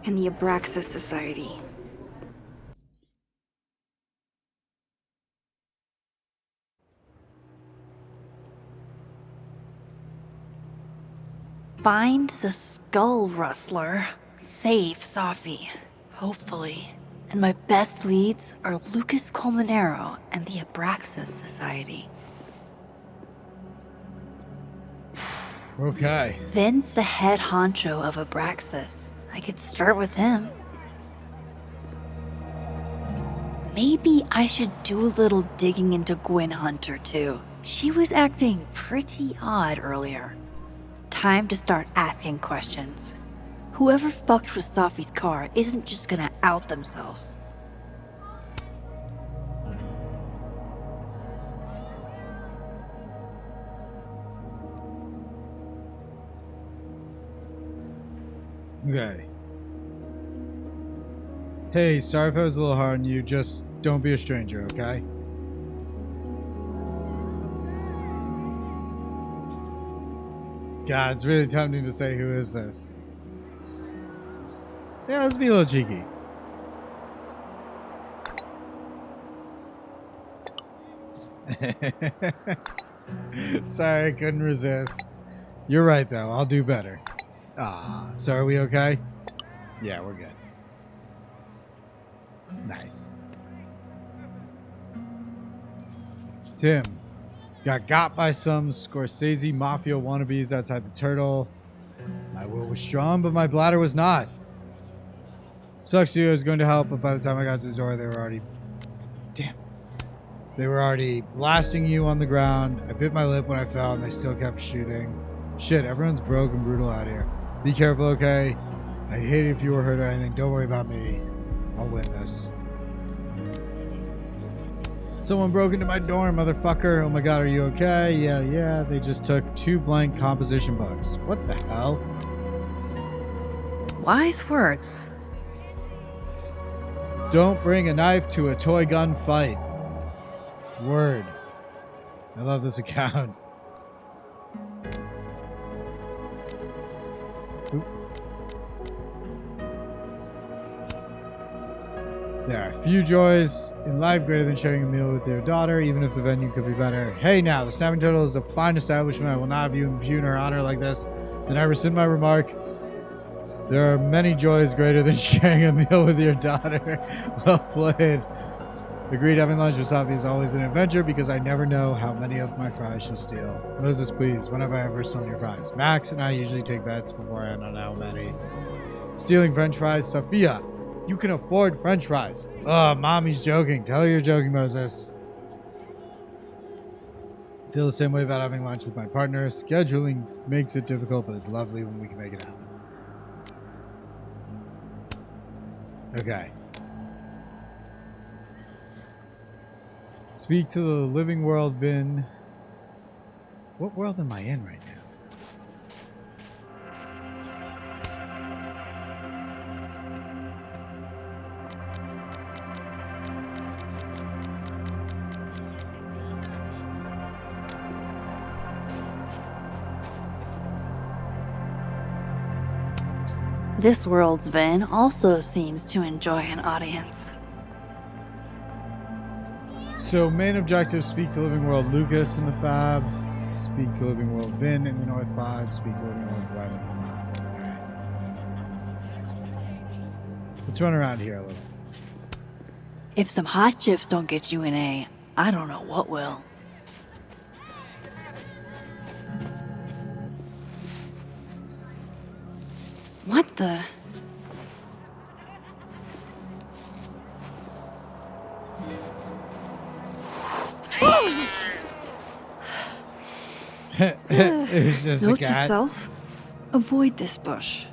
and the Abraxas Society. Find the skull rustler. Save Safi. Hopefully. And my best leads are Lucas Colmenero and the Abraxas Society. Okay. Vin's the head honcho of Abraxas. I could start with him. Maybe I should do a little digging into Gwen Hunter too. She was acting pretty odd earlier. Time to start asking questions. Whoever fucked with Safi's car isn't just gonna out themselves. Okay. Hey, sorry if I was a little hard on you. Just don't be a stranger, okay? God, it's really tempting to say, who is this? Yeah, let's be a little cheeky. Sorry, I couldn't resist. You're right, though. I'll do better. So are we okay? Yeah, we're good. Nice. Tim. Got by some Scorsese mafia wannabes outside the Turtle. My will was strong, but my bladder was not. Sucks to you, I was going to help, but by the time I got to the door, they were already... Damn. They were already blasting you on the ground. I bit my lip when I fell, and they still kept shooting. Shit, everyone's broke and brutal out here. Be careful, okay? I'd hate it if you were hurt or anything. Don't worry about me. I'll win this. Someone broke into my dorm, motherfucker. Oh my god, are you okay? Yeah. They just took 2 blank composition books. What the hell? Wise words. Don't bring a knife to a toy gun fight. Word. I love this account. Oop. There are few joys in life greater than sharing a meal with your daughter, even if the venue could be better. Hey now, the Snapping Turtle is a fine establishment. I will not have you impugn her honor like this. Then I rescind my remark. There are many joys greater than sharing a meal with your daughter. Well played. Agreed, having lunch with Safi is always an adventure because I never know how many of my fries she'll steal. Moses, please, when have I ever stolen your fries? Max and I usually take bets beforehand on how many. Stealing French fries? Sophia, you can afford French fries. Oh, mommy's joking. Tell her you're joking, Moses. I feel the same way about having lunch with my partner. Scheduling makes it difficult, but it's lovely when we can make it happen. Okay. Speak to the living world, Vin. What world am I in right now? This world's Vin also seems to enjoy an audience. So main objective, speak to living world Lucas in the Fab. Speak to living world Vin in the North 5. Speak to living world Brett in the Fab. Okay. Let's run around here a little. If some hot chips don't get you an A, I don't know what will. What the? It was just Note a to cat. self: avoid this bush.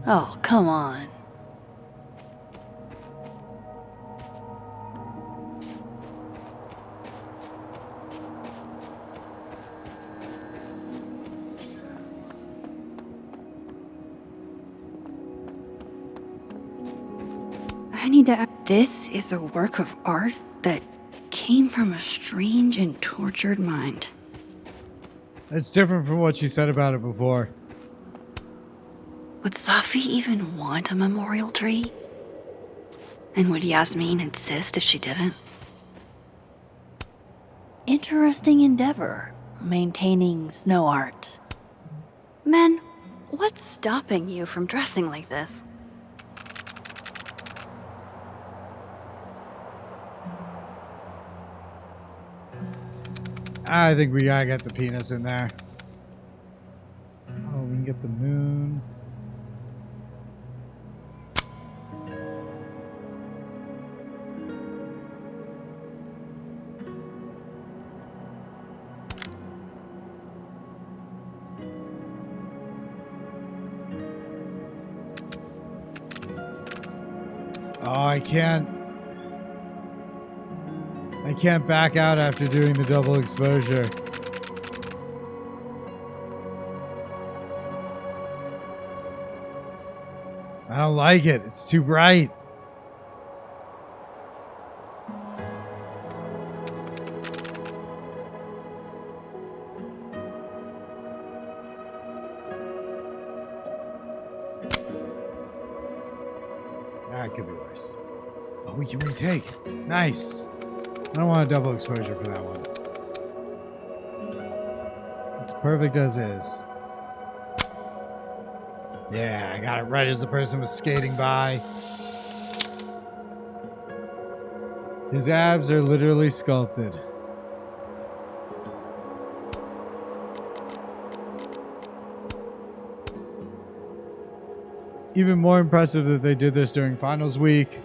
Oh, come on. I need to. This is a work of art that came from a strange and tortured mind. It's different from what she said about it before. Would Safi even want a memorial tree? And would Yasmin insist if she didn't? Interesting endeavor, maintaining snow art. Men, what's stopping you from dressing like this? I think we gotta get the penis in there. Oh, we can get the moon. Oh, I can't back out after doing the double exposure. I don't like it. It's too bright. That could be worse. Oh, we can retake. Nice. I don't want a double exposure for that one. It's perfect as is. Yeah, I got it right as the person was skating by. His abs are literally sculpted. Even more impressive that they did this during finals week.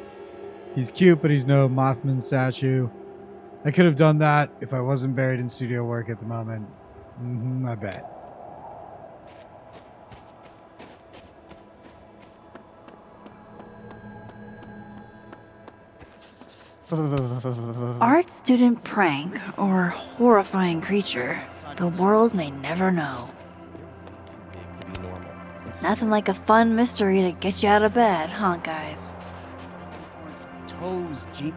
He's cute, but he's no Mothman statue. I could have done that if I wasn't buried in studio work at the moment. I bet. Art student prank or horrifying creature, the world may never know. Nothing like a fun mystery to get you out of bed, huh, guys? Toes, Jeep.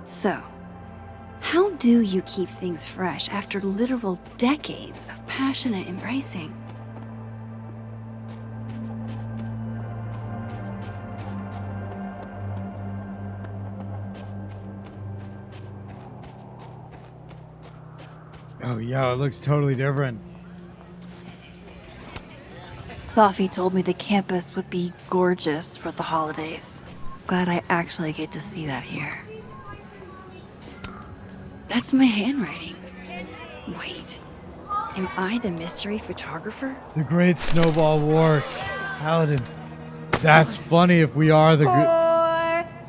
So, how do you keep things fresh after literal decades of passionate embracing? Oh, yo, it looks totally different. Safi told me the campus would be gorgeous for the holidays. Glad I actually get to see that here. That's my handwriting. Wait, Am I the mystery photographer? The Great Snowball War. Paladin. That's funny if we are the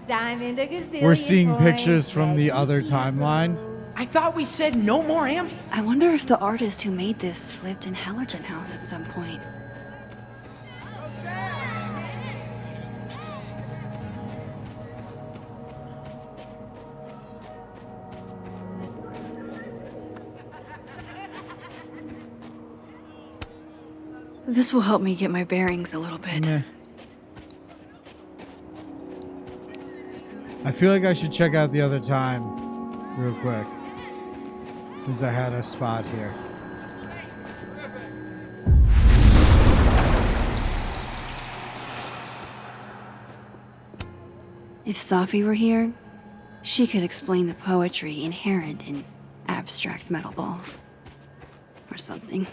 Diamond a gazillion We're seeing points, pictures from the ready other to timeline. I thought we said no more I wonder if the artist who made this lived in Hallerton House at some point. This will help me get my bearings a little bit. Meh. I feel like I should check out the other time real quick, since I had a spot here. If Safi were here, she could explain the poetry inherent in abstract metal balls. Or something.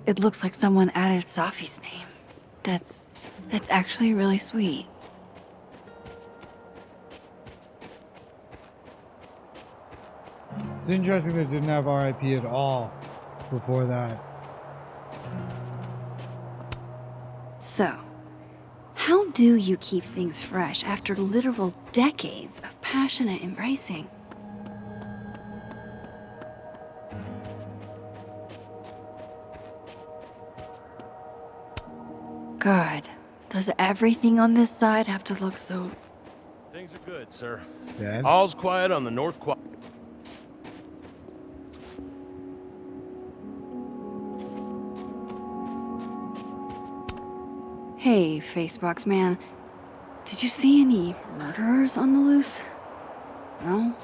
It looks like someone added Safi's name. That's actually really sweet. It's interesting that it didn't have RIP at all before that. So, how do you keep things fresh after literal decades of passionate embracing? God, does everything on this side have to look so... Things are good, sir. Dad? All's quiet on the north quad. Hey, Facebox man. Did you see any murderers on the loose? No?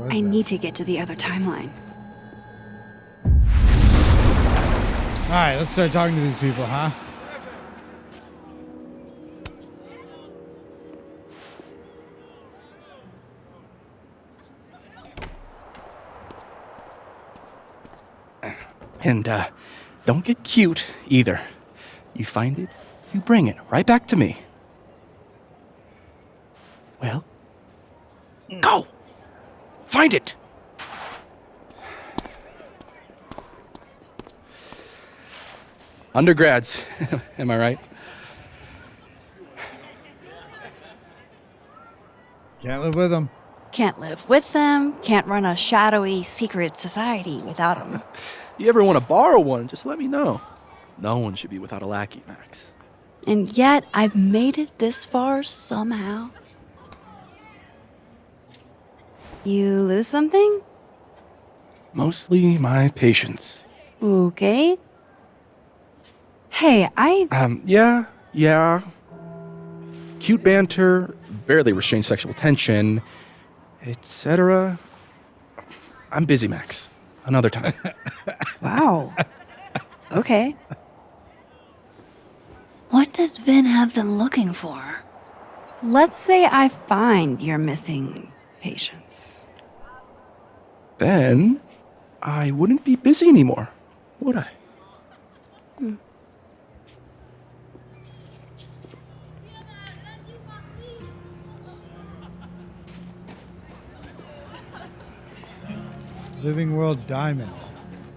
I need to get to the other timeline. Alright, let's start talking to these people, huh? And don't get cute either. You find it, you bring it right back to me. Well, go! Find it! Undergrads, am I right? Can't live with them. Can't live with them, can't run a shadowy secret society without them. You ever want to borrow one, just let me know. No one should be without a lackey, Max. And yet, I've made it this far somehow. You lose something? Mostly my patience. Okay. Hey, Yeah. Cute banter, barely restrained sexual tension, etc. I'm busy, Max. Another time. Wow. Okay. What does Vin have them looking for? Let's say I find your missing patience. Then I wouldn't be busy anymore, would I? Living World Diamond.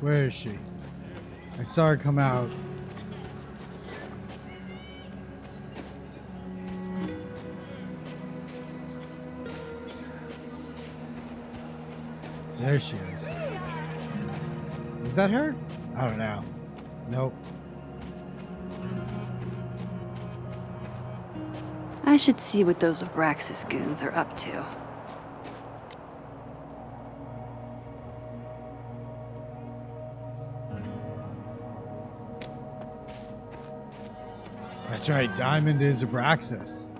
Where is she? I saw her come out. There she is. Is that her? I don't know. Nope. I should see what those Abraxas goons are up to. That's right, Diamond is Abraxas.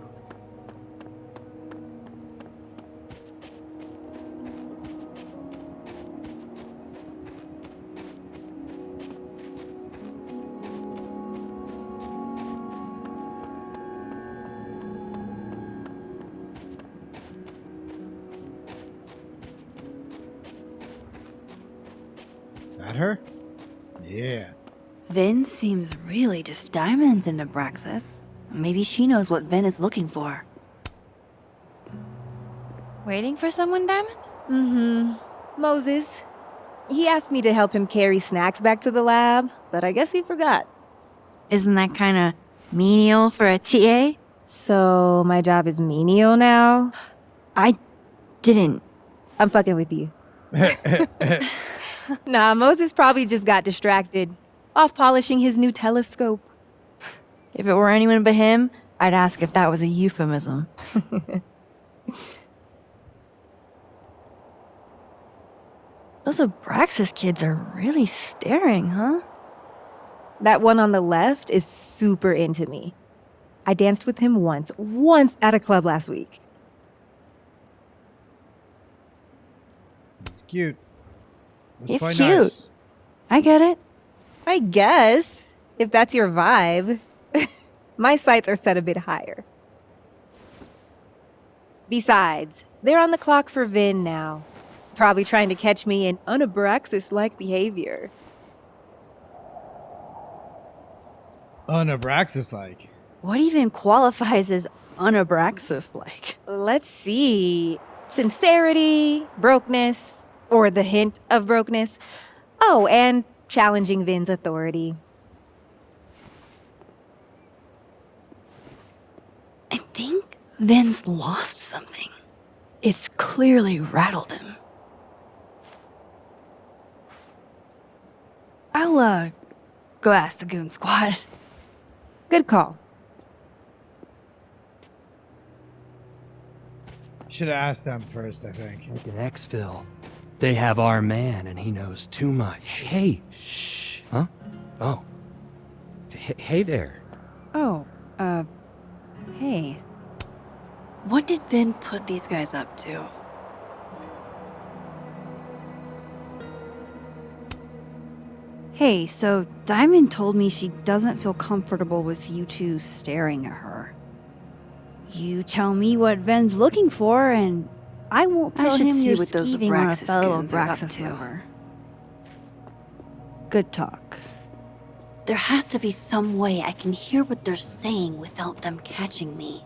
That her? Yeah. Vin seems really just diamonds into Braxis. Maybe she knows what Vin is looking for. Waiting for someone, Diamond? Mm-hmm. Moses. He asked me to help him carry snacks back to the lab, but I guess he forgot. Isn't that kinda menial for a TA? So, my job is menial now? I didn't. I'm fucking with you. Nah, Moses probably just got distracted. Off polishing his new telescope. If it were anyone but him, I'd ask if that was a euphemism. Those Abraxas kids are really staring, huh? That one on the left is super into me. I danced with him once at a club last week. It's cute. That's He's quite cute. nice. I get it. I guess, if that's your vibe. My sights are set a bit higher. Besides, they're on the clock for Vin now. Probably trying to catch me in unabraxis-like behavior. Unabraxis-like. What even qualifies as unabraxis-like? Let's see. Sincerity, brokenness, or the hint of brokenness. Oh, and challenging Vin's authority. I think Vin's lost something. It's clearly rattled him. I'll, go ask the goon squad. Good call. Should have asked them first, I think. Look at Exfil. They have our man, and he knows too much. Hey, shh. Huh? Oh. Hey there. Oh, hey. What did Vin put these guys up to? Hey, so Diamond told me she doesn't feel comfortable with you two staring at her. You tell me what Ven's looking for, and I won't tell him you're skeeving on a fellow Abraxas member. Good talk. There has to be some way I can hear what they're saying without them catching me.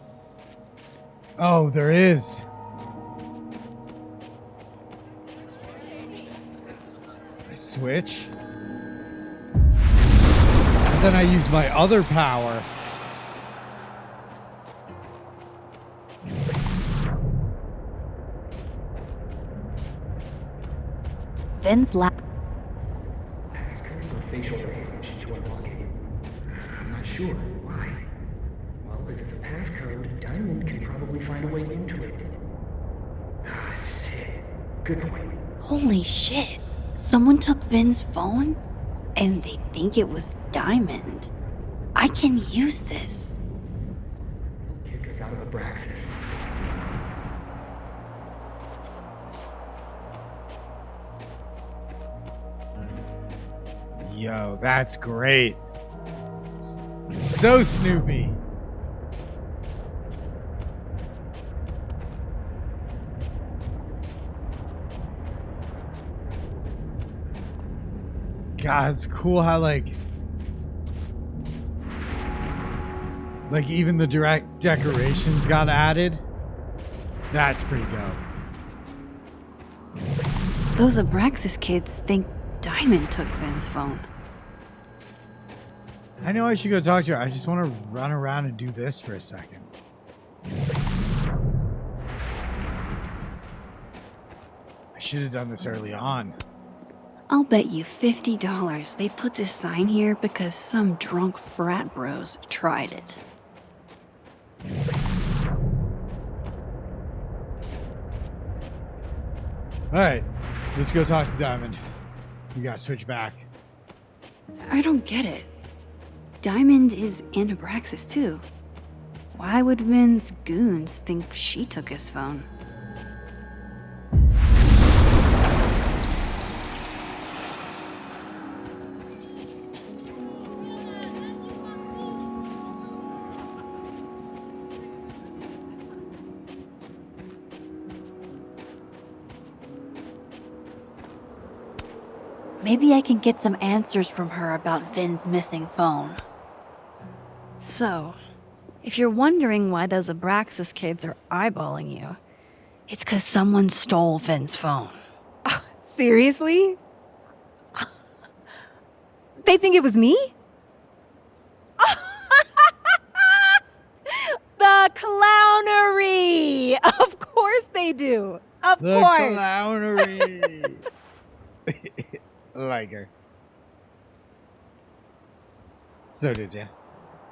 Oh, there is. I switch. And then I use my other power. Vin's facial recognition to unlock it. I'm not sure. Why? Well, if it's a passcode, Diamond can probably find a way into it. Ah, shit. Good point. Holy shit. Someone took Vin's phone? And they think it was Diamond. I can use this. Kick us out of Abraxas. Yo, that's great. So Snoopy. God, it's cool how like even the direct decorations got added. That's pretty dope. Those Abraxas kids think Diamond took Vin's phone. I know I should go talk to her. I just want to run around and do this for a second. I should have done this early on. I'll bet you $50 they put this sign here because some drunk frat bros tried it. Alright, let's go talk to Diamond. We gotta switch back. I don't get it. Diamond is in Abraxas too. Why would Vin's goons think she took his phone? Maybe I can get some answers from her about Vin's missing phone. So, if you're wondering why those Abraxas kids are eyeballing you, it's 'cause someone stole Vin's phone. Seriously? They think it was me? The clownery! Of course they do. Of The course. clownery. Like her. So did ya?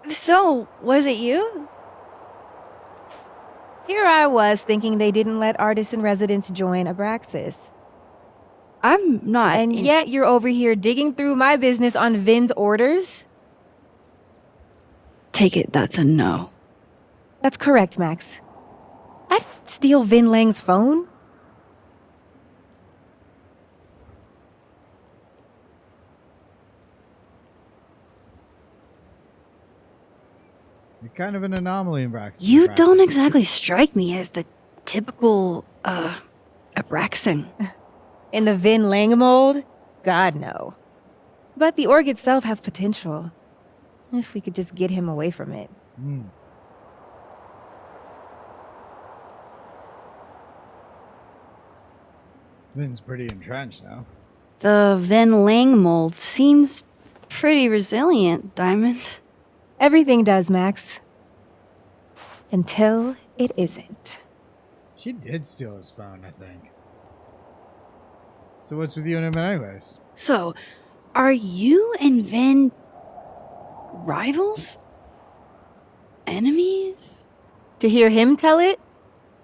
So, was it you? Here I was thinking they didn't let artists in residence join Abraxas. I'm not. And yet you're over here digging through my business on Vin's orders? Take it that's a no. That's correct, Max. I'd steal Vin Lang's phone? You're kind of an anomaly in Braxton. You don't exactly strike me as the typical, Abraxan. In the Vin Lang mold? God, no. But the org itself has potential. If we could just get him away from it. Vin's pretty entrenched now. The Vin Lang mold seems pretty resilient, Diamond. Everything does, Max. Until it isn't. She did steal his phone, I think. So what's with you and him anyways? So, are you and Vin rivals? Enemies? To hear him tell it?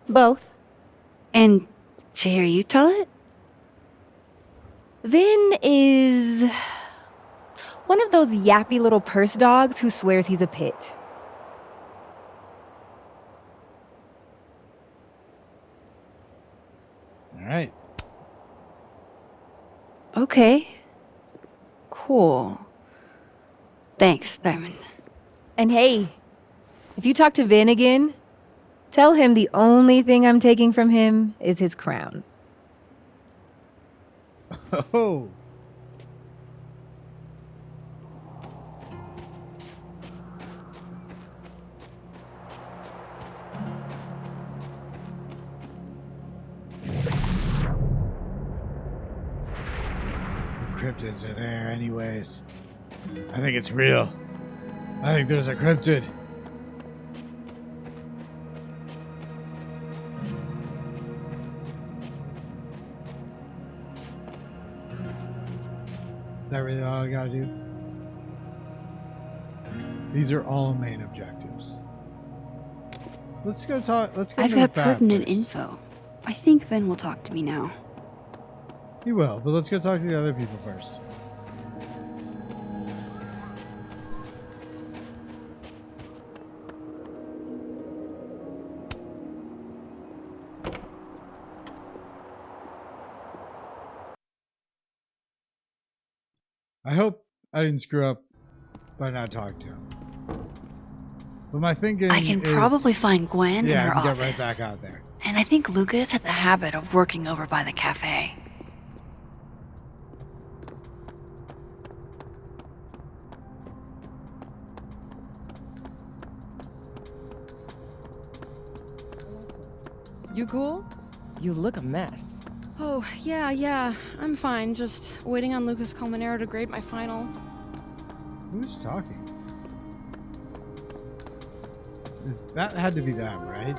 Both. And to hear you tell it? Vin is one of those yappy little purse dogs who swears he's a pit. All right. Okay. Cool. Thanks, Diamond. And hey, if you talk to Vin again, tell him the only thing I'm taking from him is his crown. Oh. Cryptids are there anyways. I think it's real. I think there's a cryptid. Is that really all I gotta do? These are all main objectives. Let's go talk. Let's go. I've to the got Fab pertinent first. info. I think Vin will talk to me now. He will, but let's go talk to the other people first. I hope I didn't screw up by not talking to him. But my thinking I can is, probably find Gwen in yeah, her I can office. get right back out there. And I think Lucas has a habit of working over by the cafe. You cool? You look a mess. Oh, yeah, I'm fine. Just waiting on Lucas Colmenero to grade my final. Who's talking? That had to be them, right?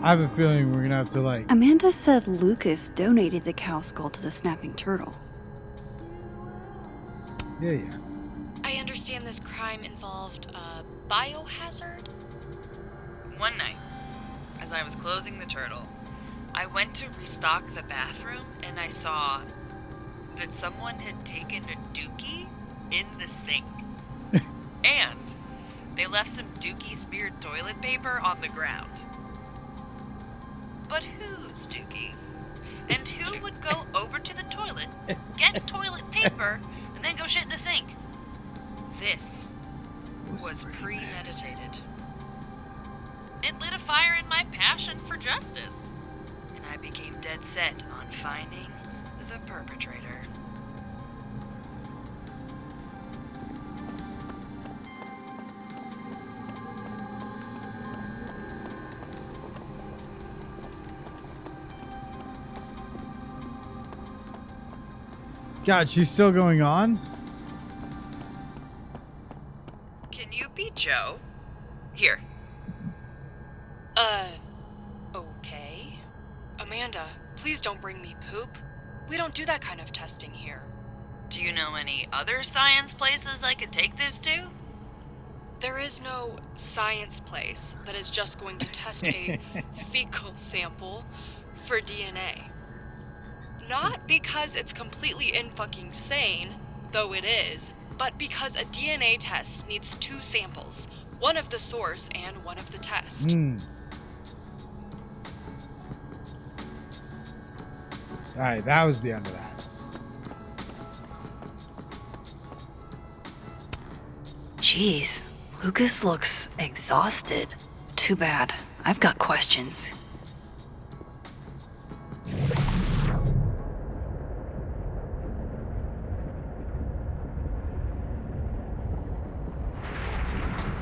I have a feeling we're gonna have to like... Amanda said Lucas donated the cow skull to the snapping turtle. Yeah. I understand this crime involved a biohazard? One night, as I was closing the turtle, I went to restock the bathroom and I saw that someone had taken a dookie in the sink. And they left some dookie smeared toilet paper on the ground. But whose dookie? And who would go over to the toilet, get toilet paper, and then go shit in the sink? This was premeditated. It lit a fire in my passion for justice. And I became dead set on finding the perpetrator. God, she's still going on? Can you be Joe? Here. Okay. Amanda, please don't bring me poop. We don't do that kind of testing here. Do you know any other science places I could take this to? There is no science place that is just going to test a fecal sample for DNA. Not because it's completely in-fucking sane, though it is, but because a DNA test needs 2 samples, one of the source and one of the test. Alright, that was the end of that. Jeez, Lucas looks exhausted. Too bad. I've got questions.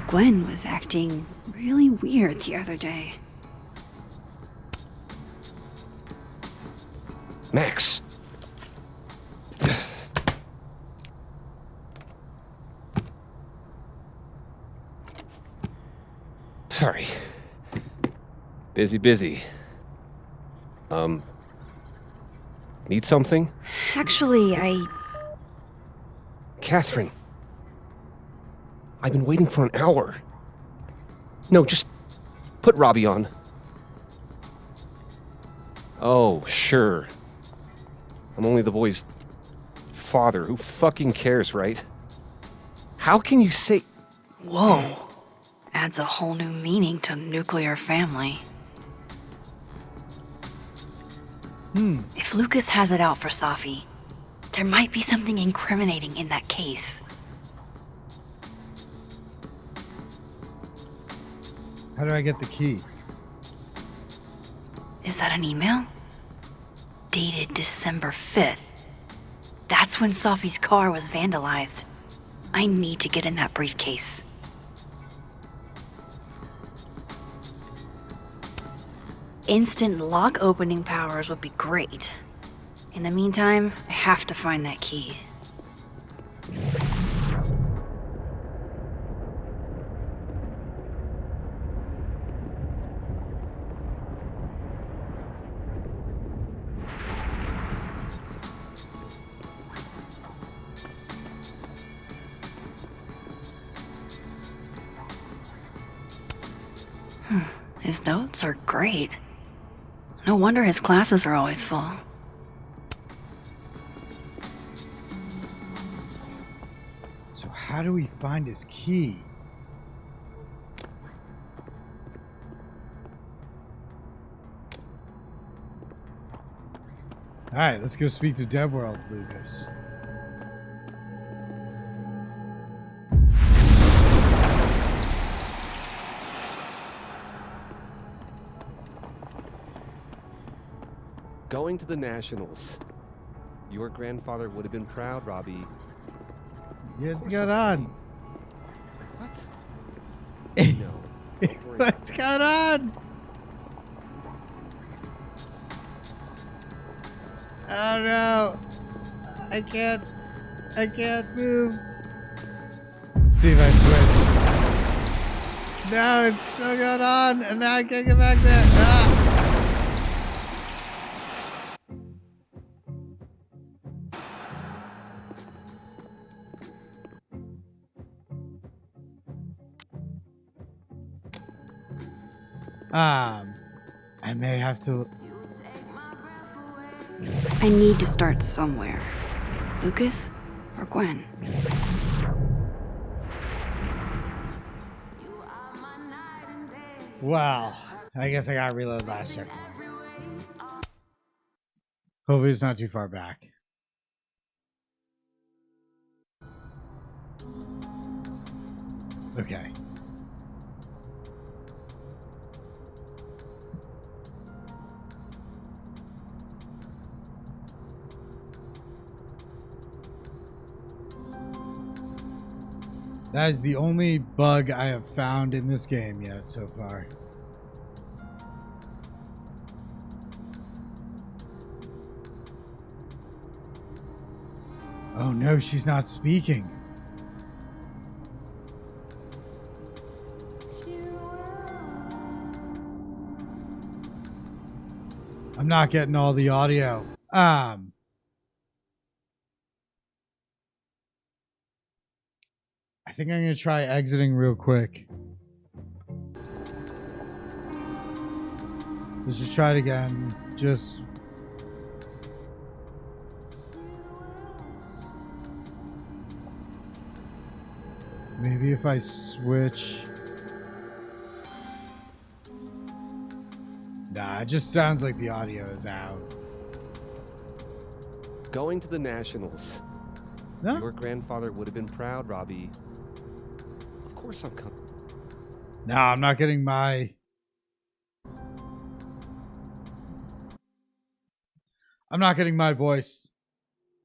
Gwen was acting really weird the other day. Max. Sorry. Busy. Need something? Actually, Catherine. I've been waiting for an hour. No, just put Robbie on. Oh, sure. I'm only the boy's father. Who fucking cares, right? How can you say... Whoa. Adds a whole new meaning to nuclear family. If Lucas has it out for Safi, there might be something incriminating in that case. How do I get the key? Is that an email? Dated December 5th. That's when Safi's car was vandalized. I need to get in that briefcase. Instant lock opening powers would be great. In the meantime, I have to find that key. His notes are great. No wonder his classes are always full. So how do we find his key? Alright, let's go speak to Dead World, Lucas. Going to the Nationals. Your grandfather would have been proud, Robbie. Yeah, what's going on? What? No. What's going on? I don't know. I can't move. See if I switch. No, it's still going on, and now I can't get back there. Ah! I may have to... I need to start somewhere. Lucas or Gwen? Wow. I guess I gotta reload last checkpoint. Hopefully it's not too far back. Okay. That is the only bug I have found in this game yet so far. Oh no, she's not speaking. I'm not getting all the audio. I think I'm going to try exiting real quick. Let's just try it again. Just... maybe if I switch... Nah, it just sounds like the audio is out. Going to the Nationals. No? Your grandfather would have been proud, Robbie. Of course I'm coming. No, I'm not getting my... I'm not getting my voice.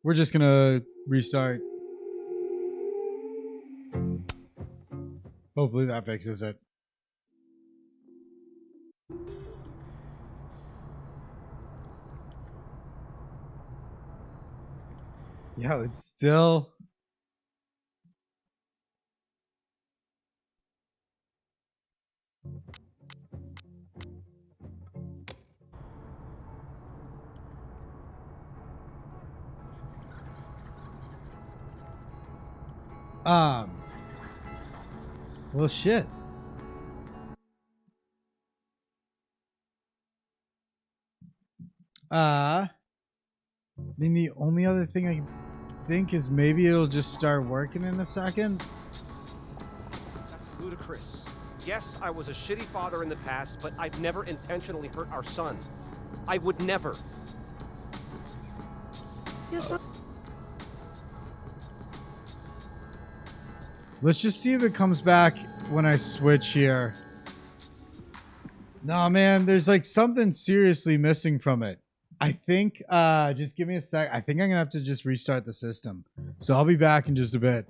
We're just gonna restart. Hopefully that fixes it. Yo, it's still... Well, shit. I mean, the only other thing I can think is maybe it'll just start working in a second. That's ludicrous. Yes, I was a shitty father in the past, but I've never intentionally hurt our son. I would never. Yes, Let's just see if it comes back when I switch here. No, man, there's like something seriously missing from it. I think, just give me a sec. I think I'm gonna have to just restart the system. So I'll be back in just a bit.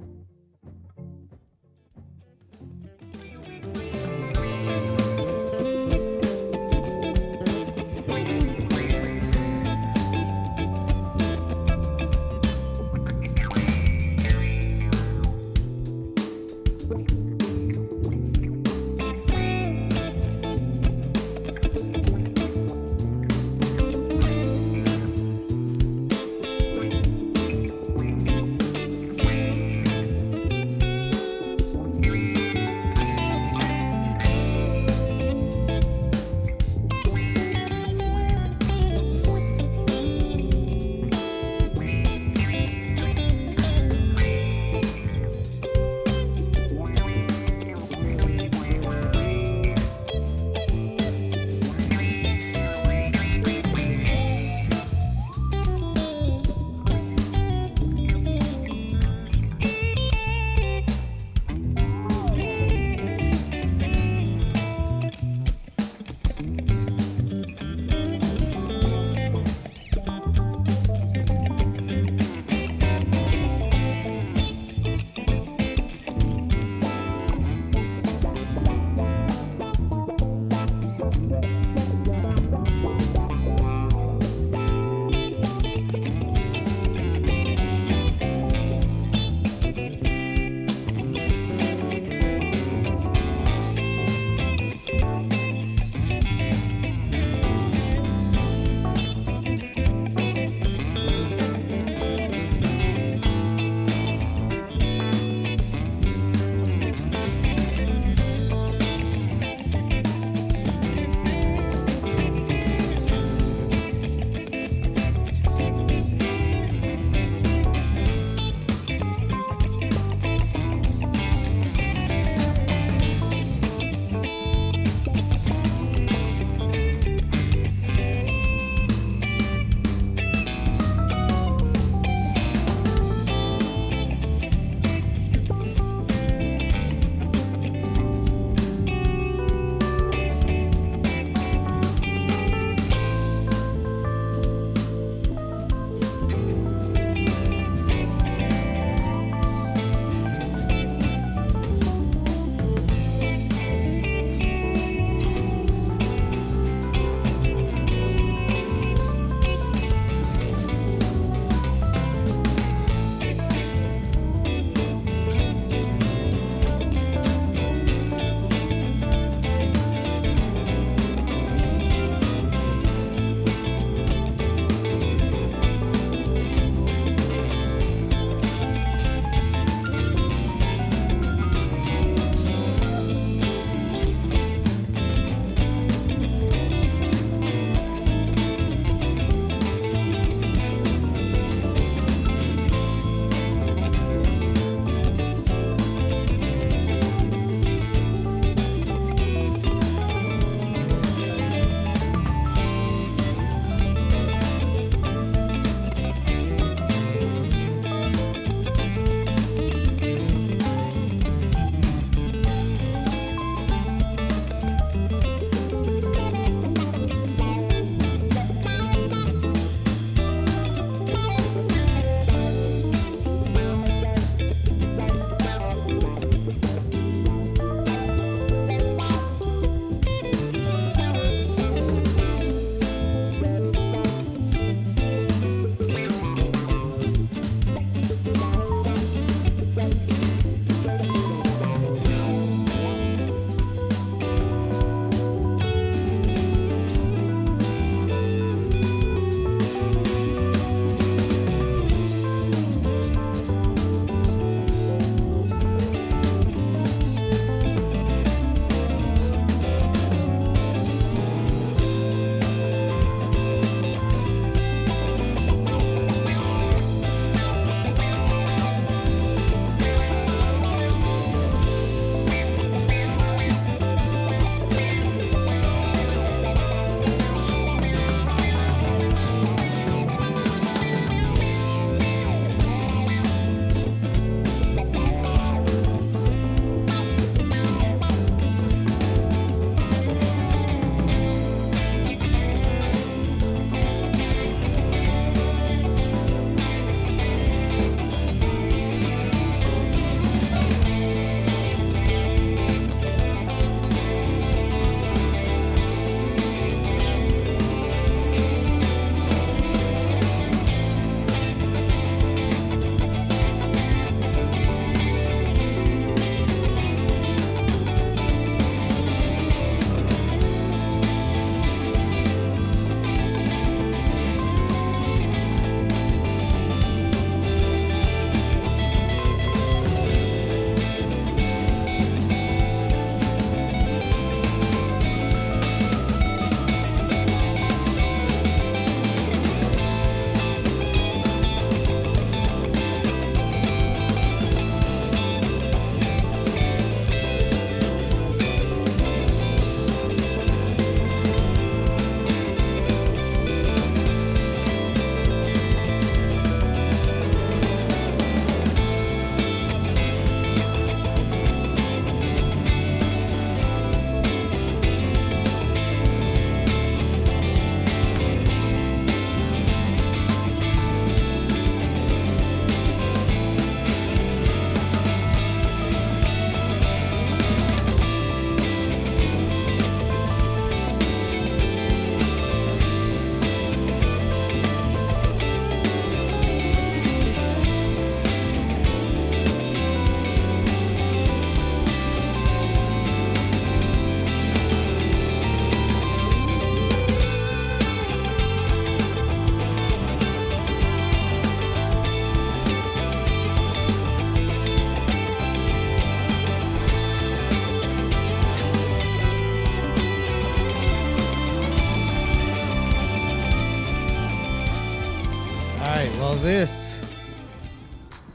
this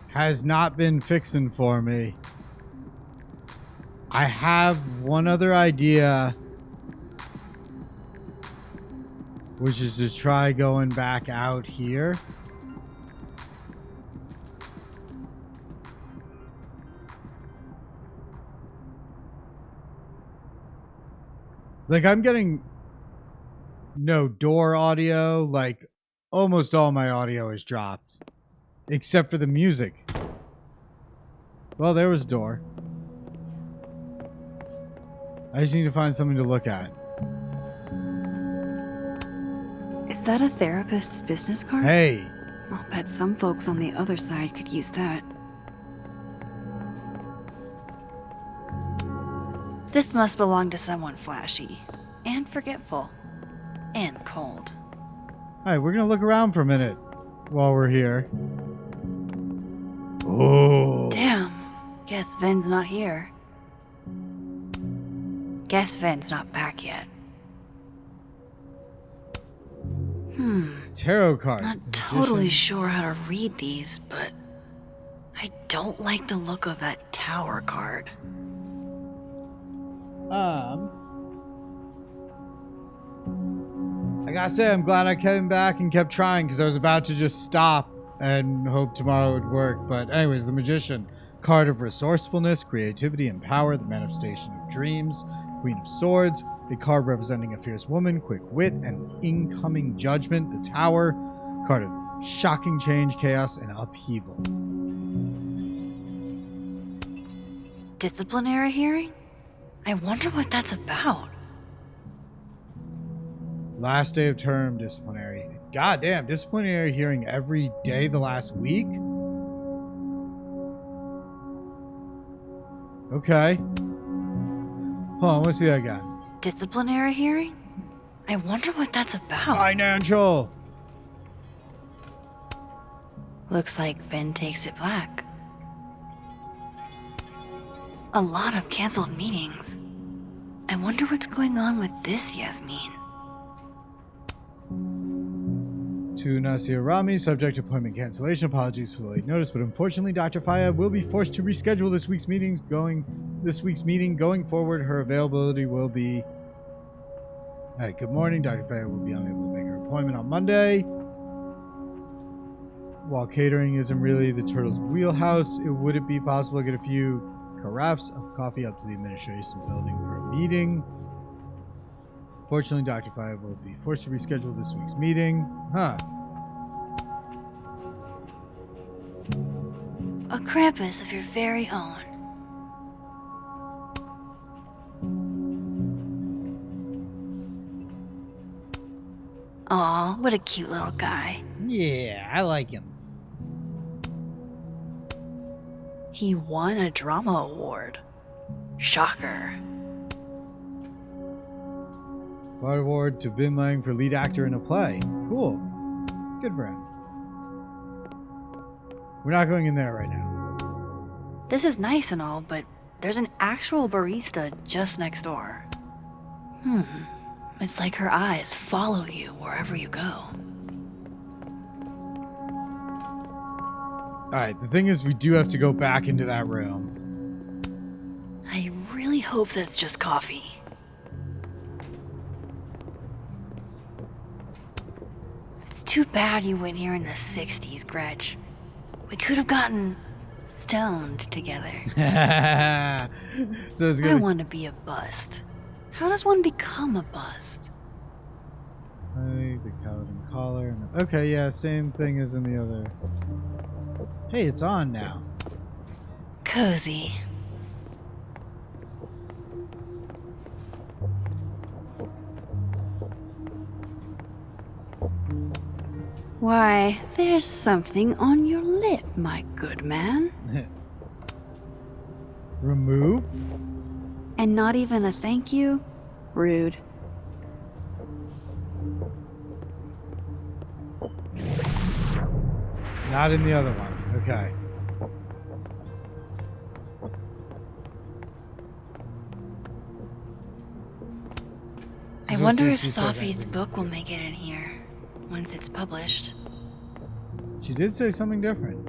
has not been fixing for me. I have one other idea, which is to try going back out here. Like, I'm getting no door audio. Like, almost all my audio is dropped, except for the music. Well, there was a door. I just need to find something to look at. Is that a therapist's business card? Hey! I'll bet some folks on the other side could use that. This must belong to someone flashy, and forgetful, and cold. Alright, we're gonna look around for a minute while we're here. Oh. Damn. Guess Ven's not here. Guess Ven's not back yet. Tarot cards. Not totally sure how to read these, but I don't like the look of that tower card. I gotta say, I'm glad I came back and kept trying, because I was about to just stop and hope tomorrow would work. But anyways, the Magician. Card of resourcefulness, creativity, and power. The manifestation of dreams. Queen of Swords. A card representing a fierce woman, quick wit, and incoming judgment. The Tower. Card of shocking change, chaos, and upheaval. Disciplinary hearing? I wonder what that's about. Last day of term, disciplinary. Goddamn, disciplinary hearing every day the last week? Okay. Hold on, let's see that again. Disciplinary hearing? I wonder what that's about. Financial! Looks like Ven takes it black. A lot of canceled meetings. I wonder what's going on with this Yasmin. To Nasir Rami, subject to appointment cancellation. Apologies for the late notice, but unfortunately, Dr. Faya will be forced to reschedule this week's meeting. Going forward, her availability will be. All right. Good morning, Dr. Faya will be unable to make her appointment on Monday. While catering isn't really the Turtles' wheelhouse, would it be possible to get a few carafes of coffee up to the administration building for a meeting? Fortunately, Dr. Faya will be forced to reschedule this week's meeting. Huh. A Krampus of your very own. Aw, what a cute little guy. Yeah, I like him. He won a drama award. Shocker. Bard Award to Vin Lang for lead actor in a play. Cool. Good for him. We're not going in there right now. This is nice and all, but there's an actual barista just next door. It's like her eyes follow you wherever you go. Alright, the thing is, we do have to go back into that room. I really hope that's just coffee. It's too bad you went here in the 60s, Gretch. We could have gotten stoned together. So it's I want to be a bust. How does one become a bust? The Paladin collar. Okay, yeah, same thing as in the other. Hey, it's on now. Cozy. Why, there's something on your lip, my good man. Remove? And not even a thank you? Rude. It's not in the other one. Okay. I wonder if Safi's book will make it in here once it's published. She did say something different.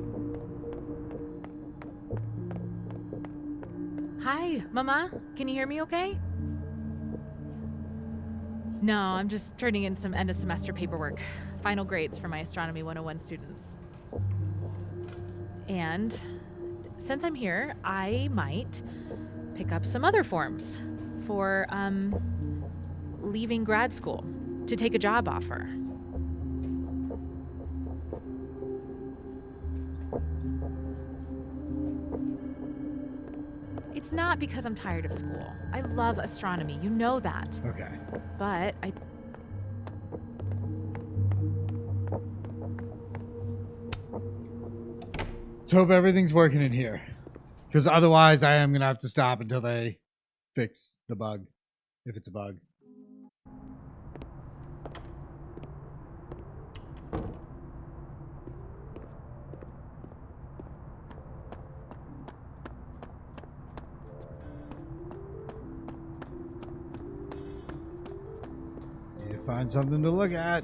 Hi, Mama. Can you hear me okay? No, I'm just turning in some end of semester paperwork. Final grades for my Astronomy 101 students. And since I'm here, I might pick up some other forms for leaving grad school to take a job offer. It's not because I'm tired of school. I love astronomy. You know that. Okay. But Let's hope everything's working in here. Because otherwise, I am going to have to stop until they fix the bug. If it's a bug. Need to find something to look at.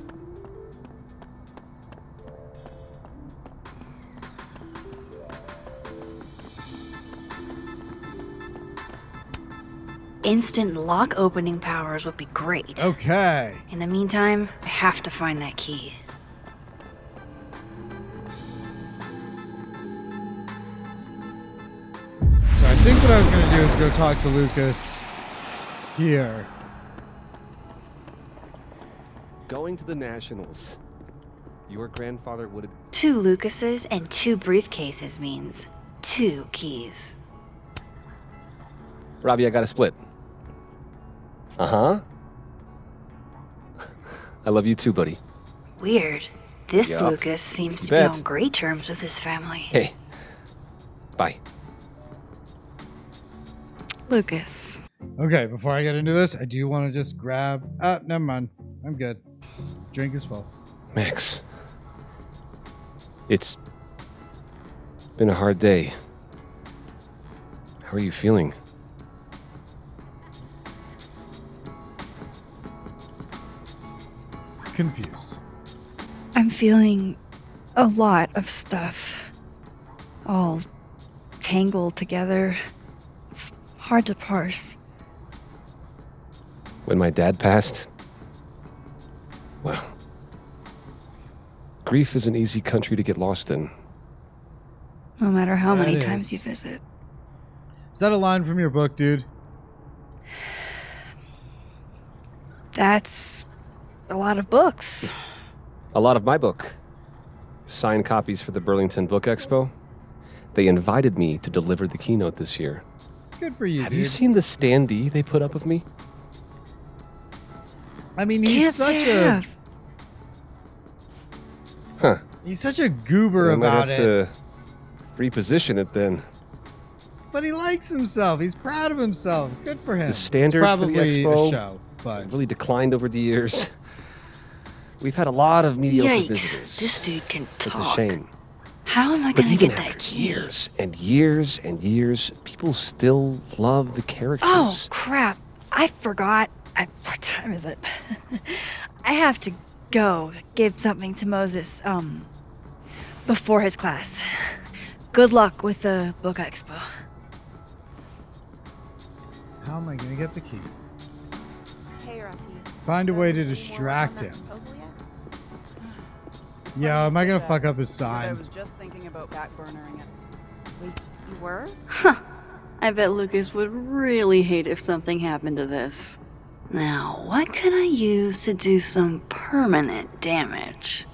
Instant lock opening powers would be great. Okay. In the meantime, I have to find that key. So I think what I was going to do is go talk to Lucas here. Going to the Nationals. Your grandfather would have... 2 Lucases and 2 briefcases means 2 keys. Robbie, I got a split. Uh-huh. I love you too, buddy. Weird. This Yup. Lucas seems You to be bet. on great terms with his family. Hey. Bye. Lucas. Okay, before I get into this, I do want to just grab... never mind. I'm good. Drink is full. Max. It's been a hard day. How are you feeling? Confused. I'm feeling a lot of stuff. All tangled together. It's hard to parse. When my dad passed, well, grief is an easy country to get lost in. No matter how That many is. times you visit. Is that a line from your book, dude? That's a lot of books. A lot of my book. Signed copies for the Burlington Book Expo. They invited me to deliver the keynote this year. Good for you, Have dude. you seen the standee they put up of me? I mean, he's Huh. He's such a goober I might about have it. to reposition it then. But he likes himself. He's proud of himself. Good for him. The standards it's for the probably expo a show, but really declined over the years. We've had a lot of mediocre Yikes. visitors. This dude can talk. It's a shame. How am I But gonna even get that after key? years and years and years, people still love the characters. Oh, crap. I forgot. What time is it? I have to go give something to Moses, before his class. Good luck with the book expo. how am I going to get the key? Hey, Rocky. Find a way to distract him. Yeah, am I going to fuck up his I sign? was just thinking about backburnering it. Wait, you were? I bet Lucas would really hate if something happened to this. Now, what can I use to do some permanent damage?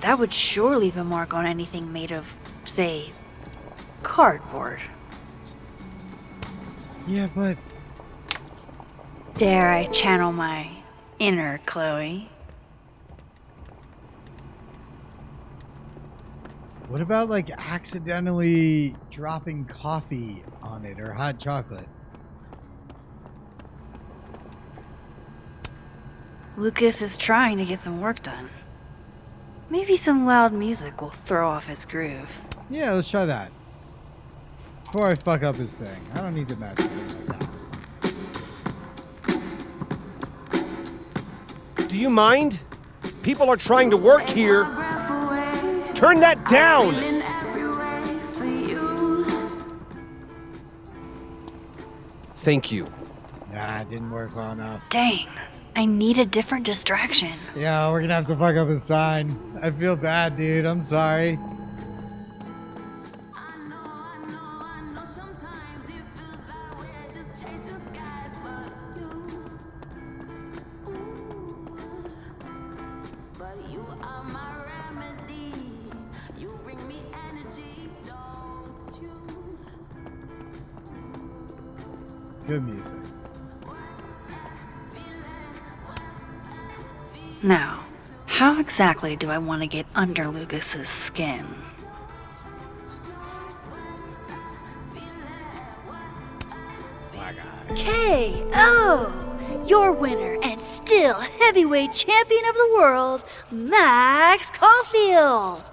That would sure leave a mark on anything made of, say, cardboard. Yeah, but Dare I channel my inner Chloe? what about like accidentally dropping coffee on it or hot chocolate? Lucas is trying to get some work done. Maybe some loud music will throw off his groove. Yeah, let's try that. Before I fuck up his thing. I don't need to mess with him like that. Do you mind? People are trying to work here. Turn that down! Thank you. Nah, it didn't work well enough. Dang, I need a different distraction. Yeah, we're gonna have to fuck up his sign. I feel bad, dude. I'm sorry. Good music. Now, how exactly do I want to get under Lucas's skin? KO! Your winner and still heavyweight champion of the world, Max Caulfield!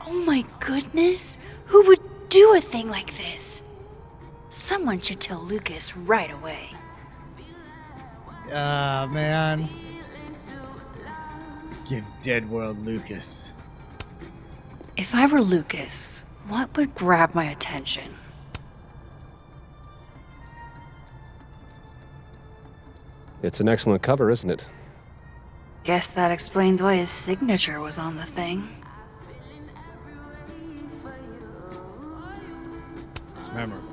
Oh my goodness, who would do a thing like this? Someone should tell Lucas right away. Ah, man. Give Dead World Lucas. If I were Lucas, what would grab my attention? It's an excellent cover, isn't it? Guess that explains why his signature was on the thing. It's memorable.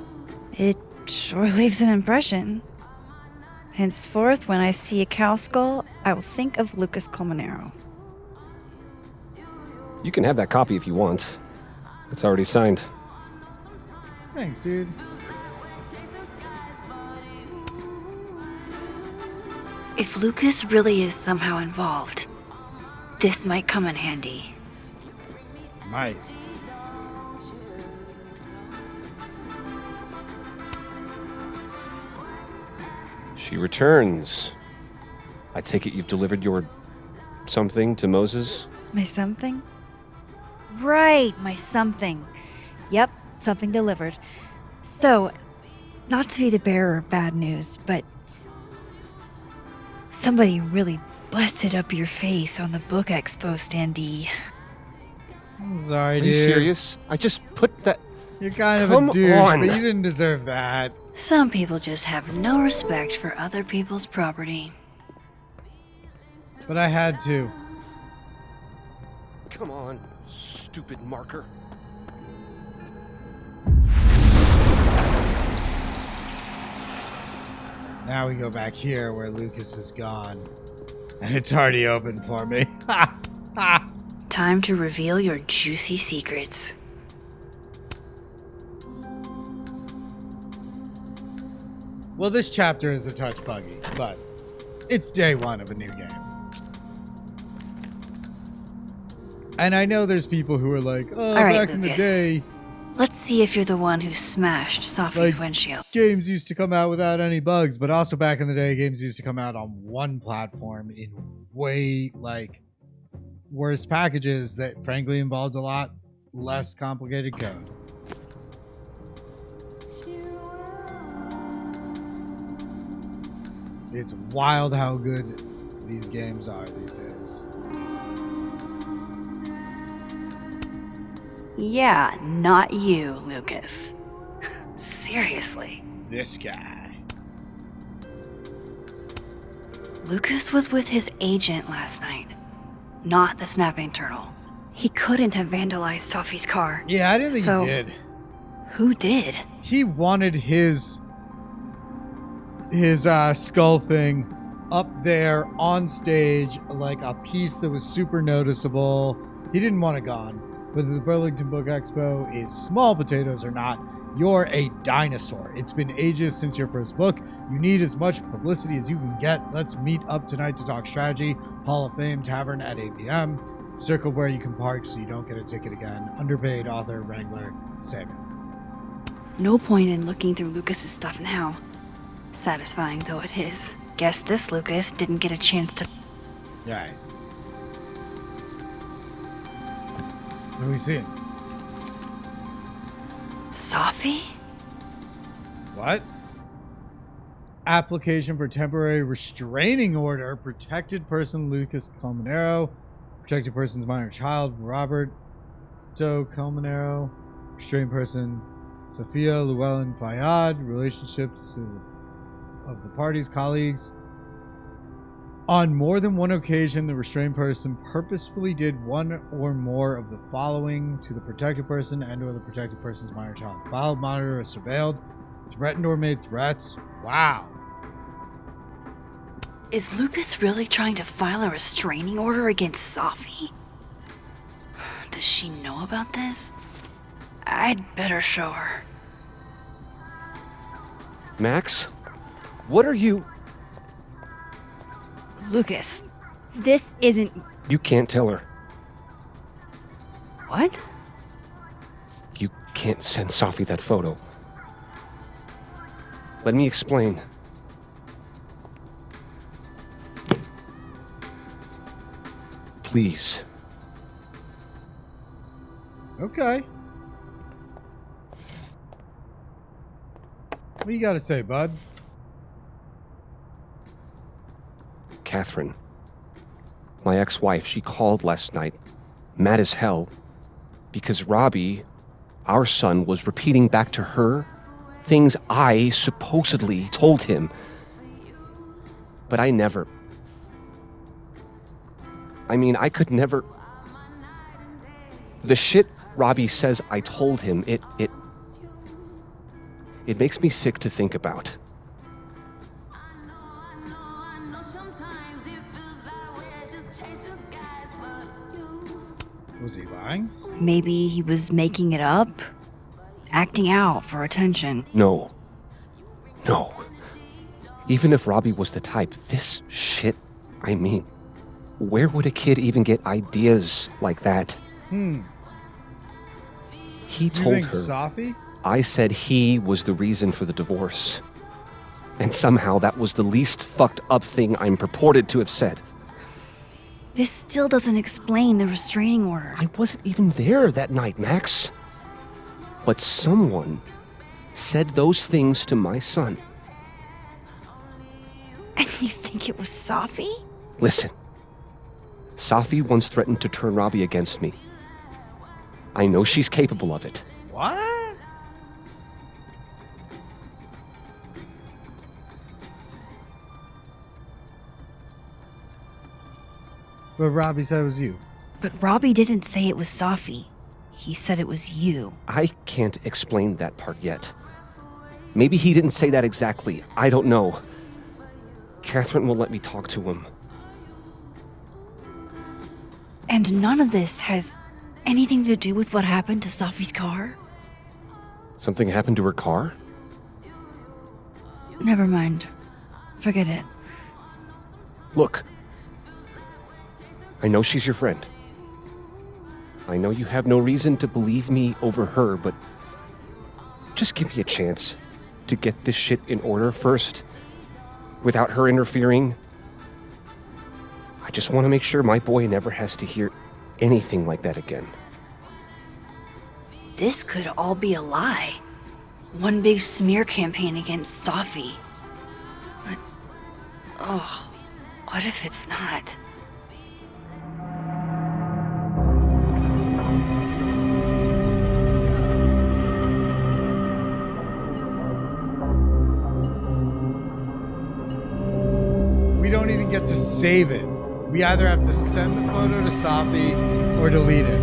It sure leaves an impression. Henceforth, when I see a cow skull, I will think of Lucas Colmenero. You can have that copy if you want. It's already signed. Thanks, dude. If Lucas really is somehow involved, this might come in handy. Might. She returns. I take it you've delivered your something to Moses? My something? Right, my something. Yep, something delivered. So, not to be the bearer of bad news, but somebody really busted up your face on the book expo standee. I'm sorry, Are dude. you serious? I just put that... You're kind of Come a douche, on. but you didn't deserve that. Some people just have no respect for other people's property. But I had to. Come on, stupid marker. Now we go back here where Lucas is gone. And it's already open for me. Time to reveal your juicy secrets. Well, this chapter is a touch buggy, but it's day one of a new game. And I know there's people who are like, oh, All right, back in the Lucas. day, Let's see if you're the one who smashed Sophie's like, windshield. games used to come out without any bugs, but also back in the day, games used to come out on one platform in way, like, worse packages that frankly involved a lot less complicated code. It's wild how good these games are these days. Yeah, not you, Lucas. Seriously. This guy. Lucas was with his agent last night, not the snapping turtle. He couldn't have vandalized Sophie's car. Yeah, I didn't think So, he did. Who did? He wanted his skull thing up there on stage, like a piece that was super noticeable. He didn't want it gone. Whether the Burlington Book Expo is small potatoes or not, you're a dinosaur. It's been ages since your first book. You need as much publicity as you can get. Let's meet up tonight to talk strategy. Hall of Fame Tavern at 8 p.m. Circle where you can park so you don't get a ticket again. Underpaid author, Wrangler, Salmon. No point in looking through Lucas's stuff now. Satisfying though it is. Guess this Lucas didn't get a chance to... Right. What are we seeing? Safi? What? Application for temporary restraining order. Protected person Lucas Colmenero. Protected person's minor child Robert Doe Colmenero. Restrained person Sophia Llewellyn Fayad. Relationships of the parties, colleagues. On more than one occasion, the restrained person purposefully did one or more of the following to the protected person and or the protected person's minor child. Followed, monitored, or surveilled. Threatened or made threats. Wow. Is Lucas really trying to file a restraining order against Safi? Does she know about this? I'd better show her. Max? What are you... Lucas, this isn't... You can't tell her. What? You can't send Safi that photo. Let me explain. Please. Okay. What do you got to say, bud? Catherine, my ex-wife, she called last night, mad as hell, because Robbie, our son, was repeating back to her things I supposedly told him. But I never... I mean, I could never... The shit Robbie says I told him, it makes me sick to think about. Was he lying? Maybe he was making it up? Acting out for attention? No. No. Even if Robbie was the type, this shit, I mean, where would a kid even get ideas like that? He told her Safi? I said he was the reason for the divorce. And somehow that was the least fucked up thing I'm purported to have said. This still doesn't explain the restraining order. I wasn't even there that night, Max. But someone said those things to my son. And you think it was Safi? Listen. Safi once threatened to turn Robbie against me. I know she's capable of it. What? But Robbie said it was you. But Robbie didn't say it was Safi. He said it was you. I can't explain that part yet. Maybe he didn't say that exactly. I don't know. Catherine won't let me talk to him. And none of this has anything to do with what happened to Safi's car? Something happened to her car? Never mind. Forget it. Look. I know she's your friend. I know you have no reason to believe me over her, but just give me a chance to get this shit in order first, without her interfering. I just want to make sure my boy never has to hear anything like that again. This could all be a lie. One big smear campaign against Safi. But, oh, what if it's not? We don't even get to save it. We either have to send the photo to Safi or delete it.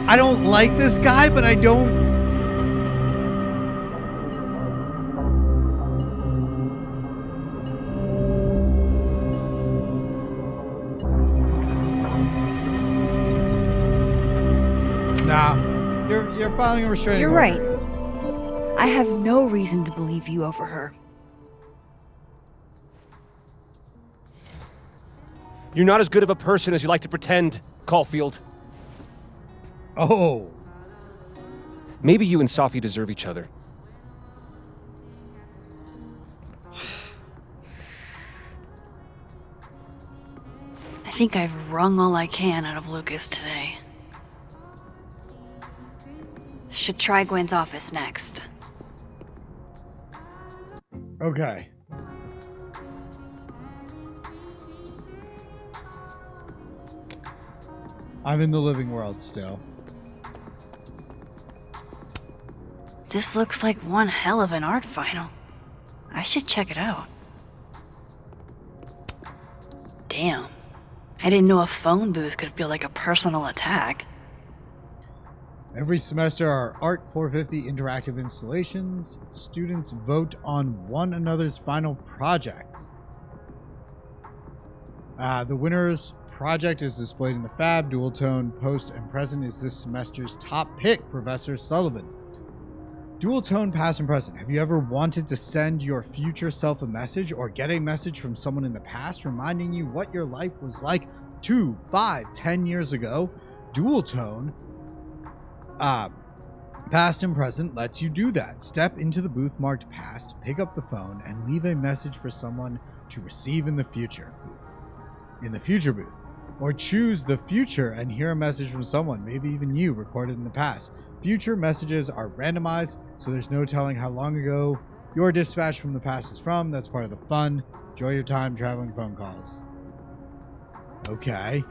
I don't like this guy, but I don't... Nah, you're filing a restraining You're order. right. I have no reason to believe you over her. You're not as good of a person as you like to pretend, Caulfield. Oh. Maybe you and Safi deserve each other. think I've wrung all I can out of Lucas today. Should try Gwen's office next. Okay. I'm in the living world still. This looks like one hell of an art final. I should check it out. Damn. I didn't know a phone booth could feel like a personal attack. Every semester, our Art 450 interactive installations, students vote on one another's final projects. The winner's project is displayed in the Fab. Dual Tone Post and Present is this semester's top pick, Professor Sullivan. Dual Tone Past and Present. Have you ever wanted to send your future self a message or get a message from someone in the past reminding you what your life was like 2, 5, 10 years ago? Dual Tone Past and Present lets you do that. Step into the booth marked Past, pick up the phone, and leave a message for someone to receive in the future booth. Or choose the future and hear a message from someone, maybe even you, recorded in the past. Future messages are randomized, so there's no telling how long ago your dispatch from the past is from. That's part of the fun. Enjoy your time traveling phone calls. Okay.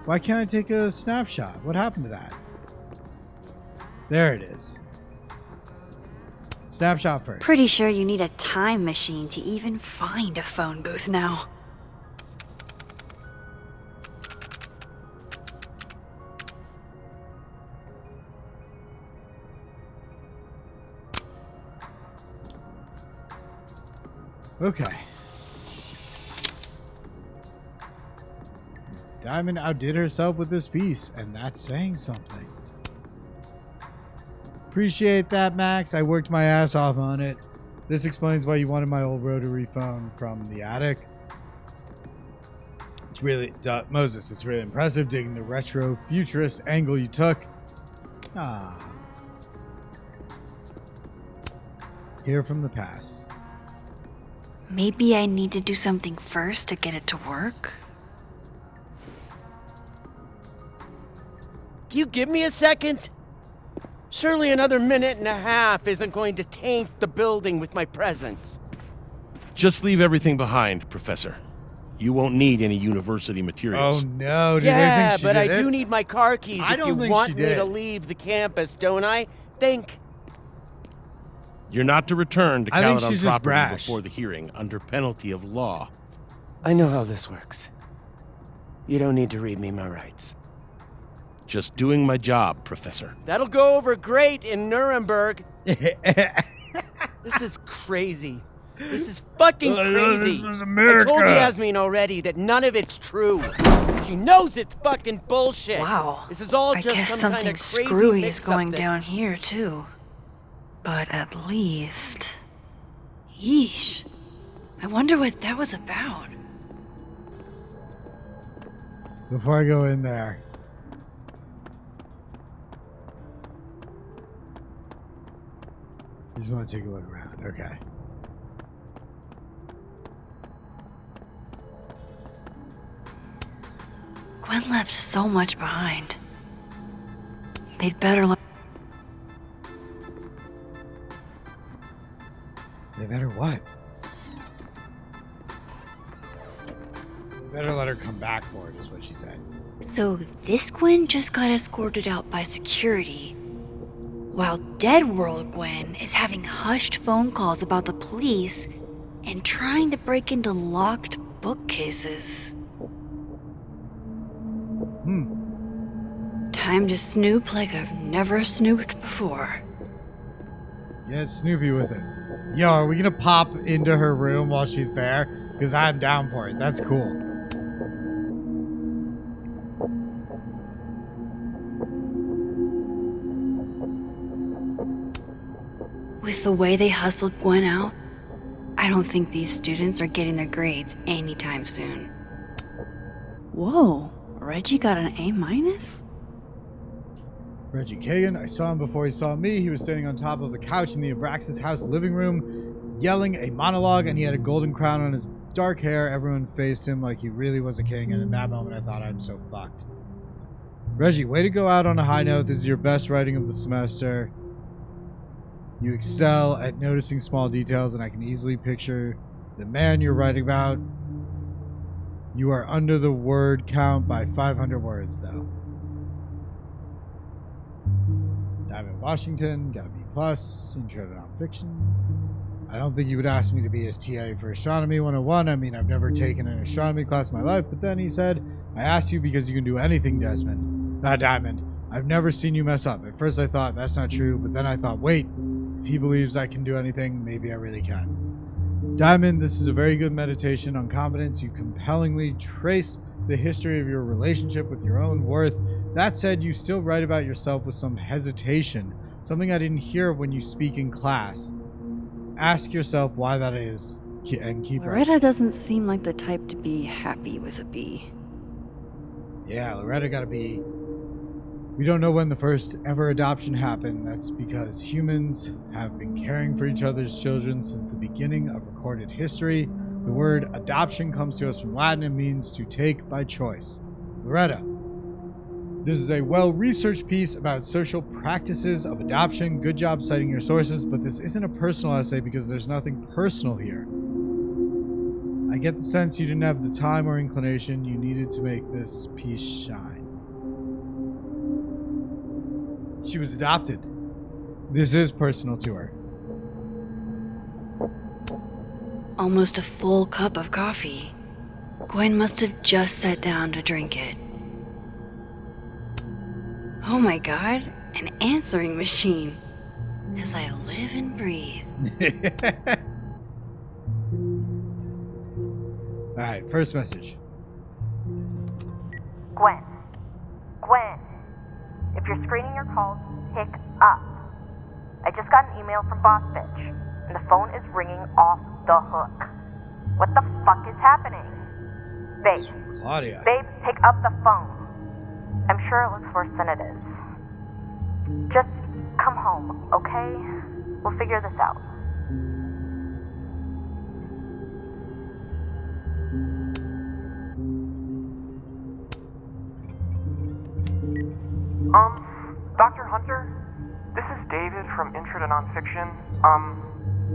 Why can't I take a snapshot? What happened to that? There it is. Snapshot first. Pretty sure you need a time machine to even find a phone booth now. Okay. Diamond outdid herself with this piece, and that's saying something. Appreciate that, Max. I worked my ass off on it. This explains why you wanted my old rotary phone from the attic. It's really, Moses, it's really impressive digging the retro futurist angle you took. Ah. Hear from the past. Maybe I need to do something first to get it to work? You give me a second? Surely another minute and a half isn't going to taint the building with my presence. Just leave everything behind, Professor. You won't need any university materials. Oh no, do they Yeah, think she but did I it? do need my car keys I if don't you think want she me did. to leave the campus, don't I? Think. You're not to return to I think Caledon she's just property brash. before the hearing, under penalty of law. I know how this works. You don't need to read me my rights. Just doing my job, Professor. That'll go over great in Nuremberg. This is crazy. This is fucking crazy. This was America. I told Yasmin already that none of it's true. She knows it's fucking bullshit. Wow. This is all I just guess some kind something of crazy screwy is mix-up going that- down here, too. But at least... Yeesh. I wonder what that was about. Before I go in there. Just want to take a look around. Okay. Gwen left so much behind. They'd better let... They better what? They better let her come back for it, is what she said. So this Gwen just got escorted out by security, while Dead World Gwen is having hushed phone calls about the police and trying to break into locked bookcases. Time to snoop like I've never snooped before. Get Snoopy with it. Yo, are we gonna pop into her room while she's there? Because I'm down for it. That's cool. With the way they hustled Gwen out, I don't think these students are getting their grades anytime soon. Whoa, Reggie got an A-? Reggie Kagan, I saw him before he saw me. He was standing on top of a couch in the Abraxas house living room, yelling a monologue, and he had a golden crown on his dark hair. Everyone faced him like he really was a king, and in that moment I thought, I'm so fucked. Reggie, way to go out on a high note. This is your best writing of the semester. You excel at noticing small details, and I can easily picture the man you're writing about. You are under the word count by 500 words, though. Diamond Washington, got a B+, intro to nonfiction. I don't think you would ask me to be his TA for Astronomy 101. I mean, I've never taken an astronomy class in my life, but then he said, I asked you because you can do anything, Diamond. I've never seen you mess up. At first I thought, that's not true, but then I thought, wait, if he believes I can do anything, maybe I really can. Diamond, this is a very good meditation on confidence. You compellingly trace the history of your relationship with your own worth. That said, you still write about yourself with some hesitation, something I didn't hear when you speak in class. Ask yourself why that is, and keep writing. Loretta doesn't seem like the type to be happy with a B. Yeah, Loretta got a B. We don't know when the first ever adoption happened. That's because humans have been caring for each other's children since the beginning of recorded history. The word adoption comes to us from Latin and means to take by choice. Loretta, this is a well-researched piece about social practices of adoption. Good job citing your sources, but this isn't a personal essay because there's nothing personal here. I get the sense you didn't have the time or inclination you needed to make this piece shine. She was adopted. This is personal to her. Almost a full cup of coffee. Gwen must have just sat down to drink it. Oh my god, an answering machine. As I live and breathe. Alright, first message. Gwen. If you're screening your calls, pick up. I just got an email from Boss Bitch, and the phone is ringing off the hook. What the fuck is happening? Babe. Claudia. Babe, pick up the phone. I'm sure it looks worse than it is. Just come home, okay? We'll figure this out. Dr. Hunter? This is David from Intro to Nonfiction.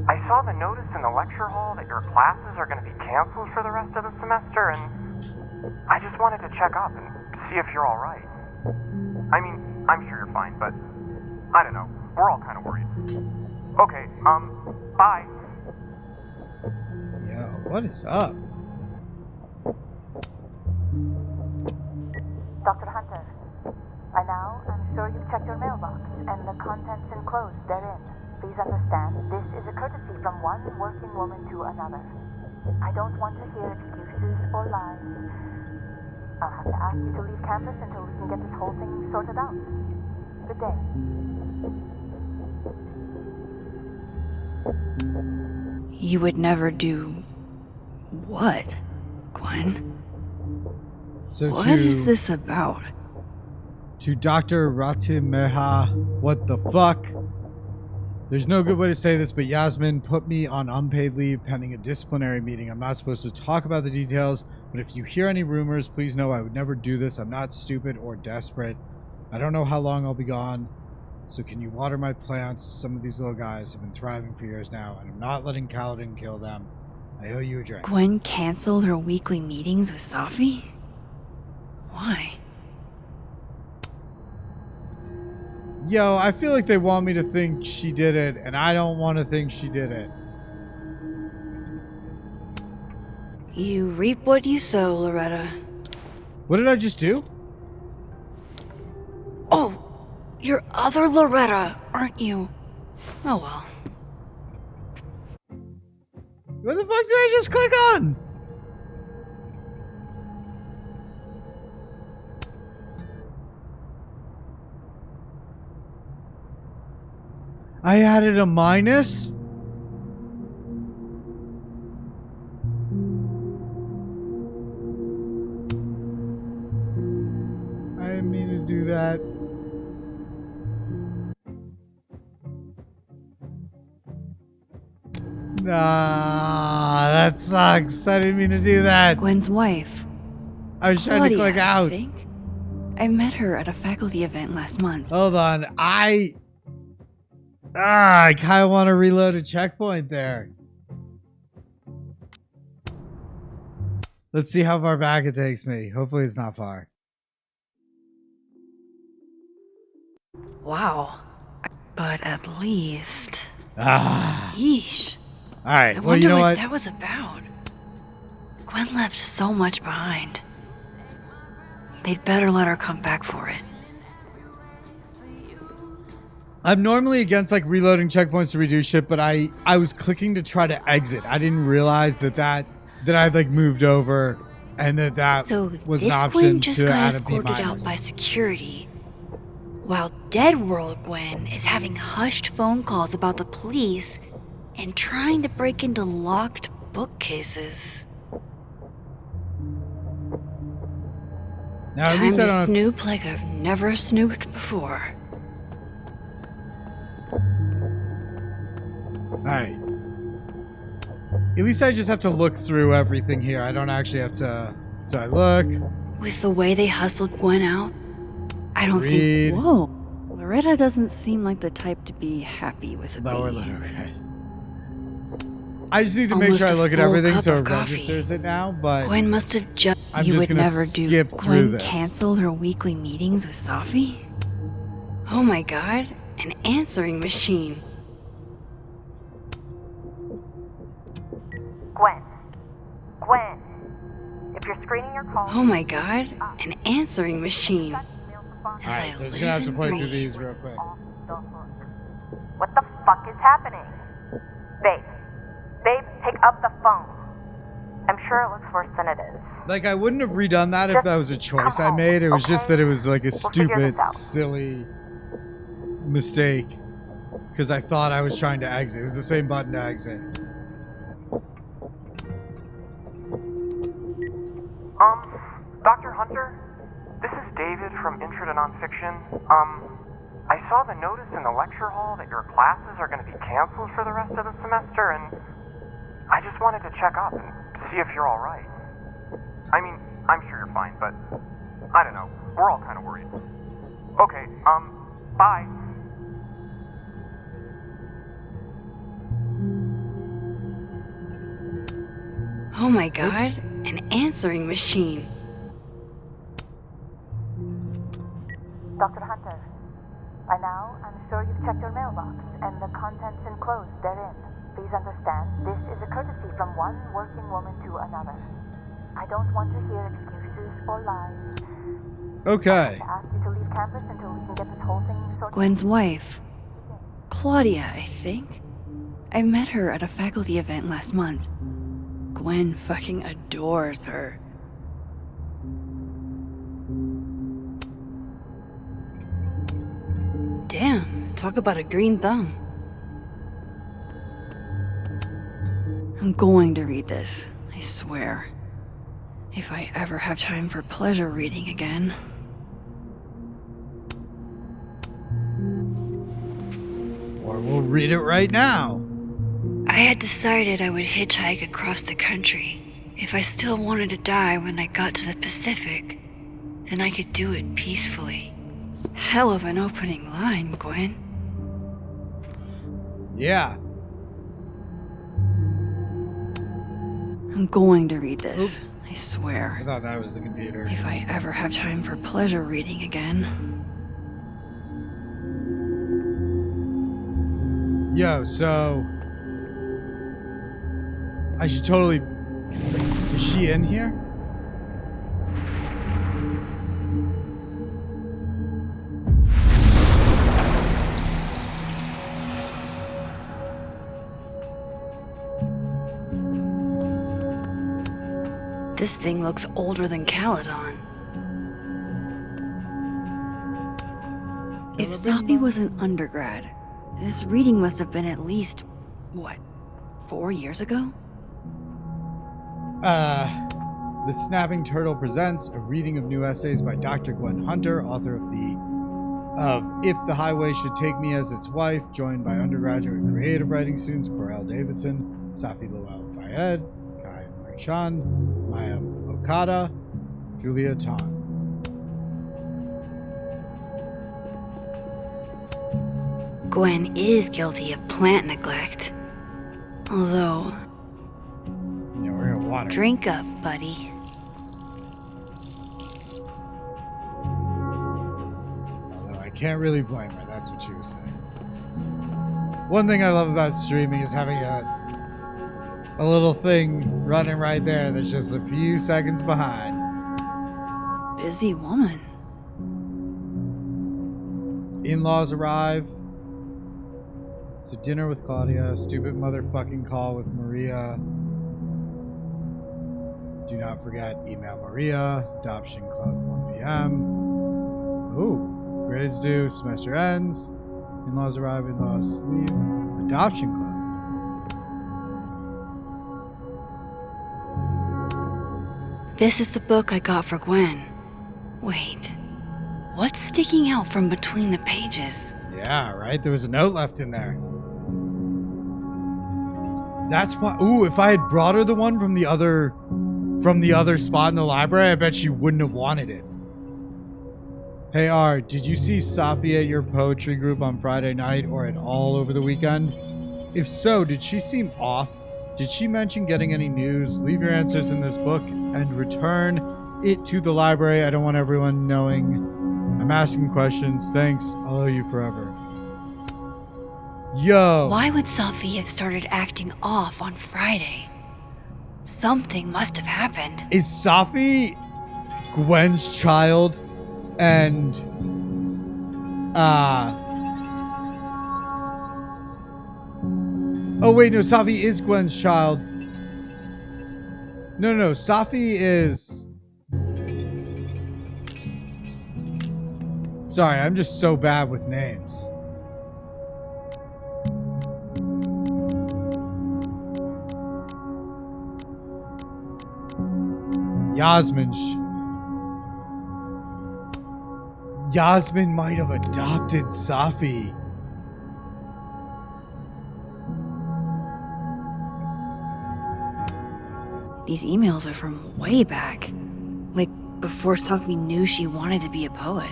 I saw the notice in the lecture hall that your classes are going to be canceled for the rest of the semester, and I just wanted to check up and see if you're alright. I mean, I'm sure you're fine, but I don't know. We're all kind of worried. Okay, bye. Yo, what is up? Dr. Hunter, by now, I'm sure you've checked your mailbox and the contents enclosed therein. Please understand, this is a courtesy from one working woman to another. I don't want to hear excuses or lies. I'll have to ask you to leave campus until we can get this whole thing sorted out. Good day. You would never do what, Gwen? So What is this about? To Dr. Ratimeha, what the fuck? There's no good way to say this, but Yasmin put me on unpaid leave pending a disciplinary meeting. I'm not supposed to talk about the details, but if you hear any rumors, please know I would never do this. I'm not stupid or desperate. I don't know how long I'll be gone, so can you water my plants? Some of these little guys have been thriving for years now, and I'm not letting Kaladin kill them. I owe you a drink. Gwen canceled her weekly meetings with Safi? Why? Yo, I feel like they want me to think she did it, and I don't want to think she did it. You reap what you sow, Loretta. What did I just do? Oh, you're other Loretta, aren't you? Oh well. What the fuck did I just click on? I added a minus? I didn't mean to do that. Nah, that sucks. I didn't mean to do that. Gwen's wife. I was trying to Claudia, click out. I think. I met her at a faculty event last month. Hold on. I kind of want to reload a checkpoint there. Let's see how far back it takes me. Hopefully it's not far. Wow. But at least... Ah. Yeesh. All right. I Well, you know wonder what? that was about. Gwen left so much behind. They'd better let her come back for it. I'm normally against like reloading checkpoints to redo shit, but I was clicking to try to exit. I didn't realize that I'd like moved over and that So was an this option Gwen just to got add a B escorted out minus. by security, while Dead World Gwen is having hushed phone calls about the police and trying to break into locked bookcases. Now, at Time least I to don't have snoop like I've never snooped before. Alright. At least I just have to look through everything here. I don't actually have to... So I look. With the way they hustled Gwen out, I don't Read. think... Whoa. Loretta doesn't seem like the type to be happy with a Lower B. letterpress. I just need to make Almost sure I a look at full everything cup so of it coffee. registers it now, but... Gwen must have just... I'm You just would gonna never do... skip through Gwen this. canceled her weekly meetings with Safi? Oh my god. An answering machine. Gwen. Gwen. If you're screening your calls... Oh my god. An answering machine. As Alright, I so it's live gonna have to and play through breathe. these real quick. What the fuck is happening? Babe. Babe, pick up the phone. I'm sure it looks worse than it is. Like, I wouldn't have redone that if that was a choice I made. It was just that it was like a stupid, silly mistake. Because I thought I was trying to exit. It was the same button to exit. Dr. Hunter? This is David from Intro to Nonfiction. I saw the notice in the lecture hall that your classes are going to be canceled for the rest of the semester, and I just wanted to check up and see if you're alright. I mean, I'm sure you're fine, but I don't know. We're all kind of worried. Okay, bye. Oh my god. An answering machine. Dr. Hunter, by now, I'm sure you've checked your mailbox and the contents enclosed therein. Please understand, this is a courtesy from one working woman to another. I don't want to hear excuses or lies. Okay. I ask you to leave campus until we can get this whole thing sorted. Gwen's wife. Claudia, I think. I met her at a faculty event last month. Gwen fucking adores her. Damn, talk about a green thumb. I'm going to read this, I swear. If I ever have time for pleasure reading again. Or we'll read it right now. I had decided I would hitchhike across the country. If I still wanted to die when I got to the Pacific, then I could do it peacefully. Hell of an opening line, Gwen. Yeah. I'm going to read this, I swear. I thought that was the computer. If I ever have time for pleasure reading again. Yo, so... I should totally... Is she in here? This thing looks older than Caledon. If Safi was an undergrad, this reading must have been at least, what, 4 years ago? The Snapping Turtle presents a reading of new essays by Dr. Gwen Hunter, author of If the Highway Should Take Me as Its Wife, joined by undergraduate creative writing students Corel Davidson, Safi Lowell Fayed, Chun, Maya Okada, Julia Tan. Gwen is guilty of plant neglect. Although... Yeah, we're gonna water. Drink up, buddy. Although I can't really blame her, that's what she was saying. One thing I love about streaming is having a little thing running right there that's just a few seconds behind. Busy woman. In-laws arrive. So dinner with Claudia, stupid motherfucking call with Maria. Do not forget, email Maria, adoption club 1 p.m. Ooh, grades due, semester ends. In-laws arrive, in-laws leave. Adoption club. This is the book I got for Gwen. Wait, what's sticking out from between the pages? Yeah, right? There was a note left in there. That's why. Ooh, if I had brought her the one from the other spot in the library, I bet she wouldn't have wanted it. Hey R, did you see Safi at your poetry group on Friday night or at all over the weekend? If so, did she seem off? Did she mention getting any news? Leave your answers in this book and return it to the library. I don't want everyone knowing I'm asking questions. Thanks. I'll owe you forever. Yo. Why would Safi have started acting off on Friday? Something must have happened. Is Safi Gwen's child? And oh wait, no, Safi is Gwen's child. No, Safi is... Sorry, I'm just so bad with names. Yasmin might have adopted Safi. These emails are from way back. Like, before Safi knew she wanted to be a poet.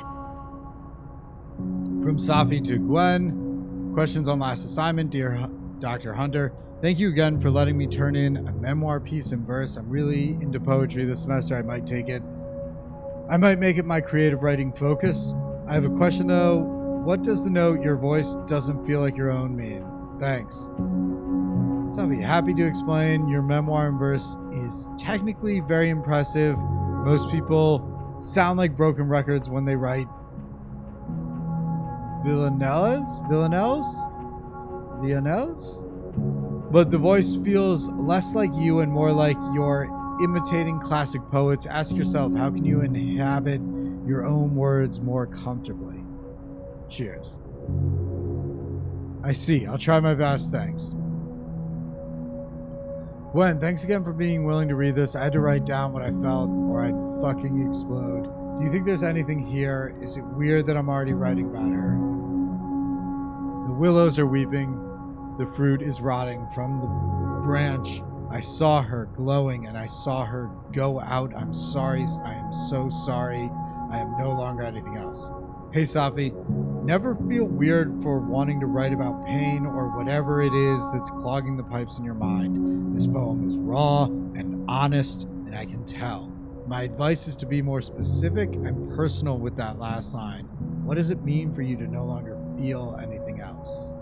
From Safi to Gwen. Questions on last assignment. Dear Dr. Hunter, thank you again for letting me turn in a memoir piece in verse. I'm really into poetry this semester. I might make it my creative writing focus. I have a question though. What does the note, your voice doesn't feel like your own, mean? Thanks. So I'll be happy to explain. Your memoir in verse is technically very impressive. Most people sound like broken records when they write villanelles? But the voice feels less like you and more like you're imitating classic poets. Ask yourself, how can you inhabit your own words more comfortably? Cheers. I see. I'll try my best. Thanks. Gwen, thanks again for being willing to read this. I had to write down what I felt or I'd fucking explode. Do you think there's anything here? Is it weird that I'm already writing about her? The willows are weeping. The fruit is rotting from the branch. I saw her glowing and I saw her go out. I'm sorry. I am so sorry. I am no longer anything else. Hey, Safi. Never feel weird for wanting to write about pain or whatever it is that's clogging the pipes in your mind. This poem is raw and honest, and I can tell. My advice is to be more specific and personal with that last line. What does it mean for you to no longer feel anything else?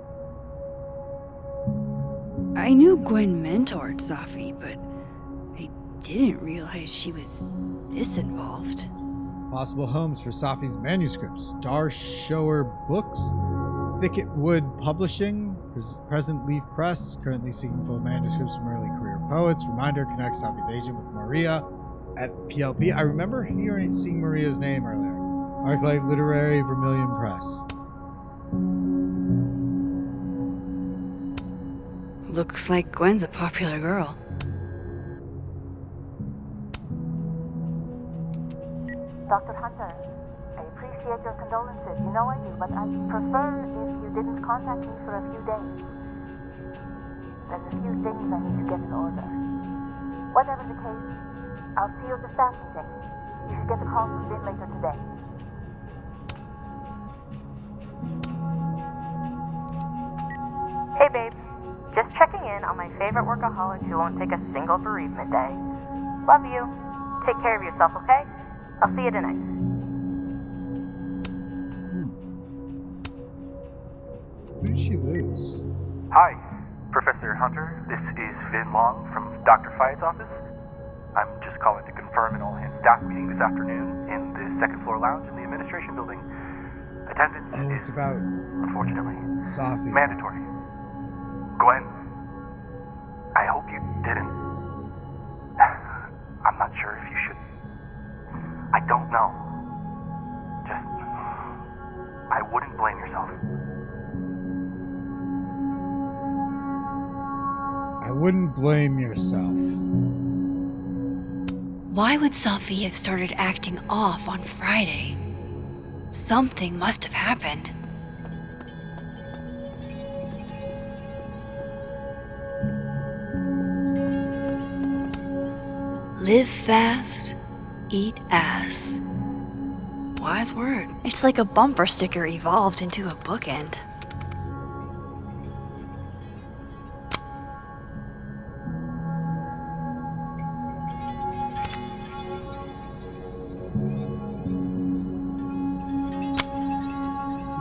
I knew Gwen mentored Safi, but I didn't realize she was this involved. Possible homes for Safi's manuscripts. Star Shower Books, Thicket Wood Publishing, Present Leaf Press, currently seeking full manuscripts from early career poets. Reminder, connect Safi's agent with Maria at PLP. I remember seeing Maria's name earlier. Arclight Literary, Vermilion Press. Looks like Gwen's a popular girl. Dr. Hunter, I appreciate your condolences. You know I do, but I prefer if you didn't contact me for a few days. There's a few things I need to get in order. Whatever the case, I'll see you at the staff meeting. You should get the call from Vin later today. Hey babe, just checking in on my favorite workaholic who won't take a single bereavement day. Love you. Take care of yourself, okay? I'll see you tonight. Who did she lose? Hi, Professor Hunter. This is Vin Long from Dr. Fye's office. I'm just calling to confirm an all-hands staff meeting this afternoon in the second floor lounge in the administration building. Attendance it's about unfortunately Sophie. Mandatory. Gwen, I hope you didn't. I'm not sure if you should. I don't know. Just, I wouldn't blame yourself. I wouldn't blame yourself. Why would Sophie have started acting off on Friday? Something must have happened. Live fast, eat ass. Wise word. It's like a bumper sticker evolved into a bookend.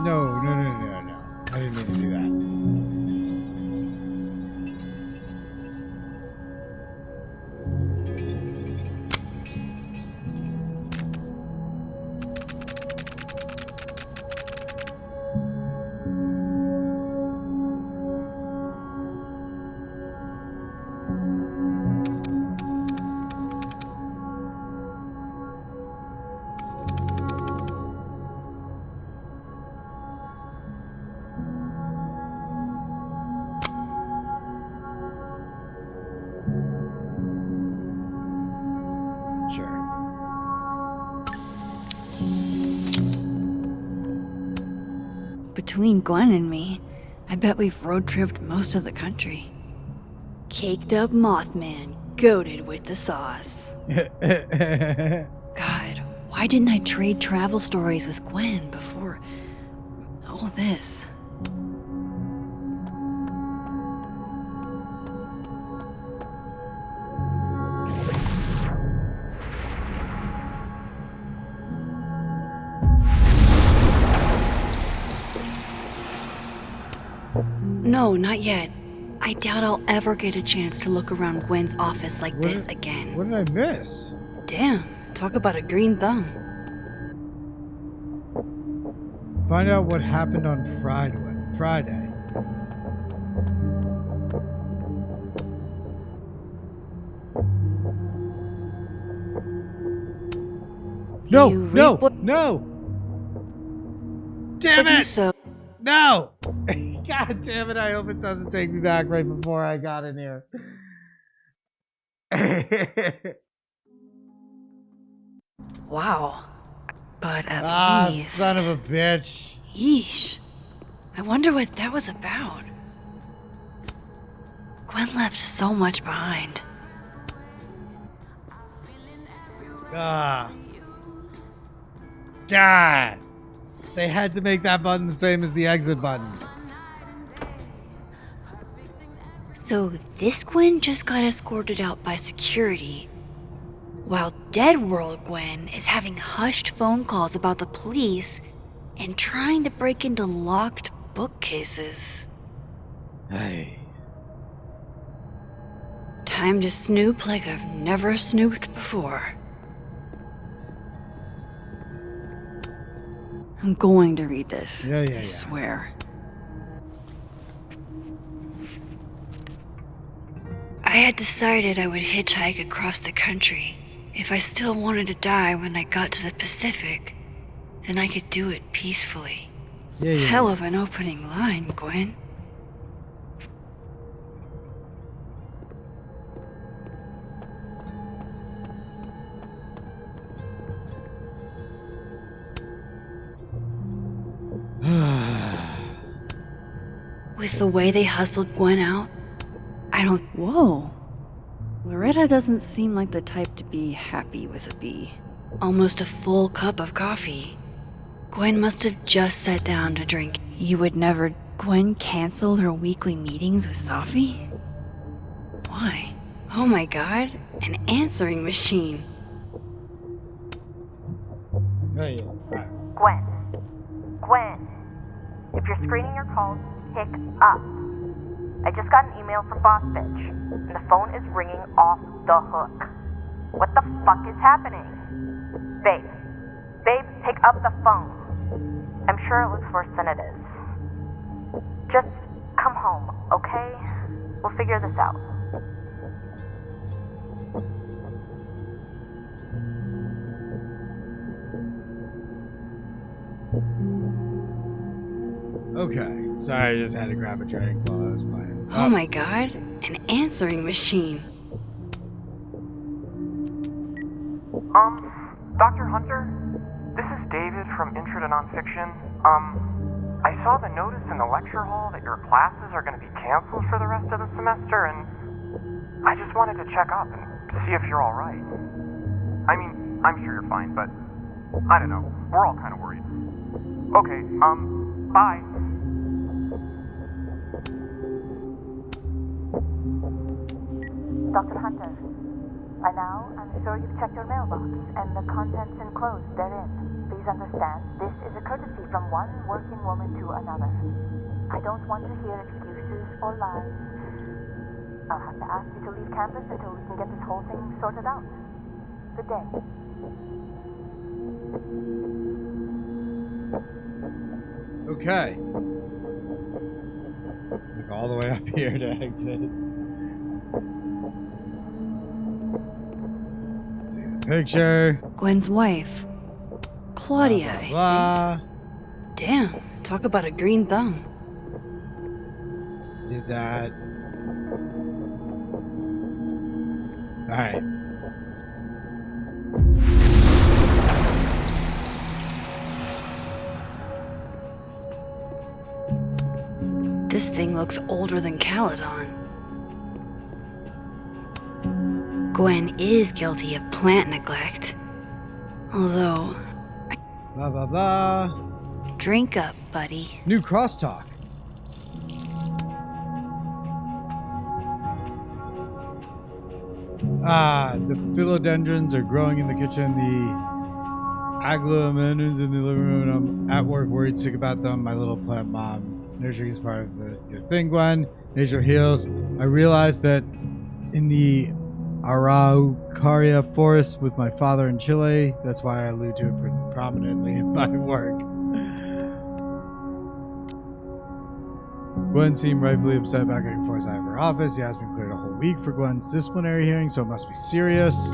No. I didn't mean to do that. Between Gwen and me, I bet we've road-tripped most of the country. Caked up Mothman, goated with the sauce. God, why didn't I trade travel stories with Gwen before all this? No, not yet. I doubt I'll ever get a chance to look around Gwen's office like this again. What did I miss? Damn, talk about a green thumb. Find out what happened on Friday. No! Damn it! So no! God damn it, I hope it doesn't take me back right before I got in here. Wow. But at least... son of a bitch. Yeesh. I wonder what that was about. Gwen left so much behind. God. They had to make that button the same as the exit button. So this Gwen just got escorted out by security, while Dead World Gwen is having hushed phone calls about the police and trying to break into locked bookcases. Hey. Time to snoop like I've never snooped before. I'm going to read this. I swear. I had decided I would hitchhike across the country. If I still wanted to die when I got to the Pacific, then I could do it peacefully. Hell of an opening line, Gwen. With the way they hustled Gwen out, I don't... Whoa. Loretta doesn't seem like the type to be happy with a bee. Almost a full cup of coffee. Gwen must have just sat down to drink. You would never... Gwen canceled her weekly meetings with Safi? Why? Oh my god, an answering machine. Oh, yeah. Gwen. Gwen. If you're screening your calls, pick up. I just got an email from Boss Bitch, and the phone is ringing off the hook. What the fuck is happening? Babe. Babe, pick up the phone. I'm sure it looks worse than it is. Just come home, okay? We'll figure this out. Okay. Sorry, I just had to grab a drink while I was playing. Oh my god, an answering machine. Dr. Hunter? This is David from Intro to Nonfiction. I saw the notice in the lecture hall that your classes are going to be canceled for the rest of the semester, and I just wanted to check up and see if you're alright. I mean, I'm sure you're fine, but I don't know. We're all kind of worried. Okay, bye. Dr. Hunter, by now, I'm sure you've checked your mailbox and the contents enclosed therein. Please understand, this is a courtesy from one working woman to another. I don't want to hear excuses or lies. I'll have to ask you to leave campus until we can get this whole thing sorted out. Good day. Okay. Look all the way up here to exit. See the picture. Gwen's wife. Claudia, Blah, blah, blah. Damn, talk about a green thumb. Did that. Alright. This thing looks older than Caledon. Gwen is guilty of plant neglect. Although... Blah, blah, blah. Drink up, buddy. New crosstalk. The philodendrons are growing in the kitchen. The aglaomenons in the living room. I'm at work, worried, sick about them. My little plant mom. Nurturing is part of your thing, Gwen. Nature heals. I realized that in the Araucaria forest with my father in Chile. That's why I allude to it prominently in my work. Gwen seemed rightfully upset about getting forced out of her office. He asked me to clear a whole week for Gwen's disciplinary hearing, so it must be serious.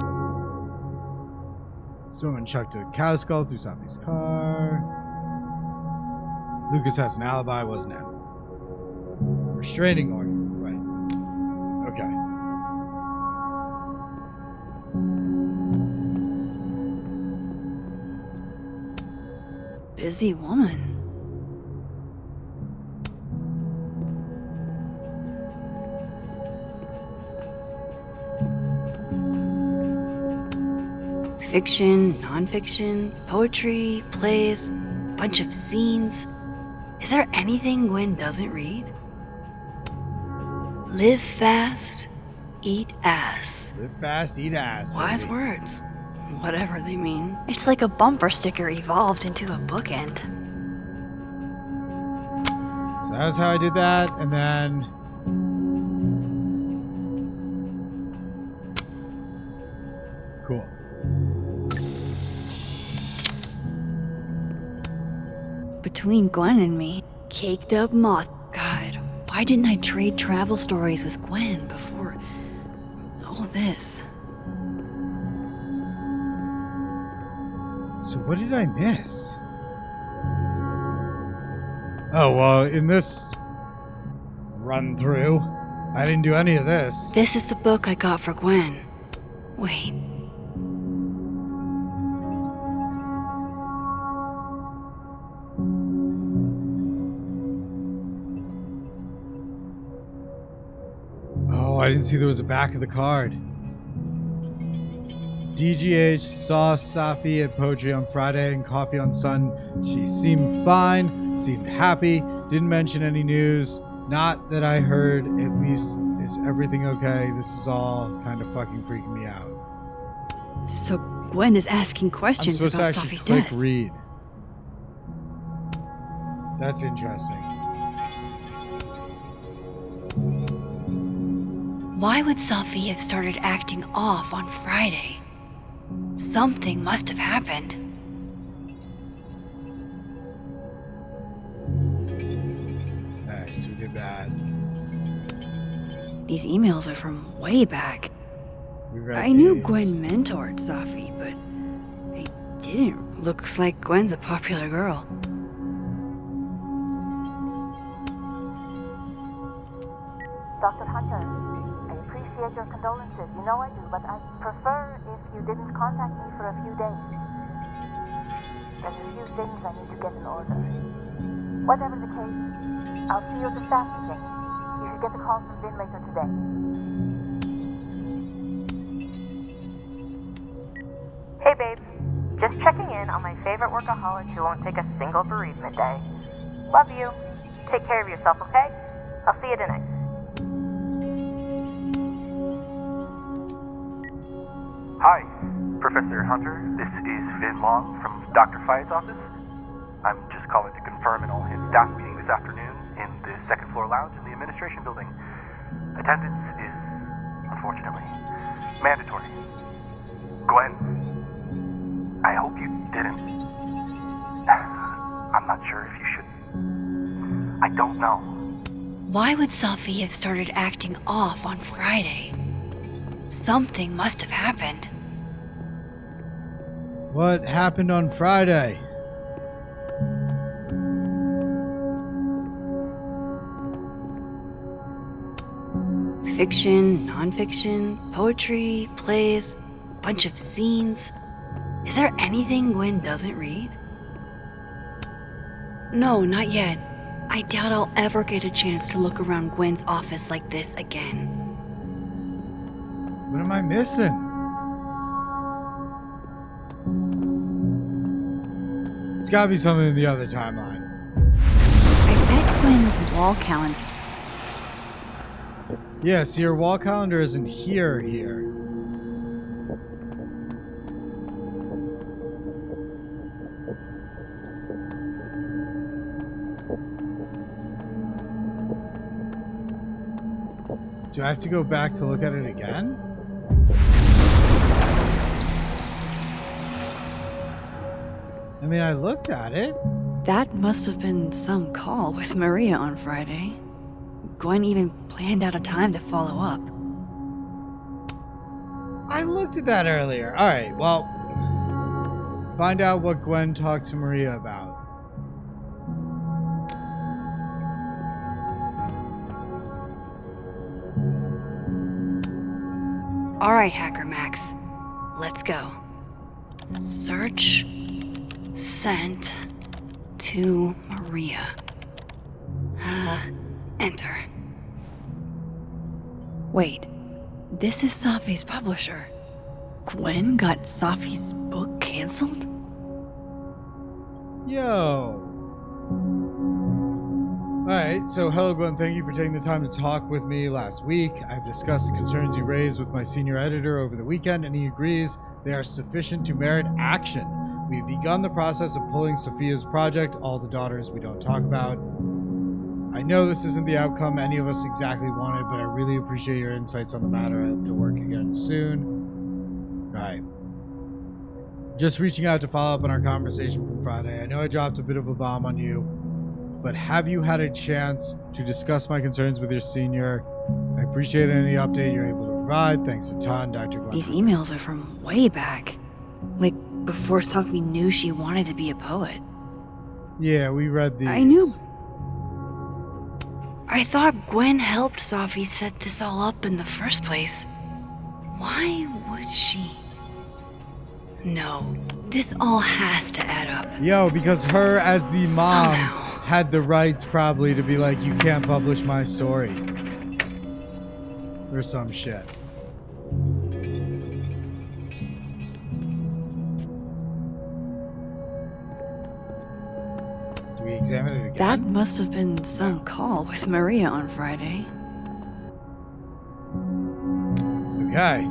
Someone chucked a cow skull through Safi's car. Lucas has an alibi, wasn't him. Restraining order, right. Okay. Busy woman. Fiction, non-fiction, poetry, plays, bunch of zines. Is there anything Gwen doesn't read? Live fast, eat ass. Live fast, eat ass. Wise baby. words. Whatever they mean. It's like a bumper sticker evolved into a bookend. So that was how I did that, and then... Cool. Between Gwen and me, caked up moth. God, why didn't I trade travel stories with Gwen before all this? So what did I miss? Oh, well, in this run through, I didn't do any of this. This is the book I got for Gwen. Wait. Oh, I didn't see there was a back of the card. DGH saw Safi at Poetry on Friday and Coffee on Sun. She seemed fine, seemed happy, didn't mention any news. Not that I heard, at least. Is everything okay? This is all kind of fucking freaking me out. So Gwen is asking I'm questions supposed about to actually Safi's click death. read. That's interesting. Why would Safi have started acting off on Friday? Something must have happened. Alright, so we did that. These emails are from way back. We read I knew these. Gwen mentored Safi, but I didn't. Looks like Gwen's a popular girl. Dr. Hunter, I appreciate your condolences. You know I do, but I'd prefer if you didn't contact me for a few days. There's a few things I need to get in order. Whatever the case, I'll see you at the staff meeting. You should get the call from Vin later today. Hey, babe. Just checking in on my favorite workaholic who won't take a single bereavement day. Love you. Take care of yourself, okay? I'll see you tonight. Hi, Professor Hunter. This is Vin Long from Dr. Fayette's office. I'm just calling to confirm an all-hands staff meeting this afternoon in the second floor lounge in the administration building. Attendance is, unfortunately, mandatory. Gwen, I hope you didn't. I'm not sure if you should. I don't know. Why would Safi have started acting off on Friday? Something must have happened. What happened on Friday? Fiction, nonfiction, poetry, plays, bunch of scenes. Is there anything Gwen doesn't read? No, not yet. I doubt I'll ever get a chance to look around Gwen's office like this again. What am I missing? It's gotta be something in the other timeline. I bet Gwen's wall calendar. Yeah, see, your wall calendar isn't here. Do I have to go back to look at it again? I mean, I looked at it. That must have been some call with Maria on Friday. Gwen even planned out a time to follow up. I looked at that earlier. All right, well, find out what Gwen talked to Maria about. All right, Hacker Max. Let's go. Search. Sent. To Maria. Enter. Wait. This is Safi's publisher. Gwen got Safi's book canceled? Yo. Alright, so hello Gwen, thank you for taking the time to talk with me last week. I've discussed the concerns you raised with my senior editor over the weekend, and he agrees they are sufficient to merit action. We've begun the process of pulling Sophia's project, All the Daughters We Don't Talk About. I know this isn't the outcome any of us exactly wanted, but I really appreciate your insights on the matter. I hope to work again soon. Alright. Just reaching out to follow up on our conversation from Friday. I know I dropped a bit of a bomb on you, but have you had a chance to discuss my concerns with your senior? I appreciate any update you're able to provide. Thanks a ton, Dr. Gwen. These emails are from way back. Like, before Safi knew she wanted to be a poet. Yeah, we read these. I knew. I thought Gwen helped Safi set this all up in the first place. Why would she? No, this all has to add up. Yo, because her as the mom Somehow. had the rights probably to be like, you can't publish my story. Or some shit. We examine it again? That must have been some call with Maria on Friday. Okay.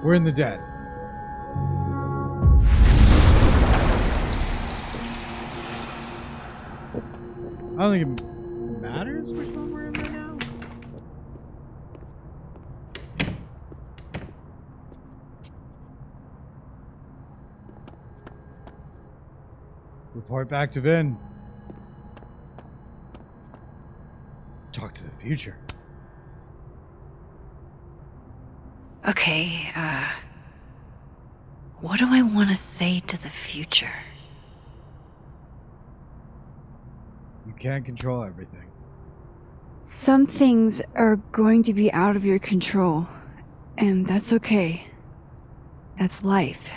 We're in the dead. I don't think it matters which one we're in right now. Report back to Vin. Talk to the future. Okay, what do I want to say to the future? You can't control everything. Some things are going to be out of your control, and that's okay. That's life.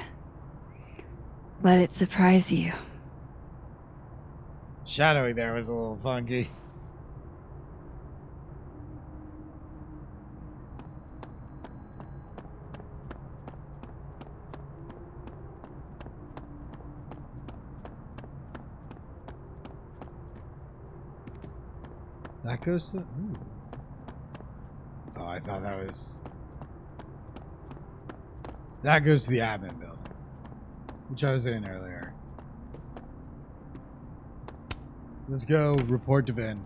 Let it surprise you. Shadowing there was a little funky. That goes to... Ooh. Oh, I thought that was... That goes to the admin building, which I was in earlier. Let's go report to Vin.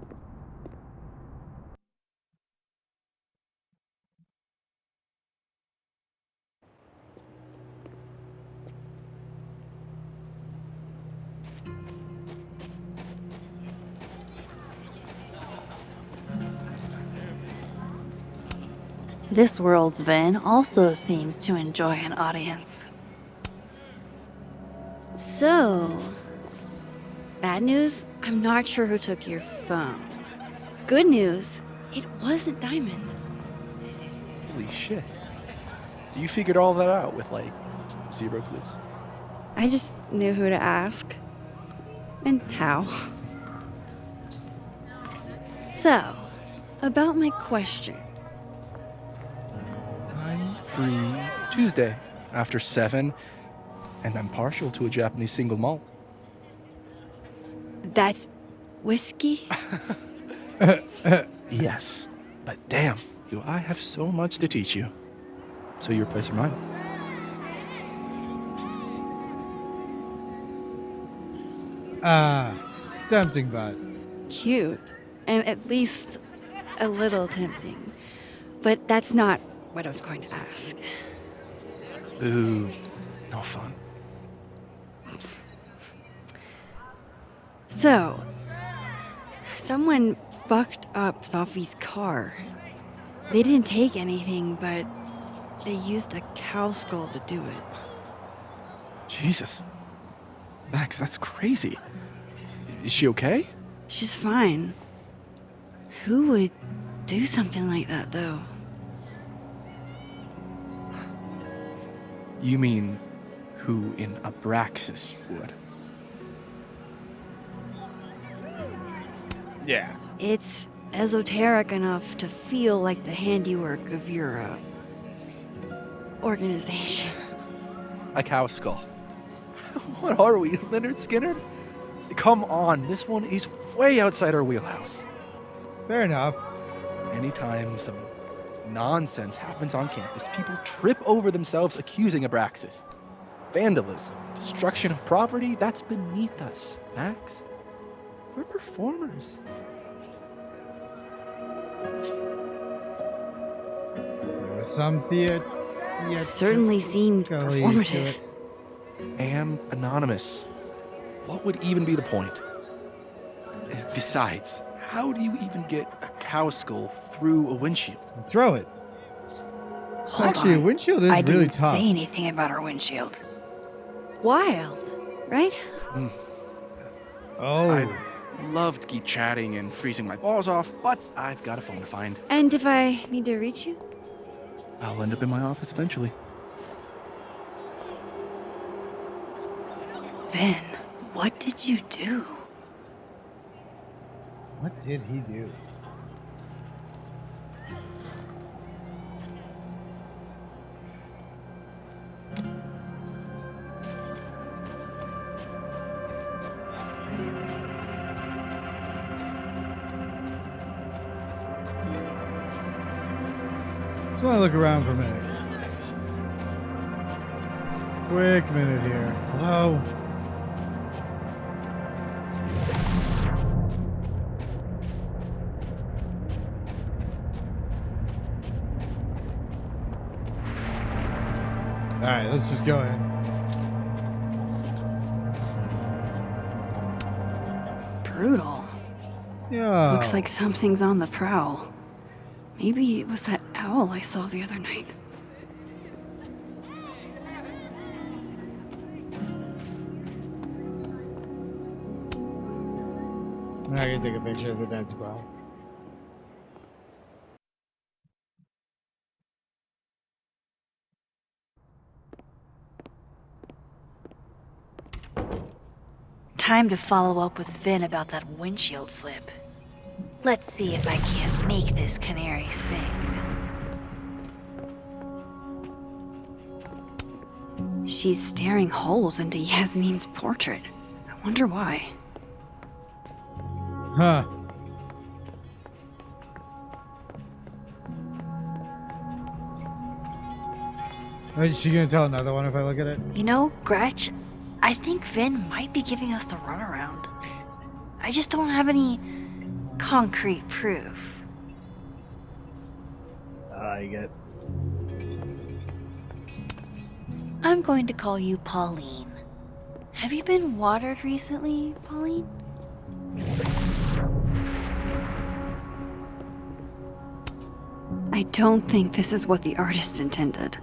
This world's Vin also seems to enjoy an audience. So, bad news, I'm not sure who took your phone. Good news, it wasn't Diamond. Holy shit. So you figured all that out with, like, 0 clues? I just knew who to ask. And how. So, about my question. I'm free Tuesday after 7, and I'm partial to a Japanese single malt. That's whiskey? Yes, but damn, do I have so much to teach you. So your place or mine? Tempting, but... Cute. And at least a little tempting. But that's not what I was going to ask. Ooh, no fun. So, someone fucked up Sophie's car. They didn't take anything, but they used a cow skull to do it. Jesus. Max, that's crazy. Is she okay? She's fine. Who would do something like that, though? You mean who in Abraxas would? Yeah. It's esoteric enough to feel like the handiwork of your, organization. A cow skull. What are we, Leonard Skinner? Come on, this one is way outside our wheelhouse. Fair enough. Anytime some nonsense happens on campus, people trip over themselves accusing Abraxas. Vandalism, destruction of property, that's beneath us, Max. We're performers. There was some Certainly seemed performative. And anonymous. What would even be the point? Besides, how do you even get a cow skull through a windshield? Throw it. Hold Actually, on. a windshield is I really didn't tough. say anything about our windshield. Wild, right? Oh. I'd love to keep chatting and freezing my balls off, but I've got a phone to find. And if I need to reach you? I'll end up in my office eventually. Ben, what did you do? What did he do? Just want to look around for a minute. Quick minute here. Hello? Alright, let's just go in. Brutal. Yeah. Looks like something's on the prowl. Maybe it was that owl I saw the other night. I'm not gonna take a picture of the dead squirrel. Time to follow up with Vin about that windshield slip. Let's see if I can't make this canary sing. She's staring holes into Yasmin's portrait. I wonder why. Huh. Is she gonna tell another one if I look at it? You know, Gretch, I think Vin might be giving us the runaround. I just don't have any concrete proof. I get. I'm going to call you Pauline. Have you been watered recently, Pauline? I don't think this is what the artist intended.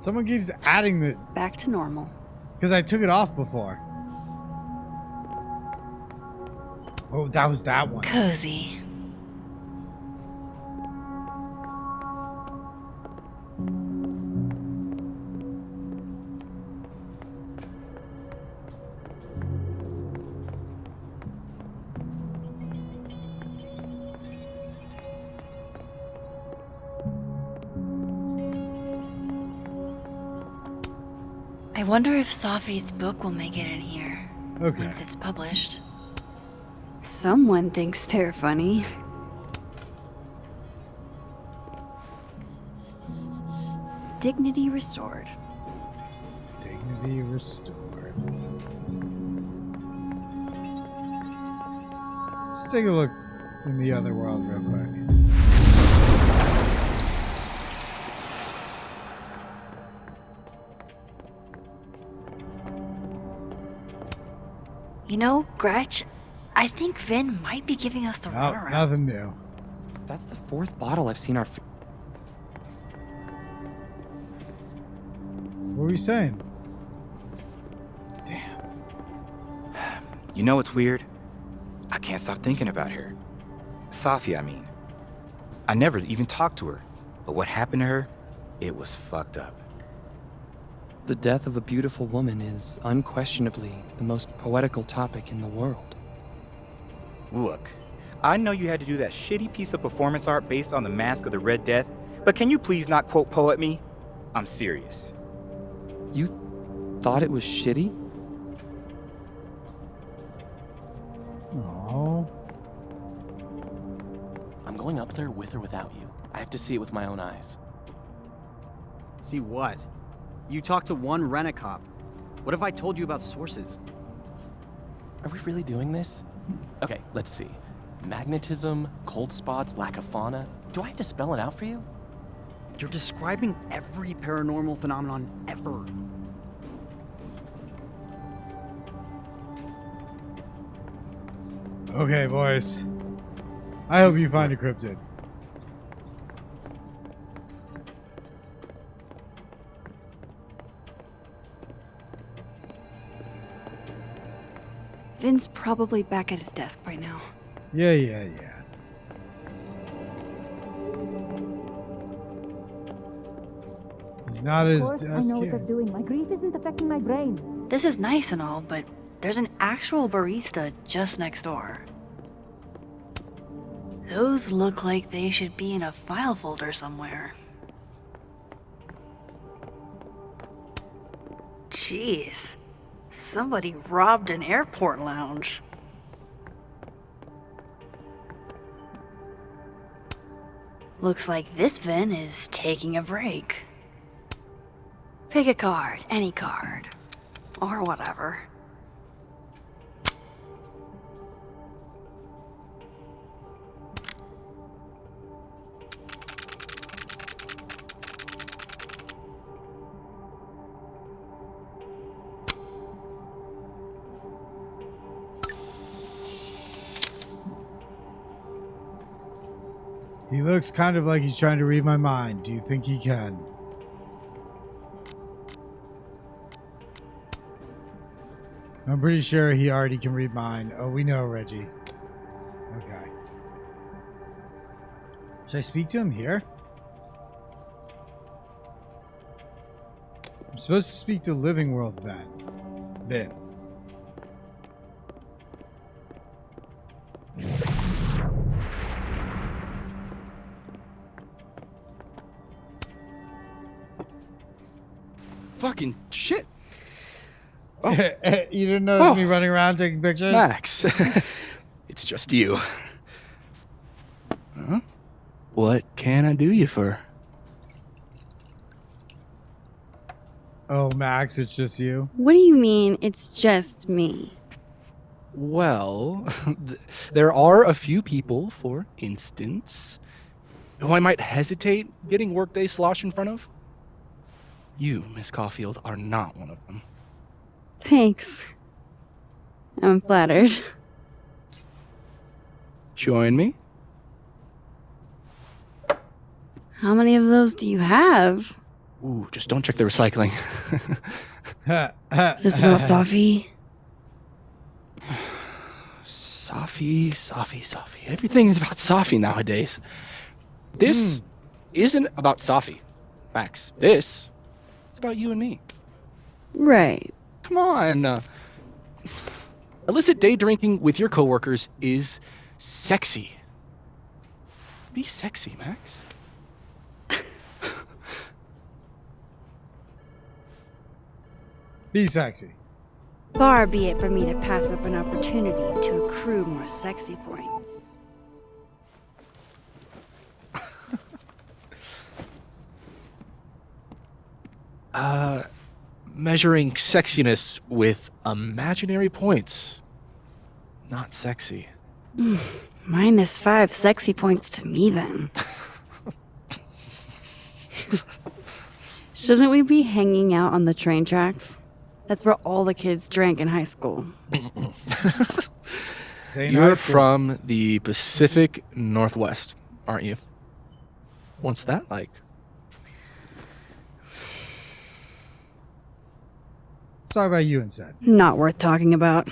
Someone keeps adding the. Back to normal. Because I took it off before. Oh, that was that one. Cozy. I wonder if Safi's book will make it in here. Okay. Once it's published. Someone thinks they're funny. Dignity restored. Dignity restored. Let's take a look in the other world real quick. You know, Gretch, I think Vin might be giving us the runaround. Nothing new. That's the fourth bottle I've seen our. What were we saying? You know what's weird? I can't stop thinking about her. Safi, I mean. I never even talked to her, but what happened to her, it was fucked up. The death of a beautiful woman is unquestionably the most poetical topic in the world. Look, I know you had to do that shitty piece of performance art based on the Mask of the Red Death, but can you please not quote poet me? I'm serious. You thought it was shitty? Oh. I'm going up there with or without you. I have to see it with my own eyes. See what? You talked to one rent-a-cop. What if I told you about sources? Are we really doing this? Okay, let's see. Magnetism, cold spots, lack of fauna. Do I have to spell it out for you? You're describing every paranormal phenomenon ever. Okay, boys. I hope you find a cryptid. Vin's probably back at his desk by now. Yeah. He's not at his desk I know what here. they're doing. My grief isn't affecting my brain. This is nice and all, but there's an actual barista just next door. Those look like they should be in a file folder somewhere. Jeez. Somebody robbed an airport lounge. Looks like this Vin is taking a break. Pick a card, any card. Or whatever. He looks kind of like he's trying to read my mind. Do you think he can? I'm pretty sure he already can read mine. Oh, we know, Reggie. Okay. Should I speak to him here? I'm supposed to speak to Living World then. Vin. Fucking shit. Oh. You didn't notice me running around taking pictures? Max. It's just you. Huh? What can I do you for? Oh, Max, it's just you? What do you mean, it's just me? Well, there are a few people, for instance, who I might hesitate getting workday slosh in front of. You, Miss Caulfield, are not one of them. Thanks. I'm flattered. Join me? How many of those do you have? Ooh, just don't check the recycling. Is this about Safi? Safi. Everything is about Safi nowadays. This isn't about Safi, Max. This is about you and me. Right. Come on. Illicit day drinking with your coworkers is sexy. Be sexy, Max. Be sexy. Far be it for me to pass up an opportunity to accrue more sexy points. Measuring sexiness with imaginary points. Not sexy. -5 sexy points to me, then. Shouldn't we be hanging out on the train tracks? That's where all the kids drank in high school. You're from the Pacific Northwest, aren't you? What's that like? Let's talk about you instead. Not worth talking about.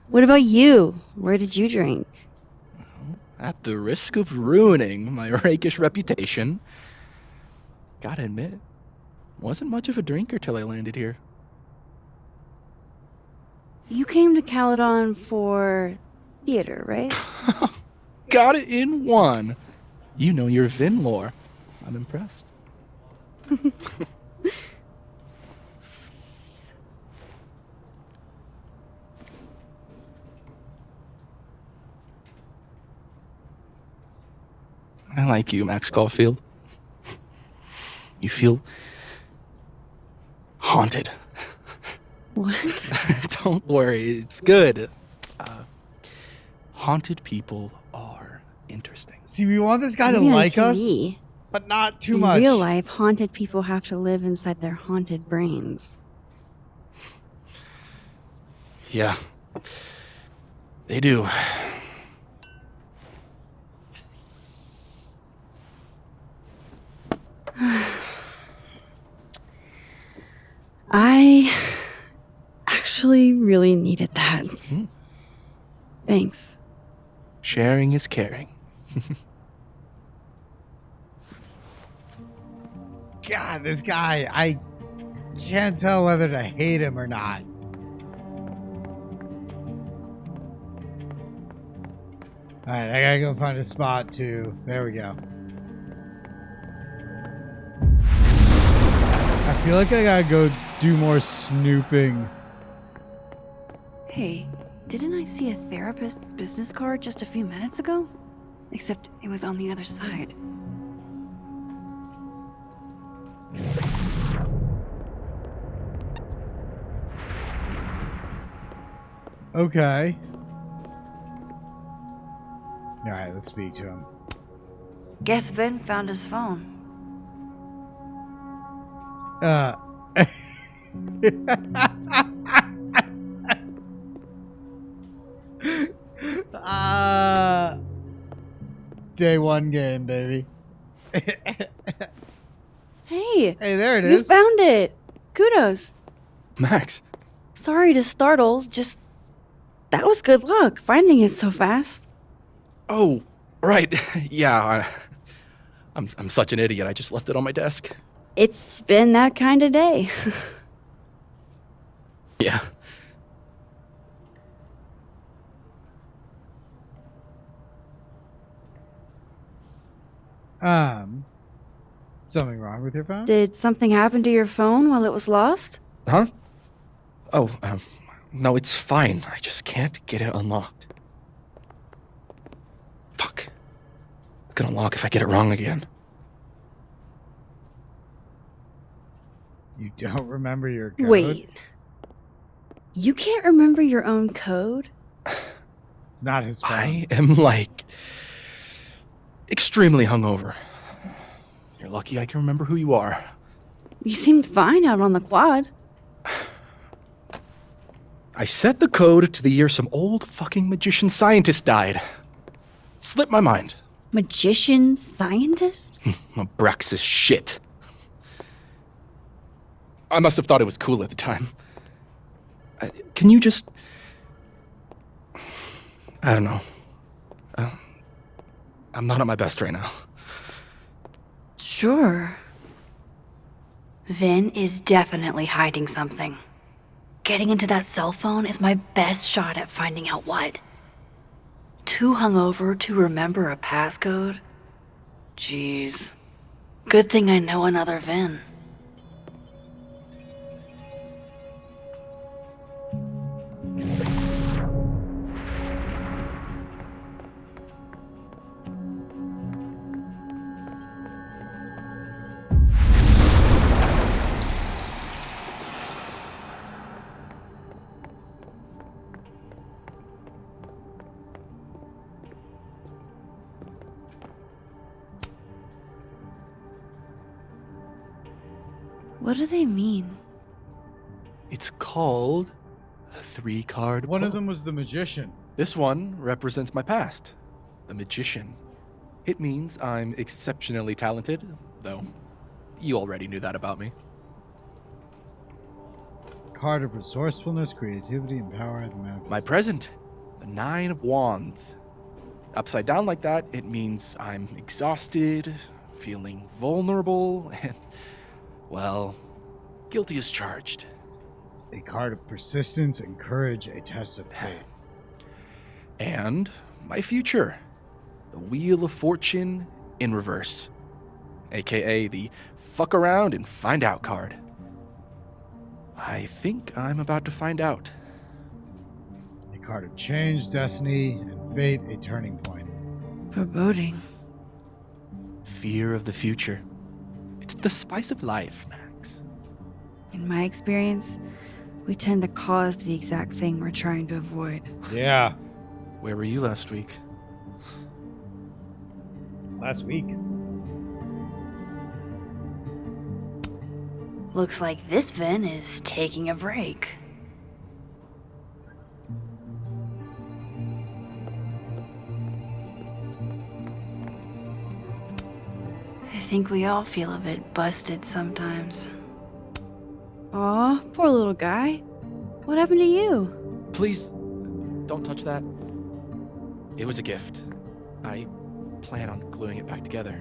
What about you? Where did you drink? At the risk of ruining my rakish reputation, gotta admit, wasn't much of a drinker till I landed here. You came to Caledon for theater, right? Got it in one. You know your Vin lore. I'm impressed. I like you, Max Caulfield. You feel haunted. What? Don't worry, it's good. Haunted people are interesting. See, we want this guy to Maybe on like us, TV. but not too In much. real life, haunted people have to live inside their haunted brains. Yeah. They do. I actually really needed that. Thanks. Sharing is caring. God, this guy, I can't tell whether to hate him or not. Alright, I gotta go find a spot to... There we go. I feel like I gotta go do more snooping. Hey, didn't I see a therapist's business card just a few minutes ago? Except it was on the other side. Okay. All right, let's speak to him. Guess Vin found his phone. Day one game, baby. Hey! Hey, there it You is. found it! Kudos. Max. Sorry to startle, just... That was good luck, finding it so fast. Oh, right. Yeah, I'm such an idiot. I just left it on my desk. It's been that kind of day. Yeah. Something wrong with your phone? Did something happen to your phone while it was lost? Huh? Oh, no, it's fine. I just can't get it unlocked. Fuck. It's gonna lock if I get it wrong again. You don't remember your code? Wait. You can't remember your own code? It's not his phone. I am, extremely hungover. You're lucky I can remember who you are. You seemed fine out on the quad. I set the code to the year some old fucking magician scientist died. Slipped my mind. Magician scientist? Abraxas shit. I must have thought it was cool at the time. Can you just... I don't know. I'm not at my best right now. Sure. Vin is definitely hiding something. Getting into that cell phone is my best shot at finding out what. Too hungover to remember a passcode? Jeez. Good thing I know another Vin. What do they mean? It's called a 3-card One of pull. them was the magician. This one represents my past. The magician. It means I'm exceptionally talented, though you already knew that about me. Card of resourcefulness, creativity, and power. The manifest. My present. The 9 of Wands. Upside down like that, it means I'm exhausted, feeling vulnerable, and, well, guilty as charged. A card of persistence and courage, a test of faith. And my future. The Wheel of Fortune in reverse. AKA the fuck around and find out card. I think I'm about to find out. A card of change, destiny, and fate, a turning point. Foreboding. Fear of the future. It's the spice of life, Max. In my experience, we tend to cause the exact thing we're trying to avoid. Yeah. Where were you last week? Last week. Looks like this Vin is taking a break. I think we all feel a bit busted sometimes. Aw, poor little guy. What happened to you? Please, don't touch that. It was a gift. I plan on gluing it back together.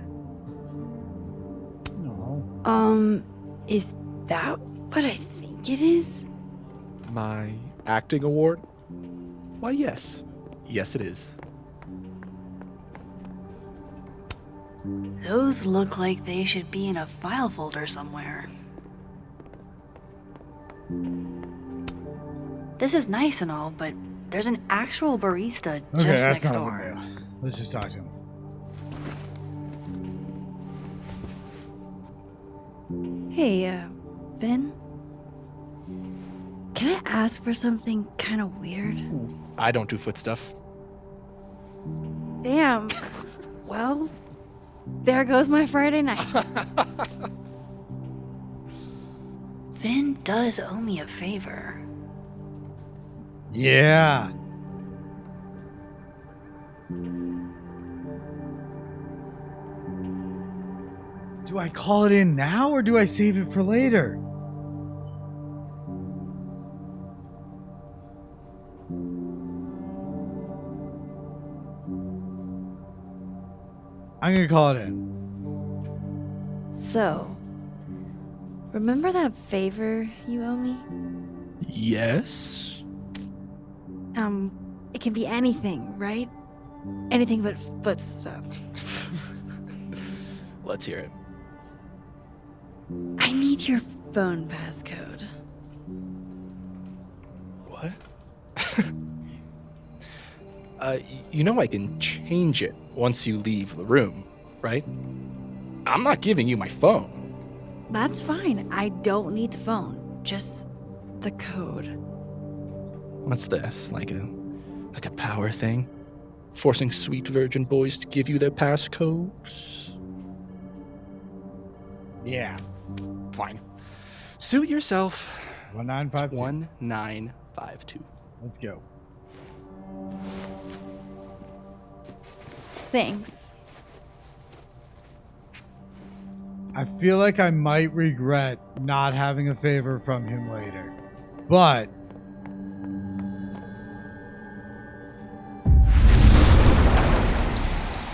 No. Is that what I think it is? My acting award? Why, yes. Yes, it is. Those look like they should be in a file folder somewhere. This is nice and all, but there's an actual barista Okay, just that's next not door. a big deal. Let's just talk to him. Hey, Vin? Can I ask for something kind of weird? I don't do foot stuff. Damn. Well, there goes my Friday night. Vin does owe me a favor. Yeah. Do I call it in now or do I save it for later? I'm gonna call it in. So, remember that favor you owe me? Yes? It can be anything, right? Anything but foot stuff. Let's hear it. I need your phone passcode. What? You know I can change it once you leave the room, right? I'm not giving you my phone. That's fine. I don't need the phone. Just the code. What's this? Like a power thing? Forcing sweet virgin boys to give you their passcodes? Yeah. Fine. Suit yourself. 1952. 1952. Let's go. Thanks. I feel like I might regret not having a favor from him later. But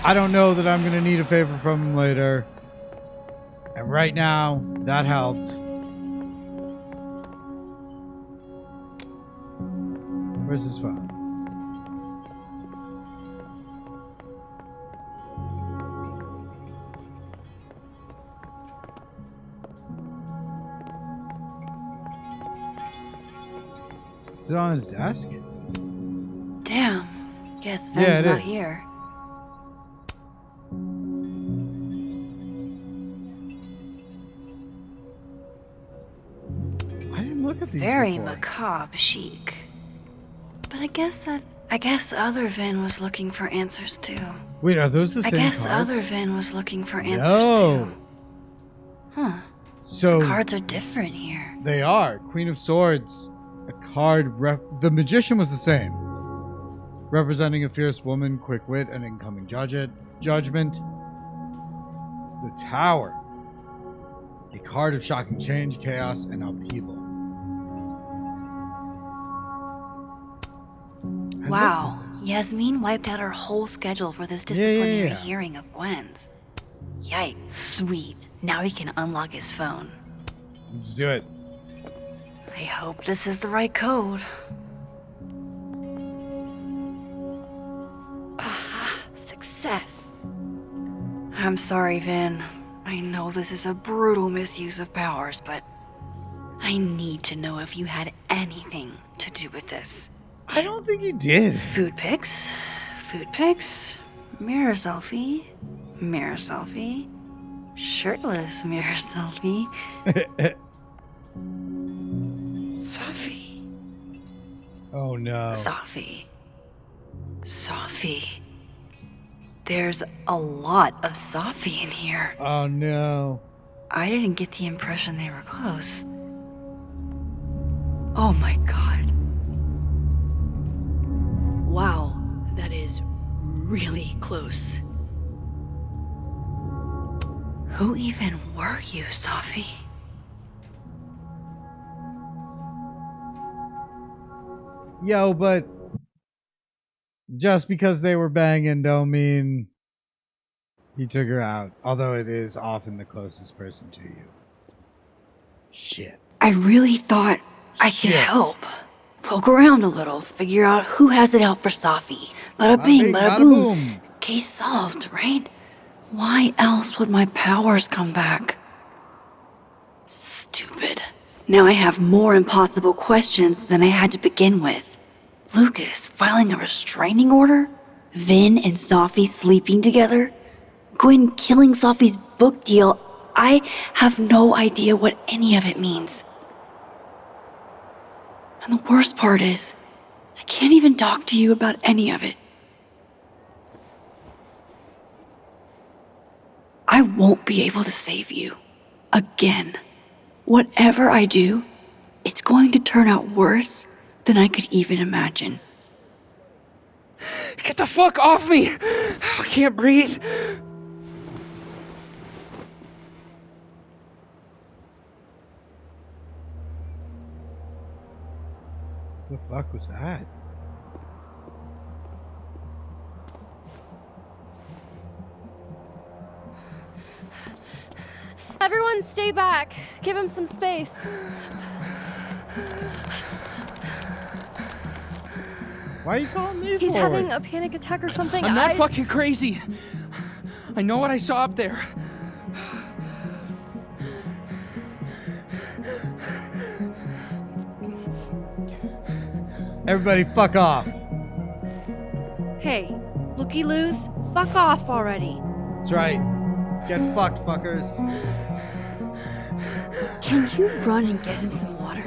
I don't know that I'm going to need a favor from him later. And right now, that helped. Where's his phone? Is it on his desk? Damn. Guess Vin's Yeah, it not is. here. I didn't look at these Very before. macabre chic. But I guess other Vin was looking for answers too. Wait, are those the same I guess cards? other Vin was looking for answers No. too. Huh. So The cards are different here. they are. Queen of Swords. A card the magician was the same. Representing a fierce woman, quick wit, and incoming judgment. The Tower. A card of shocking change, chaos, and upheaval. I Wow. looked at this. Yasmin wiped out her whole schedule for this Yeah. disciplinary hearing of Gwen's. Yikes. Sweet. Now he can unlock his phone. Let's do it. I hope this is the right code. Aha, success. I'm sorry, Vin. I know this is a brutal misuse of powers, but I need to know if you had anything to do with this. I don't think he did. Food pics, mirror selfie, shirtless mirror selfie. Safi. Oh no. Safi. There's a lot of Safi in here. Oh no. I didn't get the impression they were close. Oh my god. Wow, that is really close. Who even were you, Safi? Yo, but just because they were banging don't mean he took her out. Although it is often the closest person to you. Shit. I really thought I could help. Poke around a little, figure out who has it out for Safi. Bada bing, bada boom. Case solved, right? Why else would my powers come back? Stupid. Now I have more impossible questions than I had to begin with. Lucas filing a restraining order? Vin and Safi sleeping together? Gwen killing Safi's book deal I have no idea what any of it means. And the worst part is, I can't even talk to you about any of it. I won't be able to save you. Again. Whatever I do, it's going to turn out worse than I could even imagine. Get the fuck off me! I can't breathe. The fuck was that? Everyone stay back. Give him some space. Why are you calling me He's forward? having a panic attack or something. I'm not fucking crazy. I know what I saw up there. Everybody fuck off. Hey, looky-loos, fuck off already. That's right. Get fucked, fuckers. Can you run and get him some water?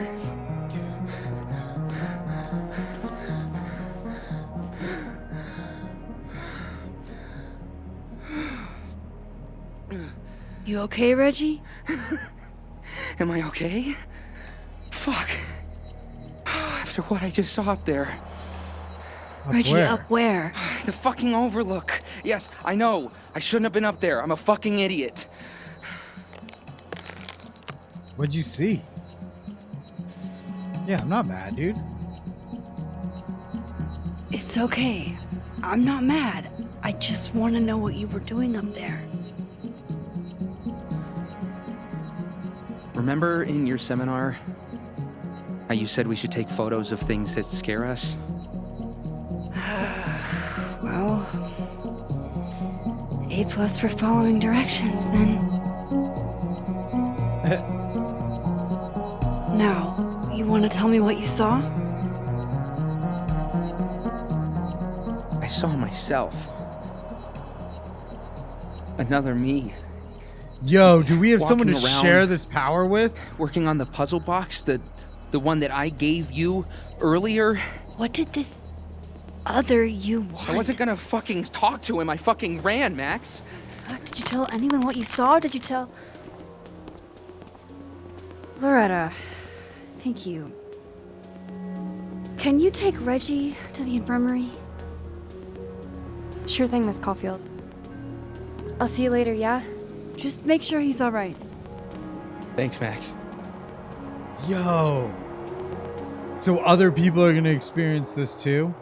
You okay, Reggie? Am I okay? Fuck. After what I just saw up there. Reggie, up where? The fucking overlook. Yes, I know. I shouldn't have been up there. I'm a fucking idiot. What'd you see? Yeah, I'm not mad, dude. It's okay. I'm not mad. I just want to know what you were doing up there. Remember in your seminar how you said we should take photos of things that scare us? Well, A+ for following directions, then. Now, you want to tell me what you saw? I saw myself. Another me. Yo, do we have someone to Walking around, share this power with? Working on the puzzle box, the one that I gave you earlier. What did this other you want? I wasn't gonna fucking talk to him. I fucking ran, Max. Did you tell anyone what you saw? Did you tell... Loretta, thank you. Can you take Reggie to the infirmary? Sure thing, Miss Caulfield. I'll see you later, yeah? Just make sure he's all right. Thanks, Max. Yo. So other people are going to experience this too?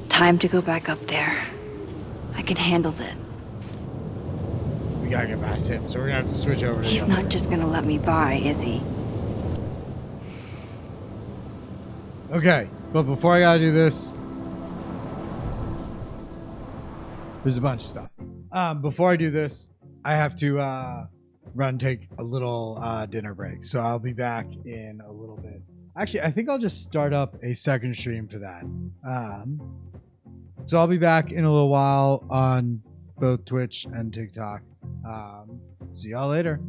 Time to go back up there. I can handle this. We got to get past him, so we're going to have to switch over to He's the other. not just gonna let me by, is he? Okay, but before I got to do this, there's a bunch of stuff. Before I do this, I have to run take a little dinner break. So I'll be back in a little bit. Actually, I think I'll just start up a second stream for that. So I'll be back in a little while on both Twitch and TikTok. See y'all later.